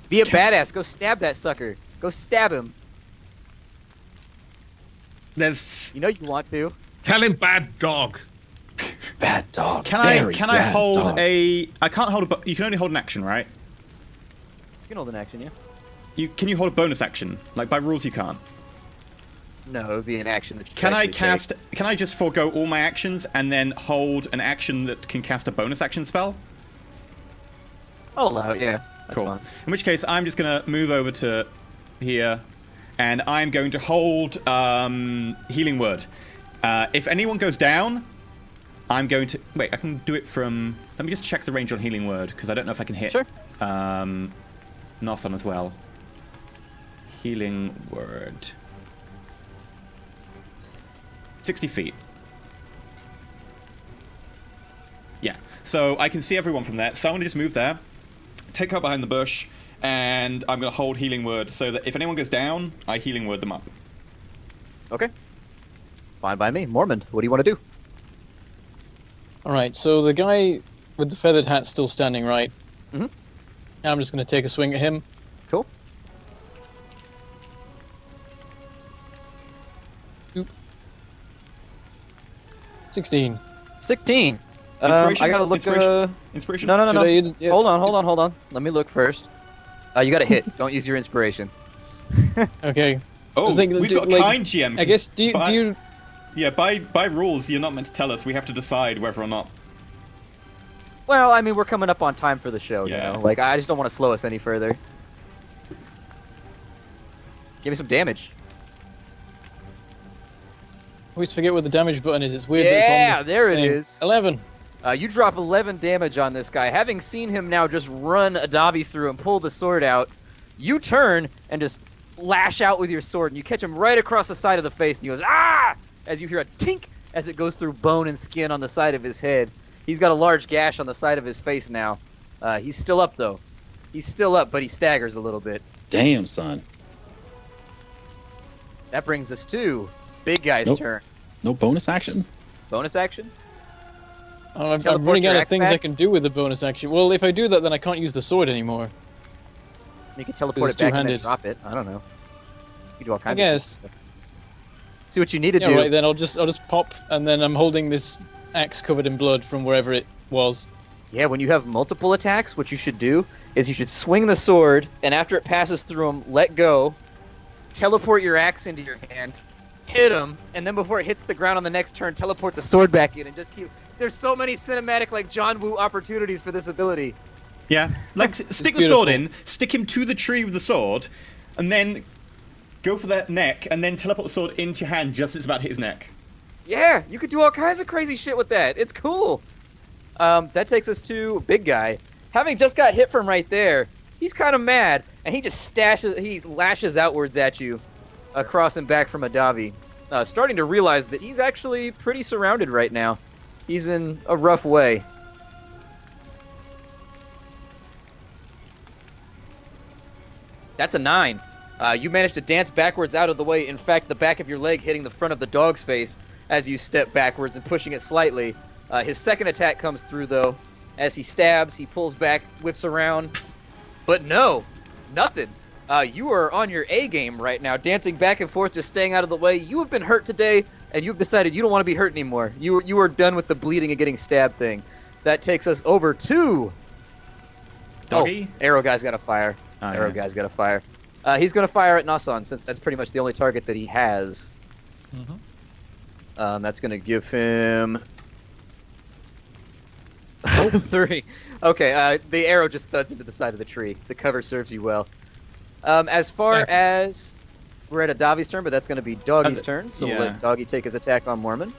Be a badass. Go stab that sucker. Go stab him.
There's.
You know you want to.
Tell him bad dog.
Bad dog.
Can I
Very
can I
bad
hold
dog.
a? I can't hold a. You can only hold an action, right?
You can hold an action, yeah.
Can you hold a bonus action? Like by rules, you can't.
No, it would be an action that you
Can I
actually
cast?
take.
Can I just forego all my actions and then hold an action that can cast a bonus action spell?
I'll allow it, yeah. That's
Cool.
fine.
In which case, I'm just gonna move over to here, and I'm going to hold healing word. If anyone goes down, I'm going to wait. I can do it from. Let me just check the range on healing word because I don't know if I can hit.
Sure.
Noson as well. Healing word. 60 feet. Yeah, so I can see everyone from there. So I'm going to just move there, take out behind the bush, and I'm going to hold healing word so that if anyone goes down, I healing word them up.
Okay. Fine by me. Mormont, what do you want to do?
Alright, so the guy with the feathered hat's still standing, right?
Mhm.
I'm just going to take a swing at him.
Cool.
16.
16. I
Inspiration?
gotta look.
Inspiration? Inspiration?
No.
Should I use- yeah.
Hold on. Let me look first. You gotta hit. Don't use your inspiration.
Okay.
Oh,
I was thinking,
we've got a
like,
kind GM.
I guess, do
by-
you...
Yeah, by rules, you're not meant to tell us. We have to decide whether or not.
Well, I mean, we're coming up on time for the show,
Yeah.
you know? Like, I just don't want to slow us any further. Give me some damage.
always forget what the damage button is. It's weird that it's on
Yeah,
the
there it
thing.
is.
11.
You drop 11 damage on this guy. Having seen him now just run Adavi through and pull the sword out, you turn and just lash out with your sword, and you catch him right across the side of the face, and he goes, ah! As you hear a tink as it goes through bone and skin on the side of his head. He's got a large gash on the side of his face now. He's still up, though. He's still up, but he staggers a little bit.
Damn, son.
That brings us to Big Guy's
Nope.
turn.
No bonus action?
Bonus action?
Oh, I'm
Teleport
running
your
out of
axe
things
back?
I can do with the bonus action. Well, if I do that, then I can't use the sword anymore.
You can teleport
It's
it back and then
two-handed.
drop it. I don't know. You can do all
I
kinds
guess.
of things. See what you need to
Yeah,
do.
right, then I'll just pop, and then I'm holding this axe covered in blood from wherever it was.
Yeah, when you have multiple attacks, what you should do is you should swing the sword, and after it passes through him, let go, teleport your axe into your hand, hit him, and then before it hits the ground on the next turn, teleport the sword back in, and just keep... There's so many cinematic, like, John Woo opportunities for this ability.
Yeah, like stick the sword in, stick him to the tree with the sword, and then go for that neck, and then teleport the sword into your hand just as it's about to hit his neck.
Yeah, you could do all kinds of crazy shit with that. It's cool. That takes us to Big Guy. Having just got hit from right there, he's kind of mad, and he just lashes outwards at you, across and back from Adavi, starting to realize that he's actually pretty surrounded right now. He's in a rough way. That's a 9. You managed to dance backwards out of the way. In fact, the back of your leg hitting the front of the dog's face as you step backwards and pushing it slightly. His second attack comes through, though. As he stabs, he pulls back, whips around. But no, nothing. You are on your A game right now, dancing back and forth, just staying out of the way. You have been hurt today, and you've decided you don't want to be hurt anymore. You are done with the bleeding and getting stabbed thing. That takes us over to...
Doggy?
Oh, Arrow Guy's got to fire. Arrow Guy's got to fire. He's going to fire at Nasan, since that's pretty much the only target that he has. That's going to give him... 3. Okay, the arrow just thuds into the side of the tree. The cover serves you well. As far as... We're at Adavi's turn, but that's going to be Doggy's turn, so we'll let Doggy take his attack on Mormon.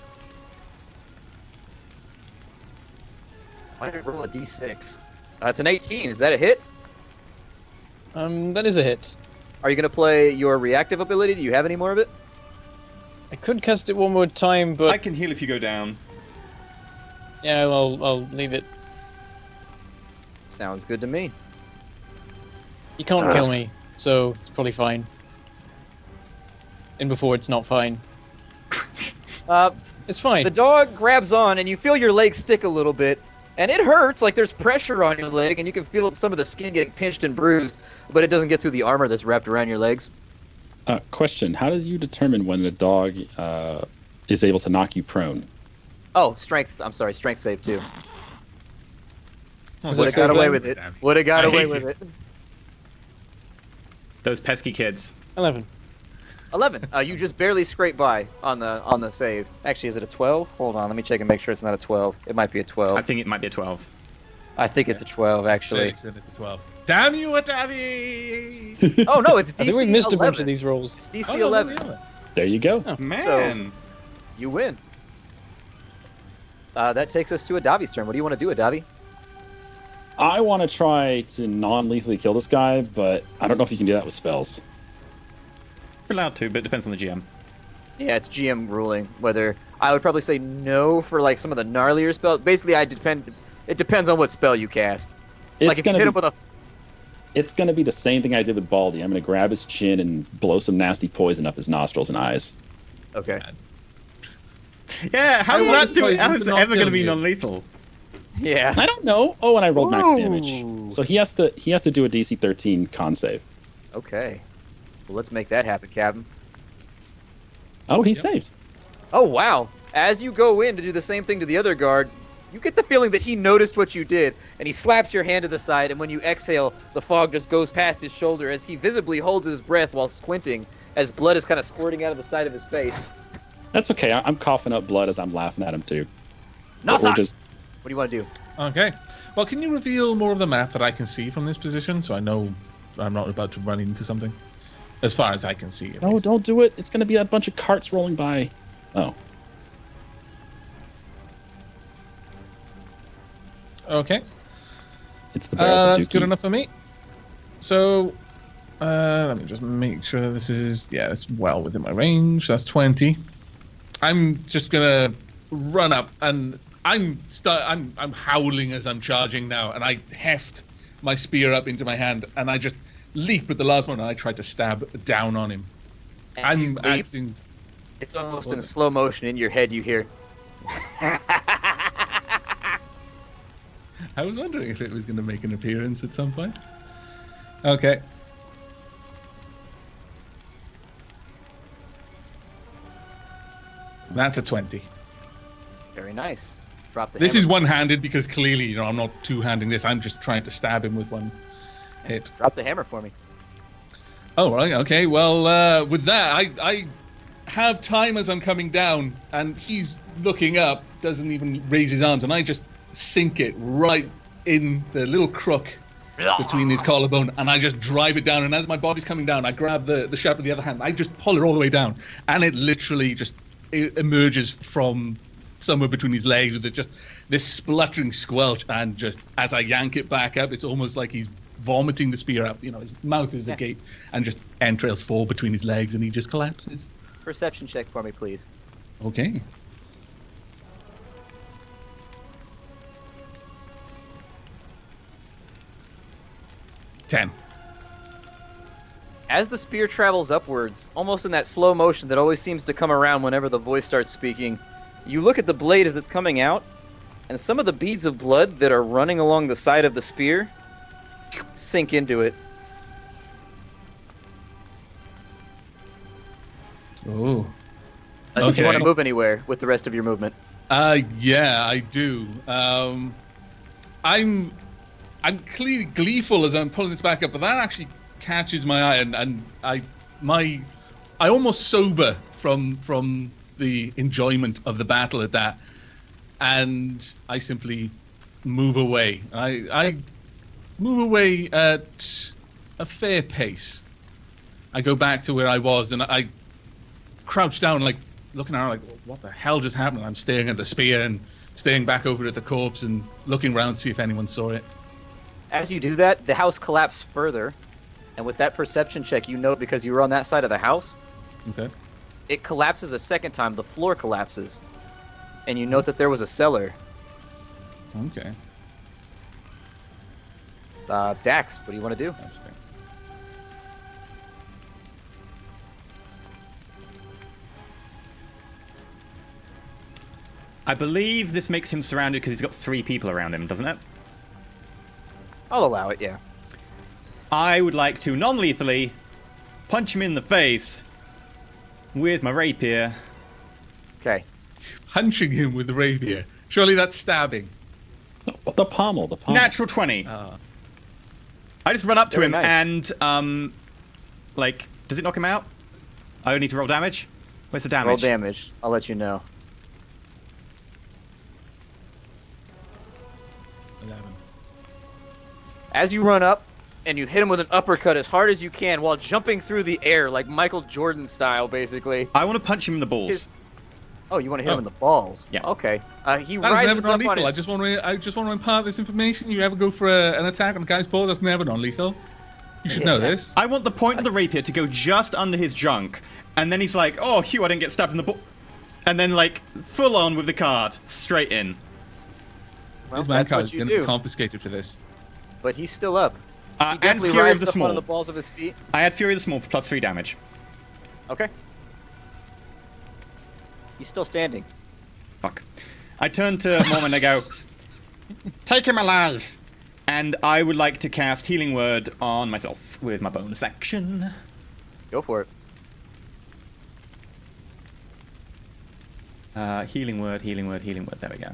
Why did I roll a d6? It's an 18. Is that a hit?
That is a hit.
Are you going to play your reactive ability? Do you have any more of it?
I could cast it one more time, but...
I can heal if you go down.
Yeah, I'll leave it.
Sounds good to me.
You can't kill me, so it's probably fine. And before it's not fine. It's fine.
The dog grabs on, and you feel your leg stick a little bit, and it hurts, like there's pressure on your leg, and you can feel some of the skin getting pinched and bruised, but it doesn't get through the armor that's wrapped around your legs.
Question: how do you determine when the dog is able to knock you prone?
Oh, strength. I'm sorry, strength save too.
Oh,
Would have got away with it. Would have got away with it.
Those pesky kids.
11.
11. You just barely scrape by on the save. Actually, is it a 12? Hold on, let me check and make sure it's not a 12. It might be a 12.
I think it might be a 12.
I think it's a 12, actually.
Said it's a 12. Damn you, Adavi!
Oh no, it's DC
I think we missed
11.
a bunch of these rolls.
It's DC 11.
There you go.
Oh.
Man!
You win. That takes us to Adavi's turn. What do you want to do, Adavi?
I want to try to non-lethally kill this guy, but I don't know if you can do that with spells.
We're allowed to, but it depends on the GM.
Yeah, it's GM ruling. Whether I would probably say no for like some of the gnarlier spells. Basically, it depends on what spell you cast.
It's
like if you hit him with a...
It's gonna be the same thing I did with Baldy. I'm gonna grab his chin and blow some nasty poison up his nostrils and eyes.
Okay.
Yeah, how is that doing? How is it ever going to be
non?
non-lethal?
Yeah.
I don't know. Oh, and I rolled max
Ooh.
damage, so he has to do a DC 13 con save.
Okay. Well, let's make that happen, Captain.
Oh, he saved.
Oh, wow. As you go in to do the same thing to the other guard, you get the feeling that he noticed what you did, and he slaps your hand to the side, and when you exhale, the fog just goes past his shoulder as he visibly holds his breath while squinting, as blood is kind of squirting out of the side of his face.
That's okay. I'm coughing up blood as I'm laughing at him too.
Nasa!
Just...
What do you want to do?
Okay. Well, can you reveal more of the map that I can see from this position so I know I'm not about to run into something? As far as I can see.
No, don't do it. It's going to be a bunch of carts rolling by. Oh.
Okay.
It's the barrels of
that's
Dookie.
good enough for me. So, let me just make sure that this is... Yeah, it's well within my range. That's 20. I'm just going to run up, and I'm howling as I'm charging now, and I heft my spear up into my hand, and I just leap at the last one, and I try to stab down on him.
As you
I'm
leap,
acting...
It's almost in slow motion. In your head, you hear...
I was wondering if it was going to make an appearance at some point. Okay. That's a 20.
Very nice. Drop the
This
hammer.
is one-handed because clearly, I'm not two-handing this. I'm just trying to stab him with one hit.
Drop the hammer for me.
Oh, right. Okay. Well, with that, I have time as I'm coming down, and he's looking up, doesn't even raise his arms, and I just sink it right in the little crook between his collarbone, and I just drive it down. And as my body's coming down, I grab the shaft with the other hand. I just pull it all the way down, and it literally just emerges from somewhere between his legs with just this spluttering squelch, and just as I yank it back up, it's almost like he's vomiting the spear up. You know, his mouth is agape, and just entrails fall between his legs, and he just collapses.
Perception check for me, please.
Okay. Ten.
As the spear travels upwards, almost in that slow motion that always seems to come around whenever the voice starts speaking, you look at the blade as it's coming out, and some of the beads of blood that are running along the side of the spear sink into it.
Oh.
Unless you want to move anywhere with the rest of your movement.
Yeah, I do. I'm clearly gleeful as I'm pulling this back up, but that actually catches my eye, and I almost sober from the enjoyment of the battle at that, and I simply move away. I move away at a fair pace. I go back to where I was, and I crouch down, like looking around, like what the hell just happened? I'm staring at the spear and staring back over at the corpse and looking around to see if anyone saw it.
As you do that, the house collapsed further, and with that perception check, you know, because you were on that side of the house,
Okay.
it collapses a second time. The floor collapses, and you note that there was a cellar.
Okay.
Dax, what do you want to do?
That's the...
I believe this makes him surrounded because he's got 3 people around him, doesn't it?
I'll allow it, yeah.
I would like to non-lethally punch him in the face with my rapier.
Okay.
Punching him with the rapier. Surely that's stabbing.
The pommel.
Natural 20. I just run up to
Very
him
nice.
and, like, does it knock him out? I only need to roll damage? Where's the damage?
Roll damage. I'll let you know.
11.
As you run up, and you hit him with an uppercut as hard as you can while jumping through the air, like Michael Jordan style, basically.
I want to punch him in the balls.
Oh, you want to hit him in the balls?
Yeah.
Okay. He
That is
rises
never
up on
non-lethal.
his...
I just want to impart this information. You ever go for an attack on a guy's balls? That's never non-lethal. You should know this.
I want the point of the rapier to go just under his junk, and then he's like, oh, Hugh, I didn't get stabbed in the ball. And then, like, full on with the card, straight in.
Well,
His man
that's
card
what
is
you
going to
do.
be confiscated for this.
But he's still up. He
And
definitely
Fury of
rises
the
up
Small.
on the balls of his feet.
I had Fury of the Small for +3 damage.
Okay. He's still standing.
Fuck. I turn to Mom and I go, take him alive! And I would like to cast Healing Word on myself with my bonus action.
Go for it.
Healing Word. There we go.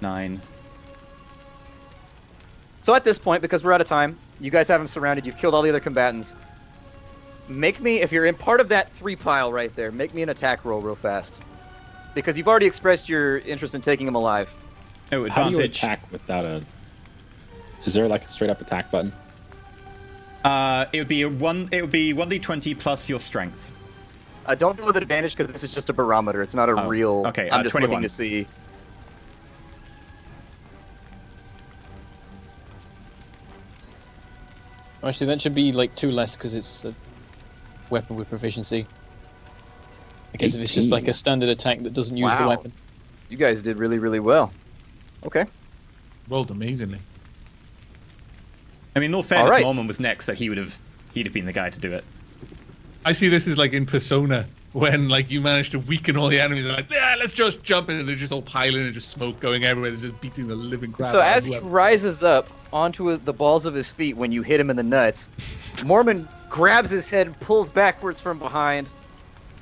9.
So at this point, because we're out of time, you guys have him surrounded. You've killed all the other combatants. Make me, if you're in part of that 3 pile right there, make me an attack roll real fast. Because you've already expressed your interest in taking him alive.
Oh,
How do you
advantage.
attack without a... Is there like a straight up attack button?
It would be 1d20 plus your strength.
Don't do it with advantage because this is just a barometer. It's not a real...
okay,
I'm just
21.
looking to see.
Actually, that should be like 2 less because it's a weapon with proficiency. I guess if it's just like
18.
a standard attack that doesn't use the
Wow.
weapon.
You guys did really, really well. Okay.
Rolled amazingly.
I mean, in all fairness,
right.
Mormon was next, so he'd have been the guy to do it.
I see this as like in Persona, when like you manage to weaken all the enemies and like, yeah, let's just jump in, and they're just all piling and just smoke going everywhere. They're just beating the living crap
So
out of
as he
whoever.
rises up onto the balls of his feet when you hit him in the nuts, Mormon grabs his head and pulls backwards from behind.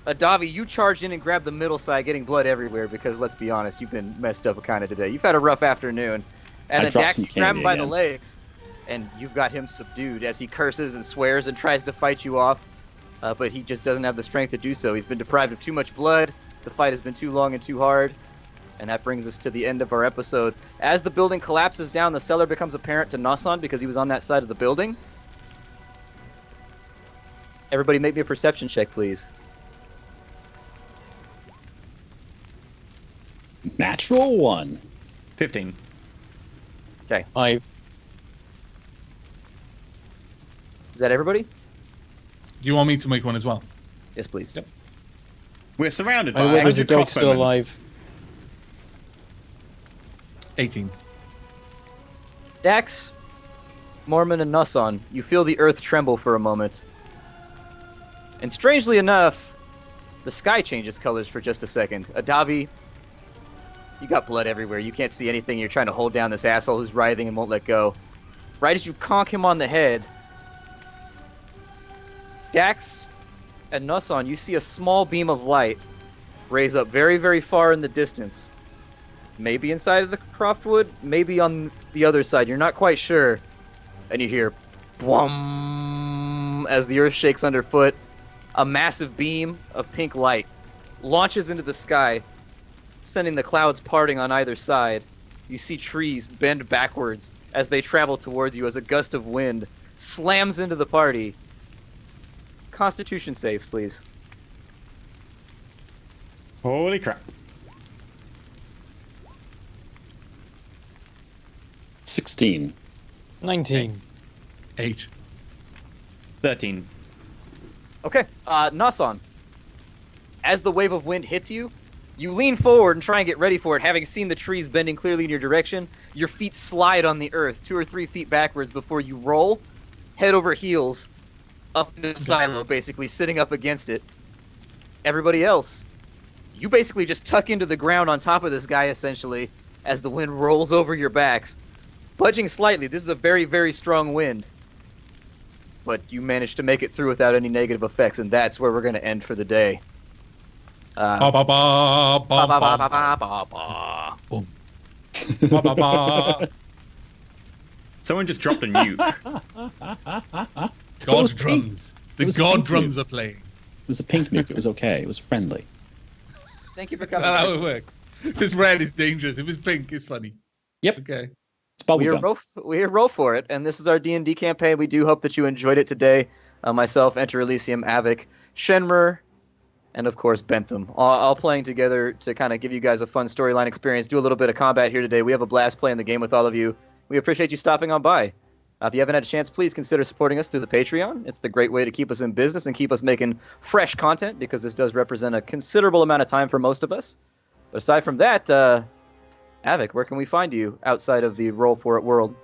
Davi, you charged in and grabbed the middle side, getting blood everywhere because, let's be honest, you've been messed up kind of today. You've had a rough afternoon. And
I
then
dropped
Dax,
some
you grab him
candy
by the
again.
legs, and you've got him subdued as he curses and swears and tries to fight you off. But he just doesn't have the strength to do so. He's been deprived of too much blood. The fight has been too long and too hard. And that brings us to the end of our episode. As the building collapses down, the cellar becomes apparent to Nasan because he was on that side of the building. Everybody make me a perception check, please.
Natural 1.
15.
Okay.
5.
Is that everybody?
Do you want me to make one as well?
Yes, please.
Yep.
We're surrounded
By
by
the way, there's a
100
dog still
crossbowmen.
alive.
18.
Dax, Mormon, and Nusson, you feel the earth tremble for a moment. And strangely enough, the sky changes colors for just a second. Adavi, you got blood everywhere. You can't see anything. You're trying to hold down this asshole who's writhing and won't let go. Right as you conk him on the head, Dax and Nusson, you see a small beam of light raise up very, very far in the distance. Maybe inside of the croftwood, maybe on the other side. You're not quite sure. And you hear boom as the earth shakes underfoot. A massive beam of pink light launches into the sky, sending the clouds parting on either side. You see trees bend backwards as they travel towards you as a gust of wind slams into the party. Constitution saves, please.
Holy crap.
16.
19.
8.
13.
Okay, Nasan. As the wave of wind hits you, you lean forward and try and get ready for it, having seen the trees bending clearly in your direction. Your feet slide on the earth 2 or 3 feet backwards before you roll, head over heels, up into the silo, basically sitting up against it. Everybody else, you basically just tuck into the ground on top of this guy, essentially, as the wind rolls over your backs. Budging slightly, this is a very, very strong wind. But you managed to make it through without any negative effects, and that's where we're going to end for the day.
Ba ba ba ba ba ba
Ba-ba-ba-ba-ba-ba.
Boom. Ba ba ba.
Someone just dropped a nuke.
It was
God
pink.
drums.
It
The
was
God
pink
drums
nuke.
are playing.
It was a pink nuke. It was okay. It was friendly.
Thank you for
That's
coming.
how it works. If it's red, it's dangerous. If it's pink, it's funny.
Yep.
Okay.
It's bubble
We
gum.
are roll for it, and this is our D&D campaign. We do hope that you enjoyed it today. Myself, Enter Elysium, Avik, Shenmue, and of course Bentham, all playing together to kind of give you guys a fun storyline experience. Do a little bit of combat here today. We have a blast playing the game with all of you. We appreciate you stopping on by. If you haven't had a chance, please consider supporting us through the Patreon. It's the great way to keep us in business and keep us making fresh content, because this does represent a considerable amount of time for most of us. But aside from that, Avik, where can we find you outside of the Roll4It world?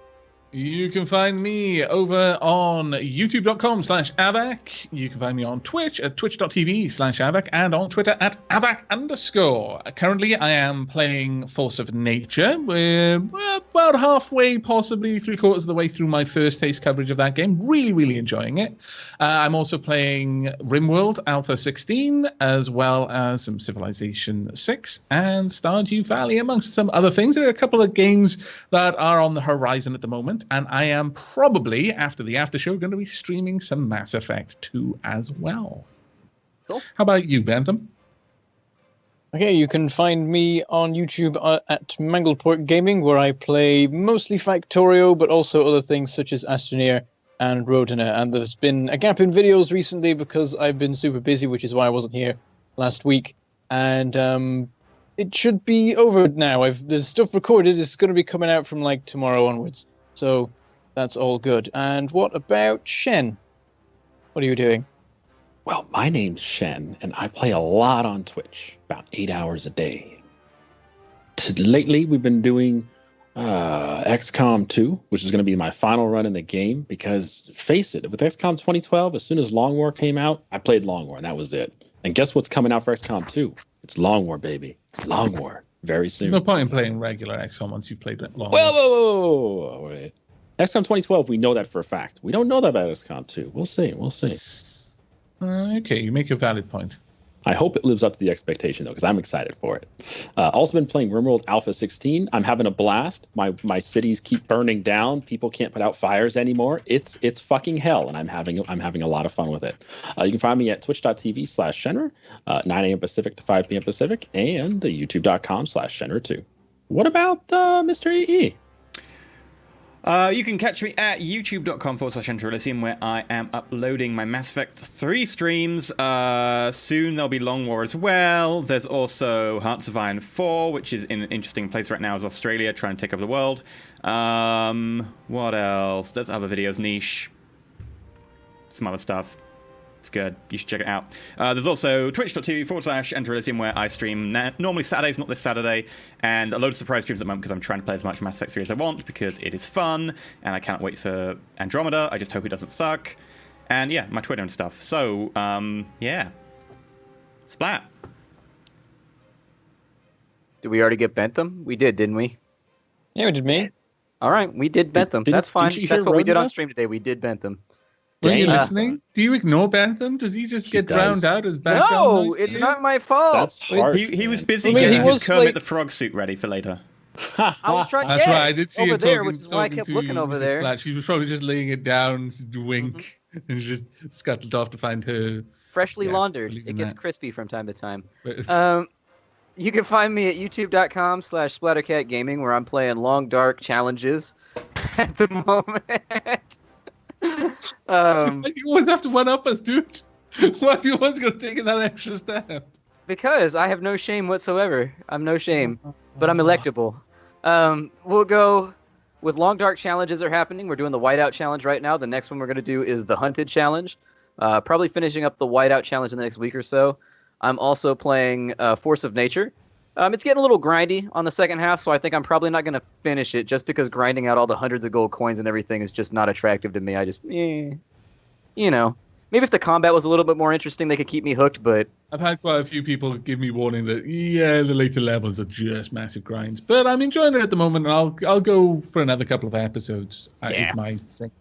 You can find me over on youtube.com/Avac. You can find me on Twitch at twitch.tv/Avac and on Twitter at Avac_. Currently, I am playing Force of Nature. We're about halfway, possibly 3/4 of the way through my first taste coverage of that game. Really, really enjoying it. I'm also playing RimWorld Alpha 16, as well as some Civilization 6 and Stardew Valley, amongst some other things. There are a couple of games that are on the horizon at the moment. And I am probably, after the after show, going to be streaming some Mass Effect 2 as well.
Cool.
How about you, Bantam?
Okay, you can find me on YouTube at Mangleport Gaming, where I play mostly Factorio, but also other things such as Astroneer and Rodina. And there's been a gap in videos recently because I've been super busy, which is why I wasn't here last week. And it should be over now. There's stuff recorded. It's going to be coming out from like tomorrow onwards. So that's all good. And what about Shen? What are you doing?
Well, my name's Shen, and I play a lot on Twitch, about 8 hours a day. Lately, we've been doing XCOM 2, which is going to be my final run in the game, because face it, with XCOM 2012, as soon as Long War came out, I played Long War, and that was it. And guess what's coming out for XCOM 2? It's Long War, baby. It's Long War. Very soon.
There's no point in playing regular XCOM once you've played it long.
Whoa. Wait. XCOM 2012, we know that for a fact. We don't know that about XCOM 2. We'll see.
Okay, you make a valid point.
I hope it lives up to the expectation, though, because I'm excited for it. Also been playing RimWorld Alpha 16. I'm having a blast. My cities keep burning down. People can't put out fires anymore. It's fucking hell, and I'm having a lot of fun with it. You can find me at twitch.tv/Shenmue, 9 a.m. Pacific to 5 p.m. Pacific, and youtube.com/Shenmue2. What about Mr. EE?
You can catch me at youtube.com/Elysium, where I am uploading my Mass Effect 3 streams. Soon there'll be Long War as well. There's also Hearts of Iron 4, which is in an interesting place right now as Australia, trying to take over the world. What else? There's other videos, niche. Some other stuff. It's good. You should check it out. There's also twitch.tv/Elysium, where I stream normally Saturdays, not this Saturday, and a load of surprise streams at the moment because I'm trying to play as much Mass Effect 3 as I want because it is fun, and I cannot wait for Andromeda. I just hope it doesn't suck. And yeah, my Twitter and stuff. So, yeah. Splat.
Did we already get Bentham? We did, didn't we?
Yeah, we did me.
All right, we did Bentham. That's fine.
didn't you
That's
hear
what we did on
Rhoda?
stream today. We did Bentham.
Were you
Dang.
listening? Do you ignore Bentham? Does he just
He
get drowned
does.
out as background
No,
noise to
it's
you?
not my fault.
That's hard.
He was busy
I mean,
getting
he
his
was,
Kermit
like-
the Frog suit ready for later.
I was trying.
That's
yes,
right. I did see
over
him
there,
talking,
which is why I
talking
kept
to
looking over
Mrs.
there.
Splat. She was probably just laying it down, wink, and just scuttled off to find her.
Freshly
Yeah,
laundered.
believe
It
in
gets
that.
crispy from time to time.
But
You can find me at youtube.com/SplatterCatGaming, where I'm playing Long Dark Challenges at the moment.
you always have to one up us, dude. Why are you always going to take that extra step?
Because I have no shame whatsoever. I'm no shame, but I'm electable. We'll go with Long Dark Challenges are happening. We're doing the Whiteout Challenge right now. The next one we're going to do is the Hunted Challenge. Probably finishing up the Whiteout Challenge in the next week or so. I'm also playing Force of Nature. It's getting a little grindy on the second half, so I think I'm probably not going to finish it just because grinding out all the hundreds of gold coins and everything is just not attractive to me. I just, you know. Maybe if the combat was a little bit more interesting, they could keep me hooked, but
I've had quite a few people give me warning that, yeah, the later levels are just massive grinds. But I'm enjoying it at the moment, and I'll go for another couple of episodes.
Yeah.
Is my thing.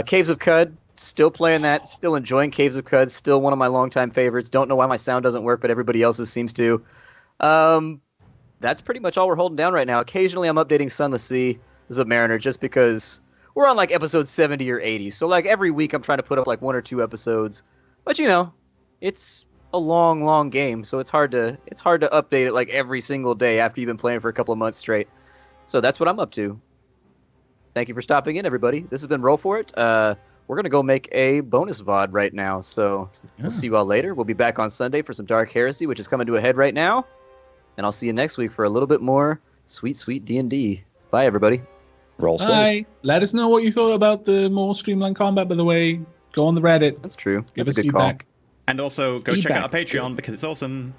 Caves of Cud, still playing that, still enjoying Caves of Cud, still one of my longtime favorites. Don't know why my sound doesn't work, but everybody else's seems to. That's pretty much all we're holding down right now. Occasionally I'm updating Sunless Sea as a Mariner just because we're on like episode 70 or 80. So like every week I'm trying to put up like 1 or 2 episodes. But you know, it's a long game, so it's hard to update it like every single day after you've been playing for a couple of months straight. So that's what I'm up to. Thank you for stopping in, everybody. This has been Roll For It. We're gonna go make a bonus VOD right now, so we'll see you all later. We'll be back on Sunday for some Dark Heresy, which is coming to a head right now. And I'll see you next week for a little bit more sweet DnD. Bye, everybody.
Roll safe.
Hi. Let us know what you thought about the more streamlined combat, by the way. Go on the Reddit.
That's true.
Give
That's
us
a good call.
feedback.
And also, go check out our
Feedback is
Patreon because it's awesome.